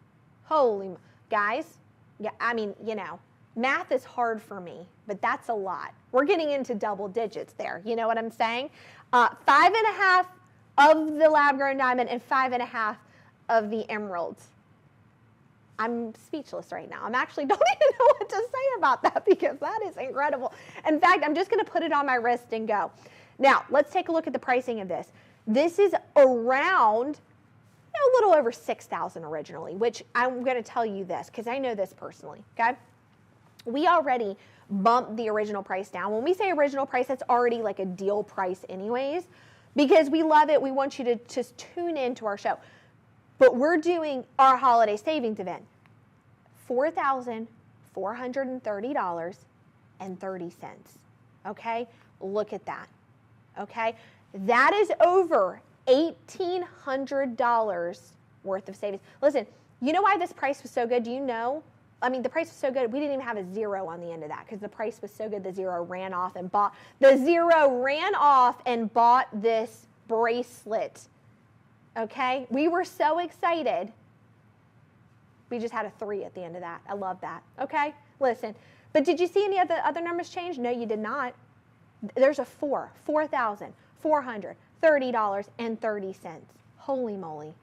Holy, guys, yeah, I mean, you know, math is hard for me, but that's a lot. We're getting into double digits there. You know what I'm saying? 5.5 of the lab-grown diamond and 5.5 of the emeralds. I'm speechless right now. I'm actually don't even know what to say about that because that is incredible. In fact, I'm just going to put it on my wrist and go. Now, let's take a look at the pricing of this. This is around a little over $6,000 originally, which I'm going to tell you this because I know this personally, okay? We already bumped the original price down. When we say original price, that's already like a deal price anyways because we love it. We want you to just tune into our show. But we're doing our holiday savings event, $4,430.30, okay? Look at that, okay? That is over $1,800 worth of savings. Listen, you know why this price was so good? Do you know? I mean, the price was so good, we didn't even have a zero on the end of that because the price was so good, the zero ran off and bought this bracelet. Okay, we were so excited. We just had a 3 at the end of that. I love that. Okay, listen. But did you see any of the other numbers change? No, you did not. There's a 4, $4,430.30. Holy moly.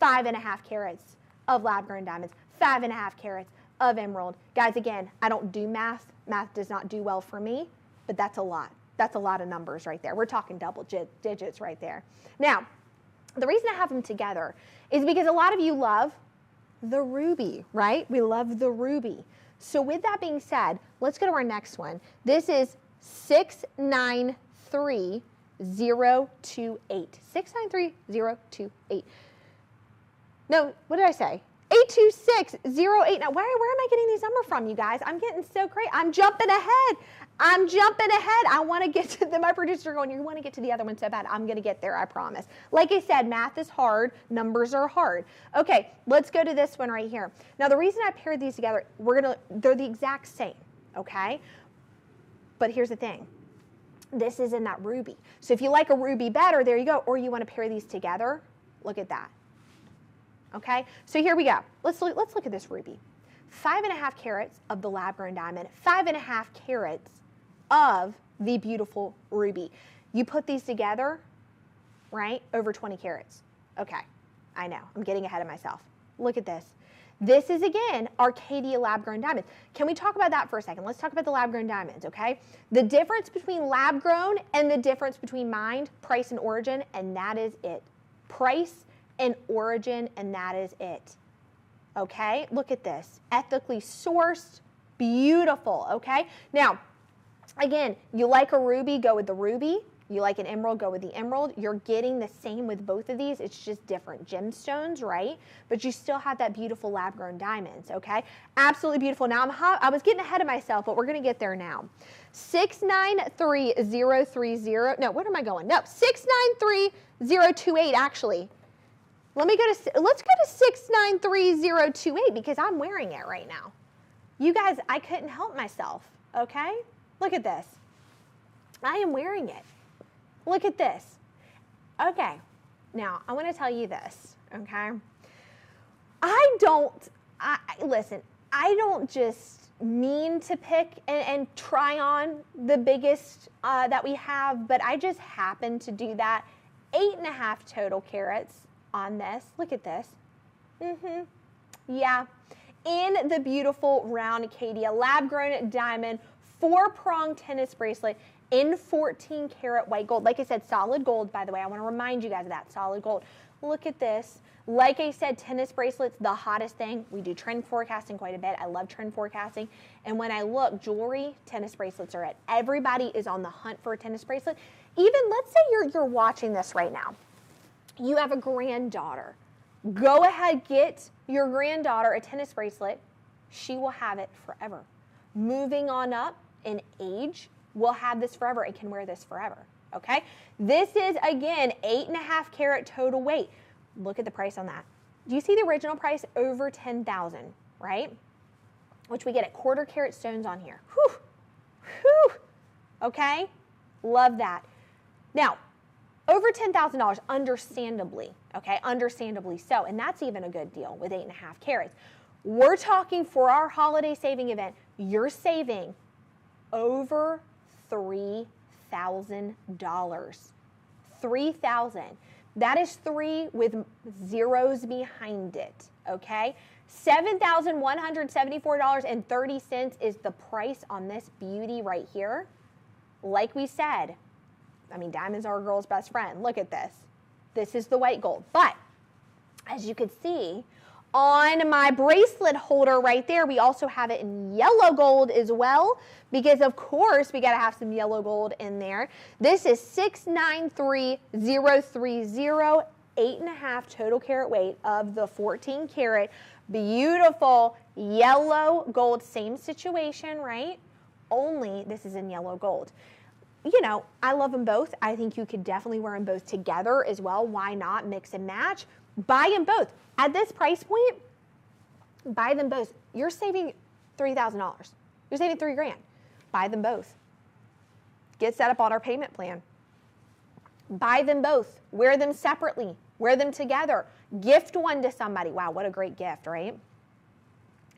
5.5 carats of lab-grown diamonds, 5.5 carats of emerald. Guys, again, I don't do math. Math does not do well for me, but that's a lot. That's a lot of numbers right there. We're talking double digits right there. Now, the reason I have them together is because a lot of you love the ruby, right? We love the ruby. So with that being said, let's go to our next one. This is 693028. 693028. No, what did I say? 82608. Now, where am I getting these numbers from, you guys? I'm getting so crazy. I'm jumping ahead. I want to get to my producers are going, you want to get to the other one so bad. I'm going to get there, I promise. Like I said, math is hard. Numbers are hard. Okay, let's go to this one right here. Now, the reason I paired these together, they're the exact same, okay? But here's the thing. This is in that ruby. So if you like a ruby better, there you go. Or you want to pair these together, look at that. Okay, so here we go. Let's look at this ruby. 5.5 carats of the lab-grown diamond, 5.5 carats of the beautiful ruby. You put these together, right, over 20 carats. Okay, I know, I'm getting ahead of myself. Look at this. This is, again, our Caydia lab-grown diamonds. Can we talk about that for a second? Let's talk about the lab-grown diamonds, okay? The difference between lab-grown and the difference between mined, price, and origin, and that is it. Price and origin, and that is it. Okay, look at this. Ethically sourced, beautiful, okay? Now, again, you like a ruby, go with the ruby. You like an emerald, go with the emerald. You're getting the same with both of these. It's just different gemstones, right? But you still have that beautiful lab-grown diamonds, okay? Absolutely beautiful. Now, I was getting ahead of myself, but we're going to get there now. 693030. No, where am I going? No, 693028, actually. Let's go to 693028 because I'm wearing it right now. You guys, I couldn't help myself, okay? Look at this. I am wearing it. Look at this. Okay, now I want to tell you this, okay? Listen, I don't just mean to pick and try on the biggest that we have, but I just happen to do that. 8.5 total carats on this. Look at this. Yeah. In the beautiful round Caydia lab-grown diamond 4-prong tennis bracelet in 14 karat white gold. Like I said, solid gold, by the way. I want to remind you guys of that, solid gold. Look at this. Like I said, tennis bracelets, the hottest thing. We do trend forecasting quite a bit. I love trend forecasting. And when I look, jewelry, tennis bracelets are it. Everybody is on the hunt for a tennis bracelet. Even, let's say you're watching this right now. You have a granddaughter. Go ahead, get your granddaughter a tennis bracelet. She will have it forever. Moving on up in age, will have this forever and can wear this forever, okay? This is, again, 8.5 carat total weight. Look at the price on that. Do you see the original price? Over $10,000, right? Which we get at quarter carat stones on here. Whew, whew, okay? Love that. Now, over $10,000, understandably, okay? Understandably so, and that's even a good deal with 8.5 carats. We're talking for our holiday saving event, you're saving over $3,000. $3,000. That is 3 with zeros behind it, okay? $7,174.30 is the price on this beauty right here. Like we said, I mean, diamonds are a girl's best friend. Look at this. This is the white gold. But as you can see, on my bracelet holder right there, we also have it in yellow gold as well, because of course we got to have some yellow gold in there. This is 693030, 8.5 total carat weight of the 14 carat, beautiful yellow gold, same situation, right? Only this is in yellow gold. You know, I love them both. I think you could definitely wear them both together as well. Why not mix and match? Buy them both. At this price point, buy them both. You're saving $3,000. You're saving $3,000. Buy them both. Get set up on our payment plan. Buy them both. Wear them separately. Wear them together. Gift one to somebody. Wow, what a great gift, right?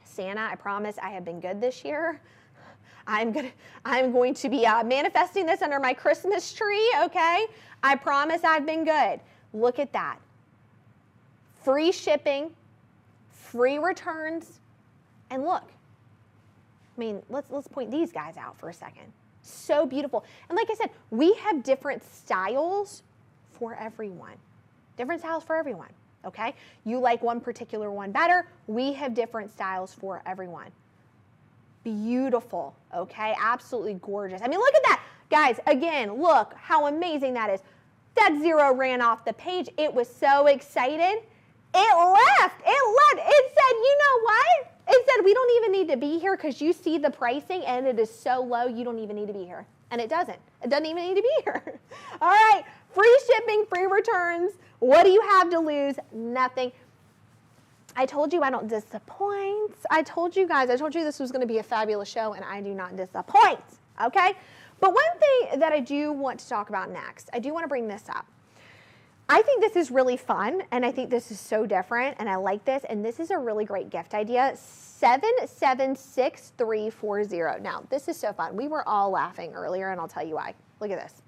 Santa, I promise I have been good this year. I'm going to be manifesting this under my Christmas tree, okay? I promise I've been good. Look at that. Free shipping, free returns, and look. I mean, let's point these guys out for a second. So beautiful. And like I said, we have different styles for everyone. Different styles for everyone, okay? You like one particular one better. We have different styles for everyone. Beautiful, okay? Absolutely gorgeous. I mean, look at that. Guys, again, look how amazing that is. That zero ran off the page. It was so excited. It left. It said, you know what? It said, we don't even need to be here because you see the pricing and it is so low, you don't even need to be here. And it doesn't. It doesn't even need to be here. All right, free shipping, free returns. What do you have to lose? Nothing. I told you I don't disappoint. I told you this was going to be a fabulous show, and I do not disappoint, okay? But one thing that I do want to talk about next, I do want to bring this up. I think this is really fun, and I think this is so different, and I like this, and this is a really great gift idea, 776340. Now, this is so fun. We were all laughing earlier, and I'll tell you why. Look at this.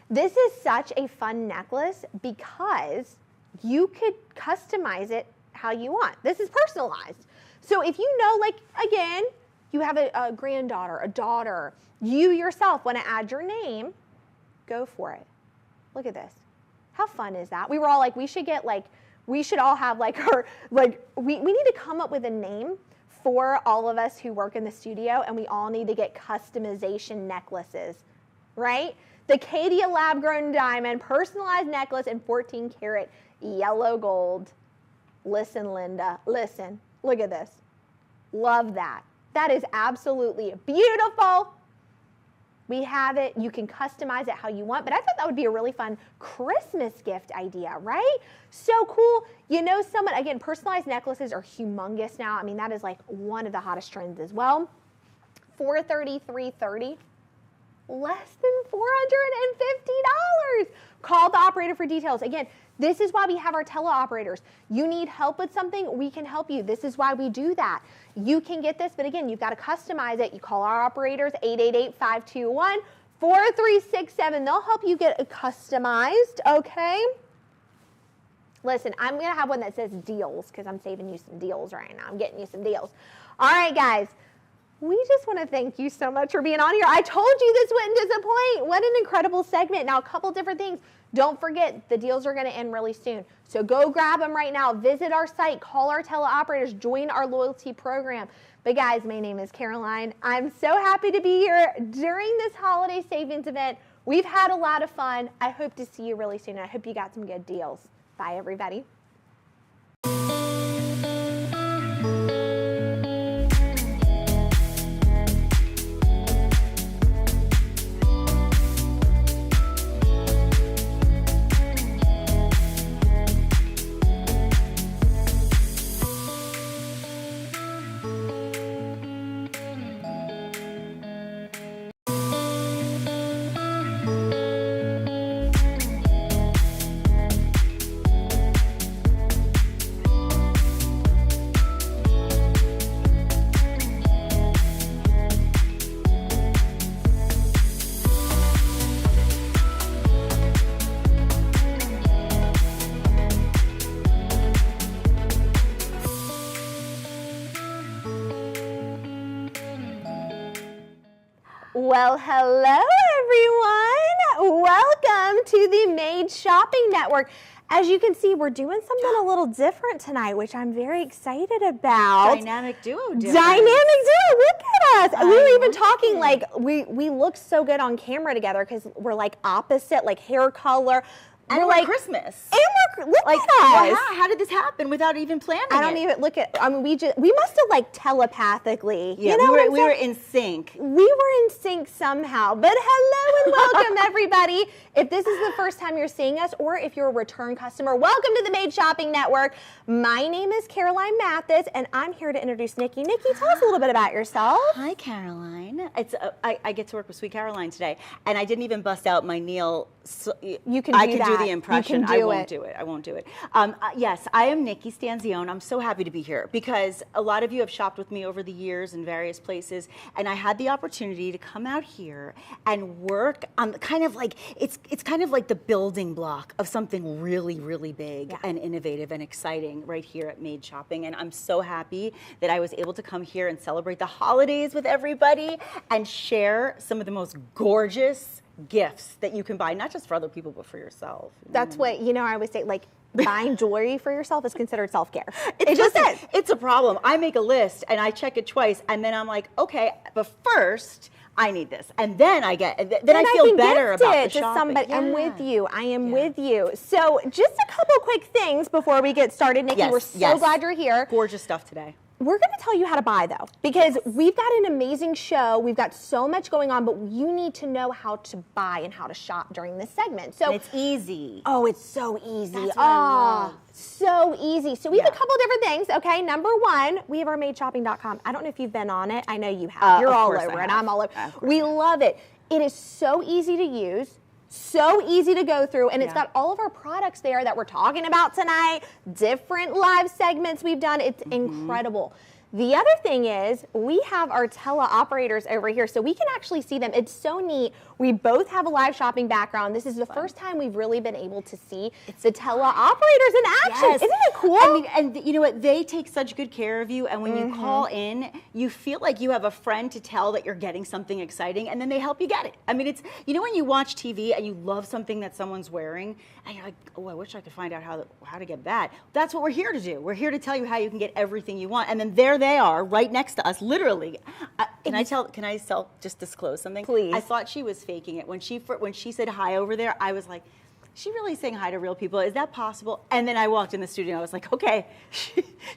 This is such a fun necklace because you could customize it how you want. This is personalized. So if you know, like, again, you have a granddaughter, a daughter, you yourself want to add your name, go for it. Look at this. How fun is that? We were all like, we should all have like our, like, we need to come up with a name for all of us who work in the studio, and we all need to get customization necklaces, right? The Caydia lab-grown diamond personalized necklace in 14 karat yellow gold. Listen, Linda, listen. Look at this. Love that. That is absolutely beautiful. We have it. You can customize it how you want, but I thought that would be a really fun Christmas gift idea, right? So cool. You know, someone, again, personalized necklaces are humongous now. I mean, that is like one of the hottest trends as well. $430, $330. Less than $450. Call the operator for details. Again, this is why we have our teleoperators. You need help with something, we can help you. This is why we do that. You can get this, but again, you've got to customize it. You call our operators, 888-521-4367. They'll help you get it customized, okay? Listen, I'm going to have one that says deals because I'm saving you some deals right now. I'm getting you some deals. All right, guys. We just want to thank you so much for being on here. I told you this wouldn't disappoint. What an incredible segment. Now, a couple different things. Don't forget, the deals are going to end really soon. So go grab them right now. Visit our site. Call our teleoperators. Join our loyalty program. But guys, my name is Caroline. I'm so happy to be here during this holiday savings event. We've had a lot of fun. I hope to see you really soon. I hope you got some good deals. Bye, everybody. Well, hello everyone. Welcome to the Made Shopping Network. As you can see, we're doing something a little different tonight, which I'm very excited about. Dynamic duo difference. Dynamic duo, look at us. We were even talking like, we look so good on camera together because we're like opposite, like hair color. And we're like Christmas. And look like, at us. Wow, how did this happen without even planning it? I don't even look at, I mean, we must have like telepathically, yeah, you know we were in sync. We were in sync somehow. But hello and welcome everybody. If this is the first time you're seeing us or if you're a return customer, welcome to the Made Shopping Network. My name is Caroline Mathis and I'm here to introduce Nikki. Nikki, tell us a little bit about yourself. Hi, Caroline. It's I get to work with Sweet Caroline today, and I didn't even bust out my Neil. So you can I do can that. do the impression. I won't do it. I won't do it. Yes, I am Nikki Stanzione. I'm so happy to be here because a lot of you have shopped with me over the years in various places, and I had the opportunity to come out here and work on kind of like it's kind of like the building block of something really, really big and innovative and exciting right here at Made Shopping. And I'm so happy that I was able to come here and celebrate the holidays with everybody and share some of the most gorgeous gifts that you can buy, not just for other people, but for yourself. That's what, you know, I always say, like, buying jewelry for yourself is considered self-care. It just is. It's a problem. I make a list and I check it twice and then I'm like, okay, but first I need this. And then I feel better about the shopping. Somebody. I'm with you. I am with you. So just a couple quick things before we get started. Nikki, we're so glad you're here. Gorgeous stuff today. We're going to tell you how to buy, though, because we've got an amazing show. We've got so much going on, but you need to know how to buy and how to shop during this segment. So and it's easy. Oh, it's so easy. That's what I love. So easy. So we have a couple different things. Okay, number one, we have our madeshopping.com. I don't know if you've been on it. I know you have. You're all over it. I'm all over. We love it. It is so easy to use. So easy to go through, and it's got all of our products there that we're talking about tonight, different live segments we've done. It's incredible. The other thing is we have our teleoperators over here, so we can actually see them. It's so neat. We both have a live shopping background. This is the first time we've really been able to see the teleoperators in action. Isn't it cool? I mean, and you know what? They take such good care of you, and when you call in, you feel like you have a friend to tell that you're getting something exciting, and then they help you get it. I mean, it's, you know, when you watch TV and you love something that someone's wearing, and you're like, oh, I wish I could find out how to get that. That's what we're here to do. We're here to tell you how you can get everything you want, and then there they are, right next to us, literally. Can I just disclose something? Please. I thought she was faking it when she said hi over there. I was like, is she really saying hi to real people? Is that possible? And then I walked in the studio. I was like, okay,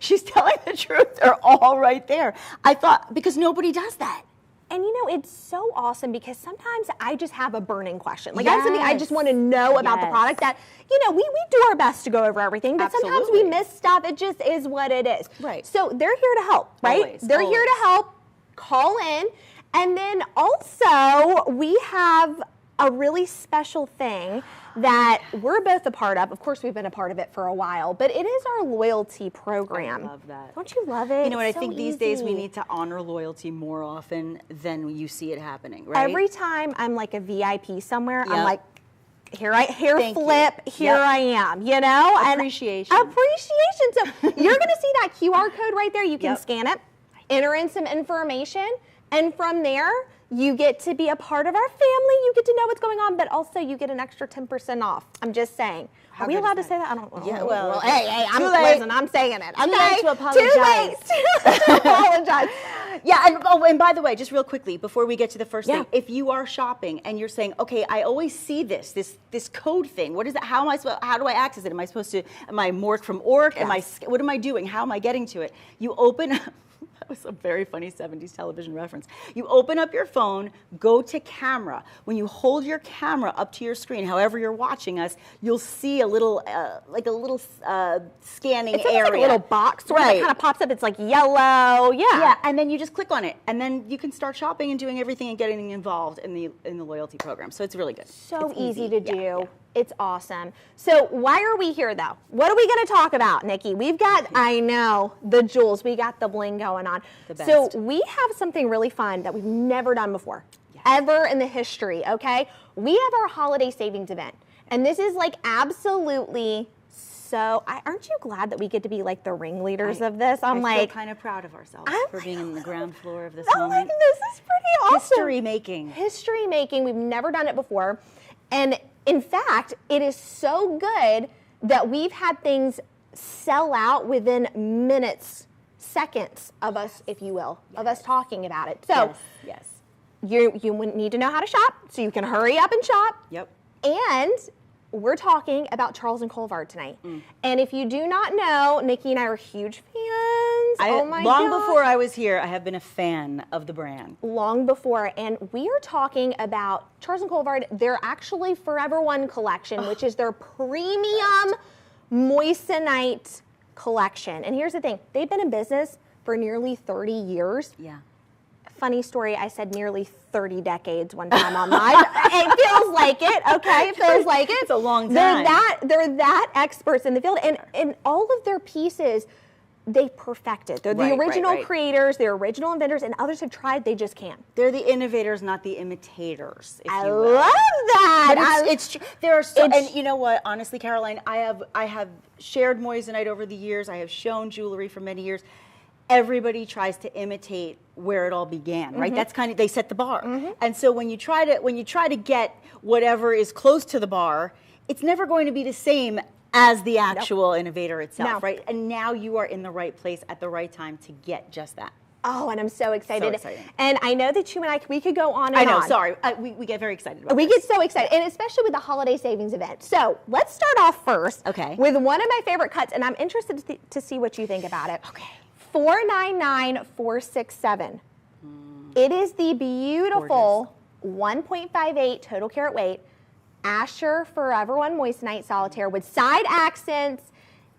she's telling the truth. They're all right there. I thought, because nobody does that. And you know, it's so awesome because sometimes I just have a burning question. Like I have something I just want to know about the product that, you know, we do our best to go over everything, but sometimes we miss stuff. It just is what it is. Right. So they're here to help, right? Always, they're here to help. Call in. And then also we have a really special thing that we're both a part of. Of course, we've been a part of it for a while, but it is our loyalty program. I love that. Don't you love it? You know what? It's I think so these days we easy. need to honor loyalty more often than you see it happening, right? Every time I'm like a VIP somewhere, I'm Yep. like, here I Thank flip, you. here Yep. I am, you know? Appreciation. And appreciation. So you're gonna see that QR code right there. You can Yep. scan it, enter in some information, and from there, you get to be a part of our family. You get to know what's going on, but also you get an extra 10% off. I'm just say. Are we allowed to say that? I don't know. Yeah, well, hey, I'm saying it. Too Okay? late to apologize. Too late to apologize. Yeah, and by the way, just real quickly, before we get to the first thing, if you are shopping and you're saying, okay, I always see this code thing. What is it? How do I access it? Am I Mork from Orc? What am I doing? How am I getting to it? You open that was a very funny 70s television reference. You open up your phone, go to camera. When you hold your camera up to your screen, however you're watching us, you'll see a little, scanning area. Like a little box, right? It kind of pops up. It's like yellow, yeah. And then you just click on it, and then you can start shopping and doing everything and getting involved in the loyalty program. So it's really good. So easy to do. Yeah. It's awesome. So why are we here though? What are we going to talk about, Nikki? We've got, I know, the jewels. We got the bling going on. The best. So we have something really fun that we've never done before, ever in the history, okay? We have our holiday savings event. And this is like absolutely so, aren't you glad that we get to be like the ringleaders of this? I feel kind of proud of ourselves for being in the ground floor of this moment. This is pretty awesome. History making. History making. We've never done it before. And in fact, it is so good that we've had things sell out within minutes, seconds of us, if you will, of us talking about it. So yes. You need to know how to shop, so you can hurry up and shop. Yep. And we're talking about Charles and Colvard tonight. And if you do not know, Nikki and I are huge fans. Oh my God. Long before I was here, I have been a fan of the brand. Long before. And we are talking about Charles and Colvard, their actually Forever One collection, which is their premium moissanite collection. And here's the thing. They've been in business for nearly 30 years. Yeah. Funny story, I said nearly 30 decades one time on live. It feels like it, okay? It feels like it. It's a long time. They're that experts in the field. And all of their pieces, they perfected. They're the original creators, they're original inventors, and others have tried, they just can't. They're the innovators, not the imitators, if I you will. love that. But it's true. There are so, and you know what, honestly, Caroline, I have shared moissanite over the years. I have shown jewelry for many years. Everybody tries to imitate where it all began, right? That's kind of, they set the bar. And so when you try to get whatever is close to the bar, it's never going to be the same as the actual innovator itself, right? And now you are in the right place at the right time to get just that. Oh, and I'm so excited. So exciting. And I know that you and I, we could go on and on. I know, sorry. We get very excited about We this. get so excited, and especially with the holiday savings event. So let's start off first with one of my favorite cuts, and I'm interested to see what you think about it. Okay. 499467. It is the beautiful 1.58 total carat weight Asher Forever One moissanite solitaire with side accents,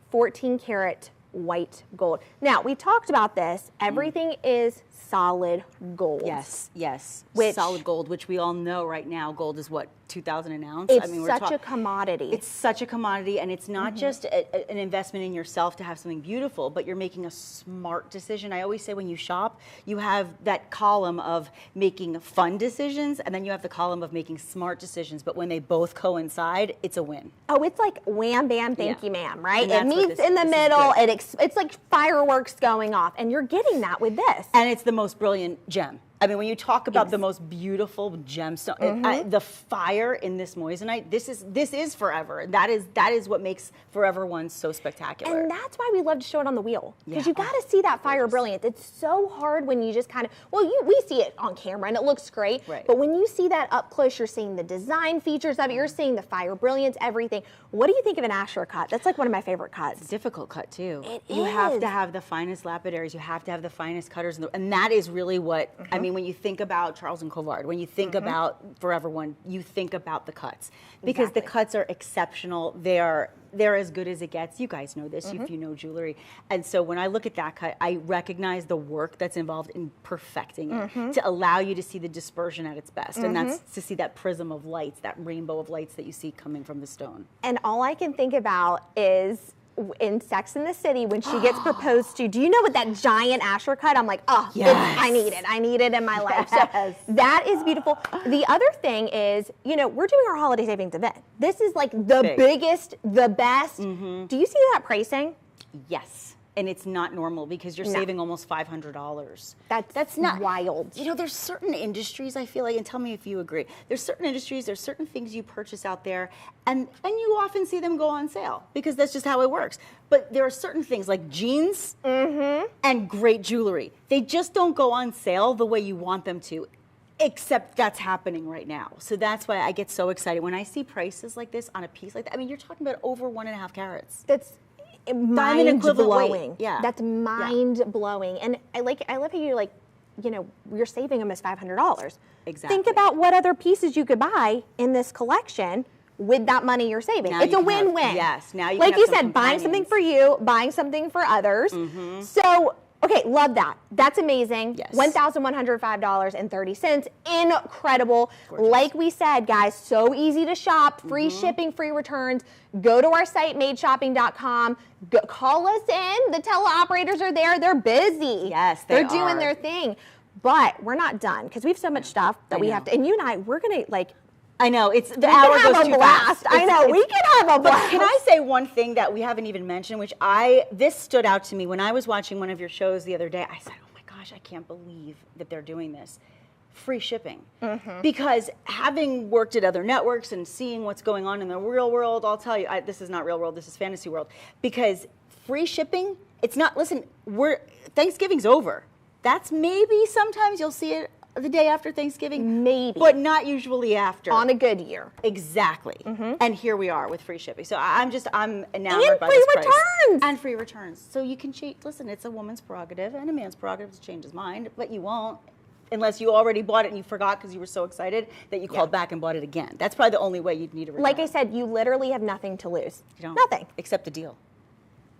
14 karat white gold. Now, we talked about this. Everything is solid gold. Yes, yes. Which, solid gold, which we all know right now, gold is what, 2,000 an ounce? It's such a commodity. It's such a commodity, and it's not just an investment in yourself to have something beautiful, but you're making a smart decision. I always say when you shop, you have that column of making fun decisions, and then you have the column of making smart decisions, but when they both coincide, it's a win. Oh, it's like wham, bam, thank you, ma'am, right? It meets in the middle, it's like fireworks going off, and you're getting that with this. And it's the most brilliant gem. I mean, when you talk about the most beautiful gemstone, the fire in this moissanite, this is forever. That is what makes Forever One so spectacular. And that's why we love to show it on the wheel, because you got to see that fire brilliance. It's so hard when you just kind of, we see it on camera and it looks great, but when you see that up close, you're seeing the design features of it, you're seeing the fire brilliance, everything. What do you think of an Asher cut? That's like one of my favorite cuts. It's a difficult cut too. You have to have the finest lapidaries, you have to have the finest cutters, and that is really what, I mean, when you think about Charles and Colvard, when you think about Forever One, you think about the cuts, because the cuts are exceptional. They're as good as it gets. You guys know this if you know jewelry. And so when I look at that cut, I recognize the work that's involved in perfecting it to allow you to see the dispersion at its best. And that's to see that prism of lights, that rainbow of lights that you see coming from the stone. And all I can think about is in Sex and the City when she gets proposed to. Do you know what that giant Asher cut? I'm like, oh, I need it. I need it in my life. So that is beautiful. The other thing is, we're doing our holiday savings event. This is like the biggest, the best. Do you see that pricing? Yes. And it's not normal because you're saving almost $500. That's not wild. There's certain industries, I feel like, and tell me if you agree. There's certain industries, there's certain things you purchase out there, and you often see them go on sale because that's just how it works. But there are certain things like jeans and great jewelry. They just don't go on sale the way you want them to. Except that's happening right now. So that's why I get so excited when I see prices like this on a piece like that. I mean, you're talking about over 1.5 carats. That's mind-blowing. Yeah. That's mind-blowing. And I love how you're you're saving almost $500. Exactly. Think about what other pieces you could buy in this collection with that money you're saving. It's a win-win. Yes. Now you like you said, buying something for you, buying something for others. So, okay, love that. That's amazing. Yes. $1,105.30. Incredible. Gorgeous. Like we said, guys, so easy to shop. Free shipping, free returns. Go to our site, madeshopping.com. Call us in. The teleoperators are there. They're busy. Yes, they're doing their thing. But we're not done because we have so much stuff that we have to. And you and I, we're going to I know, it's the We hour can have goes a too blast. fast. I know, we can have a But blast. can I say one thing that we haven't even mentioned, which this stood out to me when I was watching one of your shows the other day. I said, oh my gosh, I can't believe that they're doing this. Free shipping. Because having worked at other networks and seeing what's going on in the real world, I'll tell you, this is not real world, this is fantasy world. Because free shipping, it's not, listen, Thanksgiving's over. That's maybe sometimes you'll see it the day after Thanksgiving. Maybe. But not usually after. On a good year. Exactly. And here we are with free shipping. So I'm enamored And by free this price. returns. And free returns. So you can cheat. Listen, it's a woman's prerogative and a man's prerogative to change his mind, but you won't unless you already bought it and you forgot because you were so excited that you called back and bought it again. That's probably the only way you'd need a return. Like I said, you literally have nothing to lose. You don't. Nothing. Except the deal.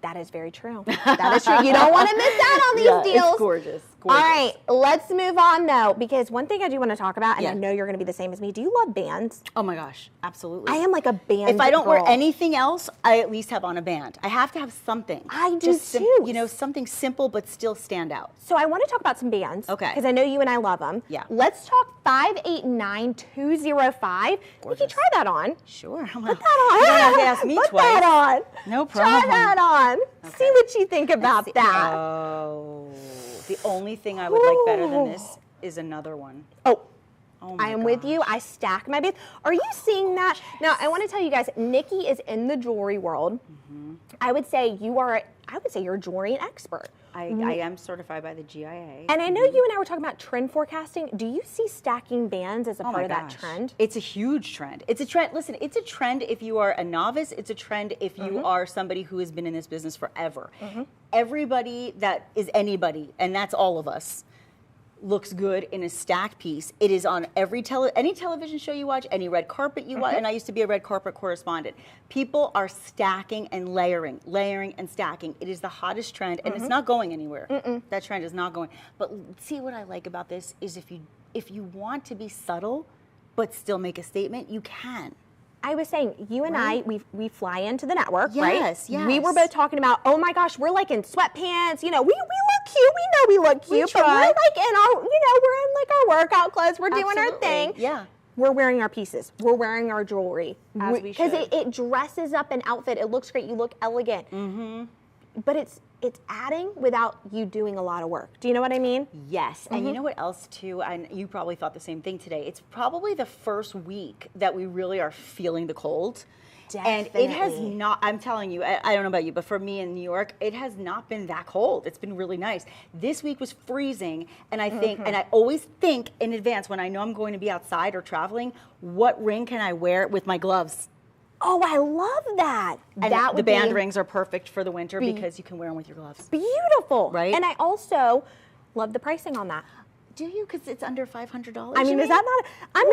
That is very true. That is true. You don't want to miss out on these deals. It's gorgeous. All right, let's move on though, because one thing I do want to talk about, and I Yeah. know you're going to be the same as me. Do you love bands? Oh my gosh, absolutely. I am like a band. If I don't wear girl. anything else, I at least have on a band. I have to have something. I do Just too. You know, something simple but still stand out. So I want to talk about some bands. Okay. Because I know you and I love them. Yeah. Let's talk 589205. We can try that on. Sure. Put that on. You don't have to ask me Put twice. that on. No Try problem. that on. Okay. See what you think about that. Oh, the only thing I would like better than this is another one. Oh. Oh my I am with you. gosh. I stack my bands. Are you seeing that? Now, I want to tell you guys, Nikki is in the jewelry world. I would say you're a jewelry expert. I am certified by the GIA. And I know you and I were talking about trend forecasting. Do you see stacking bands as a Oh part my of that gosh. trend? It's a huge trend. It's a trend. Listen, it's a trend if you are a novice. It's a trend if you are somebody who has been in this business forever. Everybody that is anybody, and that's all of us, looks good in a stacked piece. It is on any television show you watch, any red carpet you watch, and I used to be a red carpet correspondent. People are stacking and layering and stacking. It is the hottest trend, and it's not going anywhere. That trend is not going. But see what I like about this is if you want to be subtle, but still make a statement, you can. I was saying, you and I, we fly into the network, right? Yes, yes. We were both talking about, oh my gosh, we're like in sweatpants. You know, we look cute. We know we look cute, but we're try. like in our, we're in like our workout clothes. We're doing our Absolutely. thing. Yeah. We're wearing our pieces. We're wearing our jewelry. As we Because should. it dresses up an outfit. It looks great. You look elegant. But it's adding without you doing a lot of work. Do you know what I mean? Yes, and you know what else too, and you probably thought the same thing today, it's probably the first week that we really are feeling the cold. And it has Definitely. not, I'm telling you, I don't know about you, but for me in New York, it has not been that cold. It's been really nice. This week was freezing, and I think, and I always think in advance when I know I'm going to be outside or traveling, what ring can I wear with my gloves? Oh, I love that. And that the would band be rings are perfect for the winter because you can wear them with your gloves. beautiful. Right? And I also love the pricing on that. Do you? Because it's under $500. I mean, is that not? I'm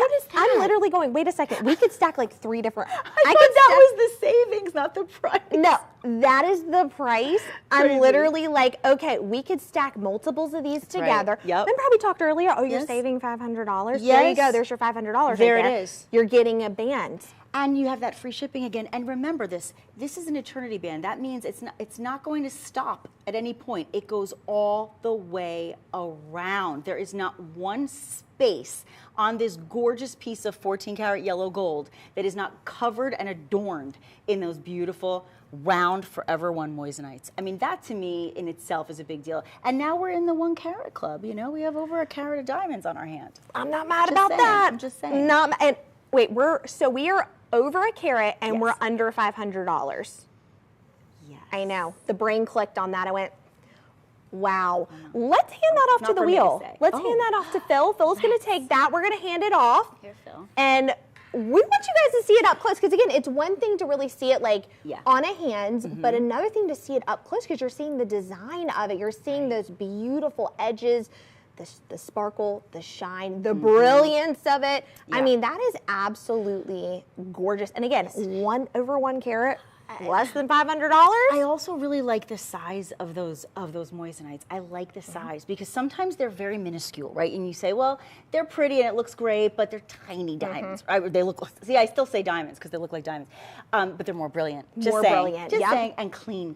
literally going. Wait a second. We could stack like 3 different. I thought that was the savings, not the price. No, that is the price. I'm Crazy. literally like, okay, we could stack multiples of these right. together. Yep. Then probably talked earlier. Oh, you're Yes. saving $500. There you Yes. go. There's your $500. There right it there. is. You're getting a band. And you have that free shipping again. And remember this is an eternity band. That means it's not going to stop at any point. It goes all the way around. There is not one space on this gorgeous piece of 14 karat yellow gold that is not covered and adorned in those beautiful round Forever One moissanites. I mean, that to me in itself is a big deal. And now we're in the 1 carat club. You know, we have over 1 carat of diamonds on our hand. I'm not mad Just about saying, that. I'm just saying. Not, and wait, we are over 1 carat and Yes. we're under $500. Yes. I know. The brain clicked on that. I went, wow. Let's hand that off Not to the for me to wheel. say. Let's Oh. hand that off to Phil. Phil's going to take that. We're going to hand it off. Here, Phil. And we want you guys to see it up close because, again, it's one thing to really see it like Yeah. on a hand, but another thing to see it up close because you're seeing the design of it. You're seeing those beautiful edges, the sparkle, the shine, the brilliance of it. I Yeah. mean, that is absolutely gorgeous. And again, over 1 carat. less than $500. I also really like the size of those moissanites. I like the size because sometimes they're very minuscule, right? And you say, well, they're pretty and it looks great, but they're tiny diamonds. They look. See, I still say diamonds because they look like diamonds, but they're more brilliant. Just saying, and clean,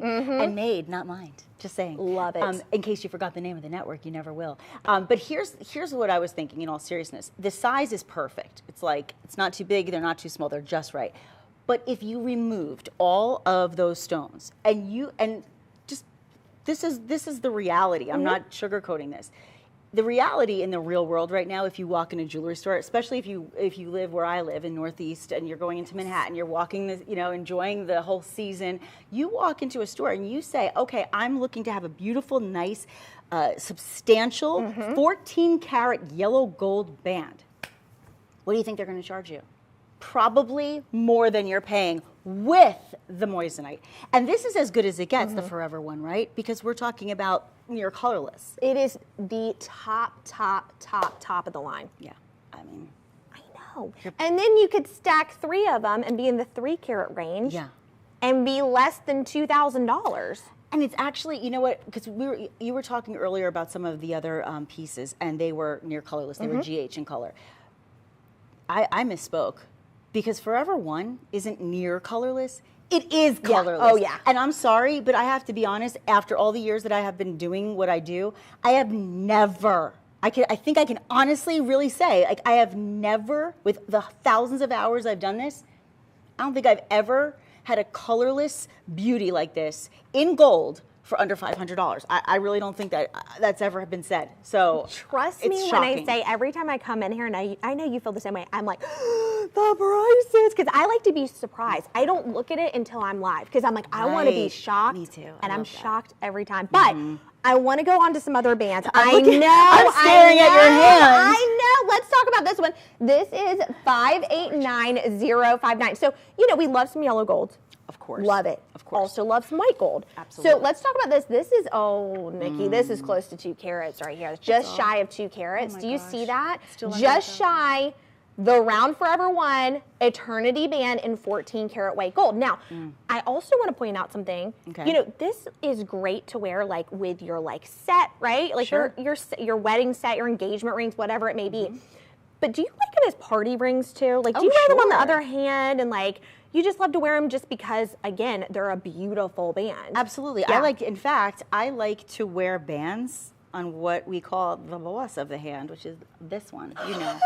and made, not mined. Just saying. Love it. In case you forgot the name of the network, you never will. But here's what I was thinking. In all seriousness, the size is perfect. It's like it's not too big, they're not too small, they're just right. But if you removed all of those stones and just this is the reality. I'm not sugarcoating this. The reality in the real world right now, if you walk in a jewelry store, especially if you live where I live in Northeast and you're going into Manhattan, you're walking enjoying the whole season, you walk into a store and you say, okay, I'm looking to have a beautiful, nice, substantial 14 karat yellow gold band. What do you think they're going to charge you? Probably more than you're paying with the moissanite. And this is as good as it gets, the Forever one, right? Because we're talking about near colorless. It is the top of the line. Yeah, I mean. I know. And then you could stack 3 of them and be in the 3 carat range. Yeah. And be less than $2,000. And it's actually, you know what, because you were talking earlier about some of the other pieces and they were near colorless, they were GH in color. I misspoke. Because Forever One isn't near colorless. It is colorless. Yeah. Oh, yeah. And I'm sorry, but I have to be honest, after all the years that I have been doing what I do, I have never, I think I can honestly really say, like, I have never, with the thousands of hours I've done this, I don't think I've ever had a colorless beauty like this in gold for under $500. I really don't think that's ever been said. So trust it's me shocking. when I say every time I come in here, and I know you feel the same way, I'm like, the prices, because I like to be surprised. I don't look at it until I'm live, because I'm like, I want to be shocked. Me too. And I'm shocked every time. But I want to go on to some other bands. I'm staring at your hands. I know. Let's talk about this one. This is 589059. So, we love some yellow gold. Of course. Love it. Of course. Also love some white gold. Absolutely. So let's talk about this. This is, Nikki, this is close to 2 carats right here. It's just shy of 2 carats. Do you see that? Just shy, the round Forever One Eternity Band in 14 karat white gold. Now, I also want to point out something. Okay. This is great to wear like with your set, right? Like your wedding set, your engagement rings, whatever it may be. But do you like it as party rings too? Like, do you wear them on the other hand and like, you just love to wear them just because, again, they're a beautiful band. Absolutely. Yeah. In fact, I like to wear bands on what we call the boss of the hand, which is this one, I love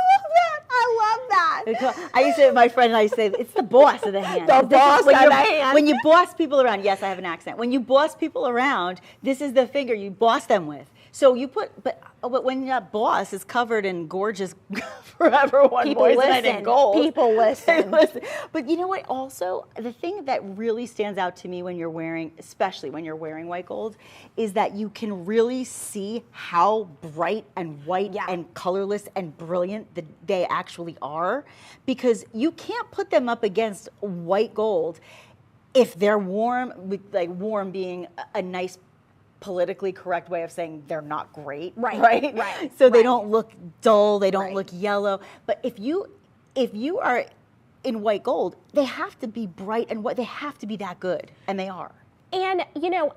that. I used to, my friend and I say, it's the boss of the hand. The boss of the hand. When you boss people around, yes, I have an accent. When you boss people around, this is the finger you boss them with. So you put, but when that boss is covered in gorgeous Forever One moissanite and gold. People listen. But you know what? Also, the thing that really stands out to me when you're wearing, especially when you're wearing white gold, is that you can really see how bright and white and colorless and brilliant they actually are, because you can't put them up against white gold if they're warm, like warm being a nice politically correct way of saying they're not great, right? So they don't look dull, they don't look yellow. But if you are in white gold, they have to be bright and white. They have to be that good, and they are. And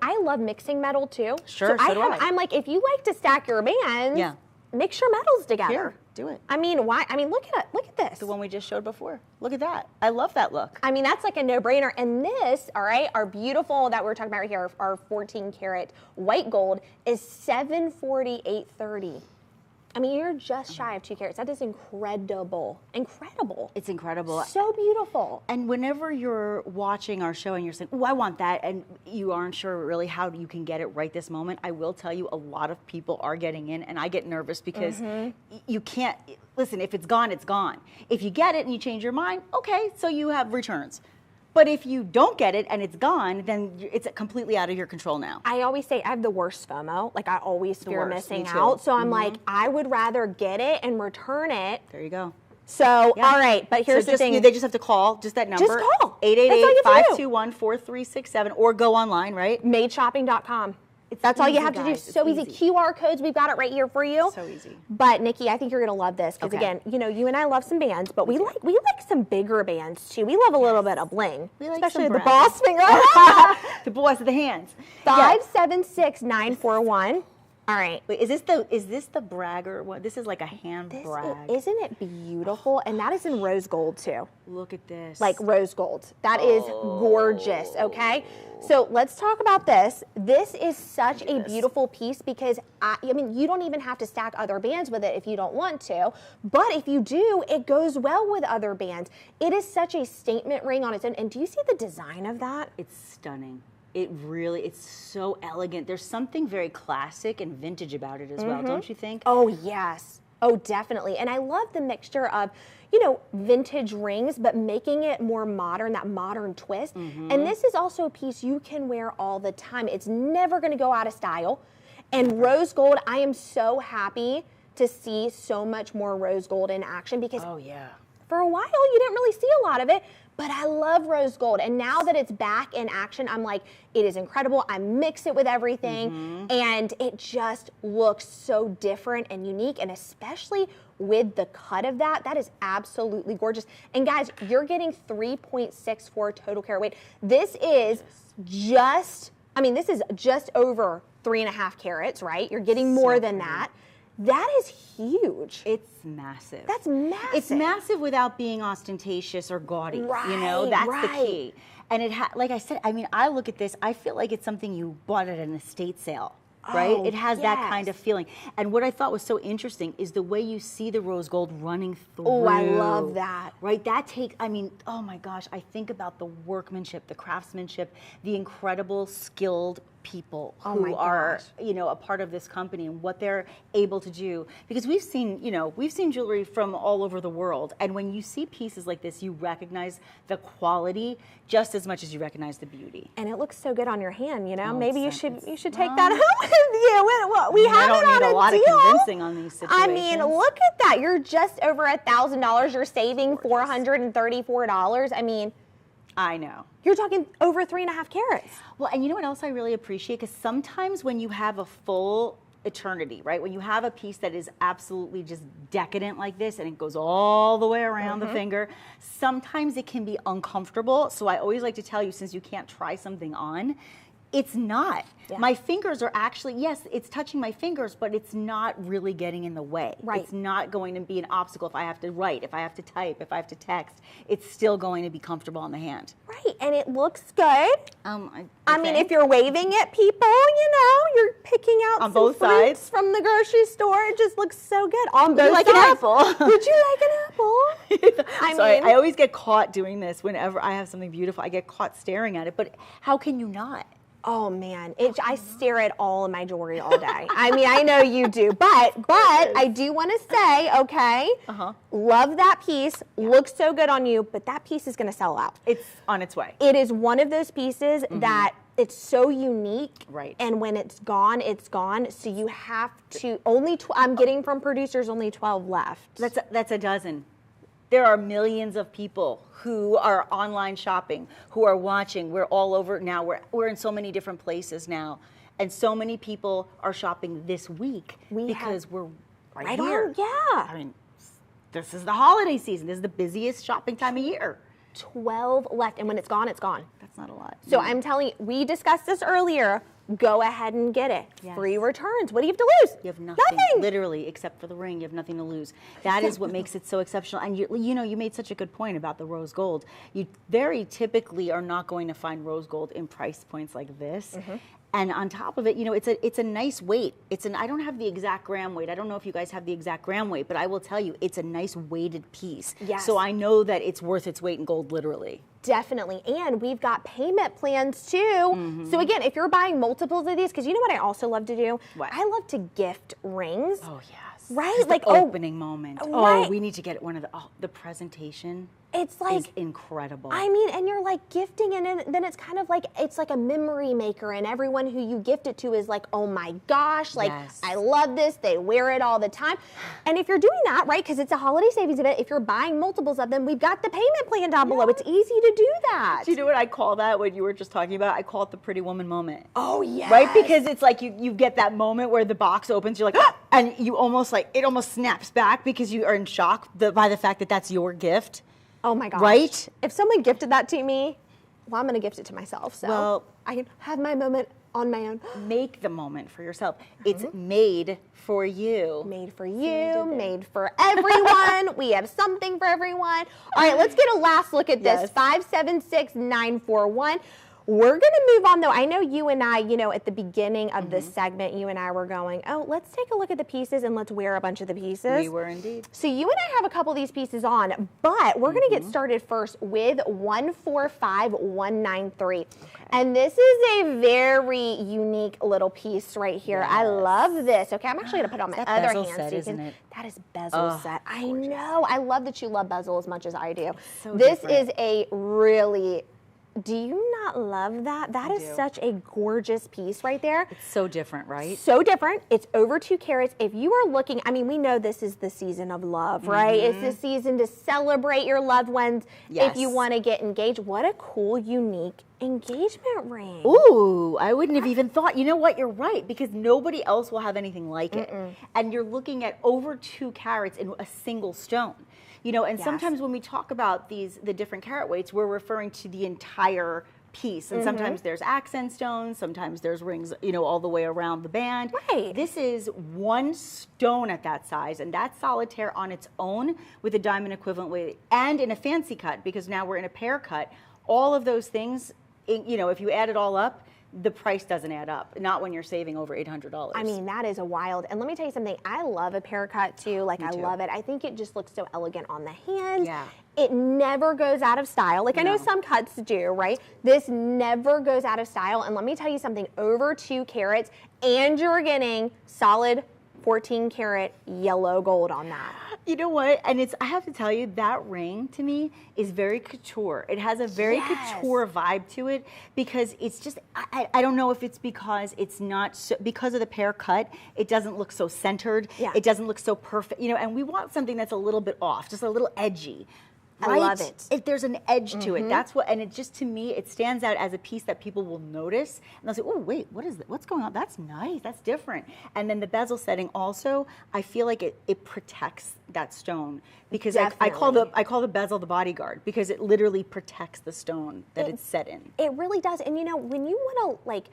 I love mixing metal too. Sure, so do I. I'm like, if you like to stack your bands, mix your metals together. Here, do it. I mean, why? I mean, look at this. The one we just showed before. Look at that. I love that look. I mean, that's like a no-brainer. And this, all right, our beautiful that we're talking about right here, our 14 karat white gold is $748.30. I mean, you're just shy of 2 carats. That is incredible. Incredible. It's incredible. So beautiful. And whenever you're watching our show and you're saying, oh, I want that, and you aren't sure really how you can get it right this moment, I will tell you a lot of people are getting in, and I get nervous because you can't, listen, if it's gone, it's gone. If you get it and you change your mind, okay, so you have returns. But if you don't get it and it's gone, then it's completely out of your control now. I always say I have the worst FOMO. Like, I always fear missing out. So I'm like, I would rather get it and return it. There you go. So, all right, but here's the thing. They just have to call, just that number. Just call. 888-521-4367, or go online, right? Madeshopping.com. That's all you easy, have to do. guys. So It's easy. QR codes, we've got it right here for you. So easy. But Nikki, I think you're gonna love this because Okay. again, you know, you and I love some bands, but we like some bigger bands too. We love a little bit of bling, We like especially some the brag. boss finger. The boss of the hands. 576941. All right. Wait, is this the bragger? What? This is like a hand brag. Isn't it beautiful? And that is in rose gold too. Look at this. Like rose gold. That is gorgeous, okay? So let's talk about this. This is such a beautiful piece because, I mean, you don't even have to stack other bands with it if you don't want to. But if you do, it goes well with other bands. It is such a statement ring on its own. And do you see the design of that? It's stunning. It's so elegant. There's something very classic and vintage about it as well, don't you think? Oh, yes. Oh, definitely. And I love the mixture of, you know, vintage rings, but making it more modern, that modern twist. And this is also a piece you can wear all the time. It's never going to go out of style. And rose gold, I am so happy to see so much more rose gold in action because for a while you didn't really see a lot of it. But I love rose gold. And now that it's back in action, I'm like, it is incredible. I mix it with everything. And it just looks so different and unique. And especially with the cut of that, that is absolutely gorgeous. And guys, you're getting 3.64 total carat weight. This is just, I mean, this is just over 3.5 carats, right? You're getting more than that. That is huge. It's massive. That's massive. It's massive without being ostentatious or gaudy. You know, that's the key. And like I said, I mean, I look at this, I feel like it's something you bought at an estate sale. Right? It has that kind of feeling. And what I thought was so interesting is the way you see the rose gold running through. Oh, I love that. Right? That takes, I mean, oh my gosh, I think about the workmanship, the craftsmanship, the incredible skilled people who are, you know, a part of this company and what they're able to do. Because we've seen, you know, we've seen jewelry from all over the world. And when you see pieces like this, you recognize the quality just as much as you recognize the beauty. And it looks so good on your hand, you know. Oh, Maybe you should take that home with you. Well, we have it on a lot deal. of convincing on these situations. I mean, look at that. You're just over $1,000. You're saving $434. I mean, I know. You're talking over 3.5 carats. Well, and you know what else I really appreciate? Because sometimes when you have a full eternity, right? When you have a piece that is absolutely just decadent like this and it goes all the way around the finger, sometimes it can be uncomfortable. So I always like to tell you, since you can't try something on, it's not. Yeah. My fingers are actually, yes, it's touching my fingers, but it's not really getting in the way. Right. It's not going to be an obstacle if I have to write, if I have to type, if I have to text. It's still going to be comfortable on the hand. Right, and it looks good. I mean, if you're waving at people, you know, you're picking out on some both fruits sides from the grocery store. It just looks so good on both like sides. an apple. Would you like an apple? I always get caught doing this whenever I have something beautiful. I get caught staring at it, but how can you not? Oh man, I stare at all of my jewelry all day. I mean, I know you do, but I do want to say, okay, love that piece, looks so good on you, but that piece is going to sell out. It's on its way. It is one of those pieces that it's so unique, right? And when it's gone, it's gone. So you have to I'm getting from producers only 12 left. That's a dozen. There are millions of people who are online shopping, who are watching. We're all over now. We're in so many different places now. And so many people are shopping this week because we're right here. On, yeah. I mean, this is the holiday season. This is the busiest shopping time of year. 12 left. And when it's gone, it's gone. That's not a lot. So I'm telling you, we discussed this earlier. Go ahead and get it. Yes. Free returns. What do you have to lose? You have nothing. Literally, except for the ring, you have nothing to lose. That is what makes it so exceptional. And you know, you made such a good point about the rose gold. You very typically are not going to find rose gold in price points like this. And on top of it, you know, it's a nice weight. I don't have the exact gram weight. I don't know if you guys have the exact gram weight, but I will tell you, it's a nice weighted piece. Yes. So I know that it's worth its weight in gold, literally. Definitely. And we've got payment plans too. So again, if you're buying multiples of these, because you know what I also love to do? What? I love to gift rings. Oh, yes. Right? Just Like, the opening moment. right. Oh, we need to get one of the presentation. It's like is incredible. I mean, and you're like gifting, and then it's kind of like it's like a memory maker, and everyone who you gift it to is like, oh my gosh, like I love this. They wear it all the time. And if you're doing that, right, because it's a holiday savings event, if you're buying multiples of them, we've got the payment plan down below. It's easy to do that. Do you know what I call that? What you were just talking about? I call it the pretty woman moment. Oh yeah. Right, because it's like you get that moment where the box opens, you're like, ah! And you almost like it almost snaps back because you are in shock by the fact that that's your gift. Oh my gosh. Right? If someone gifted that to me, well, I'm going to gift it to myself. So well, I can have my moment on my own. Make the moment for yourself. It's made for you. Made for you, made for everyone. We have something for everyone. All right, let's get a last look at this. 576941. We're going to move on, though. I know you and I, you know, at the beginning of this segment, you and I were going, oh, let's take a look at the pieces and let's wear a bunch of the pieces. We were indeed. So you and I have a couple of these pieces on, but we're going to get started first with 145193. Okay. And this is a very unique little piece right here. Yes. I love this. Okay, I'm actually going to put it on my other hand. Set, so you isn't can, it? That is bezel set. I know. I love that you love bezel as much as I do. So this different. is a really... Do you not love that? That is such a gorgeous piece right there. It's so different, right? So different. It's over 2 carats. If you are looking, I mean, we know this is the season of love, right? It's the season to celebrate your loved ones. If you want to get engaged. What a cool, unique engagement ring. Ooh, I wouldn't have even thought. You know what? You're right, because nobody else will have anything like it. And you're looking at over 2 carats in a single stone. You know, and sometimes when we talk about the different carat weights, we're referring to the entire piece. And sometimes there's accent stones, sometimes there's rings, you know, all the way around the band. Right. This is 1 stone at that size, and that's solitaire on its own with a diamond equivalent weight and in a fancy cut, because now we're in a pear cut. All of those things, you know, if you add it all up, the price doesn't add up, not when you're saving over $800. I mean, that is a wild, and let me tell you something, I love a pear cut too, like I love it. I think it just looks so elegant on the hand. Yeah. It never goes out of style. Like I know some cuts do, right? This never goes out of style, and let me tell you something, over 2 carats, and you're getting solid 14 karat yellow gold on that. You know what? And I have to tell you, that ring to me is very couture. It has a very couture vibe to it, because it's just, I don't know if it's because it's not, because of the pear cut, it doesn't look so centered. It doesn't look so perfect, you know, and we want something that's a little bit off, just a little edgy. I love it. There's an edge to it. That's what, and it just, to me, it stands out as a piece that people will notice. And they'll say, oh, wait, what is that? What's going on? That's nice. That's different. And then the bezel setting also, I feel like it protects that stone, because I call the bezel the bodyguard, because it literally protects the stone that it's set in. It really does. And you know, when you want to like,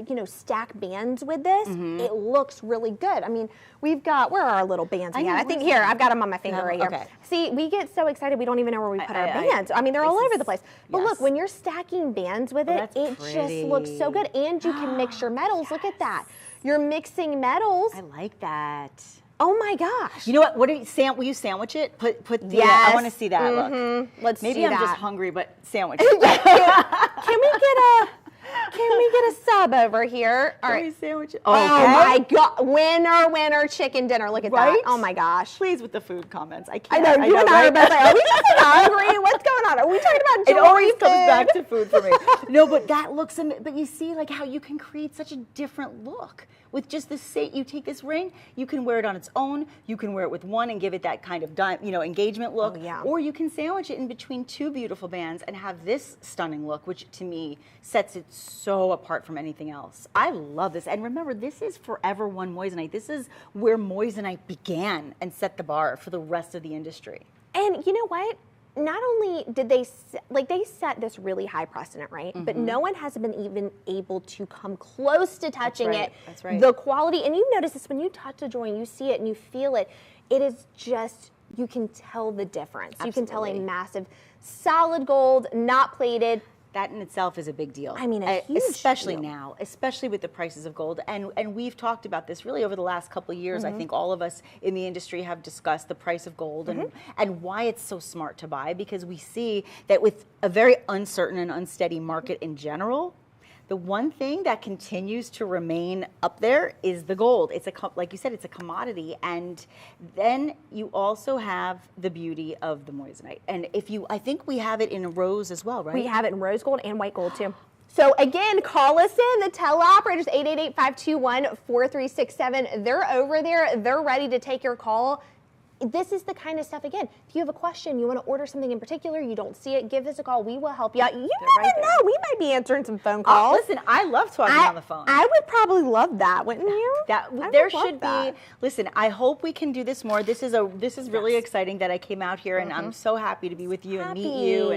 you know, stack bands with this, it looks really good. I mean, we've got, where are our little bands? I think here, I've got them on my finger right here. Okay. See, we get so excited we don't even know where we put our bands. I mean, they're all over the place. But look, when you're stacking bands with it, it just looks so good. And you can mix your metals. Look at that. You're mixing metals. I like that. Oh my gosh. You know what? Will you sandwich it? Put the, I want to see that look. Let's Maybe see I'm that. just hungry, but sandwich it. Can we get a sub over here? All right. Sandwich it. Oh my God. Winner chicken dinner. Look at that. Oh my gosh. Please, with the food comments. I I can't. know, you and I are both like, are we just hungry? What's going on? Are we talking about jewelry? It always food? comes back to food for me. No, but that looks amazing. But you see like how you can create such a different look with just the same. You take this ring, you can wear it on its own. You can wear it with one and give it that kind of engagement look. Oh, yeah. Or you can sandwich it in between 2 beautiful bands and have this stunning look, which to me sets it so apart from anything else. I love this. And remember, this is forever one moissanite. This is where moissanite began and set the bar for the rest of the industry. And you know what? Not only did they set this really high precedent, right? But no one has been even able to come close to touching it. That's right. The quality, and you notice this when you touch a jewelry and you see it and you feel it, it is just, you can tell the difference. Absolutely. You can tell a massive solid gold, not plated. That in itself is a big deal. I mean, a huge especially deal. now, especially with the prices of gold. And we've talked about this really over the last couple of years. I think all of us in the industry have discussed the price of gold and why it's so smart to buy, because we see that with a very uncertain and unsteady market in general, The one thing that continues to remain up there is the gold. It's like you said, it's a commodity. And then you also have the beauty of the moissanite. And I think we have it in rose as well, right? We have it in rose gold and white gold too. So again, call us in. The teleoperator is 888-521-4367. They're over there. They're ready to take your call. This is the kind of stuff, again, if you have a question, you want to order something in particular, you don't see it, give us a call. We will help you out. You never know. We might be answering some phone calls. Listen, I love talking on the phone. I would probably love that, wouldn't you? There should be. Listen, I hope we can do this more. This is really exciting that I came out here, and I'm so happy to be with you and meet you,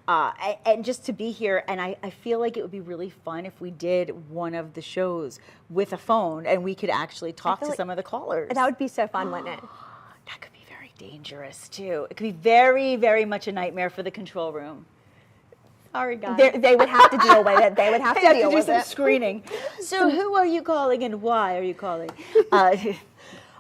and just to be here. And I feel like it would be really fun if we did one of the shows with a phone, and we could actually talk to some of the callers. That would be so fun, wouldn't it? That could be very dangerous too. It could be very, very much a nightmare for the control room. Sorry, guys. They would have to deal with it. They would have to deal with it. Some screening. So who are you calling and why are you calling? All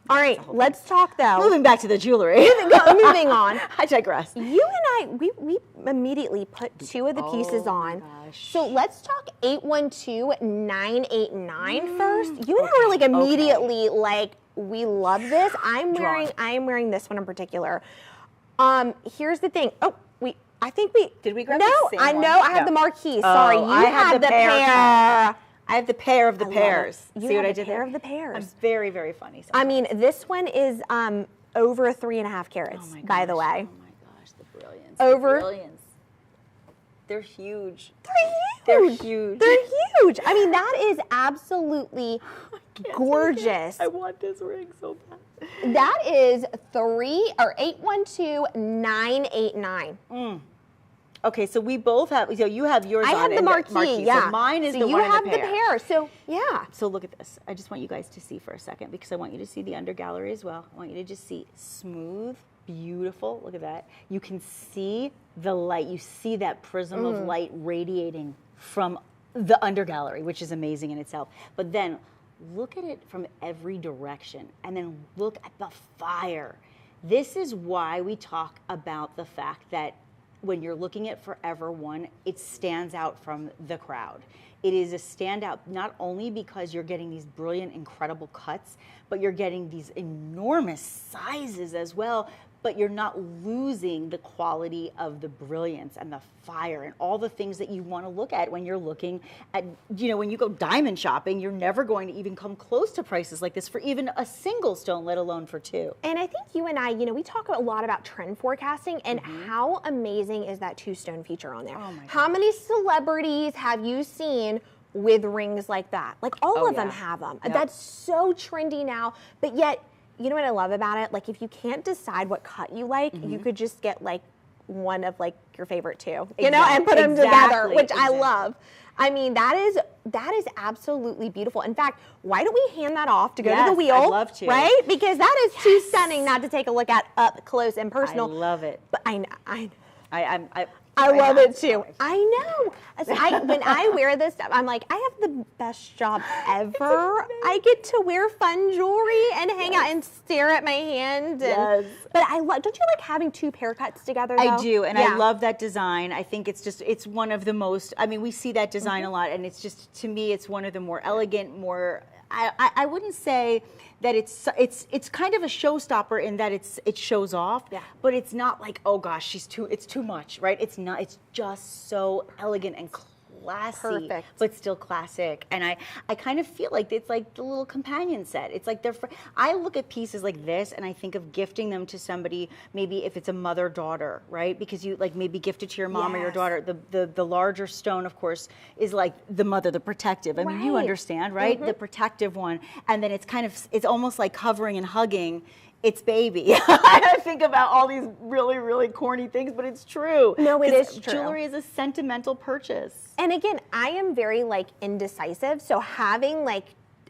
right, let's talk though. Moving back to the jewelry. Moving on. I digress. You and I, we immediately put two of the pieces on. So let's talk 812-989 first. You and I were like immediately like, we love this. I'm wearing this one in particular. Here's the thing. I think we did we grab no, the same I know one? I have the marquee. Sorry, you have the pair. I have the pair of the pairs. See what I did there? Pair of the pairs. I'm very, very funny. Sometimes. I mean, this one is over 3.5 carats, by the way. Oh my gosh, the brilliance. Over. The brilliance. They're huge. They're huge. They're huge. I mean, that is absolutely gorgeous. I want this ring so bad. That is 812-989. Okay, so we both have. So you have yours. I have the marquee. Yeah. So mine is the one you have in the pair. So yeah. So look at this. I just want you guys to see for a second because I want you to see the under gallery as well. I want you to just see smooth, beautiful. Look at that. You can see the light. You see that prism of light radiating from the under gallery, which is amazing in itself. But then look at it from every direction, and then look at the fire. This is why we talk about the fact that when you're looking at Forever One, it stands out from the crowd. It is a standout not only because you're getting these brilliant, incredible cuts, but you're getting these enormous sizes as well, but you're not losing the quality of the brilliance and the fire and all the things that you want to look at when you're looking at, when you go diamond shopping, you're never going to even come close to prices like this for even a single stone, let alone for two. And I think you and I, we talk a lot about trend forecasting and how amazing is that 2-stone feature on there. Oh my God. How many celebrities have you seen with rings like that? Like all of them have them. Yep. That's so trendy now, but yet, you know what I love about it? Like if you can't decide what cut you like, you could just get like one of like your favorite two, and put them together, which I love. I mean, that is absolutely beautiful. In fact, why don't we hand that off to go to the wheel? I'd love to. Right? Because that is too stunning not to take a look at up close and personal. I love it. But I love it too. I know. When I wear this stuff, I'm like, I have the best job ever. I get to wear fun jewelry and hang out and stare at my hand. And, but don't you like having two pair cuts together though? I do, and I love that design. I think it's one of the most, we see that design a lot, and it's just, to me, it's one of the more elegant, more, I wouldn't say that it's kind of a showstopper in that it shows off, but it's not like, oh gosh, it's too much, right? It's not. It's just so elegant and classy, but still classic. And I kind of feel like it's like the little companion set. It's like I look at pieces like this and I think of gifting them to somebody, maybe if it's a mother-daughter, right? Because you like maybe gift it to your mom or your daughter. The larger stone, of course, is like the mother, the protective. I mean, you understand, right? The protective one. And then it's almost like covering and hugging its baby. I think about all these really, really corny things, but it's true. No, it is true. Jewelry is a sentimental purchase. And again, I am very like indecisive. So having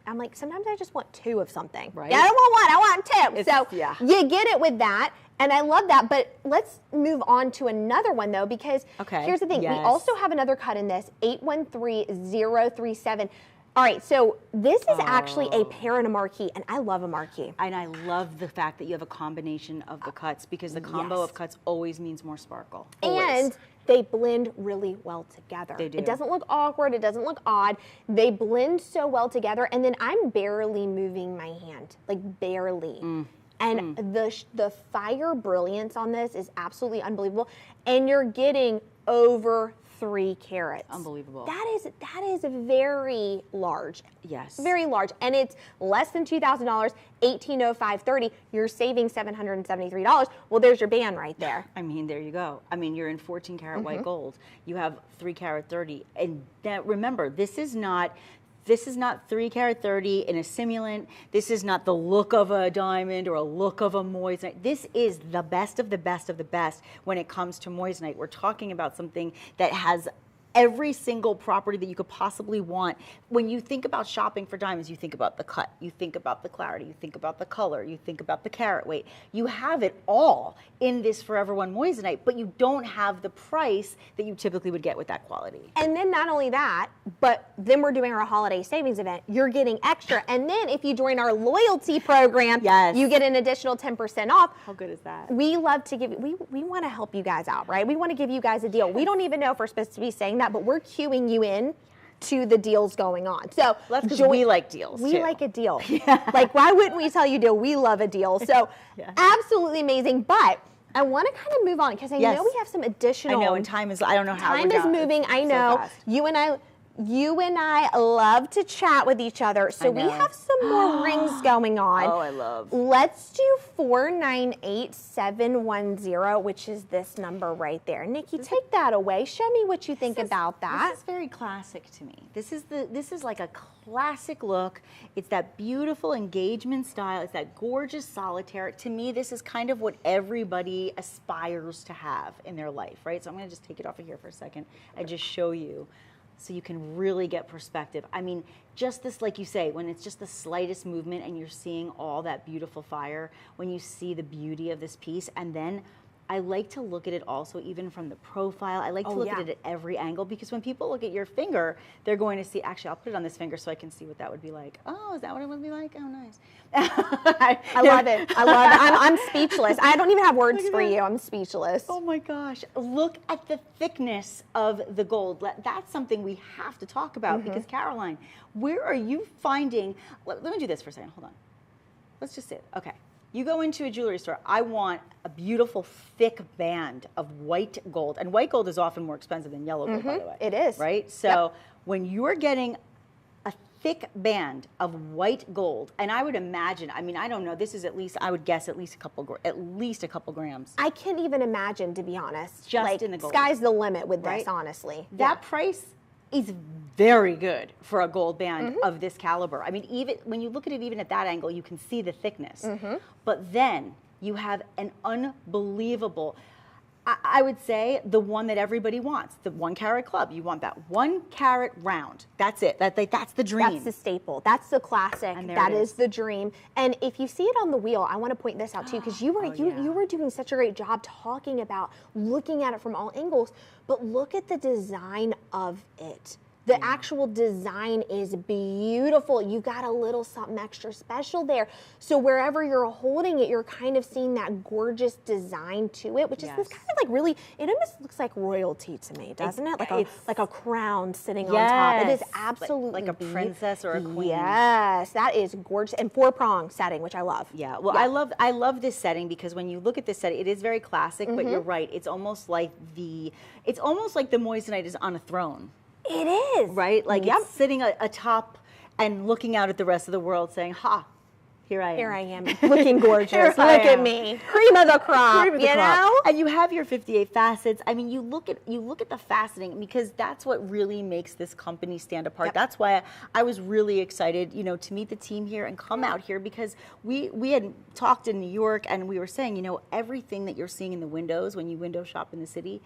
I'm like, sometimes I just want two of something. Right. Yeah, I don't want one, I want two. So you get it with that. And I love that. But let's move on to another one though, because here's the thing. We also have another cut in this, 813-037. All right, so this is actually a pair and a marquee, and I love a marquee. And I love the fact that you have a combination of the cuts, because the combo of cuts always means more sparkle. Always. And they blend really well together. They do. It doesn't look awkward. It doesn't look odd. They blend so well together. And then I'm barely moving my hand, like barely. And the fire brilliance on this is absolutely unbelievable. And you're getting over 3 carats. Unbelievable. That is very large. Yes. Very large. And it's less than $2,000, $1,805.30. You're saving $773. Well, there's your band right there. I mean, there you go. I mean, you're in 14 karat white gold. You have 3 carat 30. And that, remember, this is not 3 carat 30 in a simulant. This is not the look of a diamond or a look of a moissanite. This is the best of the best of the best when it comes to moissanite. We're talking about something that has every single property that you could possibly want. When you think about shopping for diamonds, you think about the cut, you think about the clarity, you think about the color, you think about the carat weight. You have it all in this Forever One moissanite, but you don't have the price that you typically would get with that quality. And then not only that, but then we're doing our holiday savings event. You're getting extra. And then if you join our loyalty program, Yes. you get an additional 10% off. How good is that? We love to give, we want to help you guys out, right? We want to give you guys a deal. We don't even know if we're supposed to be saying that, but we're queuing you in to the deals going on. So That's because we like deals, We too. like a deal. Like, why wouldn't we tell you deal? We love a deal. So absolutely amazing. But I want to kind of move on because I know we have some additional. I know, and time is, I don't know how Time is moving. I know. You and I love to chat with each other. So we have some more rings going on. Oh, I love. Let's do 498710, which is this number right there. Nikki, take that away. Show me what you think about that. This is very classic to me. This is like a classic look. It's that beautiful engagement style. It's that gorgeous solitaire. To me, this is kind of what everybody aspires to have in their life, right? So I'm going to just take it off of here for a second and just show you, so you can really get perspective. I mean, just this, like you say, when it's just the slightest movement and you're seeing all that beautiful fire, when you see the beauty of this piece, and then I like to look at it also even from the profile. I like to look at it at every angle, because when people look at your finger, they're going to see, actually, I'll put it on this finger so I can see what that would be like. Oh, is that what it would be like? Oh, nice. I love it. I love it. I'm speechless. I don't even have words for you. I'm speechless. Oh my gosh. Look at the thickness of the gold. That's something we have to talk about, because Caroline, where are you finding, let me do this for a second. Hold on. Let's just sit. Okay. You go into a jewelry store, I want a beautiful thick band of white gold. And white gold is often more expensive than yellow gold, by the way. It is. Right? So when you're getting a thick band of white gold, and I would imagine, I mean, I don't know, this is at least, I would guess at least a couple grams. I can't even imagine, to be honest. Just like, in the gold. Sky's the limit with Right? this, honestly. That price is very good for a gold band of this caliber. I mean, even when you look at it even at that angle, you can see the thickness. But then you have an unbelievable, I would say, the one that everybody wants, the 1 carat club. You want that 1 carat round. That's it. That's the dream. That's the staple. That's the classic. And there That it is the dream. And if you see it on the wheel, I want to point this out too, because you were doing such a great job talking about looking at it from all angles. But look at the design of it. The actual design is beautiful. You got a little something extra special there. So wherever you're holding it, you're kind of seeing that gorgeous design to it, which is this kind of like really, it almost looks like royalty to me, doesn't it? Like a crown sitting on top. It is absolutely like a princess or a queen. Yes, that is gorgeous. And 4-prong setting, which I love. Yeah, well, I love this setting, because when you look at this setting, it is very classic, but you're right. It's almost like the moissanite is on a throne. It is. Right? Like it's sitting atop and looking out at the rest of the world saying, ha, here I am. Here I am, looking gorgeous. Look at me. Cream of the crop, you know? And you have your 58 facets. I mean, you look at the faceting, because that's what really makes this company stand apart. That's why I was really excited, you know, to meet the team here and come out here, because we had talked in New York, and we were saying, you know, everything that you're seeing in the windows when you window shop in the city,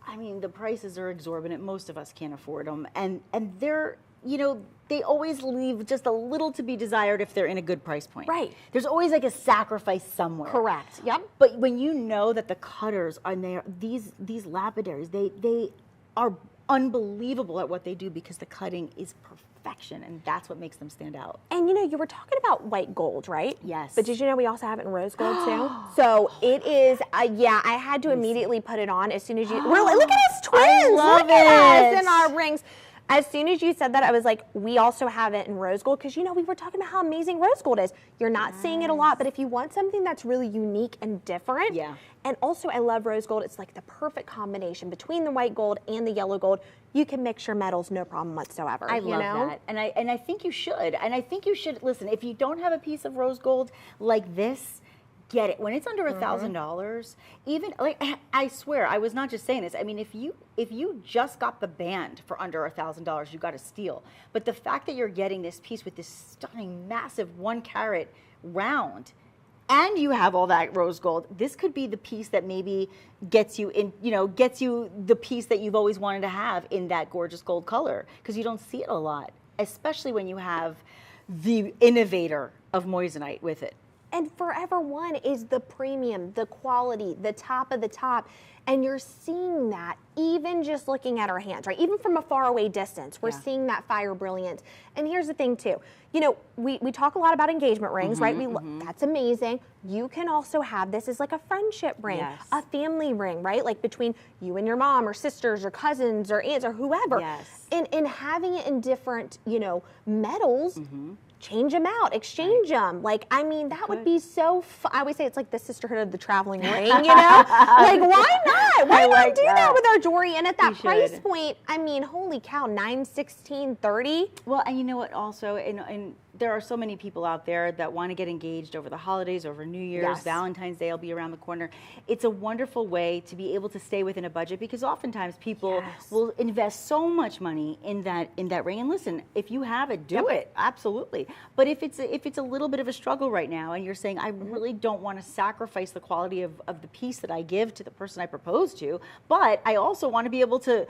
I mean, the prices are exorbitant. Most of us can't afford them. And they're, you know, they always leave just a little to be desired if they're in a good price point. Right. There's always like a sacrifice somewhere. Correct. Yep. But when you know that the cutters are there, these lapidaries, they are unbelievable at what they do because the cutting is perfection, and that's what makes them stand out. And you know, you were talking about white gold, right? Yes. But did you know we also have it in rose gold too? So it is, yeah, I had to immediately put it on as soon as you, look at us twins! Look at us in our rings. As soon as you said that, I was like, we also have it in rose gold, because you know, we were talking about how amazing rose gold is. You're not seeing it a lot, but if you want something that's really unique and different, and also I love rose gold, it's like the perfect combination between the white gold and the yellow gold. You can mix your metals, no problem whatsoever. I love that, and I think you should, and I think you should, listen, if you don't have a piece of rose gold like this, get it. When it's under $1,000, even, like, I swear, I was not just saying this. I mean, if you just got the band for under $1,000, you got a steal. But the fact that you're getting this piece with this stunning, massive 1 carat round, and you have all that rose gold, this could be the piece that maybe gets you in, you know, gets you the piece that you've always wanted to have in that gorgeous gold color, because you don't see it a lot, especially when you have the innovator of moissanite with it. And Forever One is the premium, the quality, the top of the top. And you're seeing that even just looking at our hands, right? Even from a far away distance, we're seeing that fire brilliance. And here's the thing too, you know, we talk a lot about engagement rings, right? That's amazing. You can also have this as like a friendship ring, a family ring, right? Like between you and your mom or sisters or cousins or aunts or whoever. And having it in different, you know, metals, change them out, exchange them. Like, I mean, that would be so fun. I always say it's like the sisterhood of the traveling ring, you know? Like, why not? Why not do that with our jewelry? And at that price point, I mean, holy cow, $9, $16, $30. Well, and you know what also, and there are so many people out there that want to get engaged over the holidays, over New Year's, Valentine's Day will be around the corner. It's a wonderful way to be able to stay within a budget, because oftentimes people will invest so much money in that ring. And listen, if you have it, do it, absolutely. But if it's a little bit of a struggle right now, and you're saying, I really don't want to sacrifice the quality of the piece that I give to the person I propose to, but I also want to be able to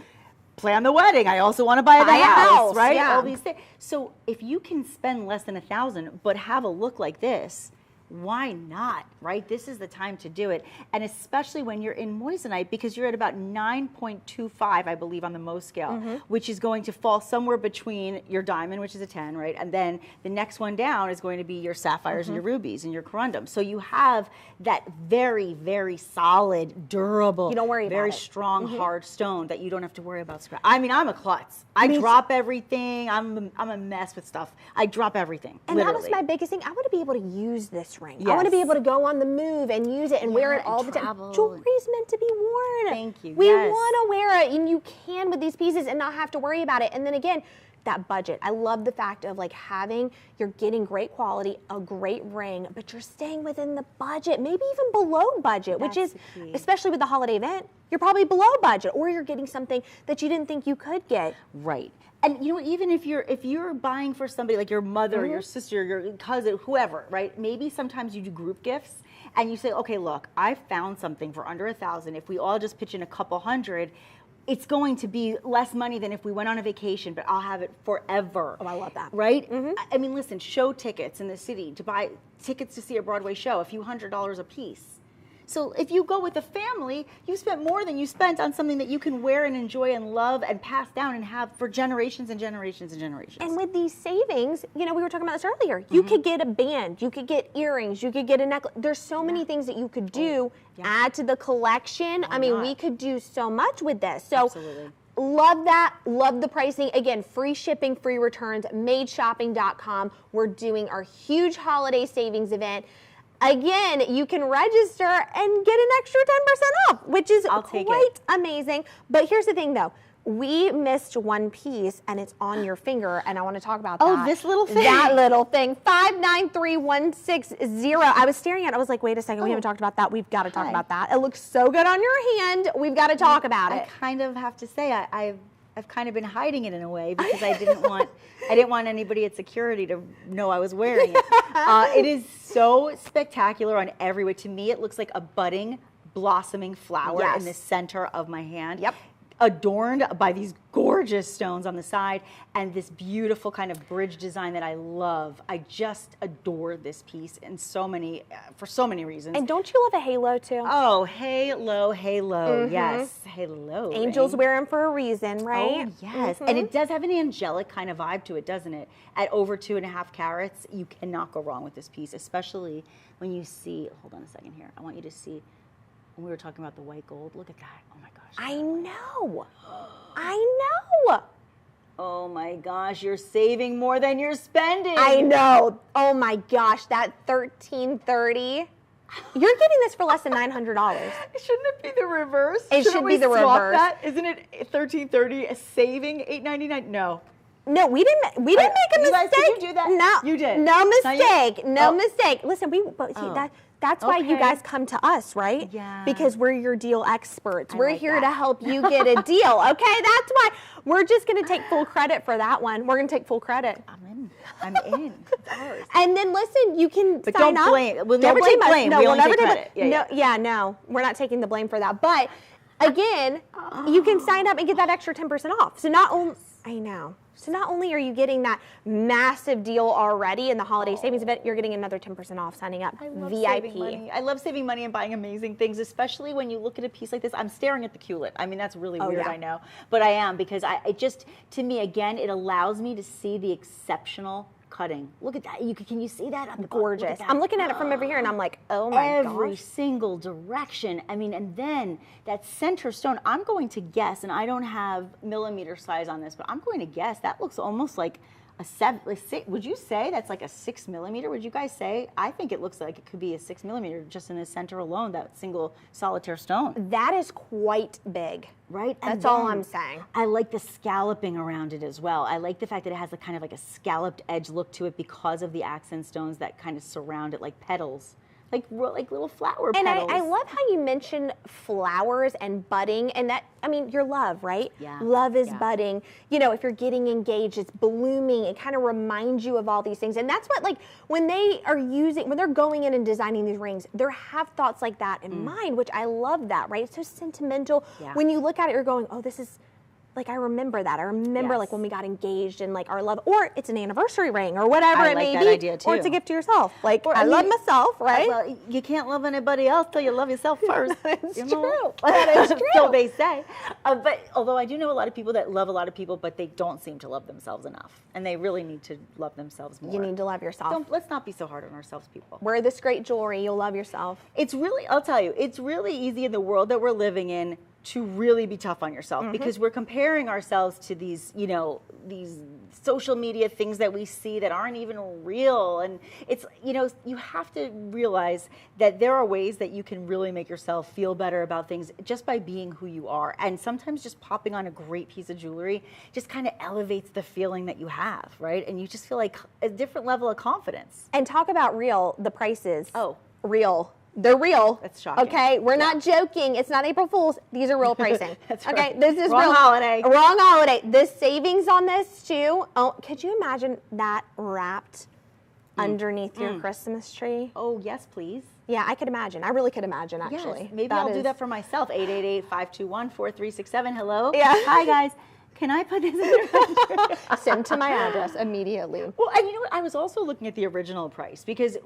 plan the wedding. I also want to buy the house, right? All these things. So if you can spend less than $1,000 but have a look like this, why not, right? This is the time to do it. And especially when you're in moissanite, because you're at about 9.25, I believe, on the Mohs scale, which is going to fall somewhere between your diamond, which is a 10, right? And then the next one down is going to be your sapphires and your rubies and your corundum. So you have that very, very solid, durable, you don't worry very about it. strong, hard stone that you don't have to worry about scratch. I mean, I'm a klutz. I drop everything. I'm a mess with stuff. I drop everything, and literally. that was my biggest thing. I want to be able to use this ring. I want to be able to go on the move and use it and wear it all the time. Jewelry's meant to be worn. Thank you. We want to wear it, and you can with these pieces and not have to worry about it. And then again, that budget. I love the fact of like you're getting great quality, a great ring, but you're staying within the budget, maybe even below budget, which is, especially with the holiday event, you're probably below budget, or you're getting something that you didn't think you could get. Right. And you know, even if you're buying for somebody like your mother, your sister, your cousin, whoever, right? Maybe sometimes you do group gifts and you say, okay, look, I found something for under $1,000. If we all just pitch in a couple hundred, it's going to be less money than if we went on a vacation, but I'll have it forever. Oh, I love that. Right? I mean, listen, show tickets in the city, to buy tickets to see a Broadway show, a few $100s a piece. So if you go with a family, you spent more than you spent on something that you can wear and enjoy and love and pass down and have for generations and generations and generations. And with these savings, you know, we were talking about this earlier. You could get a band, you could get earrings, you could get a necklace. There's so many things that you could do, add to the collection. I mean, we could do so much with this. So love that, love the pricing. Again, free shipping, free returns, madeshopping.com. We're doing our huge holiday savings event. Again, you can register and get an extra 10% off, which is quite amazing. But here's the thing, though. We missed one piece, and it's on your finger, and I want to talk about that. Oh, this little thing. That little thing, 593160. I was staring at it. I was like, wait a second, we haven't talked about that. We've got to talk about that. It looks so good on your hand. We've got to talk about it. I kind of have to say, I've kind of been hiding it in a way, because I didn't want anybody at security to know I was wearing it. It is so spectacular on every way. To me, it looks like a budding, blossoming flower in the center of my hand. Adorned by these gorgeous gorgeous stones on the side, and this beautiful kind of bridge design that I love. I just adore this piece in for so many reasons. And don't you love a halo too? Oh, halo, yes, halo. Angels ring. wear them for a reason, right? Oh, yes. And it does have an angelic kind of vibe to it, doesn't it? At over 2.5 carats, you cannot go wrong with this piece, especially when you see, hold on a second here. I want you to see, when we were talking about the white gold, look at that. Oh my gosh. I know. I know. Oh my gosh, you're saving more than you're spending. I know. Oh my gosh, that $1,330. You're getting this for less than $900. Shouldn't it be the reverse? It should be the reverse. That? Isn't it $1,330 saving $899? No. No, we didn't make a You mistake. guys, did you do that? No, You did. No Not you? mistake. No Oh. mistake. Listen, that's why you Okay. guys come to us, right? Yeah. Because we're your deal experts. We're like here that. to help you get a deal. Okay, that's why we're just going to take full credit for that one. We're going to take full credit. I'm in. It's ours. And then listen, you can But sign don't up. blame. We'll Don't never take us. blame. No, We we'll only never take take credit. blame. No, we're not taking the blame for that. But again, you can sign up and get that extra 10% off. So not only So not only are you getting that massive deal already in the holiday savings event, you're getting another 10% off signing up. I love VIP. saving money. I love saving money and buying amazing things, especially when you look at a piece like this. I'm staring at the culet. I mean, that's really weird, yeah. I know. But I am, because it just, to me, again, it allows me to see the exceptional cutting. Look at that. Can you see that? Gorgeous. I'm looking at it from over here and I'm like, oh my Every gosh. single direction. I mean, and then that center stone, I'm going to guess, and I don't have millimeter size on this, but I'm going to guess that looks almost like a 7, would you say that's like a 6 millimeter? Would you guys say? I think it looks like it could be a 6 millimeter just in the center alone, that single solitaire stone. That is quite big. Right? That's all I'm saying. I like the scalloping around it as well. I like the fact that it has a kind of like a scalloped edge look to it because of the accent stones that kind of surround it like petals. Like little flower petals. And I love how you mentioned flowers and budding, and that, I mean, your love, right? Yeah. Love is Yeah. budding. You know, if you're getting engaged, it's blooming. It kind of reminds you of all these things. And that's what, like, when they're going in and designing these rings, they have thoughts like that in mind, which I love that, right? It's so sentimental. Yeah. When you look at it, you're going, oh, this is, like, I remember that. I remember, Yes. like, when we got engaged and, like, our love, or it's an anniversary ring or whatever I it like may that be. idea, Or it's too. a gift to yourself. Like, Or, I love myself, right? Well, you can't love anybody else till you love yourself first. It's You know? true. That is true. So they say. But although I do know a lot of people that love a lot of people, but they don't seem to love themselves enough. And they really need to love themselves more. You need to love yourself. Let's not be so hard on ourselves, people. Wear this great jewelry, you'll love yourself. It's really, I'll tell you, it's really easy in the world that we're living in to really be tough on yourself because we're comparing ourselves to these, these social media things that we see that aren't even real. And it's, you have to realize that there are ways that you can really make yourself feel better about things just by being who you are. And sometimes just popping on a great piece of jewelry just kind of elevates the feeling that you have, right? And you just feel like a different level of confidence. And talk about real, the prices. Oh. Real. They're real. That's shocking. Okay, we're not joking. It's not April Fool's. These are real pricing. That's okay, right. this is Wrong real. holiday. Wrong holiday. The savings on this too. Oh, could you imagine that wrapped underneath your Christmas tree? Oh, yes, please. Yeah, I could imagine. I really could imagine, actually. Yes, maybe I'll do that for myself. 888-521-4367. Hello. Yeah. Hi, guys. Can I put this in your refrigerator? Send to my address immediately. Well, and you know what? I was also looking at the original price because,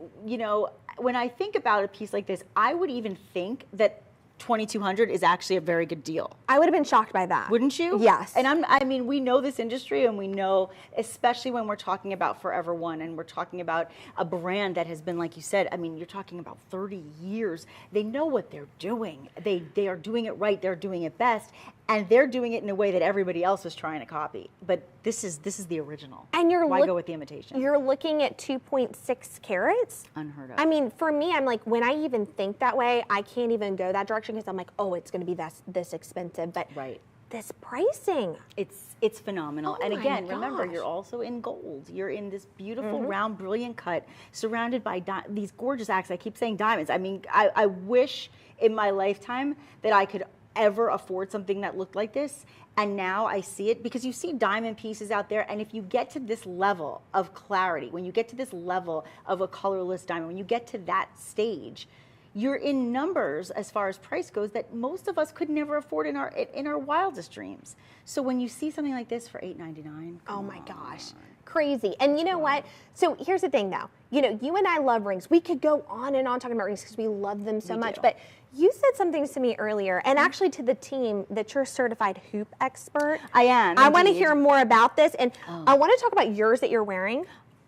when I think about a piece like this, I would even think that $2,200 is actually a very good deal. I would have been shocked by that. Wouldn't you? Yes. And we know this industry, and we know, especially when we're talking about Forever One and we're talking about a brand that has been, like you said, you're talking about 30 years. They know what they're doing. They are doing it right. They're doing it best. And they're doing it in a way that everybody else is trying to copy. But this is the original. And Why go with the imitation? You're looking at 2.6 carats. Unheard of. I mean, for me, I'm like, when I even think that way, I can't even go that direction because I'm like, oh, it's going to be this expensive. But Right. this pricing. It's phenomenal. Oh and my again, remember, gosh. you're also in gold. You're in this beautiful, round, brilliant cut, surrounded by these gorgeous accents. I keep saying diamonds. I wish in my lifetime that I could ever afford something that looked like this. And now I see it because you see diamond pieces out there. And if you get to this level of clarity, when you get to this level of a colorless diamond, when you get to that stage, you're in numbers as far as price goes that most of us could never afford in our wildest dreams. So when you see something like this for $8.99, oh my gosh, crazy. And you know what? So here's the thing though. You know, you and I love rings. We could go on and on talking about rings because we love them so much. But you said some things to me earlier, and actually to the team, that you're a certified hoop expert. I am. I want to hear more about this, and I want to talk about yours that you're wearing.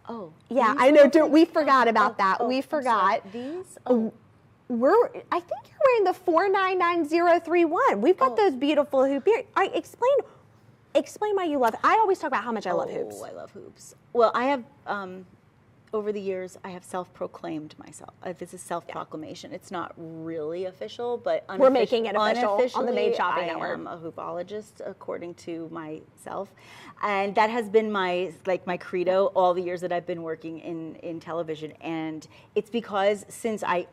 Oh. Yeah, I know. We forgot about that. We forgot. These? I think you're wearing the 499031. We've got those beautiful hoop earrings. All right, explain why you love it. I always talk about how much I love hoops. Oh, I love hoops. Well, I have, over the years, I have self-proclaimed myself. This is self-proclamation. It's not really official, but we're making it official on the Made Shopping Network. I am a hoopologist, according to myself. And that has been my credo all the years that I've been working in television. And it's because since I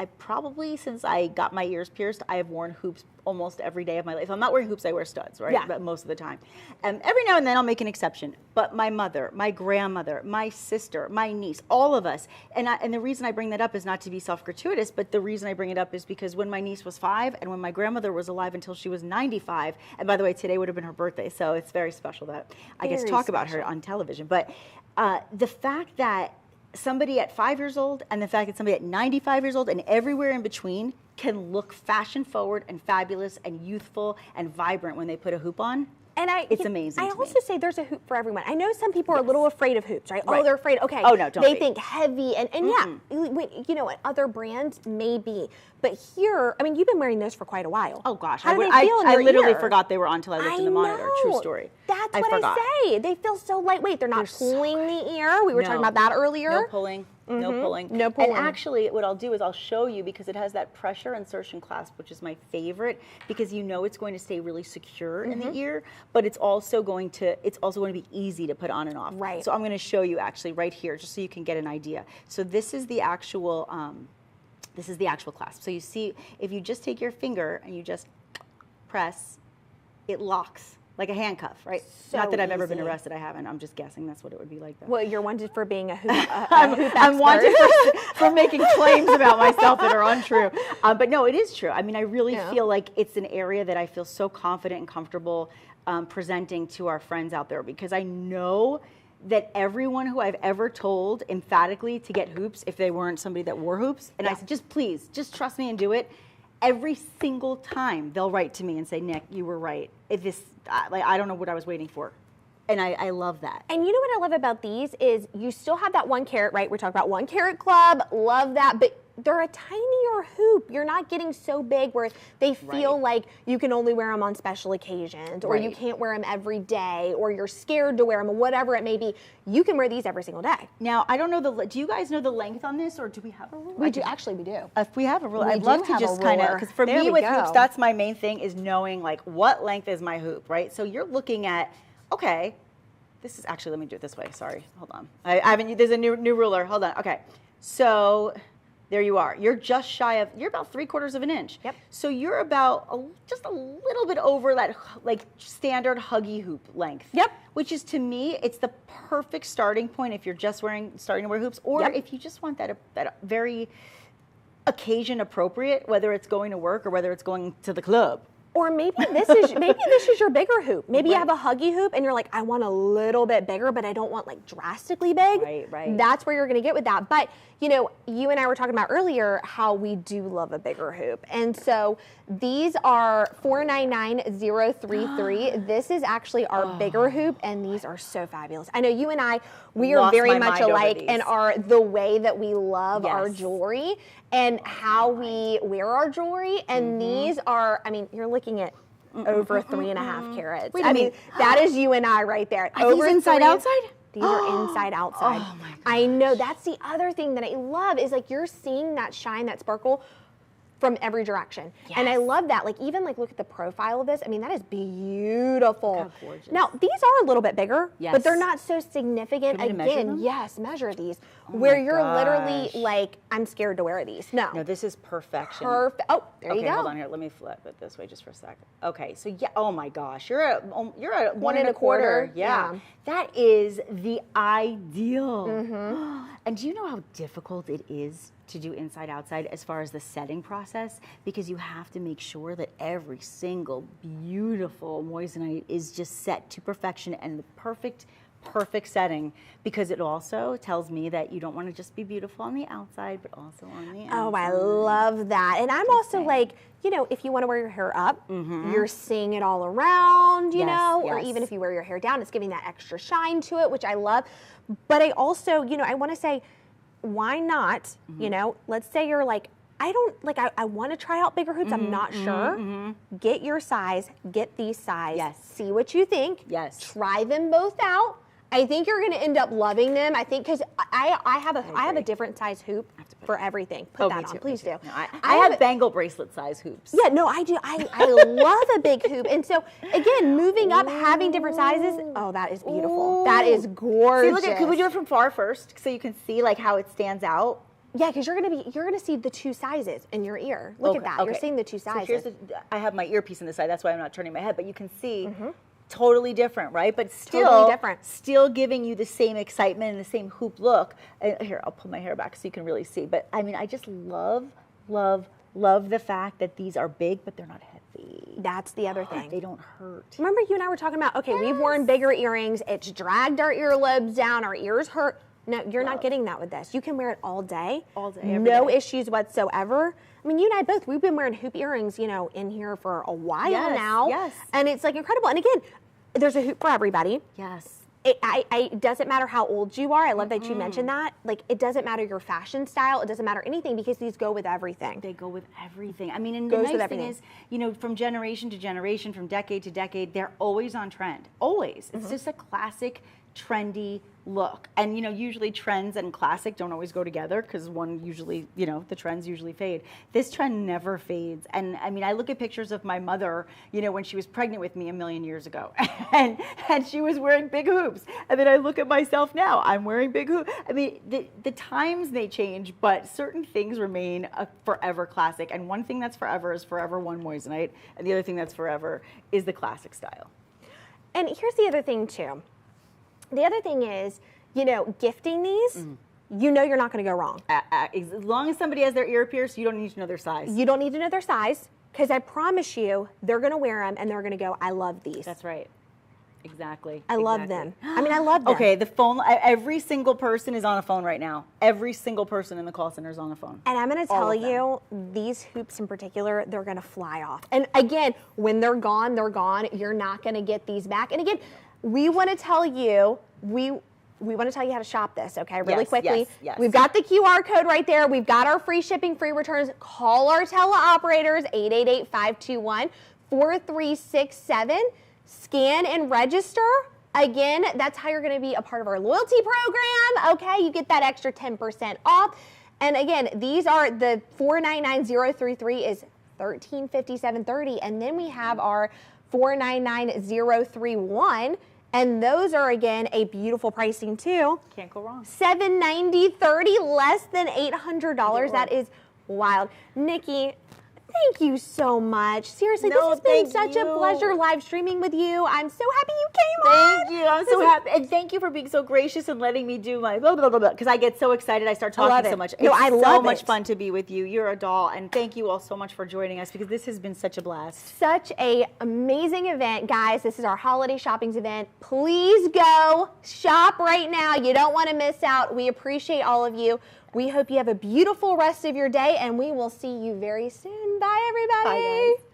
got my ears pierced, I have worn hoops almost every day of my life. If I'm not wearing hoops, I wear studs, right? Yeah. But most of the time. Every now and then I'll make an exception. But my mother, my grandmother, my sister, my niece, all of us, and the reason I bring that up is not to be self-gratuitous, but the reason I bring it up is because when my niece was 5 and when my grandmother was alive until she was 95, and by the way, today would have been her birthday, so it's very special that I get to talk about her on television. But the fact that somebody at 5 years old and the fact that somebody at 95 years old and everywhere in between can look fashion forward and fabulous and youthful and vibrant when they put a hoop on. And it's amazing. I also say there's a hoop for everyone. I know some people are a little afraid of hoops, right? Oh, they're afraid. Okay. Oh no, don't they be. think heavy and yeah, you know what? Other brands maybe, but here, I mean, you've been wearing those for quite a while. Oh gosh, how do they feel in your I literally ear? forgot they were on until I looked in the monitor. True story. That's what I say. They feel so lightweight. They're not pulling the ear. We were talking about that earlier. No pulling. No pulling. No pulling. And actually, what I'll do is I'll show you because it has that pressure insertion clasp, which is my favorite because you know it's going to stay really secure in the ear, but it's also going to be easy to put on and off. Right. So I'm going to show you actually right here, just so you can get an idea. So this is the actual clasp. So you see, if you just take your finger and you just press, it locks. Like a handcuff, right? So not that I've ever been easy. arrested. I haven't. I'm just guessing that's what it would be like. Though. Well, you're wanted for being a hoop expert. I'm wanted for making claims about myself that are untrue. But no, it is true. I mean, I really feel like it's an area that I feel so confident and comfortable presenting to our friends out there because I know that everyone who I've ever told emphatically to get hoops, if they weren't somebody that wore hoops, and I said, just trust me and do it. Every single time they'll write to me and say, Nick, you were right. I don't know what I was waiting for. And I love that. And you know what I love about these is you still have that 1 carat, right? We're talking about 1 carat club. Love that. But they're a tinier hoop. You're not getting so big where they feel like you can only wear them on special occasions or you can't wear them every day or you're scared to wear them or whatever it may be. You can wear these every single day. Now, I don't know do you guys know the length on this or do we have a ruler? We do. Actually, we do. If we have a ruler, I'd love to just kind of, because for me with hoops, that's my main thing is knowing like what length is my hoop, right? So you're looking at, okay, this is actually, let me do it this way. Sorry, hold on. I haven't, there's a new ruler. Hold on. Okay. So there you are. You're just shy of, you're about 3/4 of an inch. Yep. So you're about just a little bit over that like standard huggy hoop length. Yep. Which is to me, it's the perfect starting point if you're just starting to wear hoops, or if you just want that very occasion appropriate, whether it's going to work or whether it's going to the club. Or maybe this is your bigger hoop. Maybe you have a huggy hoop and you're like, I want a little bit bigger, but I don't want like drastically big. Right. That's where you're going to get with that. But you know, you and I were talking about earlier how we do love a bigger hoop. And so these are 499033. This is actually our bigger hoop and these are so fabulous. I know you and I, we are very much alike and are the way that we love our jewelry and how we wear our jewelry. And these are, I mean, you're looking at over 3.5 carats. Wait, I mean, that is you and I right there. Are these inside outside? These are inside outside. Oh my gosh. I know. That's the other thing that I love is like you're seeing that shine, that sparkle from every direction. And I love that. Like even like look at the profile of this. I mean, that is beautiful. How gorgeous. Now, these are a little bit bigger, but they're not so significant. Can we measure them? Yes, measure these. Where you're literally like, I'm scared to wear these. No, this is perfection. Perfect. Oh, there you go. Okay, hold on here. Let me flip it this way just for a second. Okay, so yeah, oh my gosh, you're at 1.25. Yeah. That is the ideal. And do you know how difficult it is to do inside outside as far as the setting process, because you have to make sure that every single beautiful moissanite is just set to perfection and the perfect setting, because it also tells me that you don't want to just be beautiful on the outside, but also on the inside. Oh, I love that. And I'm also like, you know, if you want to wear your hair up, you're seeing it all around, you know, or even if you wear your hair down, it's giving that extra shine to it, which I love. But I also, you know, I want to say, why not, you know, let's say you're like, I want to try out bigger hoops. I'm not sure. Get your size, get these size, see what you think. Try them both out. I think you're going to end up loving them. I think because I have a different size hoop for everything. Put that on, please do. No, I have bangle bracelet size hoops. Yeah, no, I do. I love a big hoop. And so again, moving up, having different sizes. Oh, that is beautiful. That is gorgeous. See, look could we do it from far first so you can see like how it stands out? Yeah, because you're gonna see the two sizes in your ear. Look at that. You're seeing the two sizes. So I have my earpiece on the side. That's why I'm not turning my head. But you can see. Totally different, right? But still, totally different. Still giving you the same excitement and the same hoop look. Here, I'll pull my hair back so you can really see. But I mean, I just love the fact that these are big, but they're not heavy. That's the other thing. They don't hurt. Remember, you and I were talking about, okay, we've worn bigger earrings. It's dragged our earlobes down. Our ears hurt. No, you're not getting that with this. You can wear it all day. All day, no issues whatsoever. I mean, you and I both, we've been wearing hoop earrings, you know, in here for a while now. Yes. And it's like incredible. And again, there's a hoop for everybody. Yes. It doesn't matter how old you are. I love that you mentioned that. Like, it doesn't matter your fashion style. It doesn't matter anything because these go with everything. They go with everything. I mean, and the nice thing is, you know, from generation to generation, from decade to decade, they're always on trend. Always. It's just a classic, trendy look. And, you know, usually trends and classic don't always go together because one usually, you know, the trends usually fade. This trend never fades. And I mean, I look at pictures of my mother, you know, when she was pregnant with me a million years ago, and she was wearing big hoops. And then I look at myself now, I'm wearing big hoops. I mean, the times may change, but certain things remain a forever classic. And one thing that's forever is Forever One moissanite. And the other thing that's forever is the classic style. And here's the other thing too. The other thing is, you know, gifting these, you know you're not going to go wrong. As long as somebody has their ear pierced, you don't need to know their size. You don't need to know their size because I promise you they're going to wear them and they're going to go, I love these. That's right. Exactly. I love them. I mean, I love them. Okay, the phone, every single person is on a phone right now. Every single person in the call center is on a phone. And I'm going to tell you, these hoops in particular, they're going to fly off. And again, when they're gone, they're gone. You're not going to get these back. And again, we want to tell you, we want to tell you how to shop this, okay, really quickly. Yes. We've got the QR code right there. We've got our free shipping, free returns. Call our teleoperators, 888-521-4367. Scan and register. Again, that's how you're going to be a part of our loyalty program, okay? You get that extra 10% off. And again, these are the $499,033 is $1,357.30. And then we have our $499,031. And those are, again, a beautiful pricing, too. Can't go wrong. $790.30, less than $800. That is wild. Nikki, thank you so much. Seriously, this has been such a pleasure live streaming with you. I'm so happy you came on. Thank you. I'm so happy. And thank you for being so gracious and letting me do my blah, blah, blah, blah, because I get so excited. I start talking so much. No, I love it. It's so much fun to be with you. You're a doll. And thank you all so much for joining us because this has been such a blast. Such an amazing event, guys. This is our holiday shopping event. Please go shop right now. You don't want to miss out. We appreciate all of you. We hope you have a beautiful rest of your day, and we will see you very soon. Bye, everybody. Bye, guys.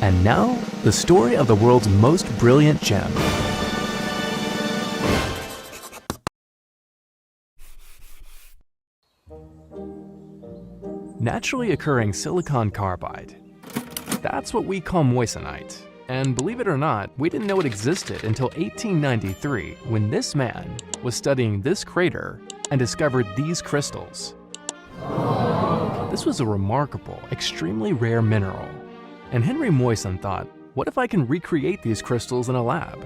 And now, the story of the world's most brilliant gem. Naturally occurring silicon carbide. That's what we call moissanite. And believe it or not, we didn't know it existed until 1893 when this man was studying this crater and discovered these crystals. This was a remarkable, extremely rare mineral. And Henry Moissan thought, what if I can recreate these crystals in a lab?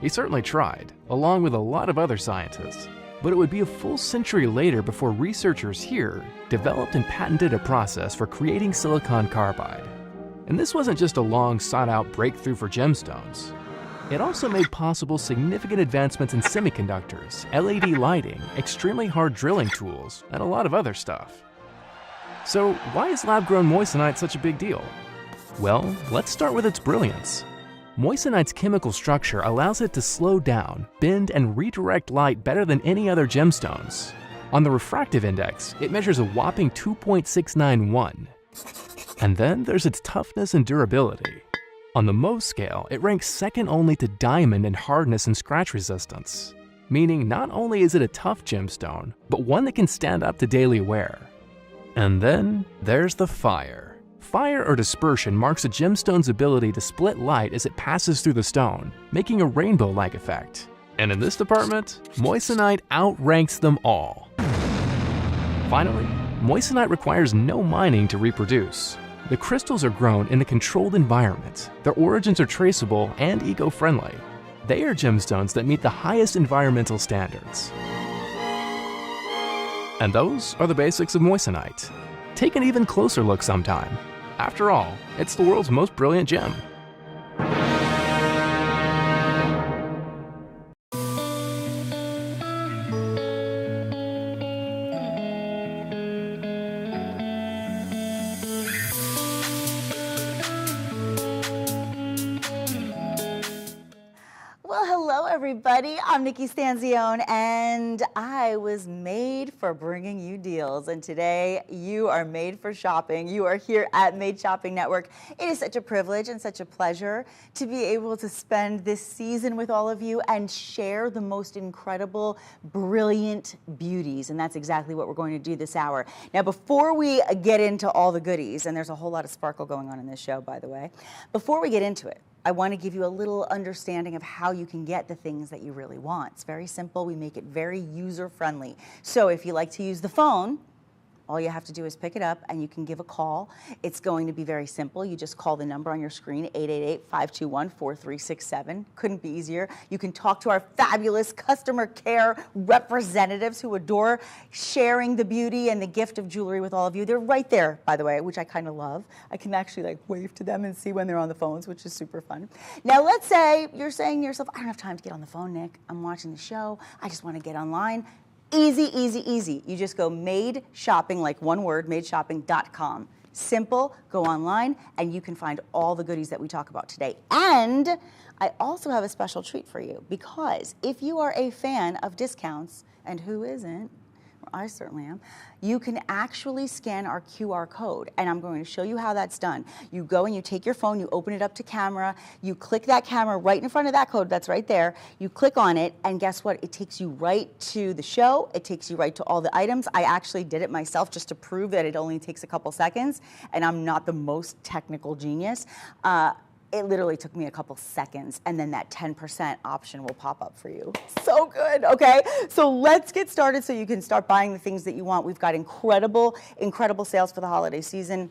He certainly tried, along with a lot of other scientists. But it would be a full century later before researchers here developed and patented a process for creating silicon carbide. And this wasn't just a long sought-out breakthrough for gemstones. It also made possible significant advancements in semiconductors, LED lighting, extremely hard drilling tools, and a lot of other stuff. So why is lab-grown moissanite such a big deal? Well, let's start with its brilliance. Moissanite's chemical structure allows it to slow down, bend, and redirect light better than any other gemstones. On the refractive index, it measures a whopping 2.691. And then there's its toughness and durability. On the Mohs scale, it ranks second only to diamond in hardness and scratch resistance, meaning not only is it a tough gemstone, but one that can stand up to daily wear. And then there's the fire. Fire or dispersion marks a gemstone's ability to split light as it passes through the stone, making a rainbow-like effect. And in this department, moissanite outranks them all. Finally, moissanite requires no mining to reproduce. The crystals are grown in a controlled environment. Their origins are traceable and eco-friendly. They are gemstones that meet the highest environmental standards. And those are the basics of moissanite. Take an even closer look sometime. After all, it's the world's most brilliant gem. Well, hello everybody. I'm Nikki Stanzione, and I was made for bringing you deals. And today, you are made for shopping. You are here at Made Shopping Network. It is such a privilege and such a pleasure to be able to spend this season with all of you and share the most incredible, brilliant beauties. And that's exactly what we're going to do this hour. Now, before we get into all the goodies, and there's a whole lot of sparkle going on in this show, by the way, before we get into it, I want to give you a little understanding of how you can get the things that you really want. It's very simple. We make it very user-friendly. So if you like to use the phone, all you have to do is pick it up and you can give a call. It's going to be very simple. You just call the number on your screen, 888-521-4367. Couldn't be easier. You can talk to our fabulous customer care representatives who adore sharing the beauty and the gift of jewelry with all of you. They're right there, by the way, which I kind of love. I can actually like wave to them and see when they're on the phones, which is super fun. Now, let's say you're saying to yourself, I don't have time to get on the phone, Nick. I'm watching the show. I just want to get online. Easy, easy, easy. You just go Made Shopping, like one word, madeshopping.com. Simple, go online, and you can find all the goodies that we talk about today. And I also have a special treat for you, because if you are a fan of discounts, and who isn't? I certainly am. You can actually scan our QR code, and I'm going to show you how that's done. You go and you take your phone, you open it up to camera, you click that camera right in front of that code that's right there, you click on it, and guess what? It takes you right to the show, it takes you right to all the items. I actually did it myself just to prove that it only takes a couple seconds, and I'm not the most technical genius. It literally took me a couple seconds, and then that 10% option will pop up for you. So good, okay? So let's get started so you can start buying the things that you want. We've got incredible, incredible sales for the holiday season.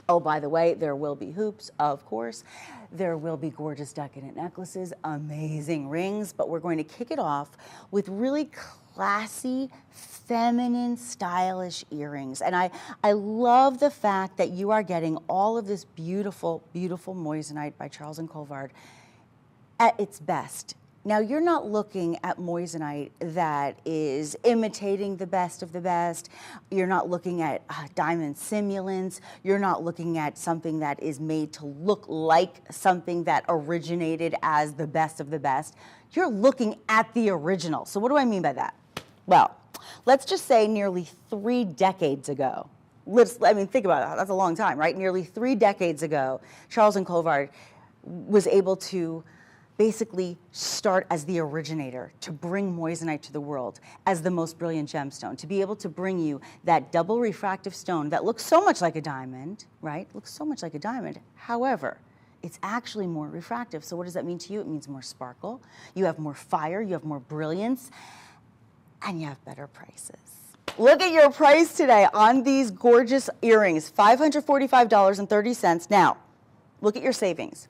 Oh, by the way, there will be hoops, of course. There will be gorgeous decadent necklaces, amazing rings, but we're going to kick it off with really classy, feminine, stylish earrings. And I love the fact that you are getting all of this beautiful, beautiful moissanite by Charles Colvard at its best. Now, you're not looking at moissanite that is imitating the best of the best. You're not looking at diamond simulants. You're not looking at something that is made to look like something that originated as the best of the best. You're looking at the original. So what do I mean by that? Well, let's just say nearly 3 decades ago, I mean, think about it. That's a long time, right? Nearly 3 decades ago, Charles and Colvard was able to basically start as the originator, to bring moissanite to the world as the most brilliant gemstone, to be able to bring you that double refractive stone that looks so much like a diamond, right? Looks so much like a diamond. However, it's actually more refractive. So what does that mean to you? It means more sparkle, you have more fire, you have more brilliance, and you have better prices. Look at your price today on these gorgeous earrings, $545.30. Now, look at your savings.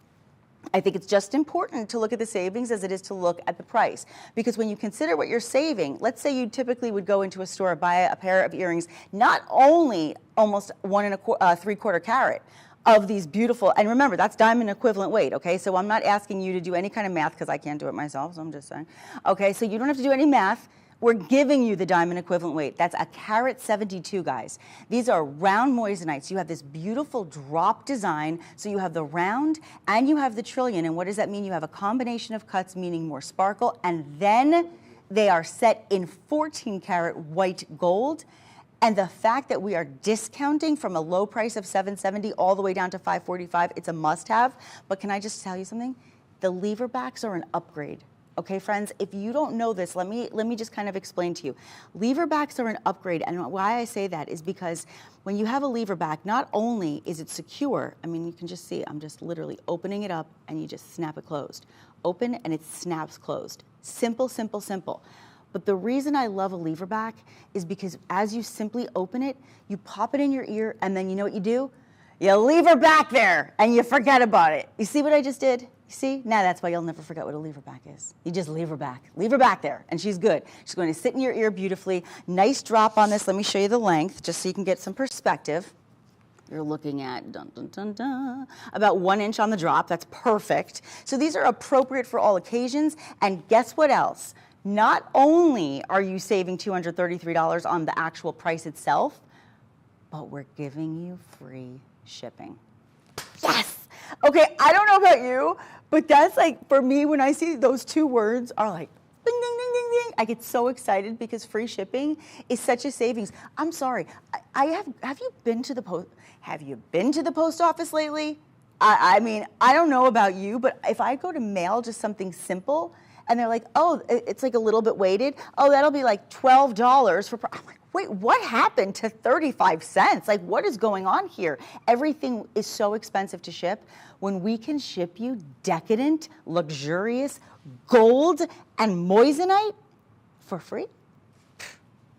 I think it's just important to look at the savings as it is to look at the price. Because when you consider what you're saving, let's say you typically would go into a store, buy a pair of earrings, not only almost 1 3/4 carat of these beautiful, and remember, that's diamond equivalent weight, okay? So I'm not asking you to do any kind of math because I can't do it myself, so I'm just saying. Okay, so you don't have to do any math. We're giving you the diamond equivalent weight. That's a carat 72, guys. These are round moissanites. You have this beautiful drop design. So you have the round and you have the trillion. And what does that mean? You have a combination of cuts, meaning more sparkle. And then they are set in 14 karat white gold. And the fact that we are discounting from a low price of $770 all the way down to $545, it's a must-have. But can I just tell you something? The lever backs are an upgrade. Okay, friends, if you don't know this, let me just kind of explain to you. Lever backs are an upgrade, and why I say that is because when you have a lever back, not only is it secure, I mean, you can just see, I'm just literally opening it up and you just snap it closed. Open and it snaps closed. Simple, simple, simple. But the reason I love a lever back is because as you simply open it, you pop it in your ear, and then you know what you do? You leave her back there and you forget about it. You see what I just did? You see? Now that's why you'll never forget what a lever back is. You just leave her back. Leave her back there, and she's good. She's going to sit in your ear beautifully. Nice drop on this. Let me show you the length, just so you can get some perspective. You're looking at dun, dun, dun, dun, about 1 inch on the drop. That's perfect. So these are appropriate for all occasions. And guess what else? Not only are you saving $233 on the actual price itself, but we're giving you free shipping. Yes! Okay, I don't know about you, but that's like, for me, when I see those 2 words are like, ding, ding, ding, ding, ding, I get so excited because free shipping is such a savings. I'm sorry, have you been to the post office lately? I mean, I don't know about you, but if I go to mail just something simple, and they're like, oh, it's like a little bit weighted, oh, that'll be like $12 for, I'm like, wait, what happened to 35 cents? Like, what is going on here? Everything is so expensive to ship. When we can ship you decadent, luxurious gold and moissanite for free,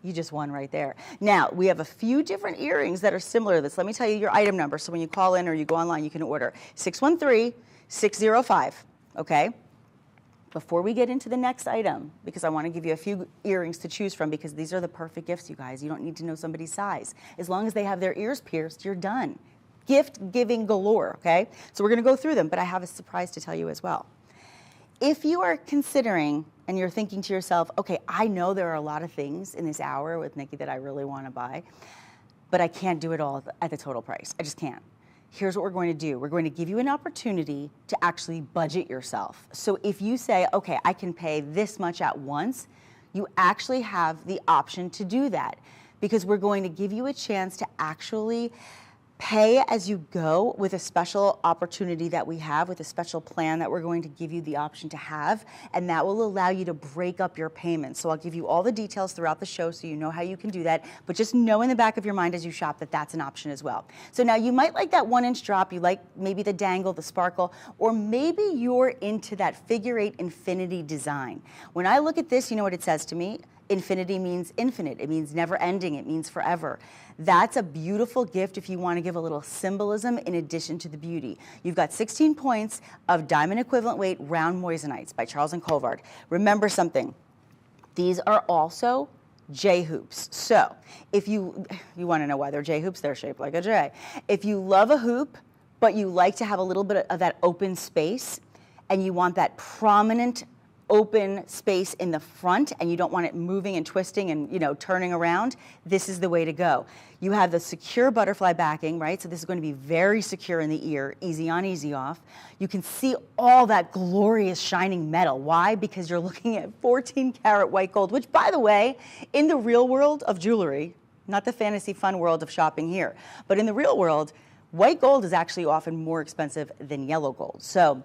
you just won right there. Now, we have a few different earrings that are similar to this. Let me tell you your item number, so when you call in or you go online, you can order 613-605, okay? Before we get into the next item, because I want to give you a few earrings to choose from, because these are the perfect gifts, you guys. You don't need to know somebody's size. As long as they have their ears pierced, you're done. Gift giving galore, okay? So we're going to go through them, but I have a surprise to tell you as well. If you are considering and you're thinking to yourself, okay, I know there are a lot of things in this hour with Nikki that I really want to buy, but I can't do it all at the total price. I just can't. Here's what we're going to do. We're going to give you an opportunity to actually budget yourself. So if you say, okay, I can pay this much at once, you actually have the option to do that, because we're going to give you a chance to actually pay as you go with a special opportunity that we have, with a special plan that we're going to give you the option to have, and that will allow you to break up your payments. So I'll give you all the details throughout the show so you know how you can do that, but just know in the back of your mind as you shop that that's an option as well. So now you might like that 1 inch drop, you like maybe the dangle, the sparkle, or maybe you're into that figure 8 infinity design. When I look at this, you know what it says to me? Infinity means infinite. It means never ending. It means forever. That's a beautiful gift if you want to give a little symbolism in addition to the beauty. You've got 16 points of diamond equivalent weight round moissanites by Charles and Colvard. Remember something. These are also J hoops. So if you want to know why they're J hoops, they're shaped like a J. If you love a hoop, but you like to have a little bit of that open space, and you want that prominent open space in the front, and you don't want it moving and twisting and, you know, turning around, this is the way to go. You have the secure butterfly backing, right? So this is going to be very secure in the ear, easy on, easy off. You can see all that glorious shining metal. Why? Because you're looking at 14 karat white gold, which, by the way, in the real world of jewelry, not the fantasy fun world of shopping here. But in the real world, white gold is actually often more expensive than yellow gold. So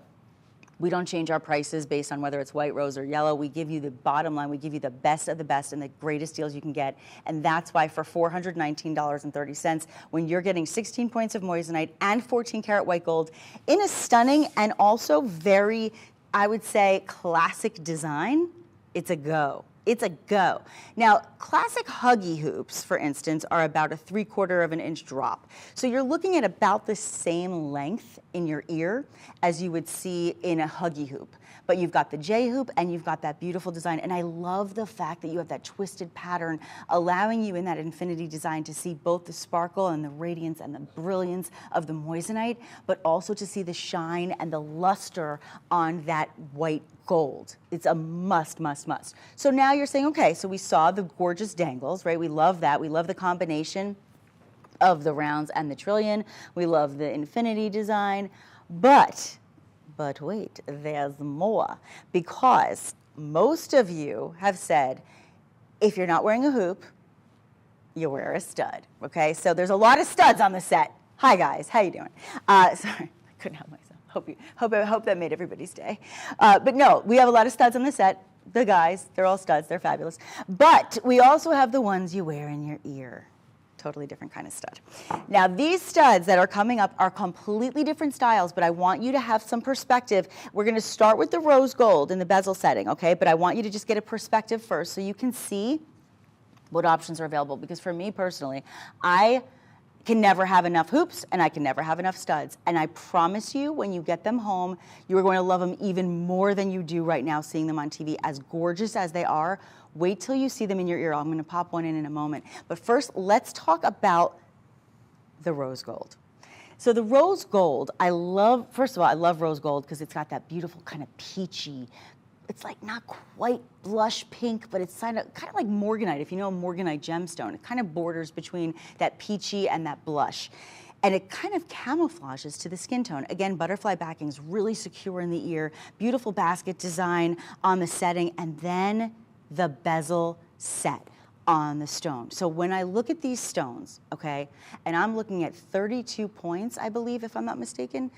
we don't change our prices based on whether it's white, rose, or yellow. We give you the bottom line. We give you the best of the best and the greatest deals you can get. And that's why for $419.30, when you're getting 16 points of moissanite and 14 karat white gold in a stunning and also very, I would say, classic design, it's a go. It's a go. Now, classic Huggy hoops, for instance, are about a 3/4 of an inch drop. So you're looking at about the same length in your ear as you would see in a Huggy hoop. But you've got the J hoop and you've got that beautiful design. And I love the fact that you have that twisted pattern, allowing you in that infinity design to see both the sparkle and the radiance and the brilliance of the moissanite, but also to see the shine and the luster on that white gold. It's a must, must, must. So now you're saying, okay, so we saw the gorgeous dangles, right? We love that. We love the combination of the rounds and the trillion. We love the infinity design. But wait, there's more, because most of you have said, if you're not wearing a hoop, you wear a stud, okay? So there's a lot of studs on the set. Hi guys, how you doing? Sorry, I couldn't help myself. Hope that made everybody's day. But no, we have a lot of studs on the set. The guys, they're all studs, they're fabulous. But we also have the ones you wear in your ear. Totally different kind of stud. Now, these studs that are coming up are completely different styles, but I want you to have some perspective. We're going to start with the rose gold in the bezel setting, okay? But I want you to just get a perspective first so you can see what options are available. Because for me personally, I can never have enough hoops and I can never have enough studs. And I promise you, when you get them home, you are going to love them even more than you do right now seeing them on TV. As gorgeous as they are, wait till you see them in your ear. I'm going to pop one in a moment. But first, let's talk about the rose gold. So the rose gold, I love, first of all, I love rose gold because it's got that beautiful kind of peachy, it's like not quite blush pink, but it's kind of like morganite. If you know a morganite gemstone, it kind of borders between that peachy and that blush. And it kind of camouflages to the skin tone. Again, butterfly backing is really secure in the ear, beautiful basket design on the setting, and then the bezel set on the stone. So when I look at these stones, okay, and I'm looking at 32 points, I believe, if I'm not mistaken.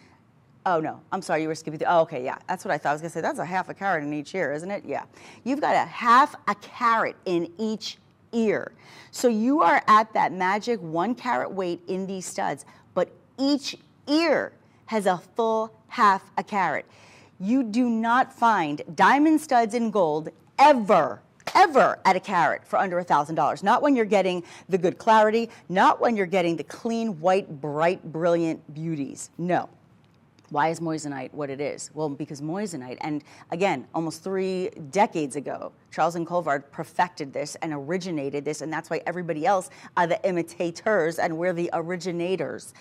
Oh no, I'm sorry, you were skipping through. Oh, okay, yeah, that's what I thought. I was gonna say, that's a half a carat in each ear, isn't it? Yeah. You've got a half a carat in each ear. So you are at that magic 1 carat weight in these studs, but each ear has a full half a carat. You do not find diamond studs in gold ever at a carat for under $1,000. Not when you're getting the good clarity, not when you're getting the clean, white, bright, brilliant beauties. No. Why is moissanite what it is? Well, because moissanite, and again, almost 3 decades ago, Charles and Colvard perfected this and originated this, and that's why everybody else are the imitators and we're the originators.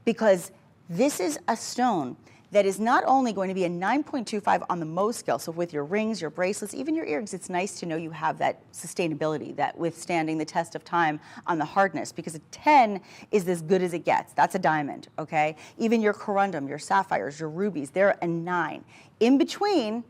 Because this is a stone that is not only going to be a 9.25 on the Mohs scale, so with your rings, your bracelets, even your earrings, it's nice to know you have that sustainability, that withstanding the test of time on the hardness, because a 10 is as good as it gets. That's a diamond, okay? Even your corundum, your sapphires, your rubies, they're a 9. In between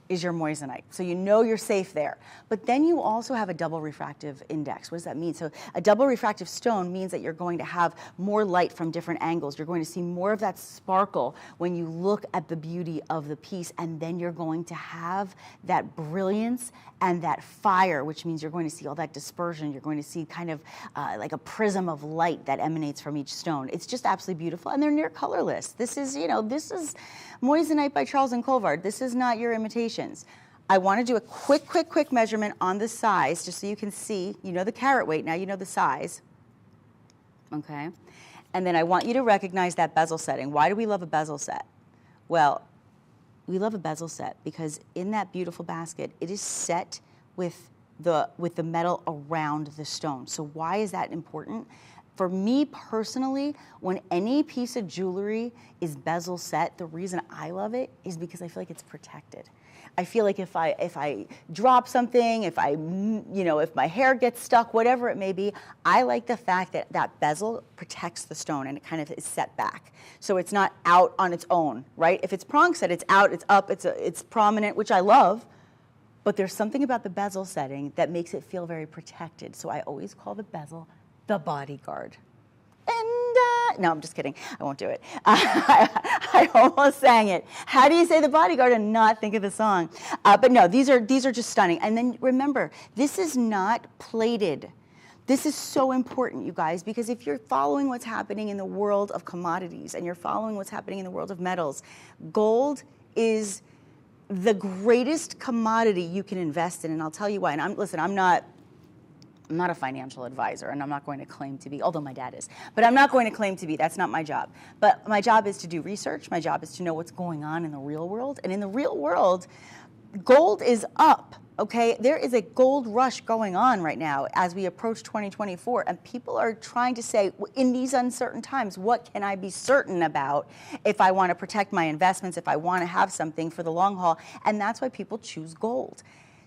is your moissanite. So you know you're safe there. But then you also have a double refractive index. What does that mean? So a double refractive stone means that you're going to have more light from different angles. You're going to see more of that sparkle when you look at the beauty of the piece, and then you're going to have that brilliance and that fire, which means you're going to see all that dispersion. You're going to see kind of like a prism of light that emanates from each stone. It's just absolutely beautiful, and they're near colorless. This is, you know, this is moissanite by Charles and Colvard. This is not your imitations. I want to do a quick measurement on the size, just so you can see. You know the carat weight, now you know the size. Okay? And then I want you to recognize that bezel setting. Why do we love a bezel set? Well, we love a bezel set because in that beautiful basket, it is set with the metal around the stone. So why is that important? For me personally, when any piece of jewelry is bezel set, the reason I love it is because I feel like it's protected. I feel like if I drop something, if my hair gets stuck, whatever it may be, I like the fact that that bezel protects the stone and it kind of is set back. So it's not out on its own, right? If it's prong set, it's out, it's up, it's prominent, which I love. But there's something about the bezel setting that makes it feel very protected. So I always call the bezel the bodyguard. And no, I'm just kidding. I won't do it. I almost sang it. How do you say the bodyguard and not think of the song? But no, these are just stunning. And then remember, this is not plated. This is so important, you guys, because if you're following what's happening in the world of commodities and you're following what's happening in the world of metals, gold is the greatest commodity you can invest in. And I'll tell you why. And I'm not a financial advisor, and I'm not going to claim to be, although my dad is, but I'm not going to claim to be. That's not my job. But my job is to do research. My job is to know what's going on in the real world. And in the real world, gold is up, okay? There is a gold rush going on right now as we approach 2024, and people are trying to say, in these uncertain times, what can I be certain about if I want to protect my investments, if I want to have something for the long haul? And that's why people choose gold.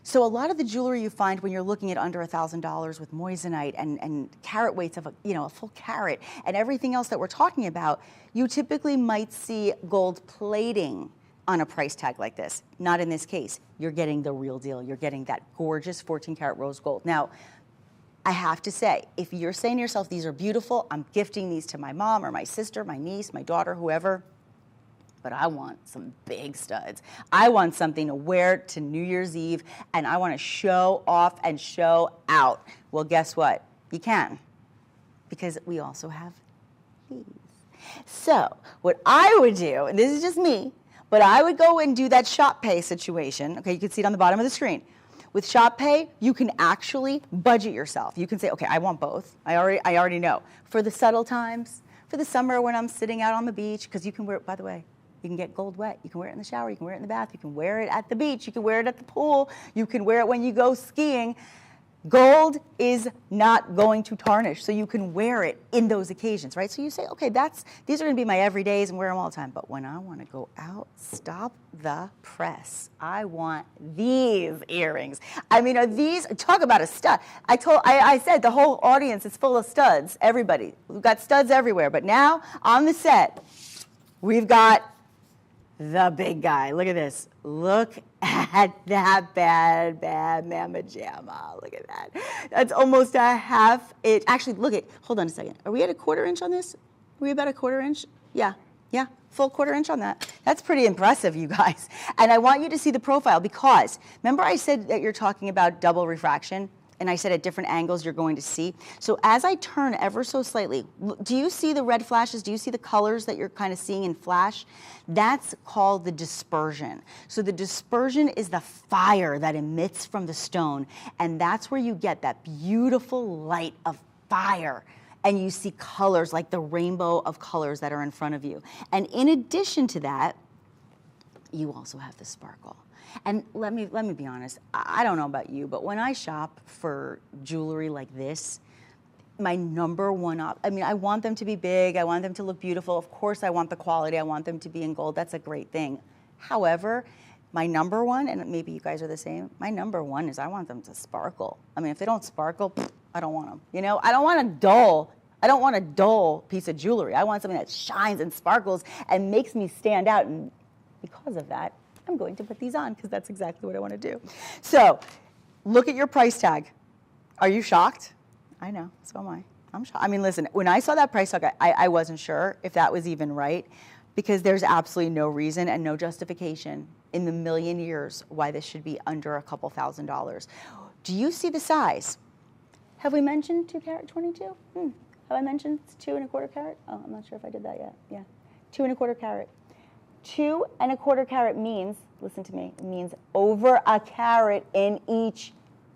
So a lot of the jewelry you find when you're looking at under $1,000 with moissanite and carat weights of a full carat and everything else that we're talking about, you typically might see gold plating on a price tag like this. Not in this case. You're getting the real deal. You're getting that gorgeous 14 karat rose gold. Now, I have to say, if you're saying to yourself, these are beautiful, I'm gifting these to my mom or my sister, my niece, my daughter, whoever, but I want some big studs. I want something to wear to New Year's Eve, and I want to show off and show out. Well, guess what? You can, because we also have these. So what I would do, and this is just me, but I would go and do that shop pay situation. Okay, you can see it on the bottom of the screen. With shop pay, you can actually budget yourself. You can say, okay, I want both. I already know. For the subtle times, for the summer when I'm sitting out on the beach, because you can wear it, by the way, you can get gold wet. You can wear it in the shower. You can wear it in the bath. You can wear it at the beach. You can wear it at the pool. You can wear it when you go skiing. Gold is not going to tarnish, so you can wear it in those occasions, right? So you say, okay, these are going to be my everydays and wear them all the time. But when I want to go out, stop the press. I want these earrings. I mean, are these, talk about a stud. I said the whole audience is full of studs. Everybody, we've got studs everywhere. But now on the set, we've got the big guy. Look at this. Look at that bad mamma jamma. Look at that. That's almost a half inch. Actually, hold on a second. Are we at a 1/4 inch on this? Are we about a 1/4 inch? Yeah, full 1/4 inch on that. That's pretty impressive, you guys. And I want you to see the profile because, remember I said that you're talking about double refraction? And I said at different angles you're going to see. So as I turn ever so slightly, do you see the red flashes? Do you see the colors that you're kind of seeing in flash? That's called the dispersion. So the dispersion is the fire that emits from the stone, and that's where you get that beautiful light of fire. And you see colors like the rainbow of colors that are in front of you. And in addition to that, you also have the sparkle. And let me be honest, I don't know about you, but when I shop for jewelry like this, my number one I want them to be big, I want them to look beautiful. Of course I want the quality, I want them to be in gold, that's a great thing. However, my number one, and maybe you guys are the same, my number one is I want them to sparkle. I mean, if they don't sparkle, I don't want them. You know, I don't want a dull piece of jewelry. I want something that shines and sparkles and makes me stand out, and because of that, I'm going to put these on because that's exactly what I want to do. So look at your price tag. Are you shocked? I know, so am I. I'm shocked. I mean, listen, when I saw that price tag, I wasn't sure if that was even right because there's absolutely no reason and no justification in the million years why this should be under a couple $1,000s. Do you see the size? Have we mentioned 2 carat 22? Have I mentioned 2 1/4 carat? Oh, I'm not sure if I did that yet. Yeah, 2 1/4 carat. 2 1/4 carat means, listen to me, it means over a carat in each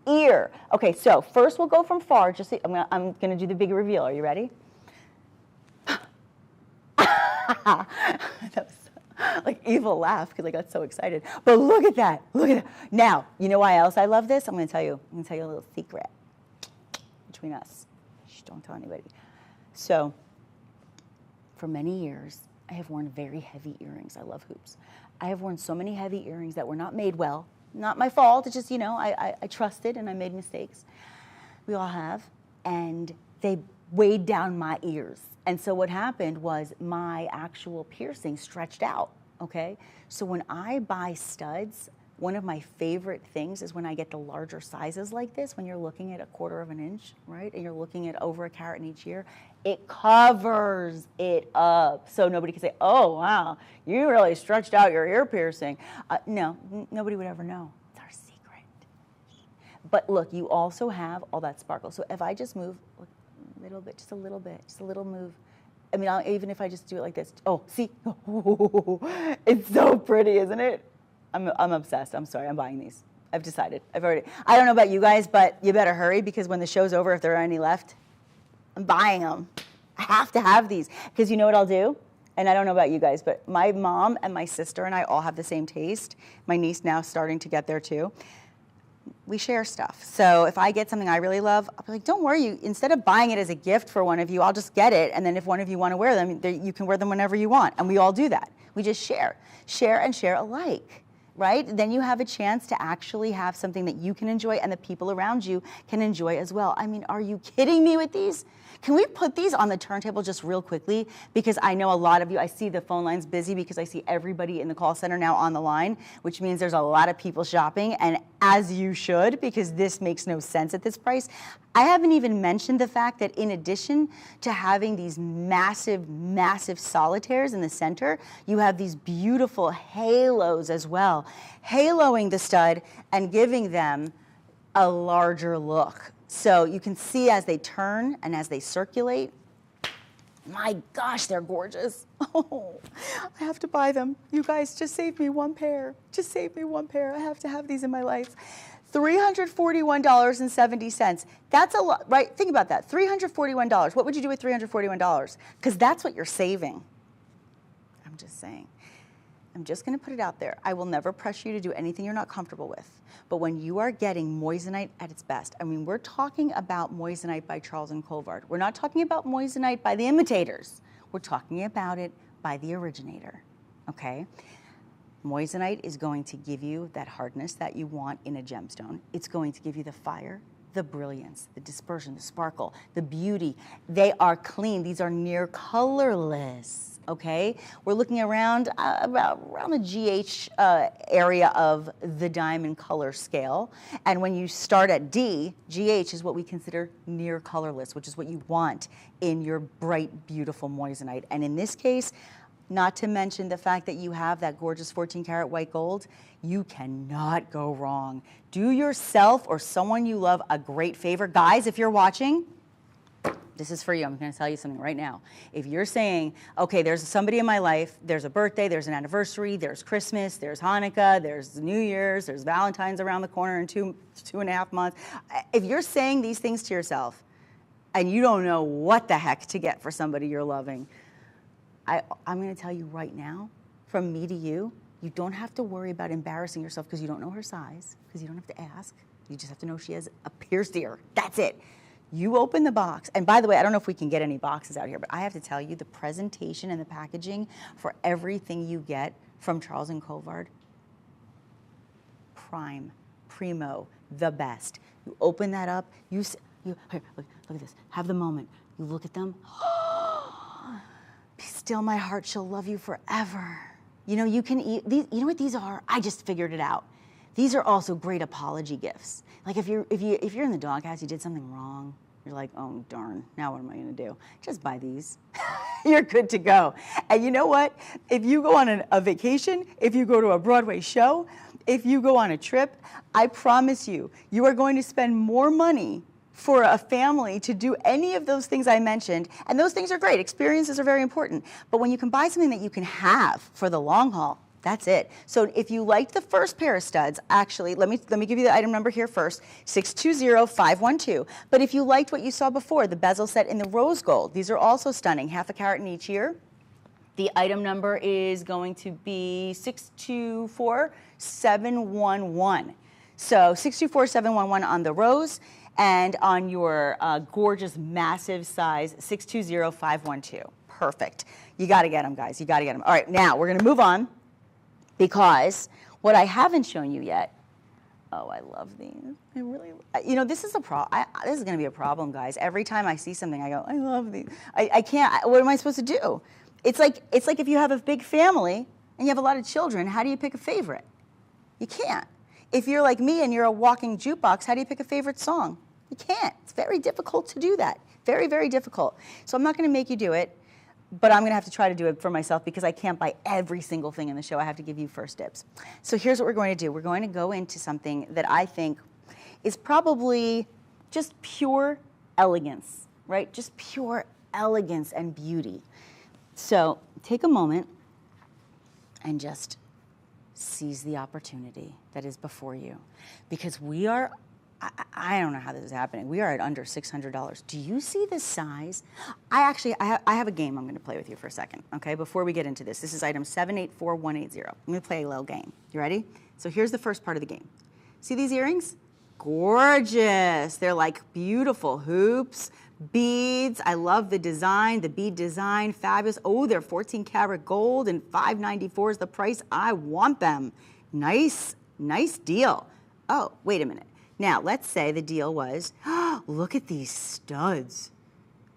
ear. Okay, so first we'll go from far. Just see, I'm gonna do the big reveal. Are you ready? That was like evil laugh because I got so excited. But look at that. Look at that. Now, you know why else I love this? I'm gonna tell you a little secret between us. Shh, don't tell anybody. So, for many years, I have worn very heavy earrings. I love hoops. I have worn so many heavy earrings that were not made well. Not my fault. It's just, I trusted and I made mistakes. We all have. And they weighed down my ears. And so what happened was my actual piercing stretched out, okay? So when I buy studs, One of my favorite things is when I get the larger sizes like this, when you're looking at 1/4 of an inch, right? And you're looking at over a carat in each ear, it covers it up. So nobody can say, oh, wow, you really stretched out your ear piercing. No, nobody would ever know. It's our secret. But look, you also have all that sparkle. So if I just move a little bit, just a little bit, just a little move. I mean, even if I just do it like this. Oh, see? It's so pretty, isn't it? I'm obsessed. I'm sorry. I'm buying these. I've decided. I don't know about you guys, but you better hurry because when the show's over, if there are any left, I'm buying them. I have to have these because you know what I'll do? And I don't know about you guys, but my mom and my sister and I all have the same taste. My niece now starting to get there too. We share stuff. So if I get something I really love, I'll be like, don't worry, instead of buying it as a gift for one of you, I'll just get it. And then if one of you want to wear them, you can wear them whenever you want. And we all do that. We just share and share alike, right? Then you have a chance to actually have something that you can enjoy and the people around you can enjoy as well. I mean, are you kidding me with these? Can we put these on the turntable just real quickly? Because I know a lot of you, I see the phone lines busy because I see everybody in the call center now on the line, which means there's a lot of people shopping, and as you should, because this makes no sense at this price. I haven't even mentioned the fact that in addition to having these massive, massive solitaires in the center, you have these beautiful halos as well, haloing the stud and giving them a larger look. So you can see as they turn and as they circulate, my gosh, they're gorgeous. Oh, I have to buy them. You guys, just save me one pair. Just save me one pair. I have to have these in my life. $341.70. That's a lot, right? Think about that. $341. What would you do with $341? Because that's what you're saving. I'm just saying. I'm just going to put it out there. I will never pressure you to do anything you're not comfortable with. But when you are getting moissanite at its best, I mean, we're talking about moissanite by Charles and Colvard. We're not talking about moissanite by the imitators. We're talking about it by the originator, okay? Moissanite is going to give you that hardness that you want in a gemstone. It's going to give you the fire, the brilliance, the dispersion, the sparkle, the beauty. They are clean. These are near colorless. Okay, we're looking around around the GH area of the diamond color scale, and when you start at D, GH is what we consider near colorless, which is what you want in your bright, beautiful moissanite. And in this case, not to mention the fact that you have that gorgeous 14-karat white gold, you cannot go wrong. Do yourself or someone you love a great favor. Guys, if you're watching, this is for you. I'm going to tell you something right now. If you're saying, okay, there's somebody in my life, there's a birthday, there's an anniversary, there's Christmas, there's Hanukkah, there's New Year's, there's Valentine's around the corner in two and a half months. If you're saying these things to yourself and you don't know what the heck to get for somebody you're loving, I'm going to tell you right now, from me to you, you don't have to worry about embarrassing yourself because you don't know her size, because you don't have to ask. You just have to know she has a pierced ear. That's it. You open the box, and by the way, I don't know if we can get any boxes out here, but I have to tell you, the presentation and the packaging for everything you get from Charles and Colvard, prime, primo, the best. You open that up, here, look at this, have the moment. You look at them, be still my heart, she'll love you forever. You know, you can eat, these, you know what these are? I just figured it out. These are also great apology gifts. Like if you're in the doghouse, you did something wrong, you're like, oh darn, now what am I gonna do? Just buy these. You're good to go. And you know what? If you go on a vacation, if you go to a Broadway show, if you go on a trip, I promise you, you are going to spend more money for a family to do any of those things I mentioned, and those things are great. Experiences are very important. But when you can buy something that you can have for the long haul, that's it. So if you liked the first pair of studs, actually, let me give you the item number here first, 620512. But if you liked what you saw before, the bezel set in the rose gold, these are also stunning, 1/2 carat in each ear. The item number is going to be 624711. So 624711 on the rose, and on your gorgeous, massive size, 620512. Perfect. You got to get them, guys. You got to get them. All right, now we're going to move on. Because what I haven't shown you yet, oh, I love these. I really, you know, this is a problem. This is going to be a problem, guys. Every time I see something, I go, I love these. I can't. What am I supposed to do? It's like if you have a big family and you have a lot of children. How do you pick a favorite? You can't. If you're like me and you're a walking jukebox, how do you pick a favorite song? You can't. It's very difficult to do that. Very, very difficult. So I'm not going to make you do it, but I'm going to have to try to do it for myself because I can't buy every single thing in the show. I have to give you first dibs. So here's what we're going to do. We're going to go into something that I think is probably just pure elegance, right? Just pure elegance and beauty. So take a moment and just seize the opportunity that is before you, because we are, I don't know how this is happening. We are at under $600. Do you see the size? I have a game I'm going to play with you for a second, okay? Before we get into this, this is item 784180. I'm going to play a little game. You ready? So here's the first part of the game. See these earrings? Gorgeous. They're like beautiful hoops, beads. I love the design, the bead design, fabulous. Oh, they're 14 karat gold and $594 is the price. I want them. Nice, nice deal. Oh, wait a minute. Now, let's say the deal was, look at these studs.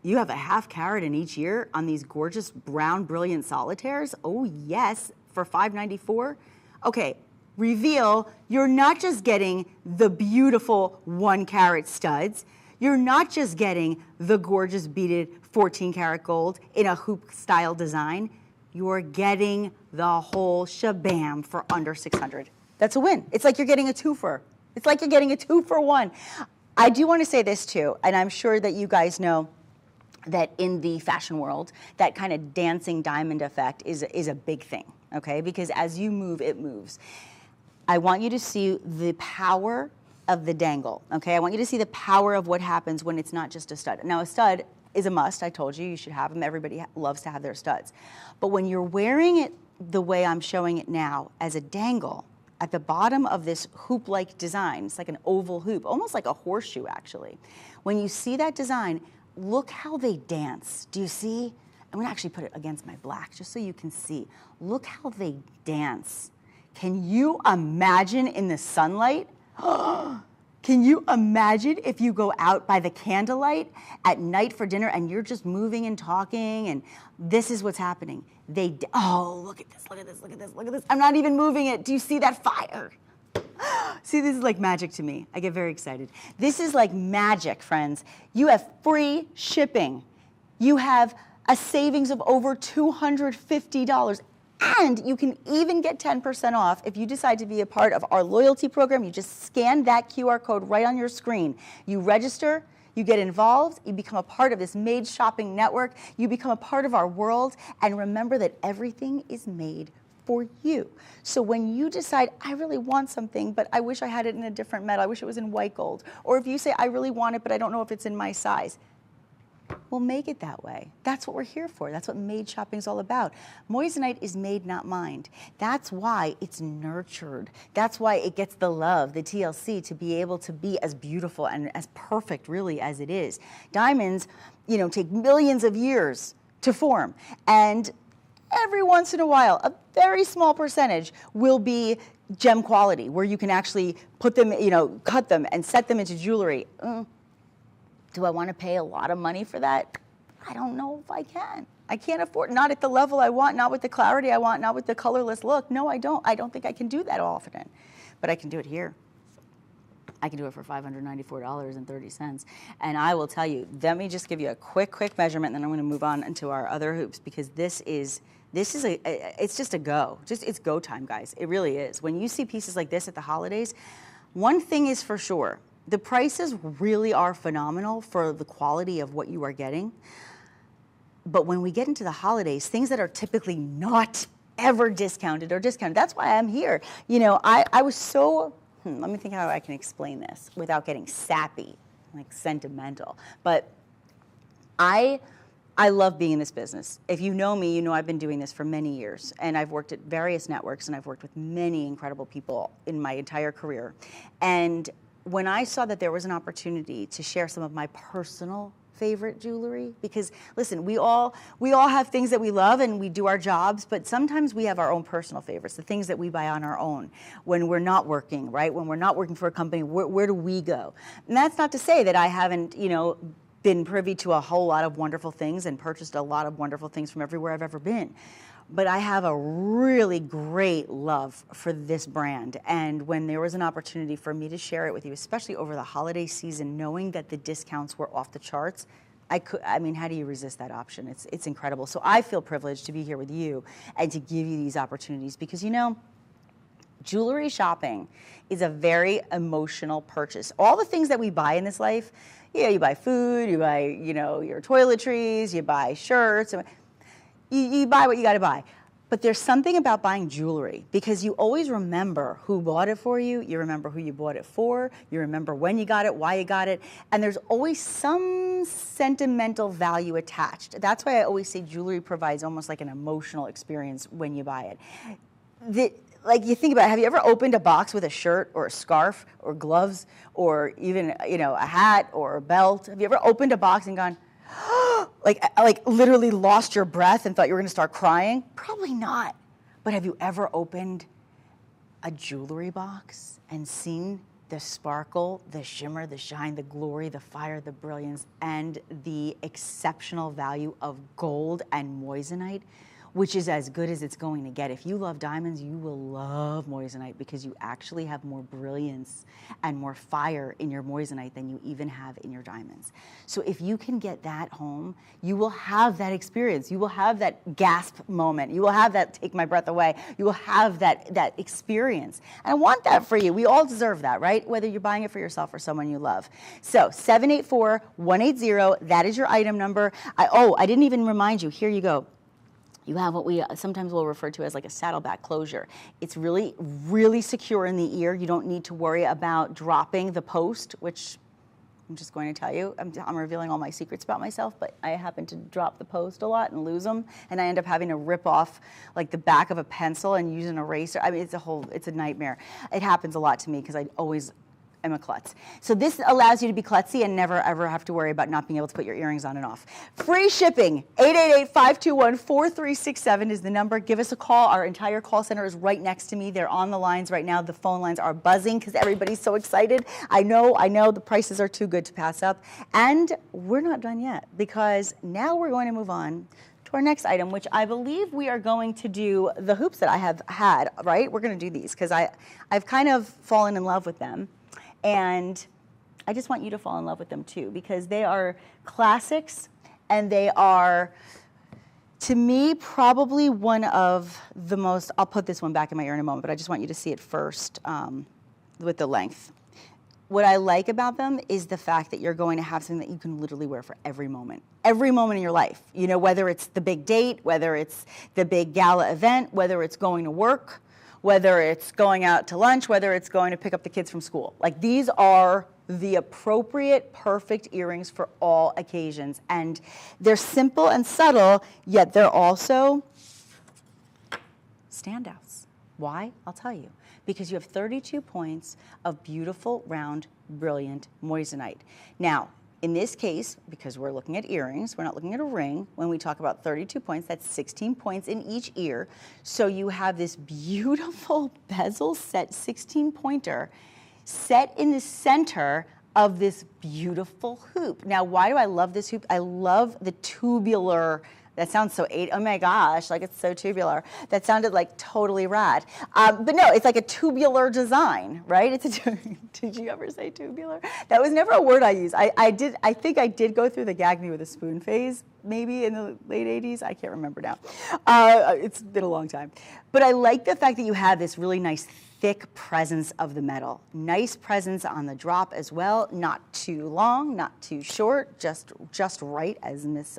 You have a half carat in each ear on these gorgeous brown brilliant solitaires. Oh yes, for $594. Okay. Reveal, you're not just getting the beautiful 1 carat studs, you're not just getting the gorgeous beaded 14 karat gold in a hoop style design, you're getting the whole shabam for under $600. That's a win. It's like you're getting a twofer. It's like you're getting a 2-for-1. I do want to say this too, and I'm sure that you guys know that in the fashion world, that kind of dancing diamond effect is a big thing, okay? Because as you move, it moves. I want you to see the power of the dangle, okay? I want you to see the power of what happens when it's not just a stud. Now, a stud is a must. I told you, you should have them. Everybody loves to have their studs. But when you're wearing it the way I'm showing it now, as a dangle, at the bottom of this hoop-like design, it's like an oval hoop, almost like a horseshoe, actually. When you see that design, look how they dance. Do you see? I'm gonna actually put it against my black, just so you can see. Look how they dance. Can you imagine in the sunlight? Can you imagine if you go out by the candlelight at night for dinner and you're just moving and talking and this is what's happening? Oh, look at this, look at this, look at this, look at this. I'm not even moving it. Do you see that fire? See, this is like magic to me. I get very excited. This is like magic, friends. You have free shipping. You have a savings of over $250. And you can even get 10% off if you decide to be a part of our loyalty program. You just scan that QR code right on your screen. You register, you get involved, you become a part of this made shopping network, you become a part of our world, and remember that everything is made for you. So when you decide, I really want something, but I wish I had it in a different metal, I wish it was in white gold, or if you say, I really want it, but I don't know if it's in my size, we'll make it that way. That's what we're here for. That's what made shopping is all about. Moissanite is made, not mined. That's why it's nurtured. That's why it gets the love, the TLC, to be able to be as beautiful and as perfect, really, as it is. Diamonds, you know, take millions of years to form. And every once in a while, a very small percentage will be gem quality, where you can actually put them, you know, cut them and set them into jewelry. Do I want to pay a lot of money for that? I don't know if I can. I can't afford, not at the level I want, not with the clarity I want, not with the colorless look. No, I don't. I don't think I can do that often, but I can do it here. I can do it for $594.30. And I will tell you, let me just give you a quick measurement, and then I'm going to move on into our other hoops, because it's just a go. It's go time, guys. It really is. When you see pieces like this at the holidays, one thing is for sure, the prices really are phenomenal for the quality of what you are getting. But when we get into the holidays, things that are typically not ever discounted or discounted, that's why I'm here. You know, I was so, let me think how I can explain this without getting sappy, like sentimental. But I love being in this business. If you know me, you know I've been doing this for many years, and I've worked at various networks, and I've worked with many incredible people in my entire career. And when I saw that there was an opportunity to share some of my personal favorite jewelry, because listen, we all have things that we love and we do our jobs, but sometimes we have our own personal favorites, the things that we buy on our own when we're not working, right? When we're not working for a company, where do we go? And that's not to say that I haven't, you know, been privy to a whole lot of wonderful things and purchased a lot of wonderful things from everywhere I've ever been. But I have a really great love for this brand. And when there was an opportunity for me to share it with you, especially over the holiday season, knowing that the discounts were off the charts, I mean, how do you resist that option? It's incredible. So I feel privileged to be here with you and to give you these opportunities because, you know, jewelry shopping is a very emotional purchase. All the things that we buy in this life, yeah, you buy food, you buy, you know, your toiletries, you buy shirts, you buy what you got to buy. But there's something about buying jewelry because you always remember who bought it for you, you remember who you bought it for, you remember when you got it, why you got it, and there's always some sentimental value attached. That's why I always say jewelry provides almost like an emotional experience when you buy it. Like you think about it, have you ever opened a box with a shirt or a scarf or gloves or even, you know, a hat or a belt? Have you ever opened a box and gone, like literally lost your breath and thought you were going to start crying? Probably not. But have you ever opened a jewelry box and seen the sparkle, the shimmer, the shine, the glory, the fire, the brilliance, and the exceptional value of gold and moissanite, which is as good as it's going to get. If you love diamonds, you will love moissanite because you actually have more brilliance and more fire in your moissanite than you even have in your diamonds. So if you can get that home, you will have that experience. You will have that gasp moment. You will have that take my breath away. You will have that experience. And I want that for you. We all deserve that, right? Whether you're buying it for yourself or someone you love. So 784-180, that is your item number. I didn't even remind you. Here you go. You have what we sometimes will refer to as like a saddleback closure. It's really, really secure in the ear. You don't need to worry about dropping the post, which I'm just going to tell you, I'm revealing all my secrets about myself, but I happen to drop the post a lot and lose them, and I end up having to rip off like the back of a pencil and use an eraser. I mean, it's a nightmare. It happens a lot to me because I always am a klutz. So this allows you to be klutzy and never ever have to worry about not being able to put your earrings on and off. Free shipping, 888-521-4367 is the number. Give us a call. Our entire call center is right next to me. They're on the lines right now. The phone lines are buzzing because everybody's so excited. I know the prices are too good to pass up. And we're not done yet because now we're going to move on to our next item, which I believe we are going to do the hoops that I have had, right? We're going to do these because I've kind of fallen in love with them. And I just want you to fall in love with them too, because they are classics and they are, to me, probably one of the most, I'll put this one back in my ear in a moment, but I just want you to see it first with the length. What I like about them is the fact that you're going to have something that you can literally wear for every moment in your life. You know, whether it's the big date, whether it's the big gala event, whether it's going to work, whether it's going out to lunch, whether it's going to pick up the kids from school. Like, these are the appropriate, perfect earrings for all occasions. And they're simple and subtle, yet they're also standouts. Why? I'll tell you. Because you have 32 points of beautiful, round, brilliant moissanite. Now, in this case, because we're looking at earrings, we're not looking at a ring. When we talk about 32 points, that's 16 points in each ear. So you have this beautiful bezel set 16-pointer set in the center of this beautiful hoop. Now, why do I love this hoop? I love the tubular. That sounds so, oh my gosh, like it's so tubular. That sounded like totally rad. But no, it's like a tubular design, right? Did you ever say tubular? That was never a word I used. I think I did go through the gag me with a spoon phase, maybe in the late 80s. I can't remember now. It's been a long time. But I like the fact that you have this really nice thick presence of the metal. Nice presence on the drop as well. Not too long, not too short, just right, as Miss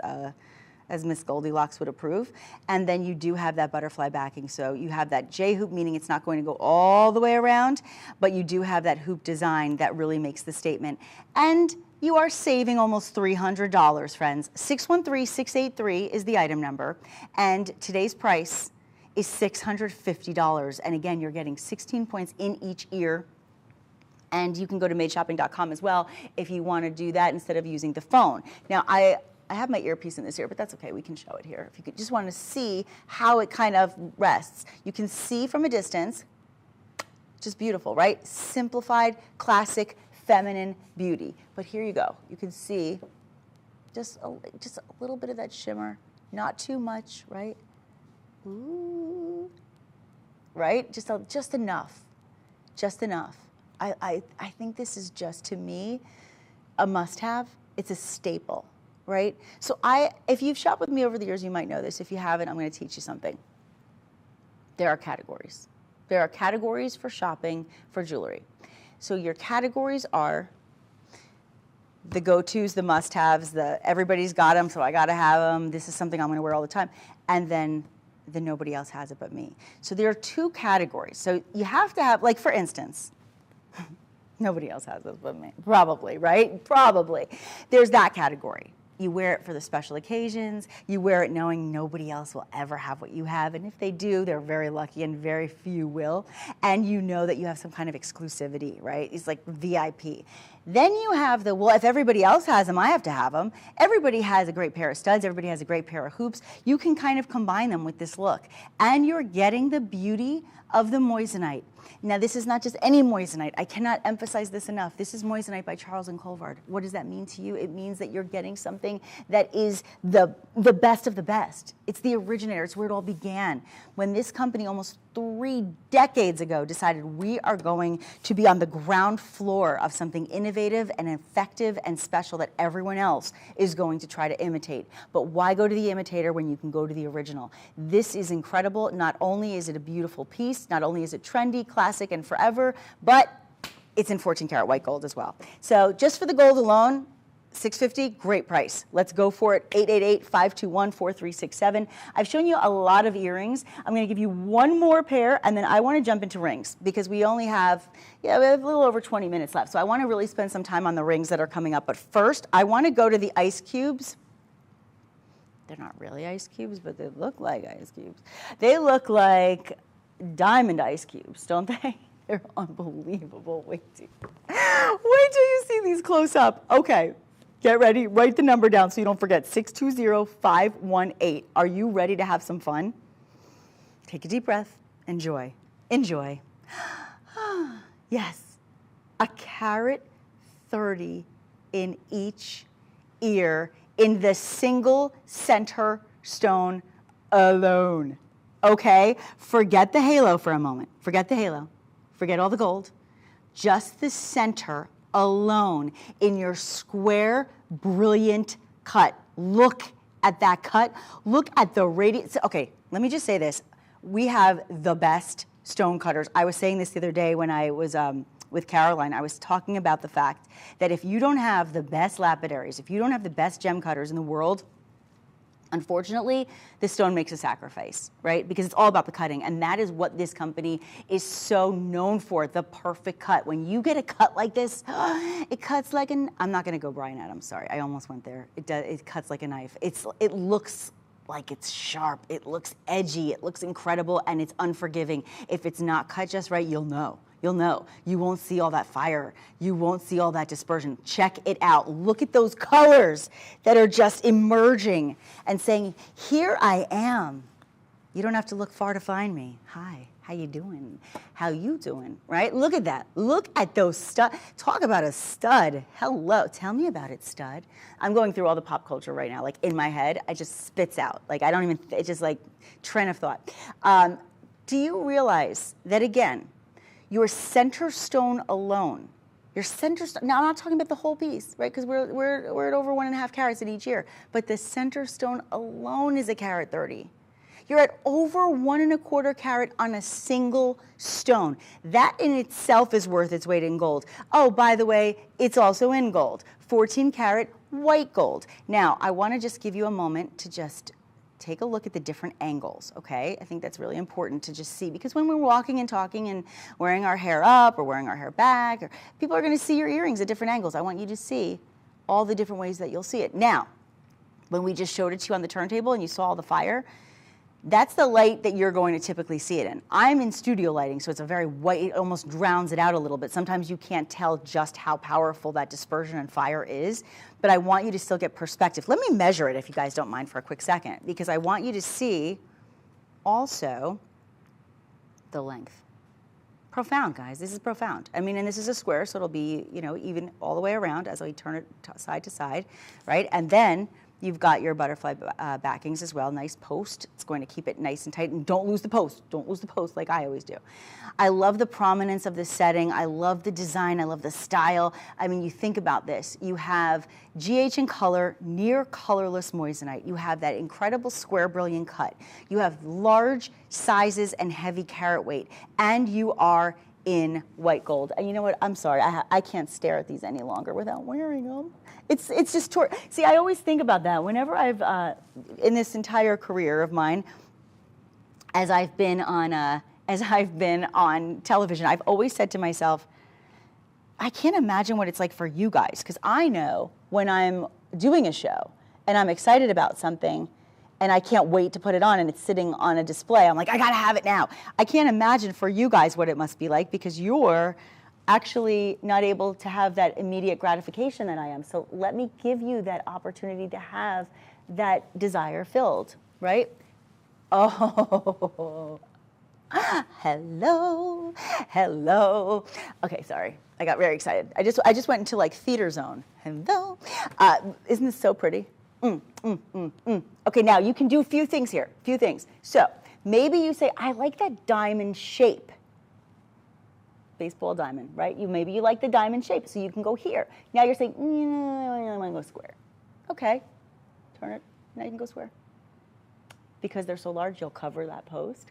Goldilocks would approve. And then you do have that butterfly backing. So you have that J hoop, meaning it's not going to go all the way around, but you do have that hoop design that really makes the statement. And you are saving almost $300, friends. 613-683 is the item number. And today's price is $650. And again, you're getting 16 points in each ear. And you can go to madeshopping.com as well if you want to do that instead of using the phone. Now, I have my earpiece in this ear, but that's okay. We can show it here. If you could just want to see how it kind of rests. You can see from a distance, just beautiful, right? Simplified, classic, feminine beauty. But here you go. You can see Just a little bit of that shimmer. Not too much, right? Ooh. Right? Just enough. Just enough. I think this is just, to me, a must-have. It's a staple, right? So if you've shopped with me over the years, you might know this. If you haven't, I'm going to teach you something. There are categories. There are categories for shopping for jewelry. So your categories are the go-tos, the must-haves, everybody's got them, so I got to have them. This is something I'm going to wear all the time. And then nobody else has it but me. So there are two categories. So you have to have, like, for instance, nobody else has this but me. Probably, right? Probably. There's that category. You wear it for the special occasions. You wear it knowing nobody else will ever have what you have. And if they do, they're very lucky and very few will. And you know that you have some kind of exclusivity, right? It's like VIP. Then you have well, if everybody else has them, I have to have them. Everybody has a great pair of studs. Everybody has a great pair of hoops. You can kind of combine them with this look. And you're getting the beauty of the moissanite. Now, this is not just any moissanite. I cannot emphasize this enough. This is moissanite by Charles Colvard. What does that mean to you? It means that you're getting something that is the best of the best. It's the originator. It's where it all began. When this company almost 3 decades ago decided we are going to be on the ground floor of something innovative and effective and special that everyone else is going to try to imitate. But why go to the imitator when you can go to the original? This is incredible. Not only is it a beautiful piece, not only is it trendy, classic, and forever, but it's in 14 karat white gold as well. So just for the gold alone, $650, great price. Let's go for it. 888-521-4367. I've shown you a lot of earrings. I'm going to give you one more pair, and then I want to jump into rings because we only have, we have a little over 20 minutes left. So I want to really spend some time on the rings that are coming up. But first, I want to go to the ice cubes. They're not really ice cubes, but they look like ice cubes. They look like diamond ice cubes, don't they? They're unbelievable. Wait till you see these close up. Okay. Get ready, write the number down so you don't forget, 620-518. Are you ready to have some fun? Take a deep breath, enjoy, enjoy. Yes, a carat 30 in each ear in the single center stone alone, okay? Forget the halo for a moment, forget the halo, forget all the gold, just the center alone in your square, brilliant cut. Look at that cut. Look at the radius. Okay, let me just say this. We have the best stone cutters. I was saying this the other day when I was with Caroline. I was talking about the fact that if you don't have the best lapidaries, if you don't have the best gem cutters in the world, unfortunately, this stone makes a sacrifice, right? Because it's all about the cutting, and that is what this company is so known for, the perfect cut. When you get a cut like this, it cuts like I'm not gonna go Bryan Adams, sorry, I almost went there. It cuts like a knife. It looks like it's sharp, it looks edgy, it looks incredible, and it's unforgiving. If it's not cut just right, you'll know. You'll know. You won't see all that fire. You won't see all that dispersion. Check it out. Look at those colors that are just emerging and saying, here I am. You don't have to look far to find me. Hi, how you doing? How you doing, right? Look at that. Look at those studs. Talk about a stud. Hello, tell me about it, stud. I'm going through all the pop culture right now. Like in my head, I just spits out. Like I don't even, it's just like train of thought. Do you realize that again, your center stone alone, your center stone, now I'm not talking about the whole piece, right? Because we're at over 1.5 carats in each ear, but the center stone alone is a carat 30. You're at over 1.25 carat on a single stone. That in itself is worth its weight in gold. Oh, by the way, it's also in gold, 14 karat white gold. Now, I want to just give you a moment to just take a look at the different angles, okay? I think that's really important to just see, because when we're walking and talking and wearing our hair up or wearing our hair back, or people are gonna see your earrings at different angles. I want you to see all the different ways that you'll see it. Now, when we just showed it to you on the turntable and you saw all the fire, that's the light that you're going to typically see it in. I'm in studio lighting, so it's a very white, it almost drowns it out a little bit. Sometimes you can't tell just how powerful that dispersion and fire is, but I want you to still get perspective. Let me measure it if you guys don't mind for a quick second, because I want you to see also the length. Profound, guys. This is profound. I mean, and this is a square, so it'll be, you know, even all the way around as I turn it side to side, right? And then you've got your butterfly backings as well. Nice post. It's going to keep it nice and tight. And don't lose the post. Don't lose the post like I always do. I love the prominence of the setting. I love the design. I love the style. I mean, you think about this. You have GH in color, near colorless moissanite. You have that incredible square brilliant cut. You have large sizes and heavy carat weight. And you are in white gold. And you know what? I'm sorry. I can't stare at these any longer without wearing them. It's just see, I always think about that whenever I've in this entire career of mine, as I've been on television, I've always said to myself, I can't imagine what it's like for you guys, because I know when I'm doing a show and I'm excited about something and I can't wait to put it on and it's sitting on a display, I'm like, I gotta have it now. I can't imagine for you guys what it must be like, because you're actually not able to have that immediate gratification that I am. So let me give you that opportunity to have that desire filled, right? Oh, hello, hello. Okay, sorry, I got very excited. I just went into like theater zone. Hello, isn't this so pretty? Okay, now you can do a few things here, few things. So maybe you say, I like that diamond shape. Baseball diamond, right? Maybe you like the diamond shape, so you can go here. Now you're saying, I want to go square. Okay, turn it, now you can go square. Because they're so large, you'll cover that post.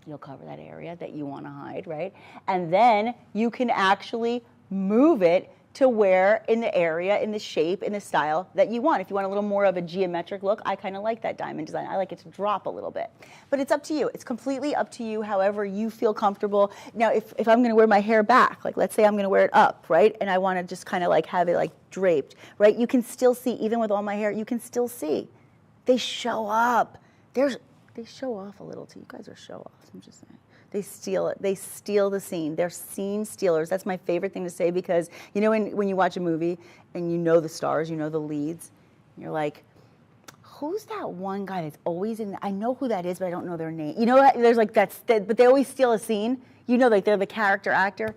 You'll cover that area that you want to hide, right? And then you can actually move it to where in the area, in the shape, in the style that you want. If you want a little more of a geometric look, I kind of like that diamond design. I like it to drop a little bit. But it's up to you. It's completely up to you, however you feel comfortable. Now, if I'm going to wear my hair back, like let's say I'm going to wear it up, right? And I want to just kind of like have it like draped, right? You can still see, even with all my hair, you can still see. They show up. They show off a little too. You guys are show-offs, I'm just saying. They steal it. They steal the scene. They're scene stealers. That's my favorite thing to say, because you know when you watch a movie and you know the stars, you know the leads, and you're like, who's that one guy that's always in? I know who that is, but I don't know their name. You know, there's like but they always steal a scene. You know, like they're the character actor.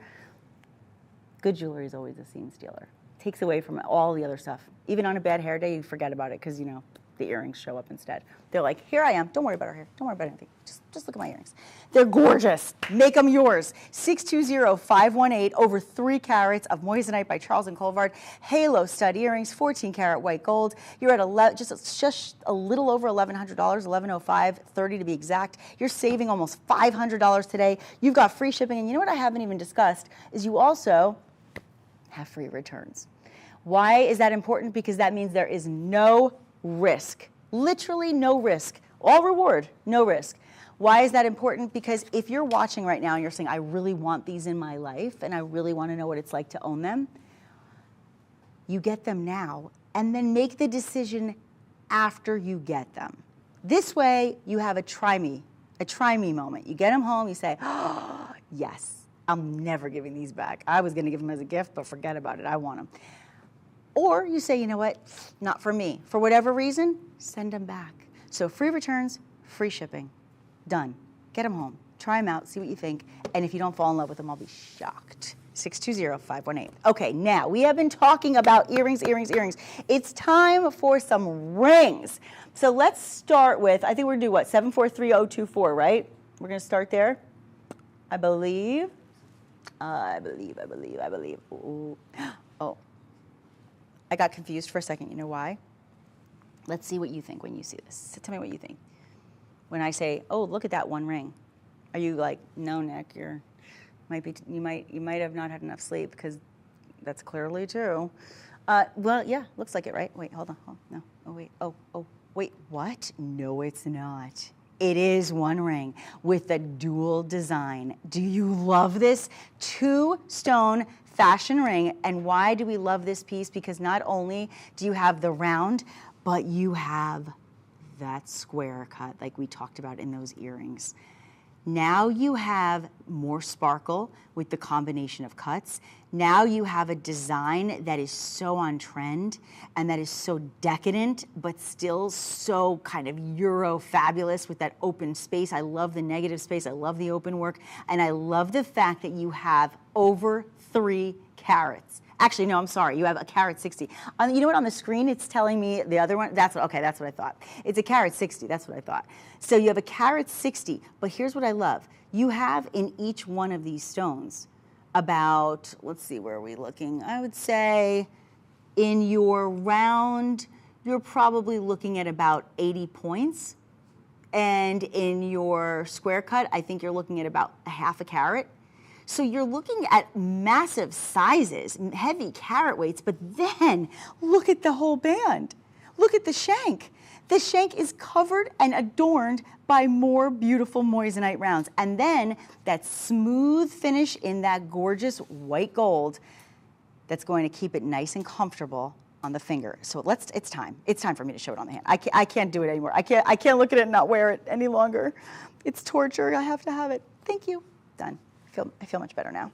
Good jewelry is always a scene stealer. Takes away from all the other stuff. Even on a bad hair day, you forget about it because you know the earrings show up instead. They're like, here I am. Don't worry about our hair. Don't worry about anything. Just look at my earrings. They're gorgeous. Make them yours. 620-518, over 3 carats of moissanite by Charles and Colvard. Halo stud earrings, 14 karat white gold. You're at just a little over $1,100, $1,105, $30 to be exact. You're saving almost $500 today. You've got free shipping, and you know what I haven't even discussed is you also have free returns. Why is that important? Because that means there is no risk. Literally no risk. All reward, no risk. Why is that important? Because if you're watching right now and you're saying, I really want these in my life and I really want to know what it's like to own them, you get them now and then make the decision after you get them. This way you have a try me moment. You get them home, you say, oh, yes, I'm never giving these back. I was going to give them as a gift, but forget about it. I want them. Or you say, you know what, not for me. For whatever reason, send them back. So free returns, free shipping. Done. Get them home. Try them out, see what you think. And if you don't fall in love with them, I'll be shocked. 620-518. Okay, now we have been talking about earrings. It's time for some rings. So let's start with, I think we're gonna do what, 743024, right? We're gonna start there. I believe. Ooh. Oh. I got confused for a second. You know why? Let's see what you think when you see this. So tell me what you think. When I say, "Oh, look at that one ring," are you like, "No, Nick, you might have not had enough sleep," because that's clearly true. Well, yeah, looks like it, right? Wait, hold on. No. Oh wait. Oh wait. What? No, it's not. It is one ring with a dual design. Do you love this? 2-stone fashion ring. And why do we love this piece? Because not only do you have the round, but you have that square cut like we talked about in those earrings. Now you have more sparkle with the combination of cuts. Now you have a design that is so on trend and that is so decadent, but still so kind of Euro fabulous with that open space. I love the negative space. I love the open work. And I love the fact that you have over 3 carats. Actually, no, I'm sorry. You have a carat 60. You know what? On the screen, it's telling me the other one. That's what I thought. It's a carat 60. That's what I thought. So you have a carat 60. But here's what I love. You have in each one of these stones about, let's see, where are we looking? I would say in your round, you're probably looking at about 80 points. And in your square cut, I think you're looking at about a half a carat. So you're looking at massive sizes, heavy carat weights, but then look at the whole band. Look at the shank. The shank is covered and adorned by more beautiful moissanite rounds. And then that smooth finish in that gorgeous white gold that's going to keep it nice and comfortable on the finger. So it's time. It's time for me to show it on the hand. I can't do it anymore. I can't look at it and not wear it any longer. It's torture. I have to have it. Thank you. Done. I feel much better now.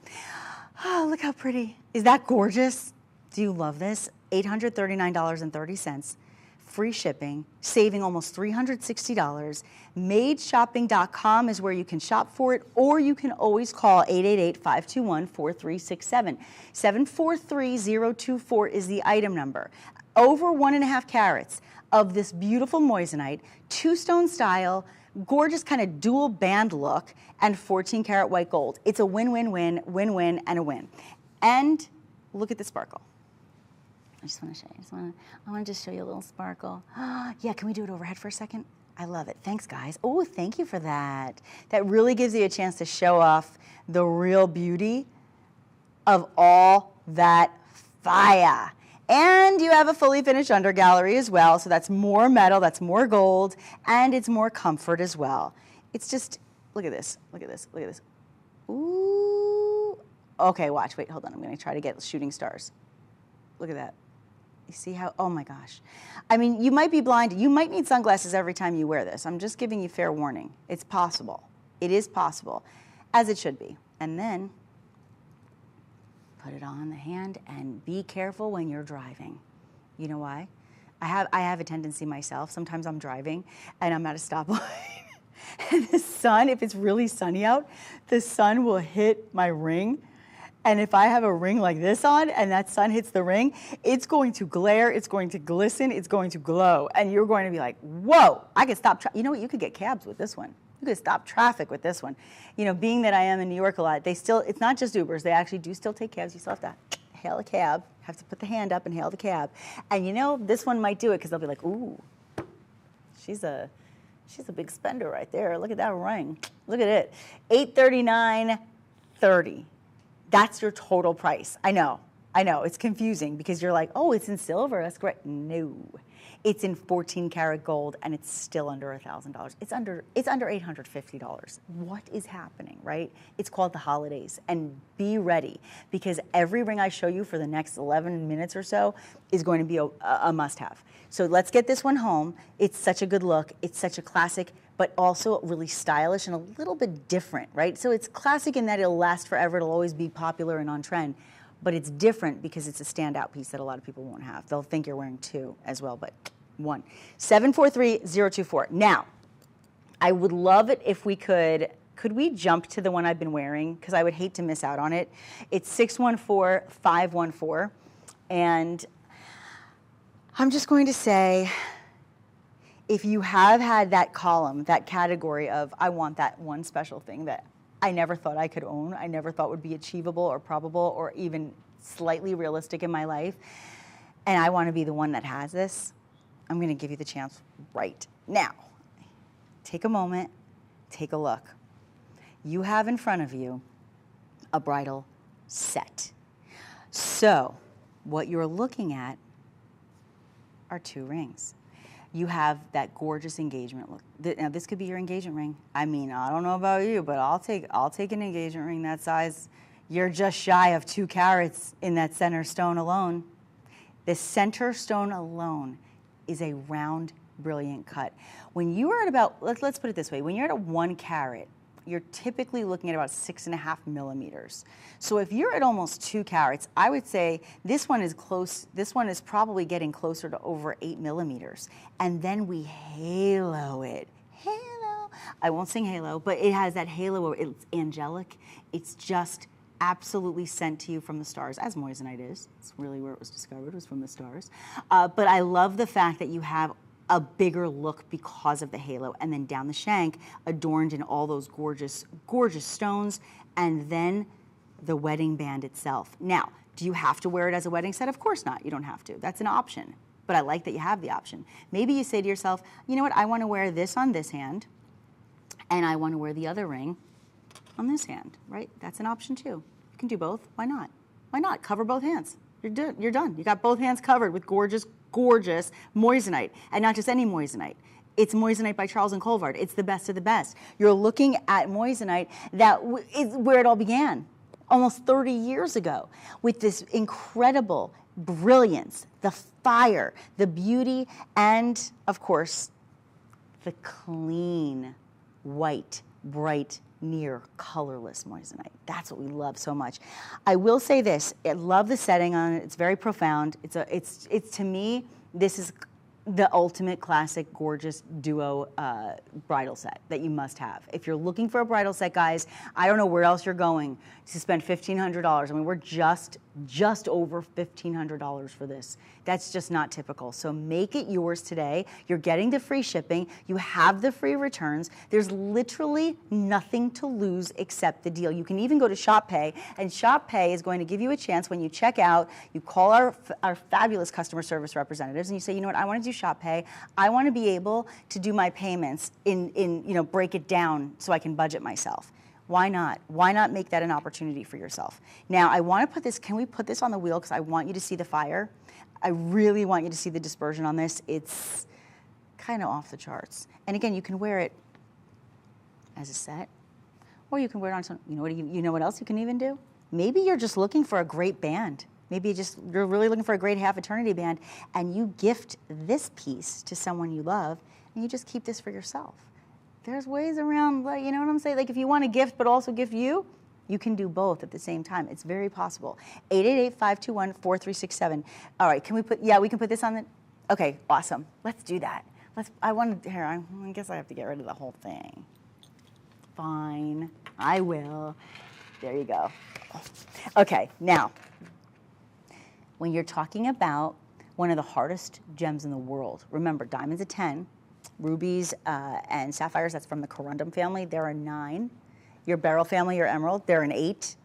Oh, look how pretty. Is that gorgeous? Do you love this? $839.30, free shipping, saving almost $360. Madeshopping.com is where you can shop for it, or you can always call 888-521-4367. 743024 is the item number. Over 1.5 carats of this beautiful moissanite, 2-stone style, gorgeous kind of dual band look, and 14 karat white gold. It's a win-win-win, win-win, and a win. And look at the sparkle. I just want to show you. I want to just show you a little sparkle. Yeah, can we do it overhead for a second? I love it. Thanks, guys. Oh, thank you for that. That really gives you a chance to show off the real beauty of all that fire. And you have a fully finished under gallery as well, so that's more metal, that's more gold, and it's more comfort as well. It's just, look at this, look at this, look at this. Ooh. Okay, watch, wait, hold on, I'm gonna try to get shooting stars. Look at that. You see how, oh my gosh. I mean, you might be blind, you might need sunglasses every time you wear this. I'm just giving you fair warning. It's possible. It is possible, as it should be. And then, put it on the hand and be careful when you're driving. You know why? I have a tendency myself. Sometimes I'm driving and I'm at a stoplight. And the sun, if it's really sunny out, the sun will hit my ring. And if I have a ring like this on and that sun hits the ring, it's going to glare, it's going to glisten, it's going to glow. And you're going to be like, whoa, I could stop. You know what? You could get cabs with this one. You could stop traffic with this one. You know, being that I am in New York a lot, it's not just Ubers, they actually do still take cabs. You still have to hail a cab, have to put the hand up and hail the cab. And you know, this one might do it because they'll be like, ooh, she's a big spender right there. Look at that ring. Look at it. $839.30. That's your total price. I know, it's confusing because you're like, oh, it's in silver, that's great. No. It's in 14 karat gold and it's still under $1,000. It's under $850. What is happening, right? It's called the holidays, and be ready because every ring I show you for the next 11 minutes or so is going to be a must-have. So let's get this one home. It's such a good look. It's such a classic, but also really stylish and a little bit different, right? So it's classic in that it'll last forever. It'll always be popular and on trend. But it's different because it's a standout piece that a lot of people won't have. They'll think you're wearing 2 as well, but 1. 743024. Now, I would love it if we could we jump to the one I've been wearing? Because I would hate to miss out on it. It's 614514. And I'm just going to say, if you have had that column, that category of, I want that one special thing that I never thought I could own, I never thought would be achievable or probable or even slightly realistic in my life, and I want to be the one that has this, I'm going to give you the chance right now. Take a moment, take a look. You have in front of you a bridal set. So what you're looking at are 2 rings. You have that gorgeous engagement look. Now this could be your engagement ring. I mean, I don't know about you, but I'll take an engagement ring that size. You're just shy of 2 carats in that center stone alone. The center stone alone is a round, brilliant cut. When you are at about, let's put it this way, when you're at a 1 carat you're typically looking at about 6.5 millimeters. So if you're at almost 2 carats, I would say this one is close. This one is probably getting closer to over 8 millimeters. And then we halo it. Halo. I won't sing halo, but it has that halo. It's angelic. It's just absolutely sent to you from the stars, as moissanite is. It's really where it was discovered, was from the stars. But I love the fact that you have a bigger look because of the halo, and then down the shank, adorned in all those gorgeous, gorgeous stones, and then the wedding band itself. Now, do you have to wear it as a wedding set? Of course not, you don't have to. That's an option, but I like that you have the option. Maybe you say to yourself, you know what, I wanna wear this on this hand, and I wanna wear the other ring on this hand, right? That's an option too. You can do both, why not? Why not? Cover both hands. You're done. You got both hands covered with gorgeous, gorgeous moissanite, and not just any moissanite. It's moissanite by Charles Colvard. It's the best of the best. You're looking at moissanite that is where it all began, almost 30 years ago, with this incredible brilliance, the fire, the beauty, and of course, the clean, white, bright, near colorless moissanite. That's what we love so much. I will say this, I love the setting on it. It's very profound. It's to me, this is the ultimate classic gorgeous duo bridal set that you must have. If you're looking for a bridal set, guys, I don't know where else you're going to spend $1,500. I mean, we're just over $1,500 for this. That's just not typical. So make it yours today. You're getting the free shipping. You have the free returns. There's literally nothing to lose except the deal. You can even go to Shop Pay, and Shop Pay is going to give you a chance when you check out. You call our fabulous customer service representatives, and you say, you know what, I want to do Shop Pay. I want to be able to do my payments break it down so I can budget myself. Why not? Why not make that an opportunity for yourself? Now, I want to put this, can we put this on the wheel? Because I want you to see the fire. I really want you to see the dispersion on this. It's kind of off the charts. And again, you can wear it as a set, or you can wear it on some, you know what else you can even do? Maybe you're just looking for a great band. Maybe you're really looking for a great half eternity band, and you gift this piece to someone you love, and you just keep this for yourself. There's ways around, you know what I'm saying? Like if you want to gift but also gift you can do both at the same time. It's very possible. 888-521-4367. All right, we can put this on the, okay, awesome. Let's do that. I guess I have to get rid of the whole thing. Fine, I will. There you go. Okay, now, when you're talking about one of the hardest gems in the world, remember, diamond's a 10, rubies and sapphires, that's from the corundum family, they're a 9. Your beryl family, your emerald, they're an 8.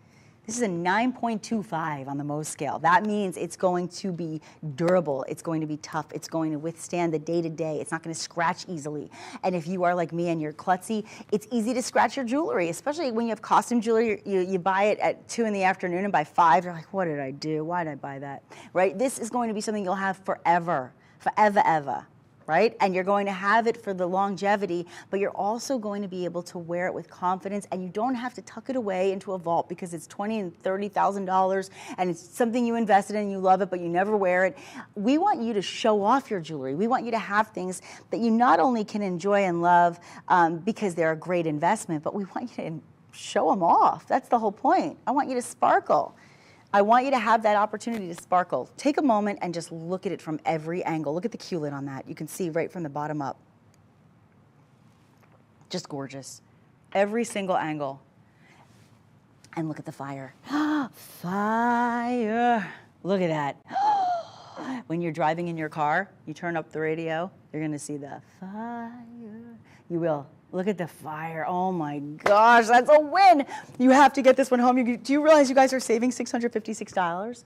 This is a 9.25 on the Mohs scale. That means it's going to be durable, it's going to be tough, it's going to withstand the day-to-day, it's not going to scratch easily. And if you are like me and you're klutzy, it's easy to scratch your jewelry, especially when you have costume jewelry, you buy it at 2 in the afternoon, and by 5, you're like, what did I do? Why did I buy that? Right? This is going to be something you'll have forever, ever. Right? And you're going to have it for the longevity, but you're also going to be able to wear it with confidence, and you don't have to tuck it away into a vault because it's $20,000 and $30,000 and it's something you invested in and you love it, but you never wear it. We want you to show off your jewelry. We want you to have things that you not only can enjoy and love because they're a great investment, but we want you to show them off. That's the whole point. I want you to sparkle. I want you to have that opportunity to sparkle. Take a moment and just look at it from every angle. Look at the Q-lid on that. You can see right from the bottom up. Just gorgeous. Every single angle. And look at the fire. Fire. Look at that. When you're driving in your car, you turn up the radio, you're going to see the fire. You will. Look at the fire. Oh my gosh, that's a win. You have to get this one home. Do you realize you guys are saving $656?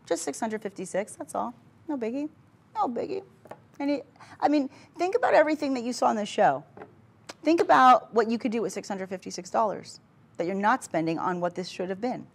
Just $656, that's all. No biggie. No biggie. I mean, think about everything that you saw on this show. Think about what you could do with $656 that you're not spending on what this should have been.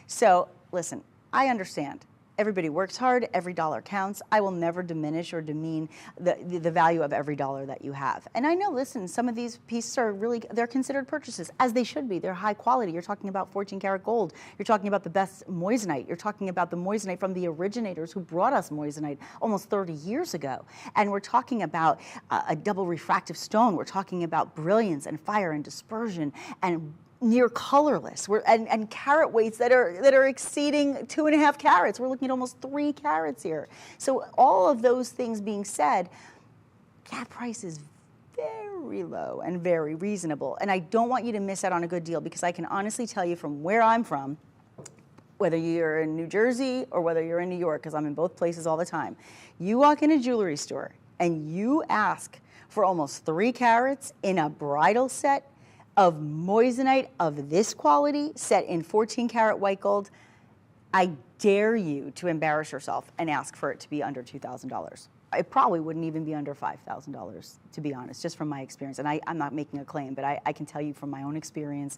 So, listen, I understand. Everybody works hard, every dollar counts. I will never diminish or demean the value of every dollar that you have. And I know, listen, some of these pieces are really, they're considered purchases, as they should be. They're high quality. You're talking about 14 karat gold. You're talking about the best moissanite. You're talking about the moissanite from the originators who brought us moissanite almost 30 years ago. And we're talking about a double refractive stone. We're talking about brilliance and fire and dispersion and near colorless, and carat weights that are exceeding 2.5 carats. We're looking at almost 3 carats here. So all of those things being said, that price is very low and very reasonable. And I don't want you to miss out on a good deal, because I can honestly tell you from where I'm from, whether you're in New Jersey or whether you're in New York, because I'm in both places all the time, you walk in a jewelry store and you ask for almost 3 carats in a bridal set of moissanite of this quality, set in 14 karat white gold, I dare you to embarrass yourself and ask for it to be under $2,000. It probably wouldn't even be under $5,000, to be honest, just from my experience. And I'm not making a claim, but I can tell you from my own experience,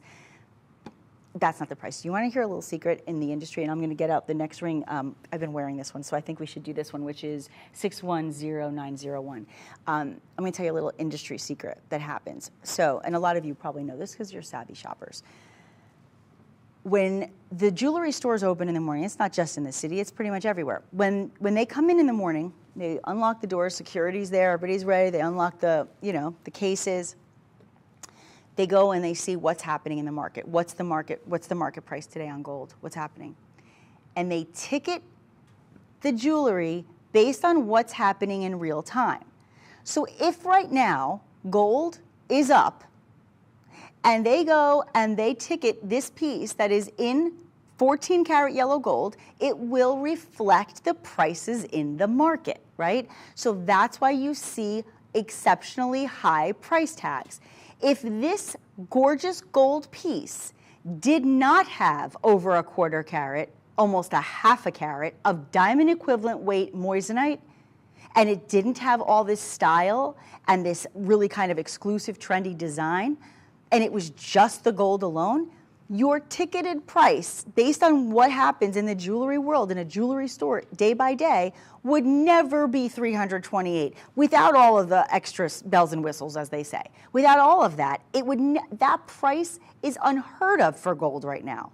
that's not the price. You want to hear a little secret in the industry? And I'm going to get out the next ring. I've been wearing this one, so I think we should do this one, which is 610901. I'm going to tell you a little industry secret that happens. So, and a lot of you probably know this because you're savvy shoppers. When the jewelry stores open in the morning, it's not just in the city, it's pretty much everywhere. When they come in the morning, they unlock the doors, security's there, everybody's ready, they unlock the cases. They go and they see what's happening in the market. What's the market price today on gold? What's happening? And they ticket the jewelry based on what's happening in real time. So if right now gold is up and they go and they ticket this piece that is in 14 karat yellow gold, it will reflect the prices in the market, right? So that's why you see exceptionally high price tags. If this gorgeous gold piece did not have over a 1/4 carat, almost a 1/2 carat of diamond equivalent weight moissanite, and it didn't have all this style and this really kind of exclusive trendy design, and it was just the gold alone, your ticketed price, based on what happens in the jewelry world, in a jewelry store day by day, would never be $328 without all of the extra bells and whistles, as they say. Without all of that, that price is unheard of for gold right now.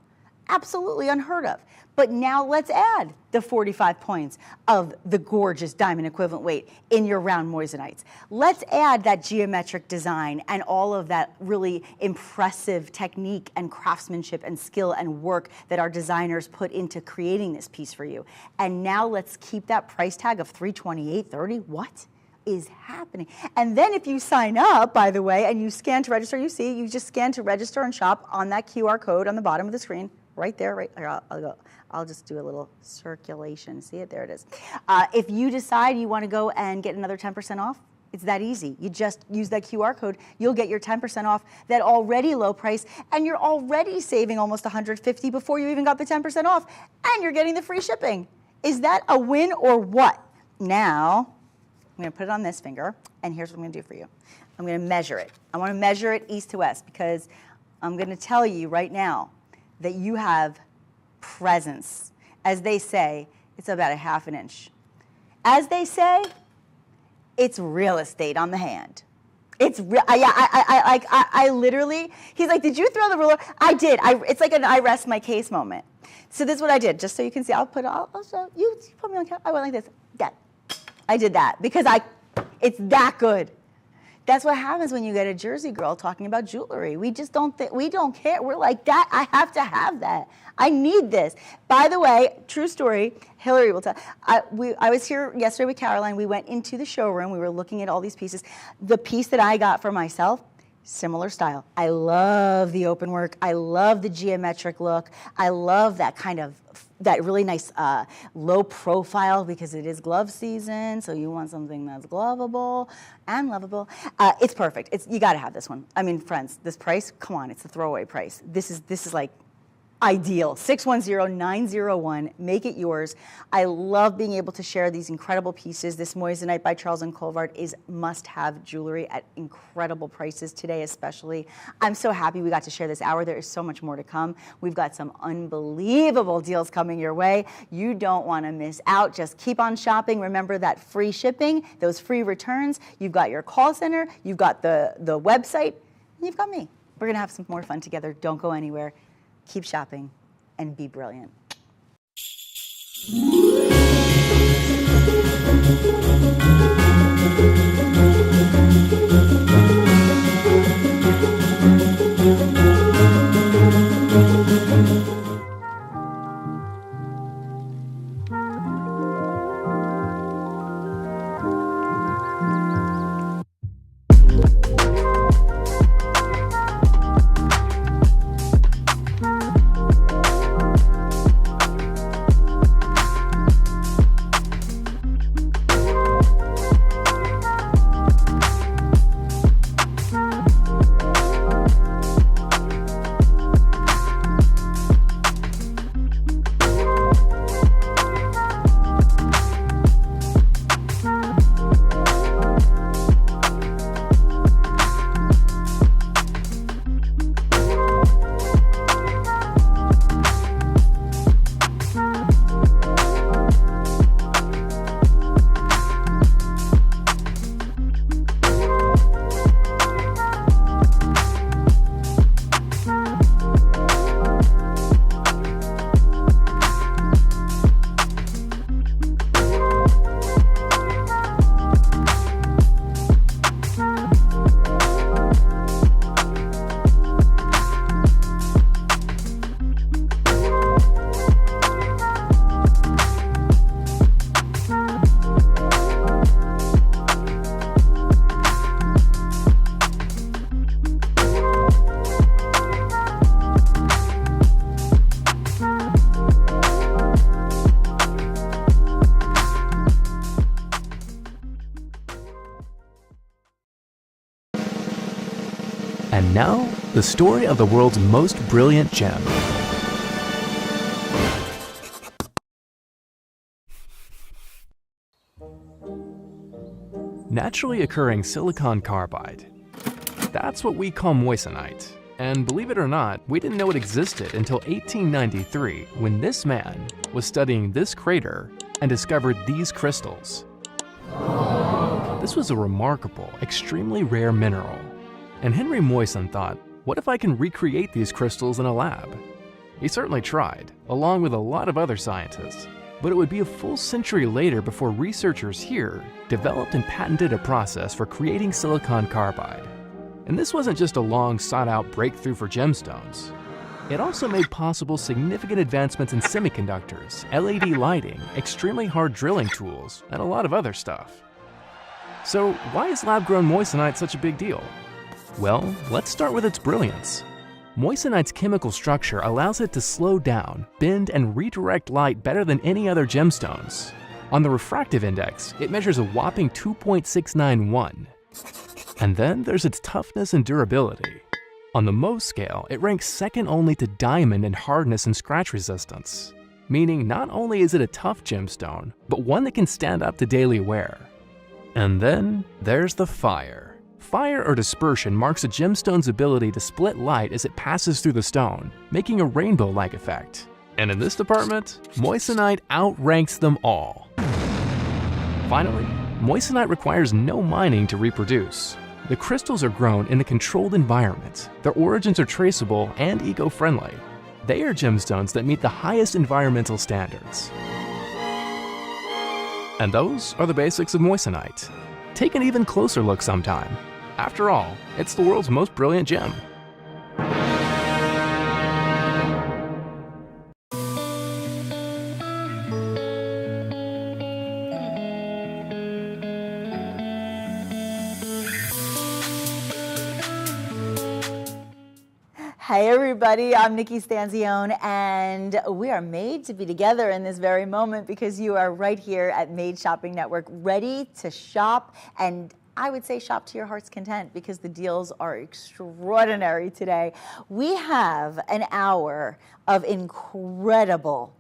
Absolutely unheard of. But now let's add the 45 points of the gorgeous diamond equivalent weight in your round moissanites. Let's add that geometric design and all of that really impressive technique and craftsmanship and skill and work that our designers put into creating this piece for you. And now let's keep that price tag of $328.30. What is happening? And then if you sign up, by the way, and you scan to register, you just scan to register and shop on that QR code on the bottom of the screen. Right there, right here, I'll just do a little circulation. See it? There it is. If you decide you want to go and get another 10% off, it's that easy. You just use that QR code. You'll get your 10% off that already low price, and you're already saving almost $150 before you even got the 10% off, and you're getting the free shipping. Is that a win or what? Now, I'm going to put it on this finger, and here's what I'm going to do for you. I'm going to measure it. I want to measure it east to west, because I'm going to tell you right now that you have presence. As they say, it's about a 1/2 inch. As they say, it's real estate on the hand. It's real. I literally, he's like, did you throw the ruler? I did. It's like an I rest my case moment. So this is what I did, just so you can see. I'll show you. Put me on camera. I went like this. That. I did that because it's that good. That's what happens when you get a Jersey girl talking about jewelry. We just don't we don't care. We're like, that, I have to have that. I need this. By the way, true story, Hillary will tell. I was here yesterday with Caroline. We went into the showroom. We were looking at all these pieces. The piece that I got for myself, similar style. I love the open work. I love the geometric look. I love that kind of, that really nice low profile, because it is glove season, so you want something that's glovable and lovable. It's perfect. You got to have this one. I mean, friends, this price, come on, it's the throwaway price. This is like ideal. 610-901, make it yours. I love being able to share these incredible pieces. This moissanite by Charles Colvard is must-have jewelry at incredible prices today especially. I'm so happy we got to share this hour. There is so much more to come. We've got some unbelievable deals coming your way. You don't want to miss out. Just keep on shopping. Remember that free shipping, those free returns. You've got your call center, you've got the website, and you've got me. We're going to have some more fun together. Don't go anywhere. Keep shopping and be brilliant. And now, the story of the world's most brilliant gem. Naturally occurring silicon carbide. That's what we call moissanite. And believe it or not, we didn't know it existed until 1893 when this man was studying this crater and discovered these crystals. This was a remarkable, extremely rare mineral. And Henry Moissan thought, what if I can recreate these crystals in a lab? He certainly tried, along with a lot of other scientists. But it would be a full century later before researchers here developed and patented a process for creating silicon carbide. And this wasn't just a long sought-out breakthrough for gemstones. It also made possible significant advancements in semiconductors, LED lighting, extremely hard drilling tools, and a lot of other stuff. So why is lab-grown moissanite such a big deal? Well, let's start with its brilliance. Moissanite's chemical structure allows it to slow down, bend, and redirect light better than any other gemstones. On the refractive index, it measures a whopping 2.691. And then there's its toughness and durability. On the Mohs scale, it ranks second only to diamond in hardness and scratch resistance. Meaning not only is it a tough gemstone, but one that can stand up to daily wear. And then there's the fire. Fire or dispersion marks a gemstone's ability to split light as it passes through the stone, making a rainbow-like effect. And in this department, moissanite outranks them all. Finally, moissanite requires no mining to reproduce. The crystals are grown in a controlled environment. Their origins are traceable and eco-friendly. They are gemstones that meet the highest environmental standards. And those are the basics of moissanite. Take an even closer look sometime. After all, it's the world's most brilliant gem. Hey everybody, I'm Nikki Stanzione, and we are made to be together in this very moment because you are right here at Made Shopping Network, ready to shop and I would say shop to your heart's content because the deals are extraordinary today. We have an hour of incredible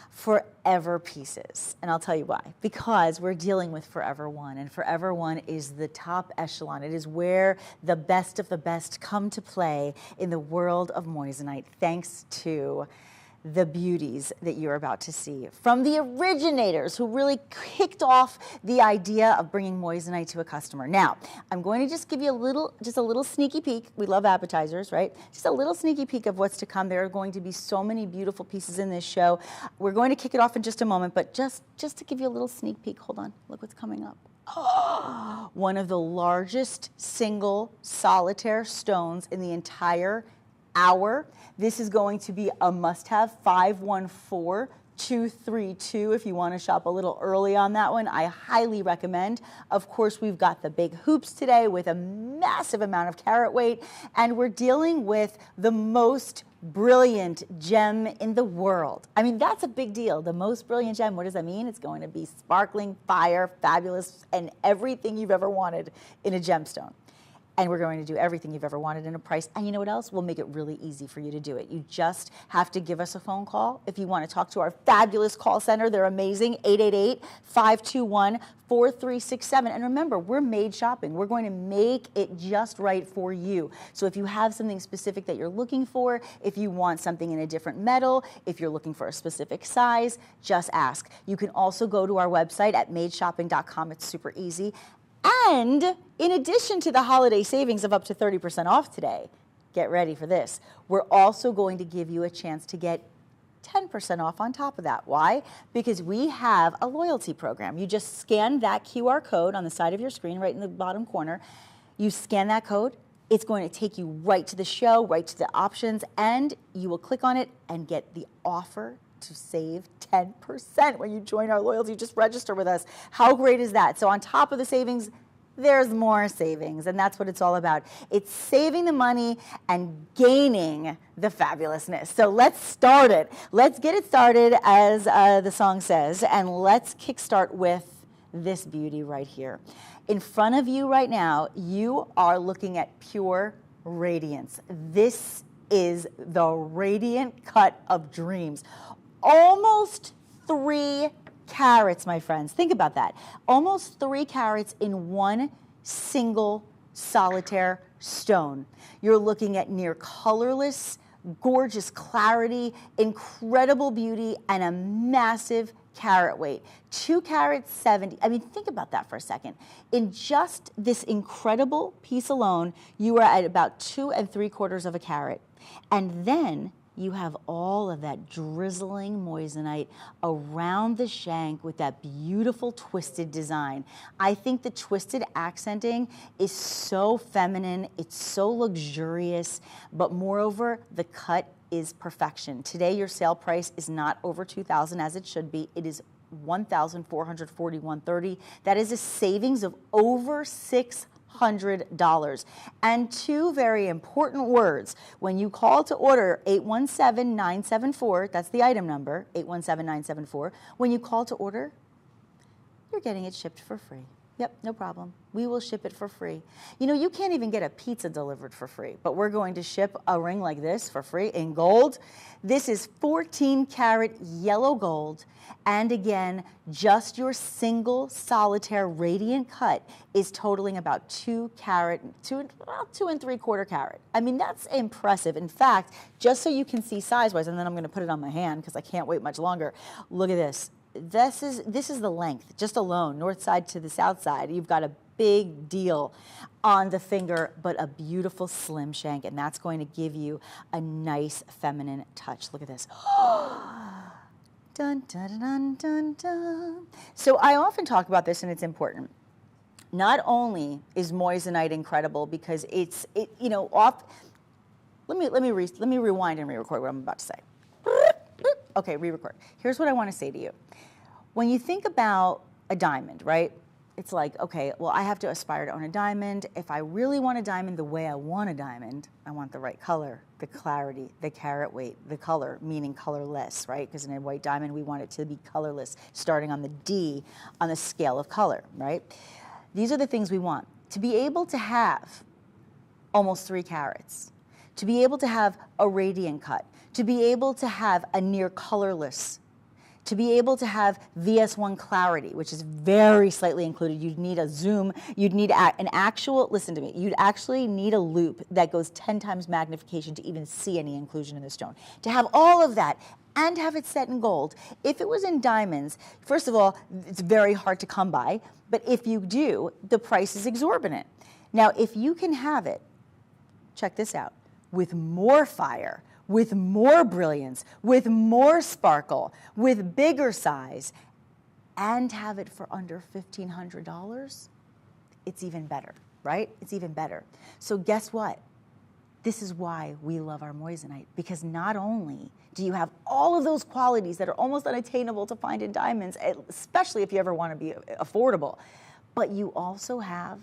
forever pieces. And I'll tell you why. Because we're dealing with Forever One, and Forever One is the top echelon. It is where the best of the best come to play in the world of moissanite, thanks to the beauties that you're about to see from the originators who really kicked off the idea of bringing moissanite to a customer. Now, I'm going to just give you a little sneaky peek. We love appetizers, right? Just a little sneaky peek of what's to come. There are going to be so many beautiful pieces in this show. We're going to kick it off in just a moment, but just to give you a little sneak peek, hold on, look what's coming up. Oh, one of the largest single solitaire stones in the entire hour. This is going to be a must-have, 514232 if you want to shop a little early on that one. I highly recommend. Of course, we've got the big hoops today with a massive amount of carat weight, and we're dealing with the most brilliant gem in the world. I mean, that's a big deal. The most brilliant gem, what does that mean? It's going to be sparkling, fire, fabulous, and everything you've ever wanted in a gemstone. And we're going to do everything you've ever wanted in a price. And you know what else? We'll make it really easy for you to do it. You just have to give us a phone call. If you want to talk to our fabulous call center, they're amazing, 888-521-4367. And remember, we're made shopping. We're going to make it just right for you. So if you have something specific that you're looking for, if you want something in a different metal, if you're looking for a specific size, just ask. You can also go to our website at madeshopping.com. It's super easy. And in addition to the holiday savings of up to 30% off today, get ready for this. We're also going to give you a chance to get 10% off on top of that. Why? Because we have a loyalty program. You just scan that QR code on the side of your screen, right in the bottom corner. You scan that code. It's going to take you right to the show, right to the options, and you will click on it and get the offer to save 10% when you join our loyalty. Just register with us. How great is that? So on top of the savings, there's more savings, and that's what it's all about. It's saving the money and gaining the fabulousness. So let's start it. Let's get it started, as the song says, and let's kickstart with this beauty right here. In front of you right now, you are looking at pure radiance. This is the radiant cut of dreams. Almost 3 carats, my friends. Think about that. Almost 3 carats in one single solitaire stone. You're looking at near colorless, gorgeous clarity, incredible beauty, and a massive carat weight. 2 carats 70. I mean, think about that for a second. In just this incredible piece alone, you are at about 2 3/4 of a carat. And then you have all of that drizzling moissanite around the shank with that beautiful twisted design. I think the twisted accenting is so feminine, it's so luxurious, but moreover, the cut is perfection. Today, your sale price is not over $2,000 as it should be. It is $1,441.30. That is a savings of over $600. And 2 very important words. When you call to order 817-974, that's the item number, 817-974. When you call to order, you're getting it shipped for free. Yep, no problem. We will ship it for free. You know, you can't even get a pizza delivered for free, but we're going to ship a ring like this for free in gold. This is 14 karat yellow gold. And again, just your single solitaire radiant cut is totaling about 2 carat, 2 3/4 carat. I mean, that's impressive. In fact, just so you can see size-wise, and then I'm going to put it on my hand because I can't wait much longer. Look at this. This is the length, just alone, north side to the south side. You've got a big deal on the finger, but a beautiful slim shank, and that's going to give you a nice feminine touch. Look at this. Dun, dun, dun, dun, dun. So I often talk about this, and it's important. Not only is moissanite incredible because let me rewind and re-record what I'm about to say. Okay, re-record. Here's what I want to say to you. When you think about a diamond, right? It's like, okay, well, I have to aspire to own a diamond. If I really want a diamond the way I want a diamond, I want the right color, the clarity, the carat weight, the color, meaning colorless, right? Because in a white diamond, we want it to be colorless, starting on the D on the scale of color, right? These are the things we want. To be able to have almost 3 carats, to be able to have a radiant cut, to be able to have a near colorless, to be able to have VS1 clarity, which is very slightly included. You'd need a zoom, you'd need an actual, listen to me, you'd actually need a loop that goes 10 times magnification to even see any inclusion in the stone. To have all of that and have it set in gold. If it was in diamonds, first of all, it's very hard to come by, but if you do, the price is exorbitant. Now, if you can have it, check this out, with more fire, with more brilliance, with more sparkle, with bigger size, and have it for under $1,500, it's even better, right? It's even better. So guess what? This is why we love our moissanite, because not only do you have all of those qualities that are almost unattainable to find in diamonds, especially if you ever want to be affordable, but you also have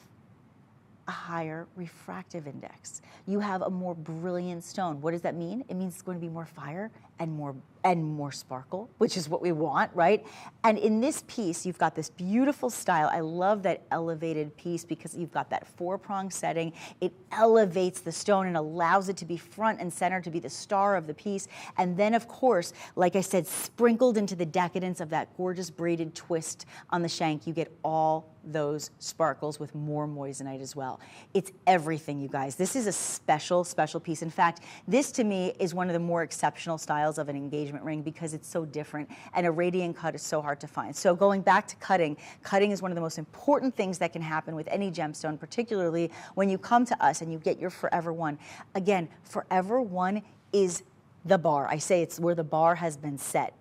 a higher refractive index. You have a more brilliant stone. What does that mean? It means it's going to be more fire and more sparkle, which is what we want, right? And in this piece, you've got this beautiful style. I love that elevated piece because you've got that 4-prong setting. It elevates the stone and allows it to be front and center, to be the star of the piece. And then, of course, like I said, sprinkled into the decadence of that gorgeous braided twist on the shank, you get all those sparkles with more moissanite as well. It's everything, you guys. This is a special, special piece. In fact, this to me is one of the more exceptional styles of an engagement ring because it's so different, and a radiant cut is so hard to find. So going back to cutting, cutting is one of the most important things that can happen with any gemstone, particularly when you come to us and you get your Forever One. Again, Forever One is the bar. I say it's where the bar has been set.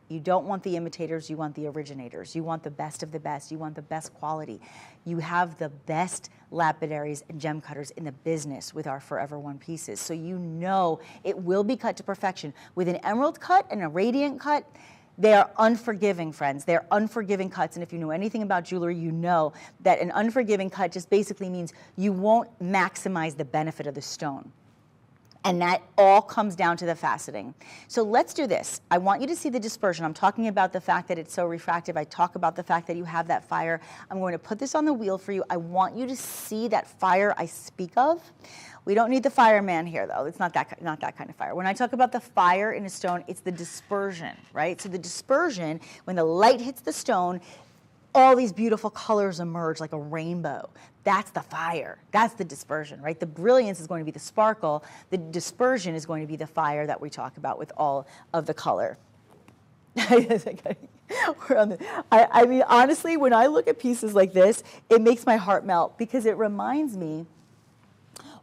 You don't want the imitators, you want the originators. You want the best of the best, you want the best quality. You have the best lapidaries and gem cutters in the business with our Forever One pieces. So you know it will be cut to perfection. With an emerald cut and a radiant cut, they are unforgiving, friends. They're unforgiving cuts, and if you know anything about jewelry, you know that an unforgiving cut just basically means you won't maximize the benefit of the stone. And that all comes down to the faceting. So let's do this. I want you to see the dispersion. I'm talking about the fact that it's so refractive. I talk about the fact that you have that fire. I'm going to put this on the wheel for you. I want you to see that fire I speak of. We don't need the fireman here, though. It's not that kind of fire. When I talk about the fire in a stone, it's the dispersion, right? So the dispersion, when the light hits the stone, all these beautiful colors emerge like a rainbow. That's the fire. That's the dispersion, right? The brilliance is going to be the sparkle. The dispersion is going to be the fire that we talk about with all of the color. I mean, honestly, when I look at pieces like this, it makes my heart melt because it reminds me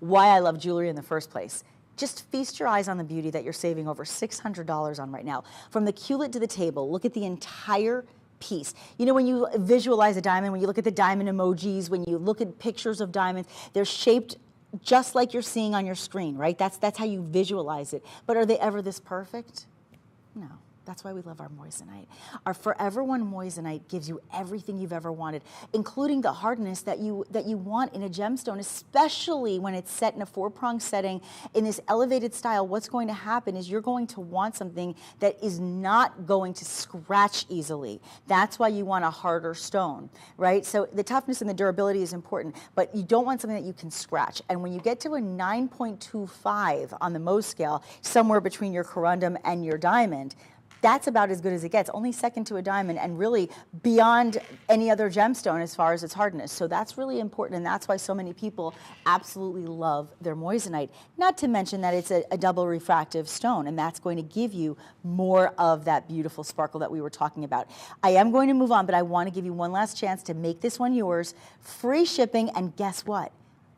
why I love jewelry in the first place. Just feast your eyes on the beauty that you're saving over $600 on right now. From the culet to the table, look at the entire piece. You know, when you visualize a diamond, when you look at the diamond emojis, when you look at pictures of diamonds, they're shaped just like you're seeing on your screen, right? That's how you visualize it. But are they ever this perfect? No. That's why we love our moissanite. Our Forever One moissanite gives you everything you've ever wanted, including the hardness that you want in a gemstone, especially when it's set in a 4-prong setting in this elevated style. What's going to happen is you're going to want something that is not going to scratch easily. That's why you want a harder stone, right? So the toughness and the durability is important, but you don't want something that you can scratch. And when you get to a 9.25 on the Mohs scale, somewhere between your corundum and your diamond, that's about as good as it gets, only second to a diamond and really beyond any other gemstone as far as its hardness. So that's really important, and that's why so many people absolutely love their moissanite. Not to mention that it's a double refractive stone, and that's going to give you more of that beautiful sparkle that we were talking about. I am going to move on, but I want to give you one last chance to make this one yours. Free shipping, and guess what?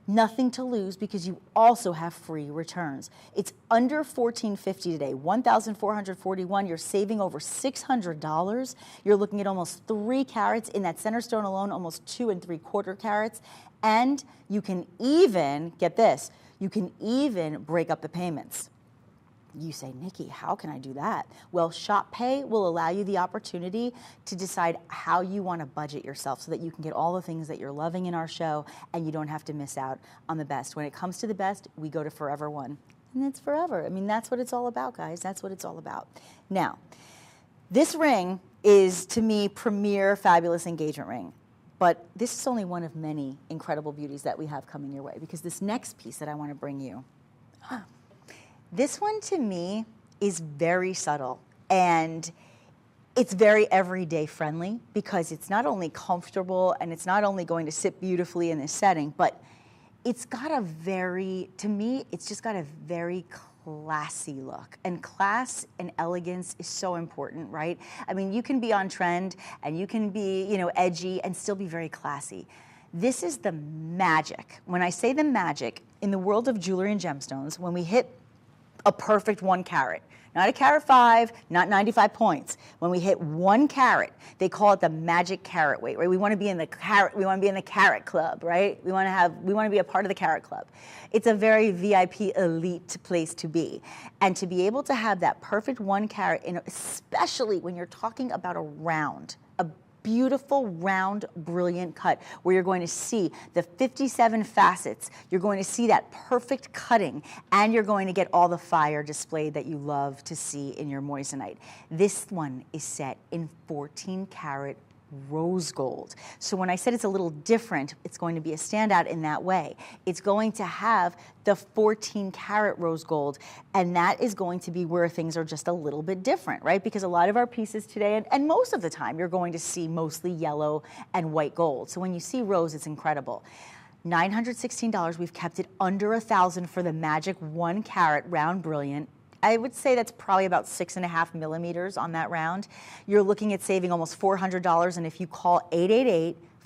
Nothing to lose because you also have free returns. It's under $1,450 today, $1,441. You're saving over $600. You're looking at almost 3 carats in that center stone alone, almost 2 3/4 carats. And you can even, get this, you can even break up the payments. You say, Nikki, how can I do that? Well, Shop Pay will allow you the opportunity to decide how you want to budget yourself so that you can get all the things that you're loving in our show and you don't have to miss out on the best. When it comes to the best, we go to Forever One. And it's forever. I mean, that's what it's all about, guys. That's what it's all about. Now, this ring is, to me, premier fabulous engagement ring. but this is only one of many incredible beauties that we have coming your way, because this next piece that I want to bring you, this one to me is very subtle, and it's very everyday friendly, because it's not only comfortable and it's not only going to sit beautifully in this setting, but it's got a very, to me, it's just got a very classy look. And class and elegance is so important, right? I mean, you can be on trend and you can be, you know, edgy and still be very classy. This is the magic. When I say the magic, in the world of jewelry and gemstones, when we hit a perfect 1 carat, not a carat 5, not 95 points. When we hit 1 carat, they call it the magic carat weight, right? We want to be in the carat, we want to be in the carat club, right? We want to be a part of the carat club. It's a very VIP elite place to be. And to be able to have that perfect 1 carat, especially when you're talking about a round, a beautiful, round, brilliant cut where you're going to see the 57 facets. You're going to see that perfect cutting, and you're going to get all the fire displayed that you love to see in your moissanite. This one is set in 14 karat rose gold. So when I said it's a little different, it's going to be a standout in that way. It's going to have the 14 karat rose gold, and that is going to be where things are just a little bit different, right? Because a lot of our pieces today, and most of the time, you're going to see mostly yellow and white gold. So when you see rose, it's incredible. $916, we've kept it under $1,000 for the magic 1 carat round brilliant. I would say that's probably about 6.5 millimeters on that round. You're looking at saving almost $400, and if you call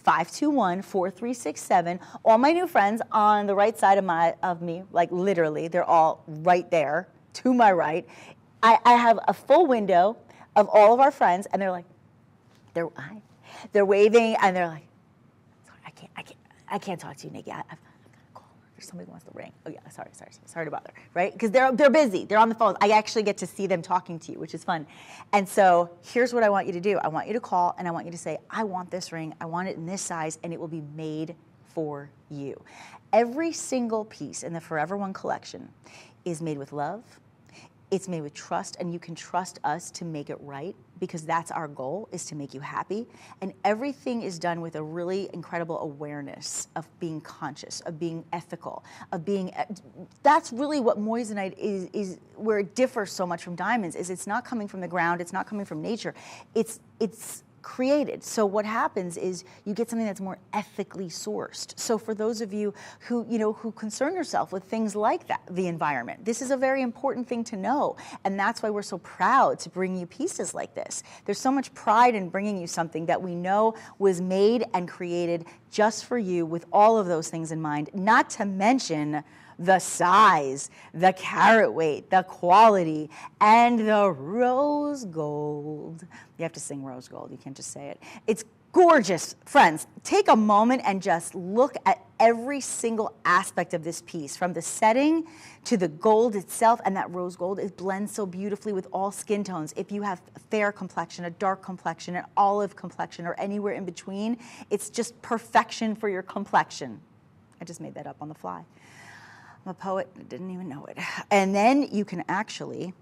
888-521-4367, all my new friends on the right side of me, like literally, they're all right there to my right. I have a full window of all of our friends, and they're like, they're waving, and they're like, I can't talk to you, Nikki. There's somebody who wants to ring. Oh yeah, sorry to bother, right? Because they're busy, they're on the phone. I actually get to see them talking to you, which is fun. And so here's what I want you to do. I want you to call, and I want you to say, I want this ring, I want it in this size, and it will be made for you. Every single piece in the Forever One collection is made with love, it's made with trust, and you can trust us to make it right, because that's our goal, is to make you happy. And everything is done with a really incredible awareness of being conscious, of being ethical, of being, that's really what moissanite is where it differs so much from diamonds, is it's not coming from the ground, it's not coming from nature, it's created. So what happens is you get something that's more ethically sourced. So for those of you who, who concern yourself with things like that, the environment, this is a very important thing to know. And that's why we're so proud to bring you pieces like this. There's so much pride in bringing you something that we know was made and created just for you with all of those things in mind, not to mention the size, the carat weight, the quality, and the rose gold. You have to sing rose gold, you can't just say it. It's gorgeous. Friends, take a moment and just look at every single aspect of this piece, from the setting to the gold itself, and that rose gold, it blends so beautifully with all skin tones. If you have a fair complexion, a dark complexion, an olive complexion, or anywhere in between, it's just perfection for your complexion. I just made that up on the fly. I'm a poet, I didn't even know it. And then you can actually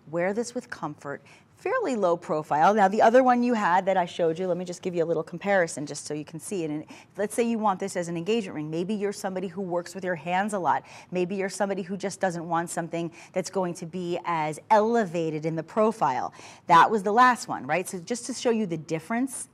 wear this with comfort, fairly low profile. Now the other one you had that I showed you, let me just give you a little comparison just so you can see it. And let's say you want this as an engagement ring. Maybe you're somebody who works with your hands a lot. Maybe you're somebody who just doesn't want something that's going to be as elevated in the profile. That was the last one, right? So just to show you the difference,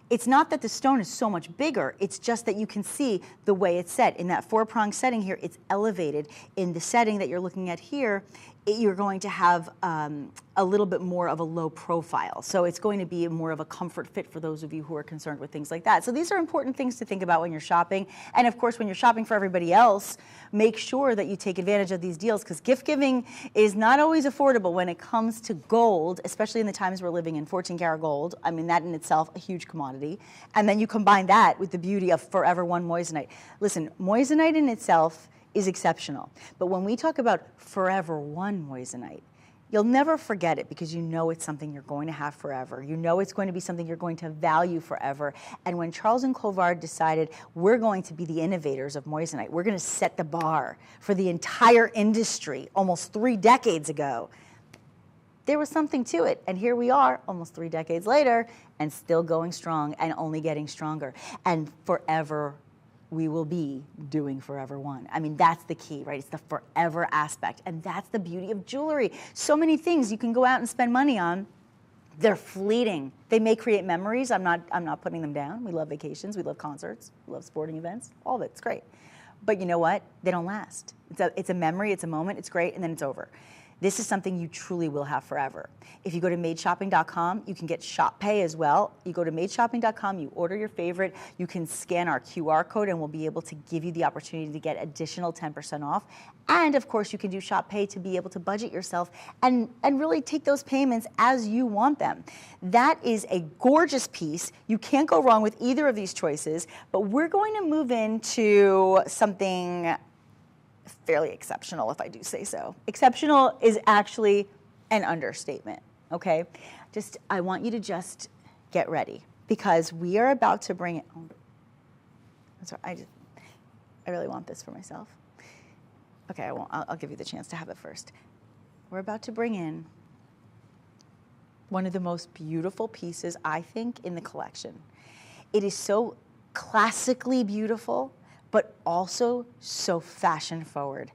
it's not that the stone is so much bigger, it's just that you can see the way it's set. In that 4-prong setting here, it's elevated. In the setting that you're looking at here, you're going to have a little bit more of a low profile. So it's going to be more of a comfort fit for those of you who are concerned with things like that. So these are important things to think about when you're shopping. And of course, when you're shopping for everybody else, make sure that you take advantage of these deals, because gift giving is not always affordable when it comes to gold, especially in the times we're living in. 14 karat gold, I mean, that in itself, a huge commodity. And then you combine that with the beauty of Forever One moissanite. Listen, moissanite in itself is exceptional. But when we talk about Forever One moissanite, you'll never forget it, because you know it's something you're going to have forever. You know it's going to be something you're going to value forever. And when Charles and Colvard decided we're going to be the innovators of moissanite, we're going to set the bar for the entire industry almost 3 decades ago, there was something to it. And here we are almost 3 decades later and still going strong and only getting stronger. And forever we will be doing forever one. I mean, that's the key, right? It's the forever aspect. And that's the beauty of jewelry. So many things you can go out and spend money on. They're fleeting. They may create memories. I'm not putting them down. We love vacations. We love concerts. We love sporting events. All of it's great. But you know what? They don't last. It's a memory. It's a moment. It's great. And then it's over. This is something you truly will have forever. If you go to madeshopping.com, you can get Shop Pay as well. You go to madeshopping.com, you order your favorite, you can scan our QR code and we'll be able to give you the opportunity to get additional 10% off. And of course, you can do Shop Pay to be able to budget yourself and really take those payments as you want them. That is a gorgeous piece. You can't go wrong with either of these choices, but we're going to move into something fairly exceptional, if I do say so. Exceptional is actually an understatement, okay? I want you to just get ready because we are about to bring it. Oh, that's right, I really want this for myself. Okay, I won't. I'll give you the chance to have it first. We're about to bring in one of the most beautiful pieces, I think, in the collection. It is so classically beautiful, but also so fashion forward.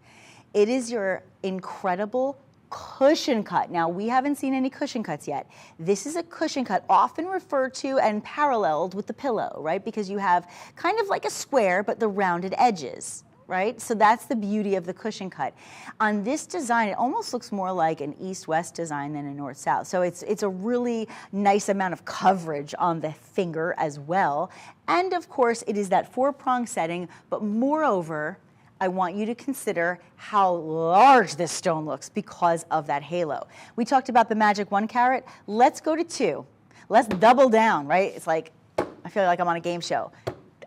It is your incredible cushion cut. Now, we haven't seen any cushion cuts yet. This is a cushion cut, often referred to and paralleled with the pillow, right? Because you have kind of like a square, but the rounded edges, right? So that's the beauty of the cushion cut. On this design, it almost looks more like an east-west design than a north-south. So it's a really nice amount of coverage on the finger as well. And of course, it is that 4-prong setting, but moreover, I want you to consider how large this stone looks because of that halo. We talked about the magic 1 carat. Let's go to 2. Let's double down, right? It's like, I feel like I'm on a game show.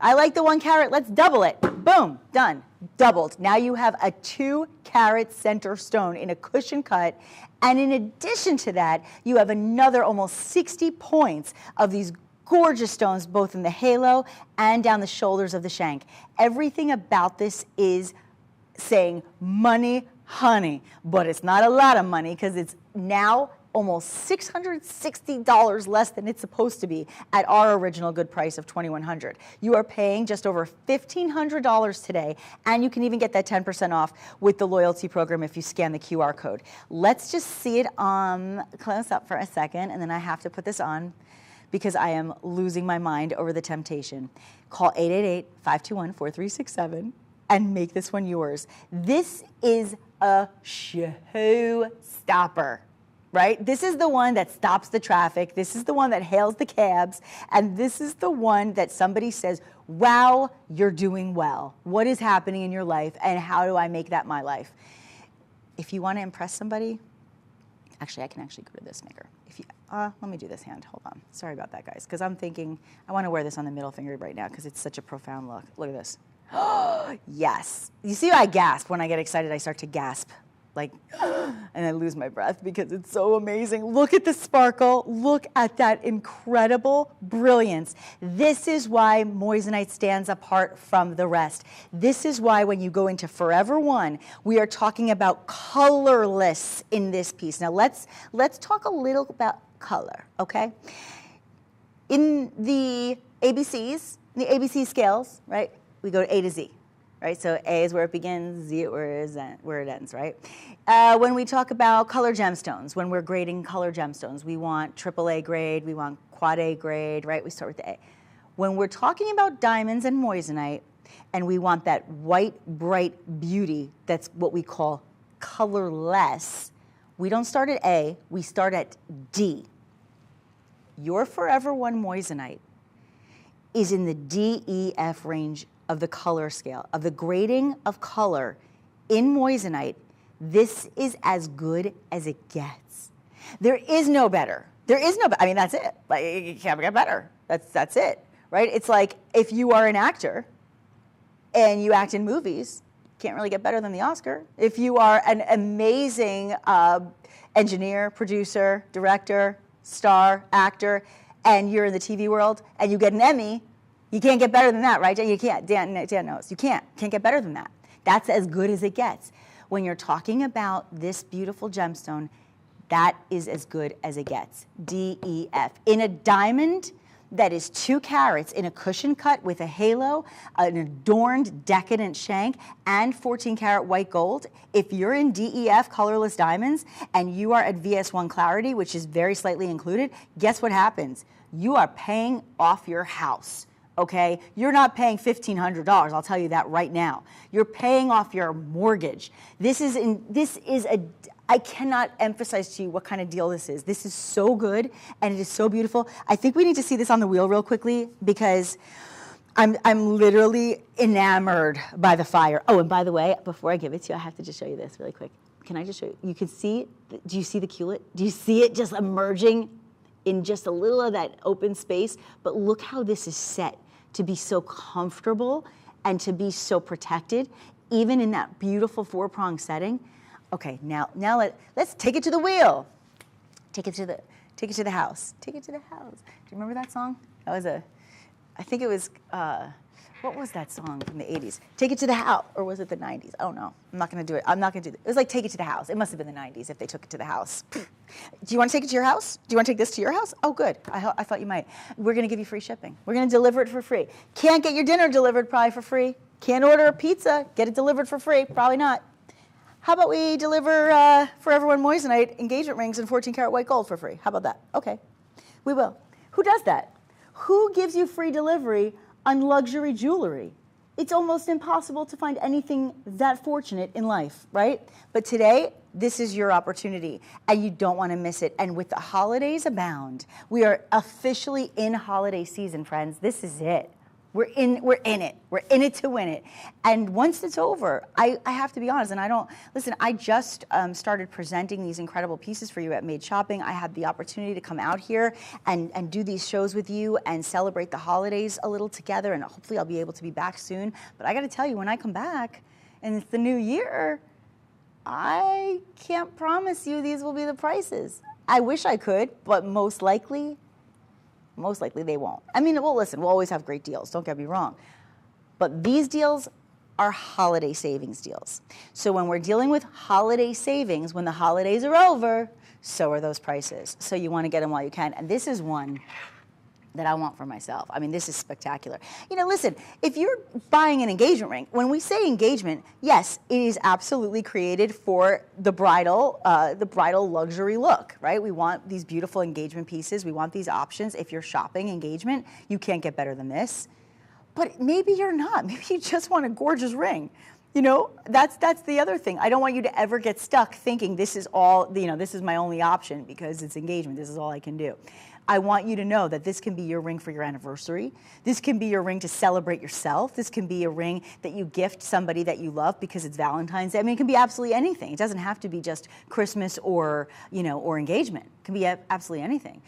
I like the 1 carat, let's double it. Boom, done, doubled. Now you have a 2 carat center stone in a cushion cut. And in addition to that, you have another almost 60 points of these gorgeous stones, both in the halo and down the shoulders of the shank. Everything about this is saying money, honey, but it's not a lot of money because it's now almost $660 less than it's supposed to be at our original good price of $2,100. You are paying just over $1,500 today, and you can even get that 10% off with the loyalty program if you scan the QR code. Let's just see it close up for a second, and then I have to put this on because I am losing my mind over the temptation. Call 888-521-4367 and make this one yours. This is a showstopper. Right? This is the one that stops the traffic. This is the one that hails the cabs. And this is the one that somebody says, wow, you're doing well. What is happening in your life and how do I make that my life? If you want to impress somebody, actually, I can actually go to this maker. Let me do this hand. Hold on. Sorry about that, guys, because I'm thinking I want to wear this on the middle finger right now because it's such a profound look. Look at this. Yes. You see, I gasp. When I get excited, I start to gasp. Like, and I lose my breath because it's so amazing. Look at the sparkle. Look at that incredible brilliance. This is why moissanite stands apart from the rest. This is why when you go into Forever One, we are talking about colorless in this piece. Now let's talk a little about color, okay? In the ABCs, the ABC scales, right? We go to A to Z. Right, so A is where it begins, Z is where it ends, right? When we talk about color gemstones, when we're grading color gemstones, we want AAA grade, we want quad A grade, right? We start with the A. When we're talking about diamonds and moissanite, and we want that white, bright beauty, that's what we call colorless, we don't start at A, we start at D. Your Forever One moissanite is in the DEF range of the color scale, of the grading of color in moissanite. This is as good as it gets. There is no better. There is no, I mean, that's it. Like, you can't get better. That's it, right? It's like if you are an actor and you act in movies, you can't really get better than the Oscar. If you are an amazing engineer, producer, director, star, actor, and you're in the TV world and you get an Emmy, you can't get better than that, right? You can't. Dan knows. You can't get better than that. That's as good as it gets. When you're talking about this beautiful gemstone, That is as good as it gets. DEF. In a diamond that is 2 carats, in a cushion cut with a halo, an adorned decadent shank, and 14 karat white gold. If you're in DEF colorless diamonds and you are at VS1 clarity, which is very slightly included, guess what happens? You are paying off your house. Okay, you're not paying $1,500. I'll tell you that right now. You're paying off your mortgage. I cannot emphasize to you what kind of deal this is. This is so good and it is so beautiful. I think we need to see this on the wheel real quickly because I'm literally enamored by the fire. Oh, and by the way, before I give it to you, I have to just show you this really quick. Can I just show you? You can see, do you see the culet? Do you see it just emerging in just a little of that open space? But look how this is set to be so comfortable and to be so protected, even in that beautiful 4-prong setting. Okay, now let's take it to the wheel. Take it to the house. Take it to the house. Do you remember that song? That was I think it was, what was that song from the 80s? Take it to the house, or was it the 90s? Oh no, I'm not gonna do it. I'm not gonna do it. It was like Take It to the House. It must have been the 90s if they took it to the house. Do you wanna take it to your house? Do you wanna take this to your house? Oh good, I thought you might. We're gonna give you free shipping. We're gonna deliver it for free. Can't get your dinner delivered probably for free. Can't order a pizza, get it delivered for free, probably not. How about we deliver for everyone moissanite engagement rings and 14 karat white gold for free? How about that? Okay, we will. Who does that? Who gives you free delivery on luxury jewelry? It's almost impossible to find anything that fortunate in life, right? But today, this is your opportunity and you don't want to miss it. And with the holidays abound, we are officially in holiday season, friends. This is it. We're in it. We're in it to win it. And once it's over, I have to be honest, and I just started presenting these incredible pieces for you at Made Shopping. I had the opportunity to come out here and do these shows with you and celebrate the holidays a little together, and hopefully I'll be able to be back soon. But I gotta tell you, when I come back, and it's the new year, I can't promise you these will be the prices. I wish I could, but most likely they won't. I mean, well, listen, we'll always have great deals, don't get me wrong. But these deals are holiday savings deals. So when we're dealing with holiday savings, when the holidays are over, so are those prices. So you want to get them while you can. And this is one that I want for myself. I mean, this is spectacular. You know, listen, if you're buying an engagement ring, when we say engagement, yes, it is absolutely created for the bridal luxury look, right? We want these beautiful engagement pieces. We want these options. If you're shopping engagement, you can't get better than this. But maybe you're not. Maybe you just want a gorgeous ring. You know, that's the other thing. I don't want you to ever get stuck thinking this is all, you know, this is my only option because it's engagement. This is all I can do. I want you to know that this can be your ring for your anniversary. This can be your ring to celebrate yourself. This can be a ring that you gift somebody that you love because it's Valentine's Day. I mean, it can be absolutely anything. It doesn't have to be just Christmas or, you know, or engagement. It can be absolutely anything.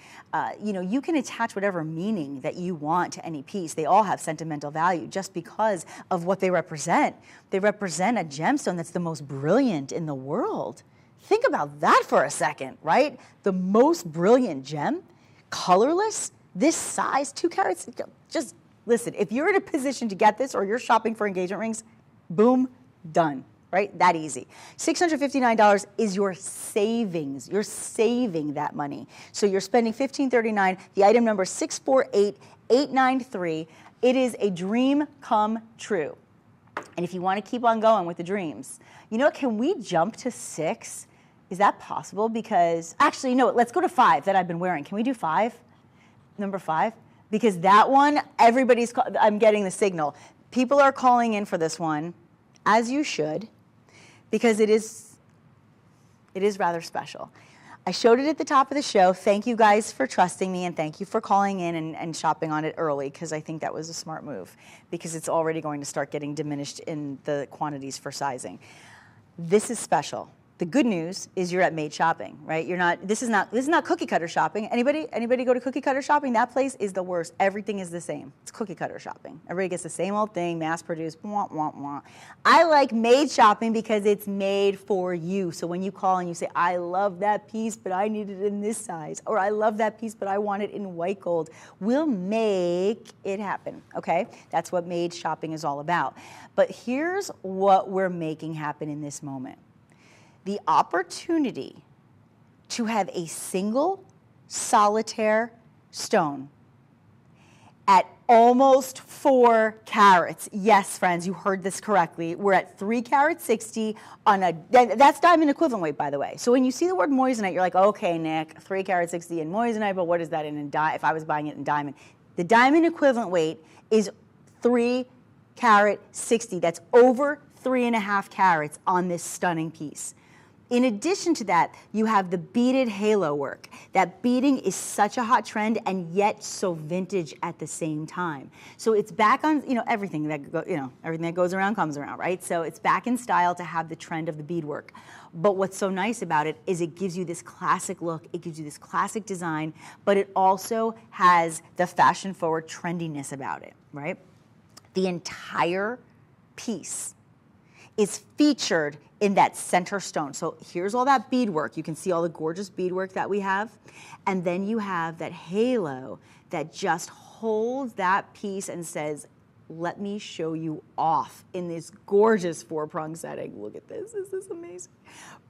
You know, you can attach whatever meaning that you want to any piece. They all have sentimental value just because of what they represent. They represent a gemstone that's the most brilliant in the world. Think about that for a second, right? The most brilliant gem, colorless, this size, 2 carats. Just listen, if you're in a position to get this or you're shopping for engagement rings, boom, done, right? That easy. $659 is your savings. You're saving that money. So you're spending $1,539. The item number is 648893. It is a dream come true. And if you want to keep on going with the dreams, you know what, can we jump to 6? Is that possible? Because, actually, no, let's go to 5 that I've been wearing. Can we do 5? Number 5? Because that one, I'm getting the signal. People are calling in for this one, as you should, because it is rather special. I showed it at the top of the show. Thank you guys for trusting me, and thank you for calling in and shopping on it early, because I think that was a smart move, because it's already going to start getting diminished in the quantities for sizing. This is special. The good news is you're at Made Shopping, right? This is not cookie cutter shopping. Anybody go to cookie cutter shopping? That place is the worst. Everything is the same. It's cookie cutter shopping. Everybody gets the same old thing, mass produced, wah, wah, wah. I like Made Shopping because it's made for you. So when you call and you say, I love that piece, but I need it in this size, or I love that piece, but I want it in white gold, we'll make it happen, okay? That's what Made Shopping is all about. But here's what we're making happen in this moment. The opportunity to have a single solitaire stone at almost 4 carats. Yes, friends, you heard this correctly. We're at 3 carat 60 on a, that's diamond equivalent weight, by the way. So when you see the word moissanite, you're like, okay, Nick, 3 carat 60 in moissanite, but what is that if I was buying it in diamond? The diamond equivalent weight is 3 carat 60. That's over 3.5 carats on this stunning piece. In addition to that, you have the beaded halo work. That beading is such a hot trend and yet so vintage at the same time. So it's back on, everything that goes around comes around, right? So it's back in style to have the trend of the beadwork. But what's so nice about it is it gives you this classic look, it gives you this classic design, but it also has the fashion forward trendiness about it, right? The entire piece is featured in that center stone. So here's all that beadwork. You can see all the gorgeous beadwork that we have. And then you have that halo that just holds that piece and says, let me show you off in this gorgeous 4-prong setting. Look at this. This is amazing.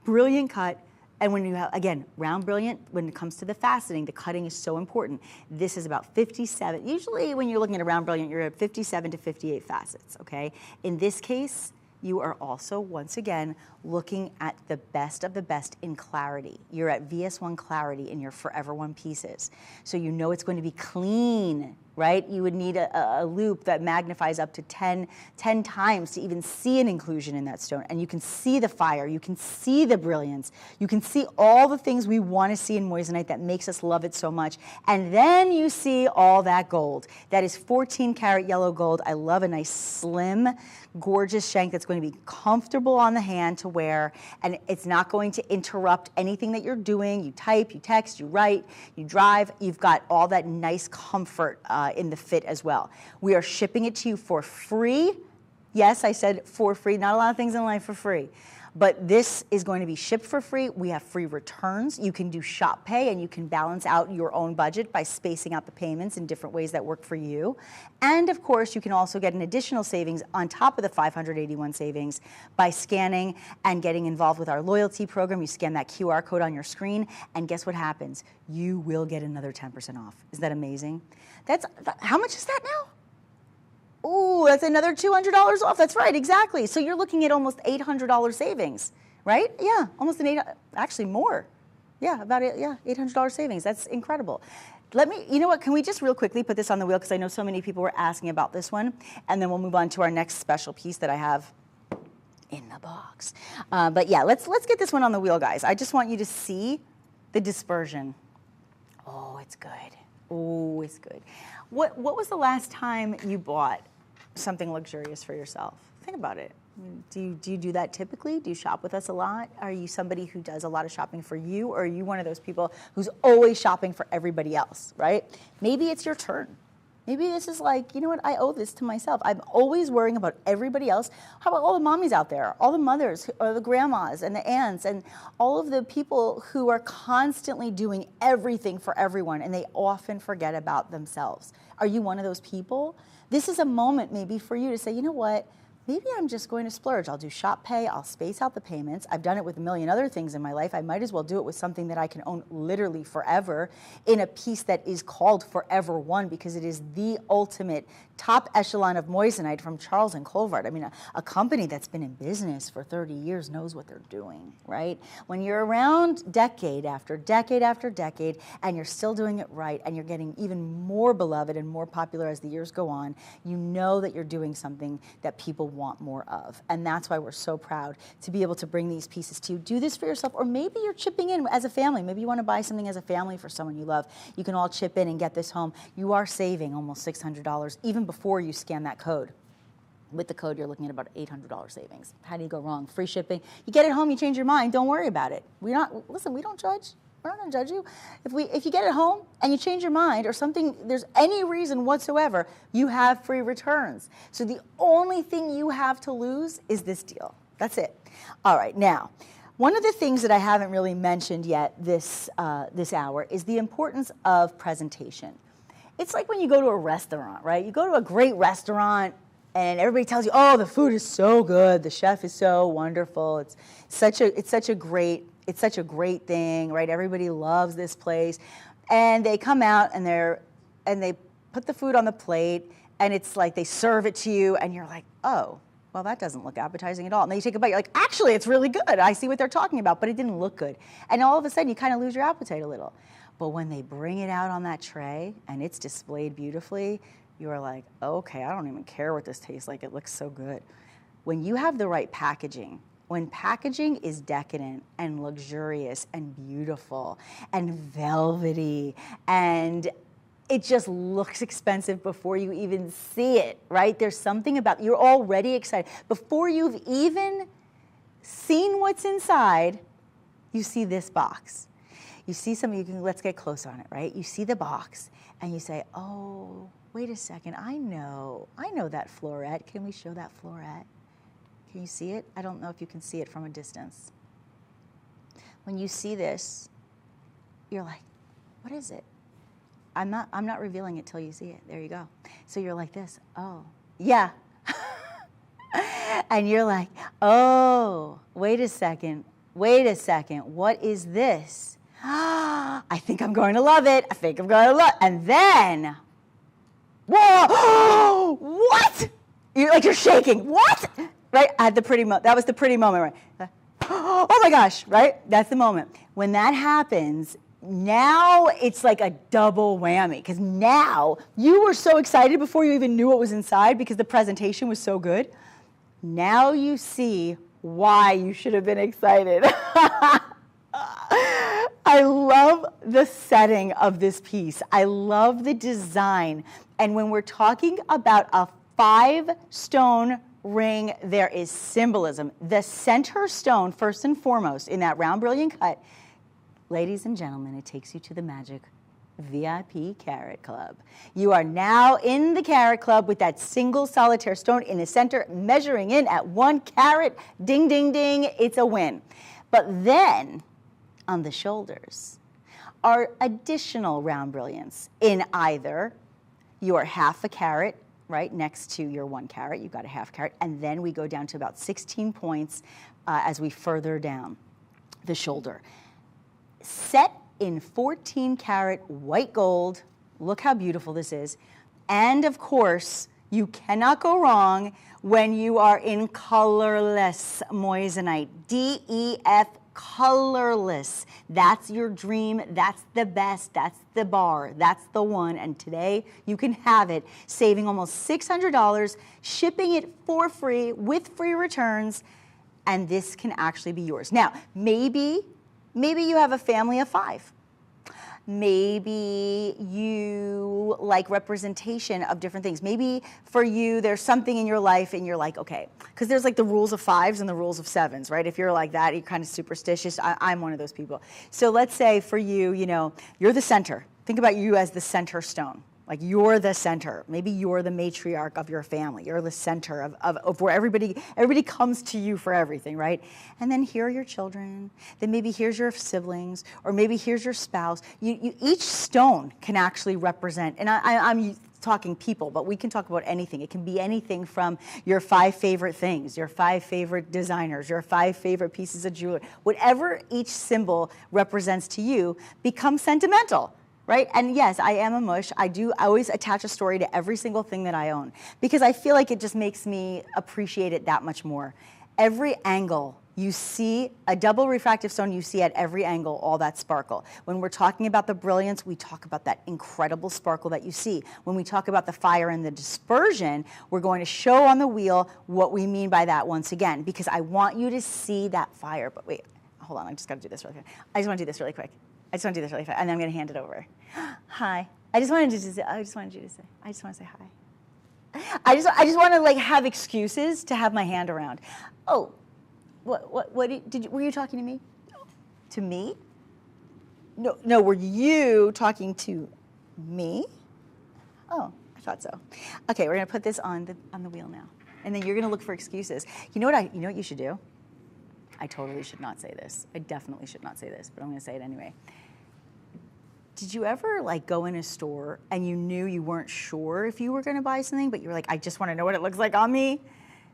Brilliant cut. And when you have, again, round brilliant, when it comes to the faceting, the cutting is so important. This is about 57. Usually when you're looking at a round brilliant, you're at 57 to 58 facets, okay? In this case, you are also, once again, looking at the best of the best in clarity. You're at VS1 clarity in your Forever One pieces. So you know it's going to be clean, right? You would need a loop that magnifies up to 10 times to even see an inclusion in that stone. And you can see the fire, you can see the brilliance, you can see all the things we want to see in moissanite that makes us love it so much. And then you see all that gold. That is 14 karat yellow gold. I love a nice slim, gorgeous shank that's going to be comfortable on the hand to wear, and it's not going to interrupt anything that you're doing. You type, you text, you write, you drive. You've got all that nice comfort in the fit as well. We are shipping it to you for free. Yes, I said for free. Not a lot of things in life for free. But this is going to be shipped for free. We have free returns. You can do shop pay, and you can balance out your own budget by spacing out the payments in different ways that work for you. And of course, you can also get an additional savings on top of the 581 savings by scanning and getting involved with our loyalty program. You scan that QR code on your screen, and guess what happens? You will get another 10% off. Isn't that amazing? How much is that now? Ooh, that's another $200 off. That's right, exactly. So you're looking at almost $800 savings, right? Yeah, almost actually more. Yeah, about it. Yeah, $800 savings. That's incredible. You know what, can we just real quickly put this on the wheel, because I know so many people were asking about this one, and then we'll move on to our next special piece that I have in the box. But yeah, let's get this one on the wheel, guys. I just want you to see the dispersion. Oh, it's good. Oh, it's good. What was the last time you bought something luxurious for yourself? Think about it. Do you do that typically? Do you shop with us a lot? Are you somebody who does a lot of shopping for you, or are you one of those people who's always shopping for everybody else, right? Maybe it's your turn. Maybe this is like, you know what, I owe this to myself. I'm always worrying about everybody else. How about all the mommies out there, all the mothers, or the grandmas and the aunts, and all of the people who are constantly doing everything for everyone, and they often forget about themselves? Are you one of those people? This is a moment maybe for you to say, you know what, maybe I'm just going to splurge. I'll do shop pay, I'll space out the payments. I've done it with a million other things in my life. I might as well do it with something that I can own literally forever, in a piece that is called Forever One, because it is the ultimate top echelon of moissanite from Charles and Colvard. I mean, a company that's been in business for 30 years knows what they're doing, right? When you're around decade after decade after decade, and you're still doing it right, and you're getting even more beloved and more popular as the years go on, you know that you're doing something that people want more of. And that's why we're so proud to be able to bring these pieces to you. Do this for yourself, or maybe you're chipping in as a family. Maybe you want to buy something as a family for someone you love. You can all chip in and get this home. You are saving almost $600 even before you scan that code. With the code, you're looking at about $800 savings. How do you go wrong? Free shipping. You get it home, you change your mind, don't worry about it. Listen, we don't judge. We're not going to judge you. If you get it home and you change your mind, or something, there's any reason whatsoever, you have free returns. So the only thing you have to lose is this deal. That's it. All right, now, one of the things that I haven't really mentioned yet this hour is the importance of presentation. It's like when you go to a restaurant, right? You go to a great restaurant, and everybody tells you, oh, the food is so good, the chef is so wonderful, it's such a great it's such a great thing, right? Everybody loves this place. And they come out and they put the food on the plate, and it's like they serve it to you, and you're like, oh, well, that doesn't look appetizing at all. And then you take a bite, you're like, actually, it's really good. I see what they're talking about, but it didn't look good. And all of a sudden, you kind of lose your appetite a little. But when they bring it out on that tray and it's displayed beautifully, you're like, okay, I don't even care what this tastes like. It looks so good. When you have the right packaging, when packaging is decadent and luxurious and beautiful and velvety, and it just looks expensive before you even see it, right? There's something about, you're already excited. Before you've even seen what's inside, you see this box. You see something, let's get close on it, right? You see the box and you say, oh, wait a second, I know that floret. Can we show that floret? Can you see it? I don't know if you can see it from a distance. When you see this, you're like, what is it? I'm not revealing it till you see it. There you go. So you're like this, oh, yeah. And you're like, oh, wait a second, what is this? I think I'm going to love it. And then, whoa, what? You're shaking, what? Right, I had that was the pretty moment, right? Oh my gosh, right? That's the moment. When that happens, now it's like a double whammy, because now you were so excited before you even knew what was inside because the presentation was so good. Now you see why you should have been excited. I love the setting of this piece. I love the design. And when we're talking about a 5-stone ring, there is symbolism. The center stone, first and foremost, in that round brilliant cut, ladies and gentlemen, it takes you to the magic VIP Carat Club. You are now in the Carat Club with that single solitaire stone in the center, measuring in at 1 carat. Ding, ding, ding, it's a win. But then, on the shoulders, are additional round brilliants in either your 1/2 carat, right, next to your 1 carat, you've got a 1/2 carat, and then we go down to about 16 points as we further down the shoulder. Set in 14 carat white gold. Look how beautiful this is. And of course, you cannot go wrong when you are in colorless moissanite. DEF, colorless. That's your dream. That's the best. That's the bar. That's the one. And today you can have it, saving almost $600, shipping it for free with free returns. And this can actually be yours. Now, maybe you have a family of 5. Maybe you like representation of different things. Maybe for you, there's something in your life and you're like, okay, because there's like the rules of 5s and the rules of 7s, right? If you're like that, you're kind of superstitious. I'm one of those people. So let's say for you, you're the center. Think about you as the center stone. Like you're the center. Maybe you're the matriarch of your family. You're the center of where everybody comes to you for everything, right? And then here are your children. Then maybe here's your siblings, or maybe here's your spouse. Each stone can actually represent, and I'm talking people, but we can talk about anything. It can be anything from your 5 favorite things, your 5 favorite designers, your 5 favorite pieces of jewelry. Whatever each symbol represents to you becomes sentimental. Right? And yes, I am a mush. I always attach a story to every single thing that I own because I feel like it just makes me appreciate it that much more. Every angle you see, a double refractive stone, you see at every angle all that sparkle. When we're talking about the brilliance, we talk about that incredible sparkle that you see. When we talk about the fire and the dispersion, we're going to show on the wheel what we mean by that once again, because I want you to see that fire. But wait, hold on, I just got to do this really quick. I just want to do this really quick. And then I'm going to hand it over. Hi. I just want you to say hi. I just want to have excuses to have my hand around. Oh, were you talking to me? To me? No, were you talking to me? Oh, I thought so. Okay, we're going to put this on the wheel now. And then you're going to look for excuses. You know what you should do? I totally should not say this. I definitely should not say this, but I'm going to say it anyway. Did you ever go in a store and you knew you weren't sure if you were going to buy something, but you were like, I just want to know what it looks like on me?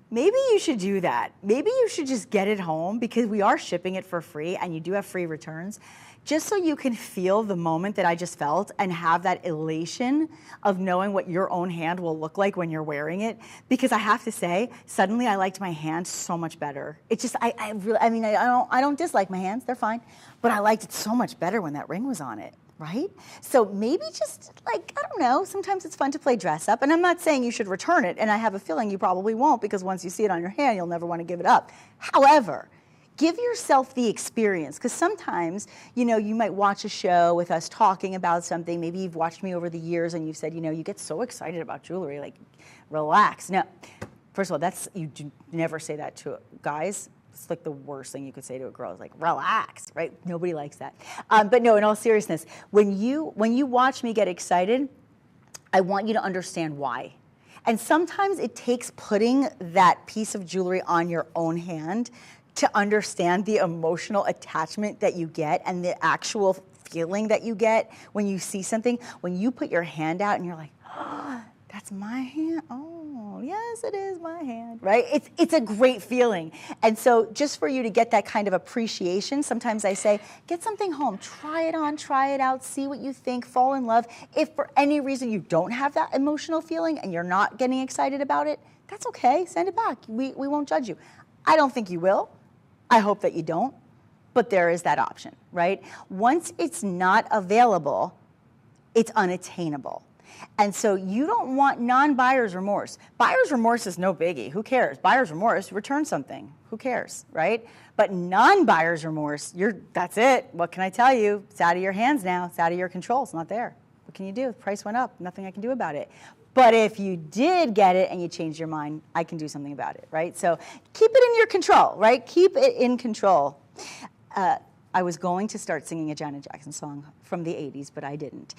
maybe you should do that. Maybe you should just get it home, because we are shipping it for free and you do have free returns, just so you can feel the moment that I just felt and have that elation of knowing what your own hand will look like when you're wearing it. Because I have to say, suddenly I liked my hands so much better. It's just, I mean, I don't dislike my hands, they're fine, but I liked it so much better when that ring was on it. Right? So maybe just like, I don't know, sometimes it's fun to play dress up, and I'm not saying you should return it, and I have a feeling you probably won't, because once you see it on your hand, you'll never want to give it up. However, give yourself the experience, because sometimes, you know, you might watch a show with us talking about something, maybe you've watched me over the years and you've said, you know, you get so excited about jewelry, like, relax. No, first of all, you do never say that to guys. It's like the worst thing you could say to a girl is like, relax, right? Nobody likes that. But no, in all seriousness, when you watch me get excited, I want you to understand why. And sometimes it takes putting that piece of jewelry on your own hand to understand the emotional attachment that you get and the actual feeling that you get when you see something. When you put your hand out and you're like, oh, that's my hand? Oh, yes, it is my hand, right? It's a great feeling. And so just for you to get that kind of appreciation, sometimes I say, get something home, try it on, try it out, see what you think, fall in love. If for any reason you don't have that emotional feeling and you're not getting excited about it, that's okay, send it back. We won't judge you. I don't think you will. I hope that you don't, but there is that option, right? Once it's not available, it's unattainable. And so you don't want non-buyer's remorse. Buyer's remorse is no biggie. Who cares? Buyer's remorse, return something. Who cares, right? But non-buyer's remorse, that's it. What can I tell you? It's out of your hands now. It's out of your control. It's not there. What can you do? The price went up. Nothing I can do about it. But if you did get it and you changed your mind, I can do something about it, right? So keep it in your control, right? Keep it in control. I was going to start singing a Janet Jackson song from the 80s, but I didn't.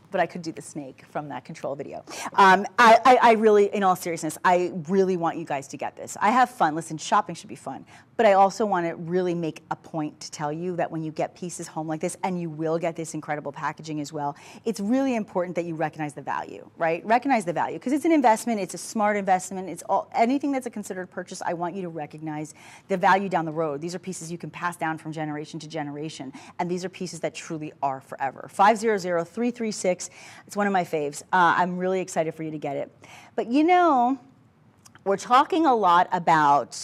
But I could do the snake from that Control video. I really, in all seriousness, I really want you guys to get this. I have fun. Listen, shopping should be fun. But I also want to really make a point to tell you that when you get pieces home like this, and you will get this incredible packaging as well, it's really important that you recognize the value, right? Recognize the value, because it's an investment. It's a smart investment. It's anything that's a considered purchase. I want you to recognize the value down the road. These are pieces you can pass down from generation to generation, and these are pieces that truly are forever. 500-336. It's one of my faves. I'm really excited for you to get it. But you know, we're talking a lot about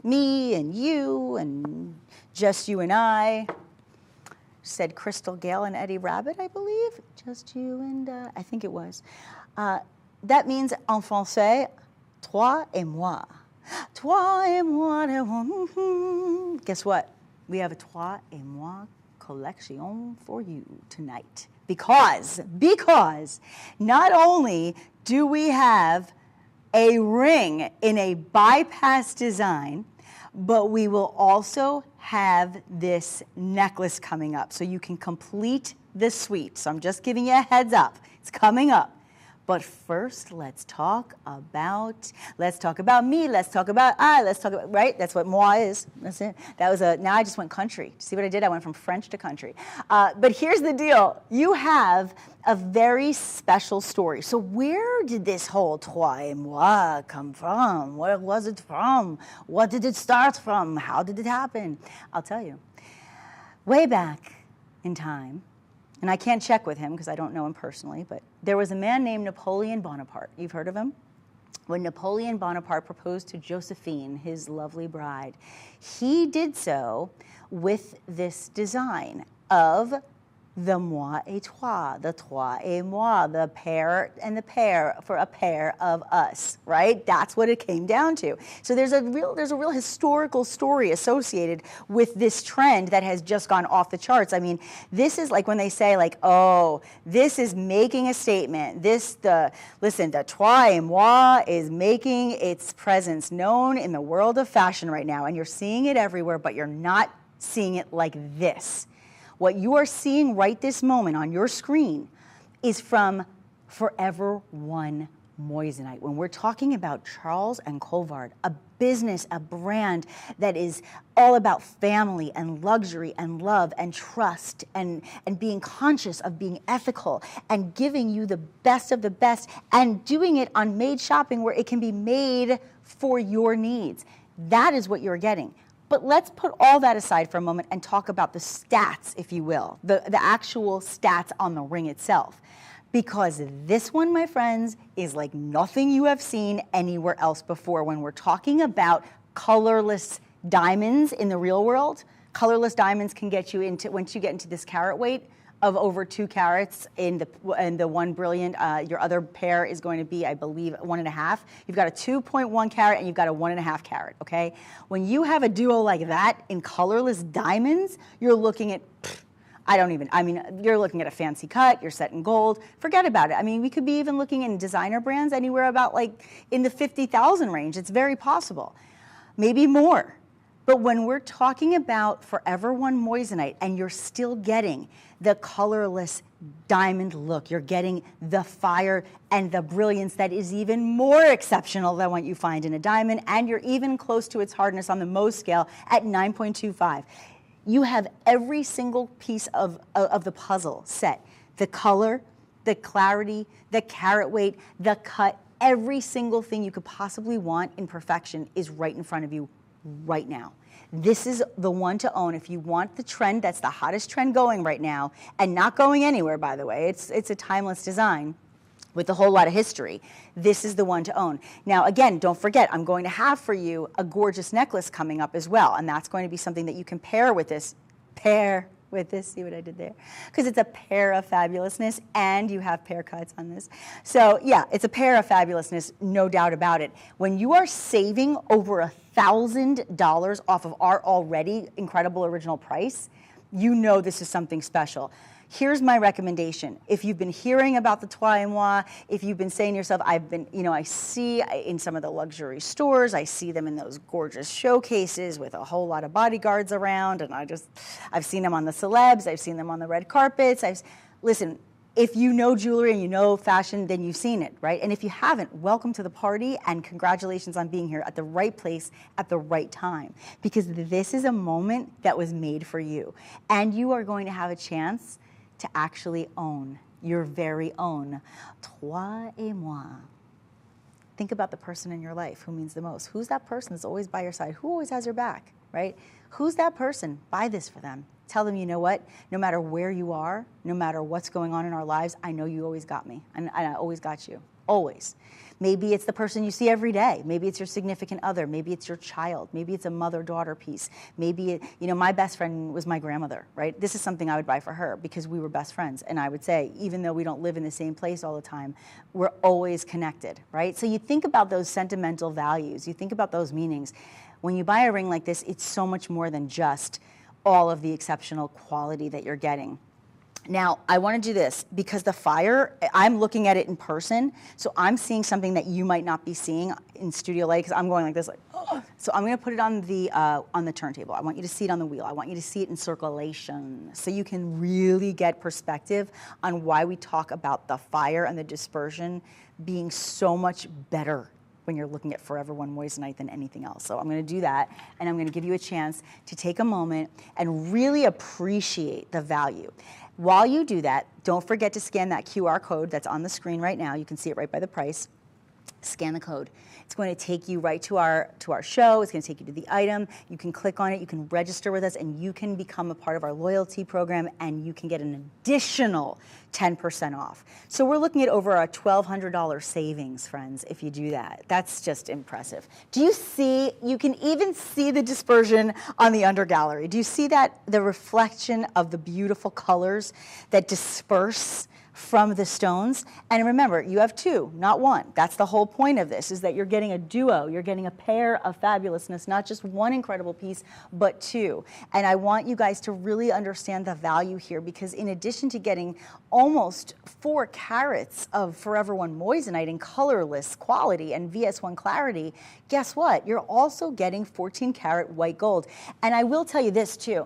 me and you and just you and I. Said Crystal Gale and Eddie Rabbit, I believe. Just you and I think it was. That means en français, toi et moi. Toi et moi. Guess what? We have a toi et moi collection for you tonight. Because not only do we have a ring in a bypass design, but we will also have this necklace coming up. So you can complete the suite. So I'm just giving you a heads up. It's coming up. But first, let's talk about me, let's talk about I, let's talk about, right? That's what moi is. That's it. That was now I just went country. See what I did? I went from French to country. But here's the deal. You have a very special story. So where did this whole toi et moi come from? Where was it from? What did it start from? How did it happen? I'll tell you. Way back in time, and I can't check with him because I don't know him personally, but there was a man named Napoleon Bonaparte. You've heard of him? When Napoleon Bonaparte proposed to Josephine, his lovely bride, he did so with this design of the moi et toi, the toi et moi, the pair and the pair for a pair of us, right? That's what it came down to. So there's a real historical story associated with this trend that has just gone off the charts. I mean, this is like when they say like, oh, this is making a statement. Listen, the toi et moi is making its presence known in the world of fashion right now, and you're seeing it everywhere, but you're not seeing it like this. What you are seeing right this moment on your screen is from Forever One Moissanite. When we're talking about Charles and Colvard, a business, a brand that is all about family and luxury and love and trust and being conscious of being ethical and giving you the best of the best and doing it on made shopping where it can be made for your needs. That is what you're getting. But let's put all that aside for a moment and talk about the stats, if you will, the actual stats on the ring itself. Because this one, my friends, is like nothing you have seen anywhere else before. When we're talking about colorless diamonds in the real world, colorless diamonds can get you into, once you get into this carat weight of over 2 carats in the one brilliant, your other pair is going to be, I believe, 1.5. You've got a 2.1 carat and you've got a 1.5 carat, okay? When you have a duo like that in colorless diamonds, you're looking at, you're looking at a fancy cut, you're set in gold, forget about it. I mean, we could be even looking in designer brands anywhere about like in the 50,000 range. It's very possible, maybe more. But when we're talking about Forever One moissanite and you're still getting the colorless diamond look, you're getting the fire and the brilliance that is even more exceptional than what you find in a diamond, and you're even close to its hardness on the Mohs scale at 9.25. You have every single piece of the puzzle set. The color, the clarity, the carat weight, the cut, every single thing you could possibly want in perfection is right in front of you right now. This is the one to own if you want the trend that's the hottest trend going right now, and not going anywhere, by the way. It's a timeless design with a whole lot of history. This is the one to own. Now, again, don't forget, I'm going to have for you a gorgeous necklace coming up as well, and that's going to be something that you can pair with this. See what I did there? Because it's a pair of fabulousness, and you have pair cuts on this. So yeah, it's a pair of fabulousness, no doubt about it. When you are saving over $1,000 off of our already incredible original price, you know this is something special. Here's my recommendation. If you've been hearing about the Trois et Moi, if you've been saying to yourself, I see in some of the luxury stores, I see them in those gorgeous showcases with a whole lot of bodyguards around, and I've seen them on the celebs, I've seen them on the red carpets. Listen, if you know jewelry and you know fashion, then you've seen it, right? And if you haven't, welcome to the party and congratulations on being here at the right place at the right time. Because this is a moment that was made for you. And you are going to have a chance to actually own your very own Trois et Moi. Think about the person in your life who means the most. Who's that person that's always by your side? Who always has your back, right? Who's that person? Buy this for them. Tell them, you know what? No matter where you are, no matter what's going on in our lives, I know you always got me, and I always got you, always. Maybe it's the person you see every day. Maybe it's your significant other. Maybe it's your child. Maybe it's a mother-daughter piece. Maybe, my best friend was my grandmother, right? This is something I would buy for her because we were best friends. And I would say, even though we don't live in the same place all the time, we're always connected, right? So you think about those sentimental values. You think about those meanings. When you buy a ring like this, it's so much more than just all of the exceptional quality that you're getting. Now, I want to do this because the fire, I'm looking at it in person, so I'm seeing something that you might not be seeing in studio light because I'm going like this, like, oh. So I'm going to put it on the turntable. I want you to see it on the wheel. I want you to see it in circulation so you can really get perspective on why we talk about the fire and the dispersion being so much better when you're looking at Forever One moissanite than anything else. So I'm going to do that, and I'm going to give you a chance to take a moment and really appreciate the value. While you do that, don't forget to scan that QR code that's on the screen right now. You can see it right by the price. Scan the code. It's going to take you right to our show. It's going to take you to the item. You can click on it. You can register with us, and you can become a part of our loyalty program, and you can get an additional 10% off. So we're looking at over a $1,200 savings, friends, if you do that. That's just impressive. Do you see, you can even see the dispersion on the under gallery. Do you see that, the reflection of the beautiful colors that disperse from the stones? And remember, you have two, not one. That's the whole point of this, is that you're getting a duo, you're getting a pair of fabulousness, not just one incredible piece, but two. And I want you guys to really understand the value here, because in addition to getting almost 4 carats of Forever One moissanite in colorless quality and VS1 clarity, guess what? You're also getting 14 karat white gold. And I will tell you this too,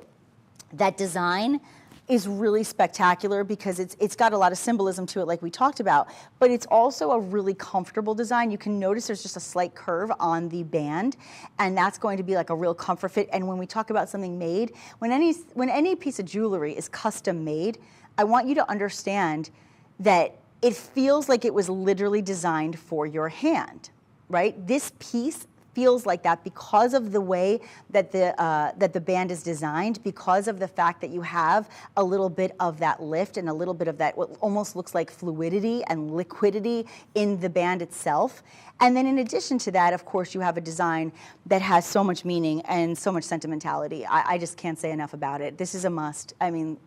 that design is really spectacular because it's got a lot of symbolism to it, like we talked about, but it's also a really comfortable design. You can notice there's just a slight curve on the band, and that's going to be like a real comfort fit. And when we talk about something made, when any piece of jewelry is custom made, I want you to understand that it feels like it was literally designed for your hand. right? This piece feels like that because of the way that the band is designed, because of the fact that you have a little bit of that lift and a little bit of that what almost looks like fluidity and liquidity in the band itself. And then in addition to that, of course, you have a design that has so much meaning and so much sentimentality. I just can't say enough about it. This is a must. I mean,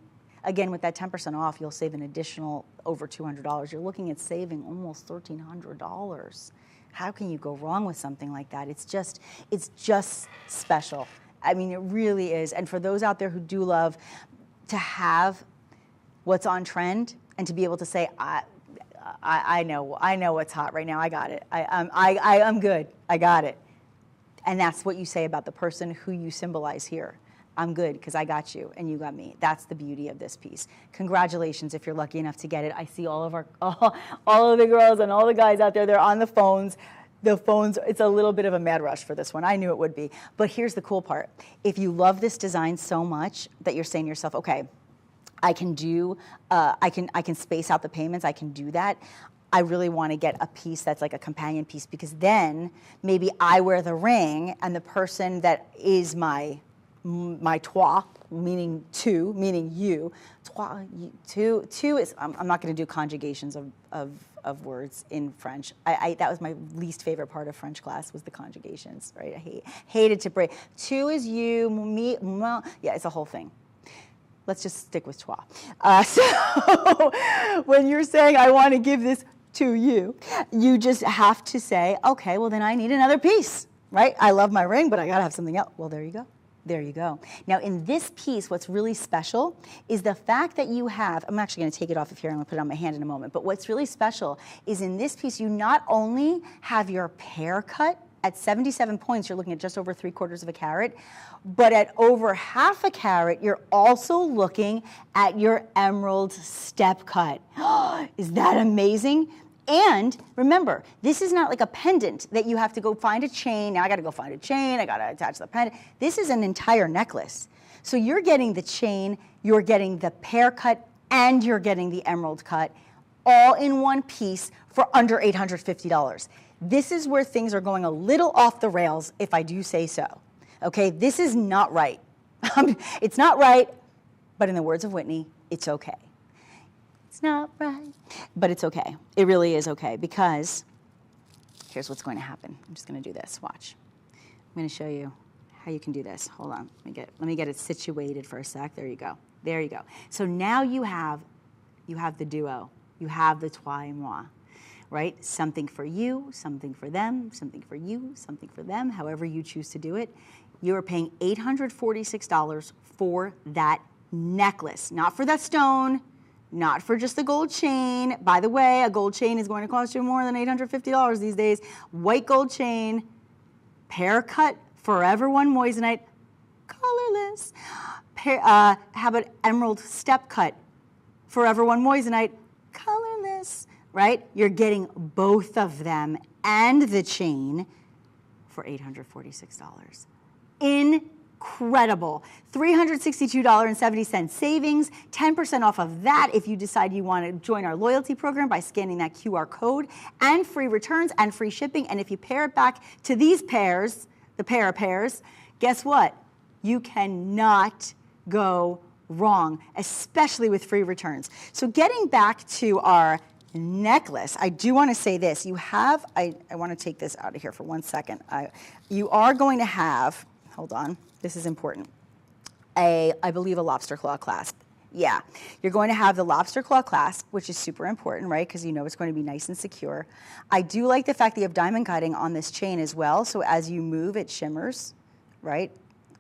again, with that 10% off, you'll save an additional over $200. You're looking at saving almost $1,300. How can you go wrong with something like that? It's just special. I mean, it really is. And for those out there who do love to have what's on trend and to be able to say, I know what's hot right now. I got it. I'm good. I got it. And that's what you say about the person who you symbolize here. I'm good because I got you and you got me. That's the beauty of this piece. Congratulations if you're lucky enough to get it. I see all of the girls and all the guys out there, they're on the phones. The phones, it's a little bit of a mad rush for this one. I knew it would be. But here's the cool part. If you love this design so much that you're saying to yourself, okay, I can do, I can space out the payments, I can do that. I really want to get a piece that's like a companion piece because then maybe I wear the ring and the person that is my toi, meaning two, meaning you. Two is, I'm not going to do conjugations of words in French. That was my least favorite part of French class was the conjugations, right? I hated to break. Two is you, me, moi. Yeah, it's a whole thing. Let's just stick with toi. So when you're saying, I want to give this to you, you just have to say, okay, well then I need another piece, right? I love my ring, but I got to have something else. Well, there you go. There you go. Now in this piece, what's really special is the fact that you have, I'm actually going to take it off of here, I'm going to put it on my hand in a moment, but what's really special is in this piece, you not only have your pear cut at 77 points, you're looking at just over 3/4 of a carat, but at over half a carat, you're also looking at your emerald step cut. Is that amazing? And remember, this is not like a pendant that you have to go find a chain. Now I got to go find a chain. I got to attach the pendant. This is an entire necklace. So you're getting the chain, you're getting the pear cut, and you're getting the emerald cut all in one piece for under $850. This is where things are going a little off the rails, if I do say so. Okay, this is not right. It's not right, but in the words of Whitney, it's okay. It's not right, but it's okay. It really is okay because here's what's going to happen. I'm just going to do this. Watch. I'm going to show you how you can do this. Hold on. Let me get it situated for a sec. There you go. There you go. So now you have the duo. You have the toi et moi, right? Something for you, something for them, something for you, something for them, however you choose to do it. You are paying $846 for that necklace, not for that stone, not for just the gold chain. By the way, a gold chain is going to cost you more than $850 these days. White gold chain, pear cut, Forever One moissanite, colorless. How about emerald step cut, Forever One moissanite, colorless, right? You're getting both of them and the chain for $846. Incredible. $362.70 savings, 10% off of that if you decide you want to join our loyalty program by scanning that QR code, and free returns and free shipping. And if you pair it back to these pairs, the pair of pairs, guess what? You cannot go wrong, especially with free returns. So getting back to our necklace, I do want to say this. You have, I want to take this out of here for 1 second. You are going to have, hold on, this is important, I believe a lobster claw clasp. Yeah, you're going to have the lobster claw clasp, which is super important, right? Because you know it's going to be nice and secure. I do like the fact that you have diamond cutting on this chain as well. So as you move, it shimmers, right?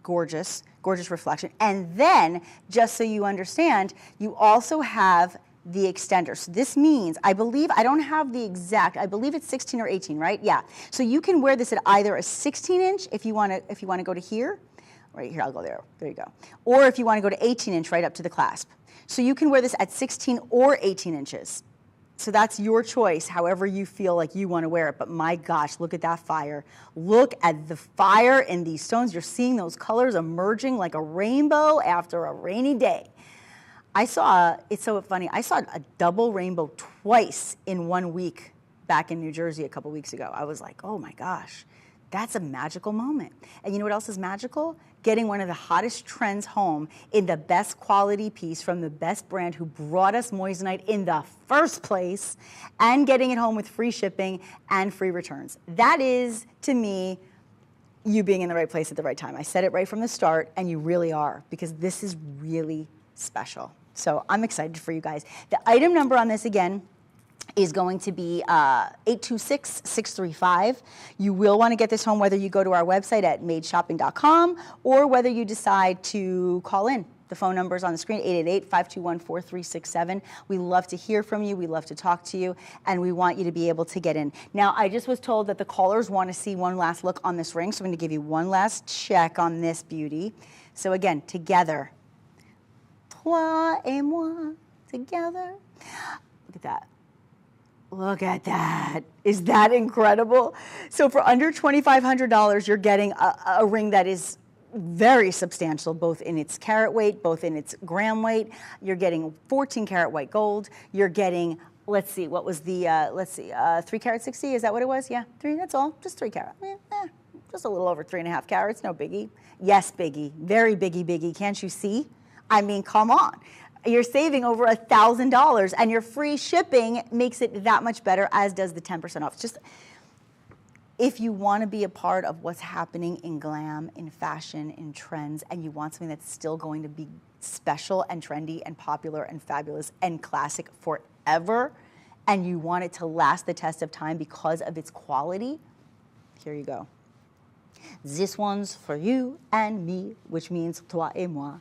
Gorgeous, gorgeous reflection. And then, just so you understand, you also have the extender. So this means, I believe, I don't have the exact, I believe it's 16 or 18, right? Yeah. So you can wear this at either a 16-inch if you want to go to here. Right here, I'll go there. There you go. Or if you want to go to 18-inch, right up to the clasp. So you can wear this at 16 or 18 inches. So that's your choice, however you feel like you want to wear it. But my gosh, look at that fire. Look at the fire in these stones. You're seeing those colors emerging like a rainbow after a rainy day. I saw, it's so funny, I saw a double rainbow twice in 1 week back in New Jersey a couple weeks ago. I was like, oh my gosh, that's a magical moment. And you know what else is magical? Getting one of the hottest trends home in the best quality piece from the best brand who brought us moissanite in the first place, and getting it home with free shipping and free returns. That is, to me, you being in the right place at the right time. I said it right from the start, and you really are, because this is really special. So I'm excited for you guys. The item number on this, again, is going to be 826-635. You will want to get this home whether you go to our website at madeshopping.com or whether you decide to call in. The phone number is on the screen, 888-521-4367. We love to hear from you. We love to talk to you, and we want you to be able to get in. Now, I just was told that the callers want to see one last look on this ring, so I'm going to give you one last check on this beauty. So again, together. Toi et moi, together. Look at that. Look at that. Is that incredible? So for under $2,500, you're getting a ring that is very substantial, both in its carat weight, both in its gram weight. You're getting 14 karat white gold. You're getting, let's see, what was the, 3 carat 60? Is that what it was? Yeah, 3, that's all, just 3 carat. Just a little over 3.5 carats, no biggie. Yes, biggie, very biggie. Can't you see? I mean, come on. You're saving over $1,000, and your free shipping makes it that much better, as does the 10% off. Just, if you want to be a part of what's happening in glam, in fashion, in trends, and you want something that's still going to be special and trendy and popular and fabulous and classic forever, and you want it to last the test of time because of its quality, here you go. This one's for you and me, which means toi et moi.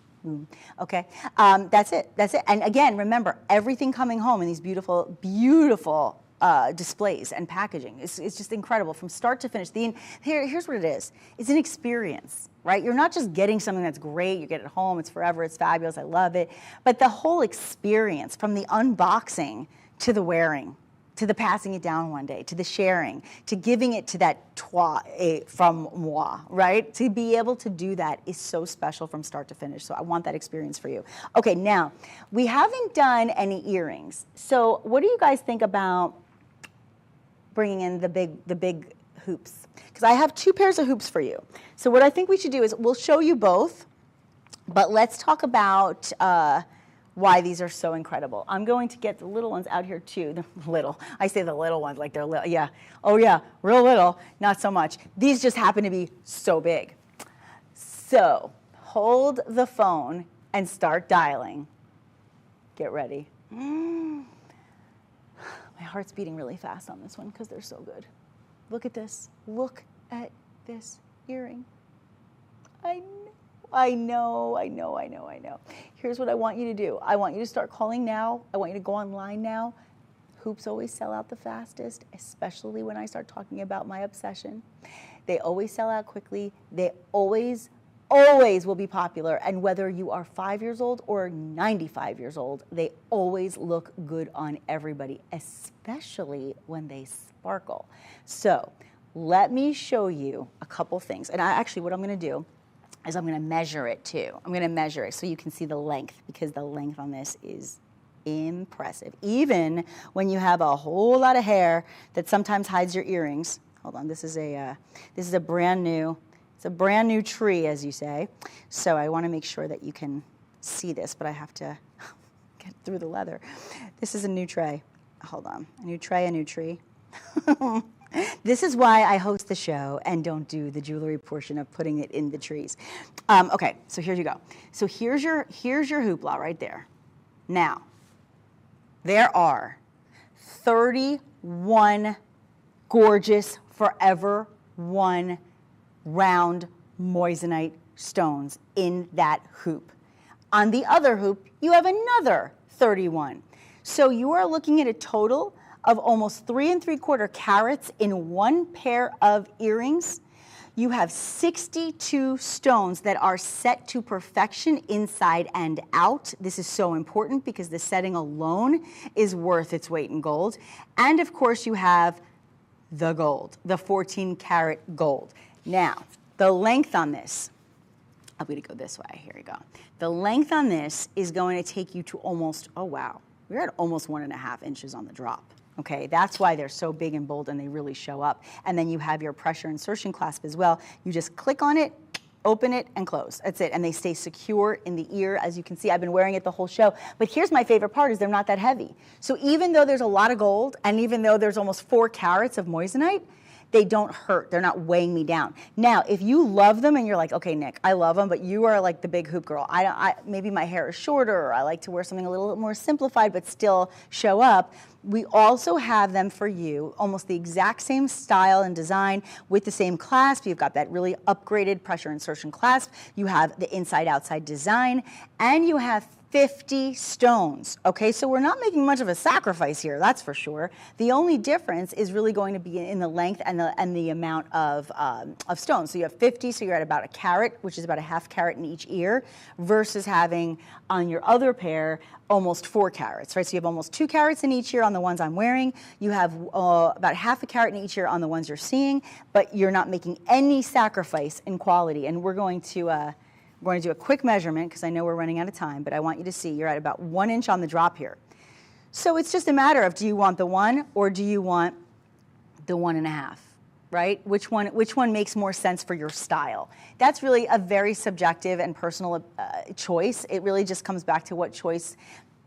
Okay, that's it. And again, remember, everything coming home in these beautiful, beautiful displays and packaging. It's just incredible from start to finish. Here's what it is. It's an experience, right? You're not just getting something that's great. You get it home. It's forever. It's fabulous. I love it. But the whole experience, from the unboxing to the wearing, to the passing it down one day, to the sharing, to giving it to that toi et from moi, right? To be able to do that is so special from start to finish. So I want that experience for you. Okay, now, we haven't done any earrings. So what do you guys think about bringing in the big hoops? Because I have 2 pairs of hoops for you. So what I think we should do is we'll show you both, but let's talk about why these are so incredible. I'm going to get the little ones out here too. The little, I say the little ones like they're little, yeah. Oh yeah, real little, not so much. These just happen to be so big. So hold the phone and start dialing. Get ready. My heart's beating really fast on this one because they're so good. Look at this. Look at this earring. I know. Here's what I want you to do. I want you to start calling now. I want you to go online now. Hoops always sell out the fastest, especially when I start talking about my obsession. They always sell out quickly. They always will be popular. And whether you are 5 years old or 95 years old, they always look good on everybody, especially when they sparkle. So let me show you a couple things. And what I'm going to do is I'm going to measure it too. I'm going to measure it so you can see the length, because the length on this is impressive. Even when you have a whole lot of hair that sometimes hides your earrings. Hold on, this is a brand new, it's a brand new tree, as you say. So I want to make sure that you can see this, but I have to get through the leather. This is a new tray. Hold on, a new tray, a new tree. This is why I host the show and don't do the jewelry portion of putting it in the trees. Okay, so here you go. So here's your hoopla right there. Now, there are 31 gorgeous Forever One round moissanite stones in that hoop. On the other hoop, you have another 31. So you are looking at a total of almost 3 3/4 carats in one pair of earrings. You have 62 stones that are set to perfection inside and out. This is so important because the setting alone is worth its weight in gold. And of course you have the gold, the 14 karat gold. Now, the length on this, I'm gonna go this way, here we go. The length on this is going to take you to almost, oh wow, we're at almost 1.5 inches on the drop. Okay, that's why they're so big and bold and they really show up. And then you have your pressure insertion clasp as well. You just click on it, open it, and close. That's it. And they stay secure in the ear. As you can see, I've been wearing it the whole show. But here's my favorite part is they're not that heavy. So even though there's a lot of gold, and even though there's almost 4 carats of moissanite, they don't hurt. They're not weighing me down. Now, if you love them and you're like, okay, Nick, I love them, but you are like the big hoop girl. Maybe my hair is shorter, or I like to wear something a little more simplified, but still show up. We also have them for you, almost the exact same style and design with the same clasp. You've got that really upgraded pressure insertion clasp. You have the inside-outside design, and you have 50 stones, okay? So we're not making much of a sacrifice here, that's for sure. The only difference is really going to be in the length and the amount of stones. So you have 50, so you're at about a carat, which is about a ½ carat in each ear, versus having on your other pair almost 4 carats, right? So you have almost 2 carats in each ear on the ones I'm wearing. You have about ½ a carat in each ear on the ones you're seeing, but you're not making any sacrifice in quality. And we're going to do a quick measurement because I know we're running out of time, but I want you to see you're at about 1 inch on the drop here. So it's just a matter of, do you want the 1 or do you want the 1.5, right? Which one makes more sense for your style? That's really a very subjective and personal choice. It really just comes back to what choice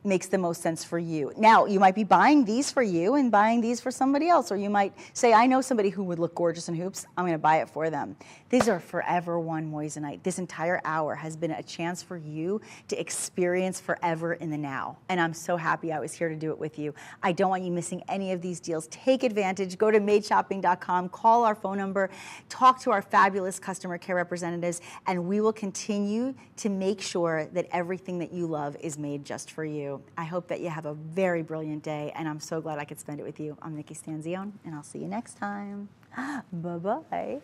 makes the most sense for you. Now, you might be buying these for you and buying these for somebody else, or you might say, I know somebody who would look gorgeous in hoops, I'm gonna buy it for them. These are Forever One moissanite. This entire hour has been a chance for you to experience forever in the now. And I'm so happy I was here to do it with you. I don't want you missing any of these deals. Take advantage, go to madeshopping.com, call our phone number, talk to our fabulous customer care representatives, and we will continue to make sure that everything that you love is made just for you. I hope that you have a very brilliant day, and I'm so glad I could spend it with you. I'm Nikki Stanzione, and I'll see you next time. Bye-bye.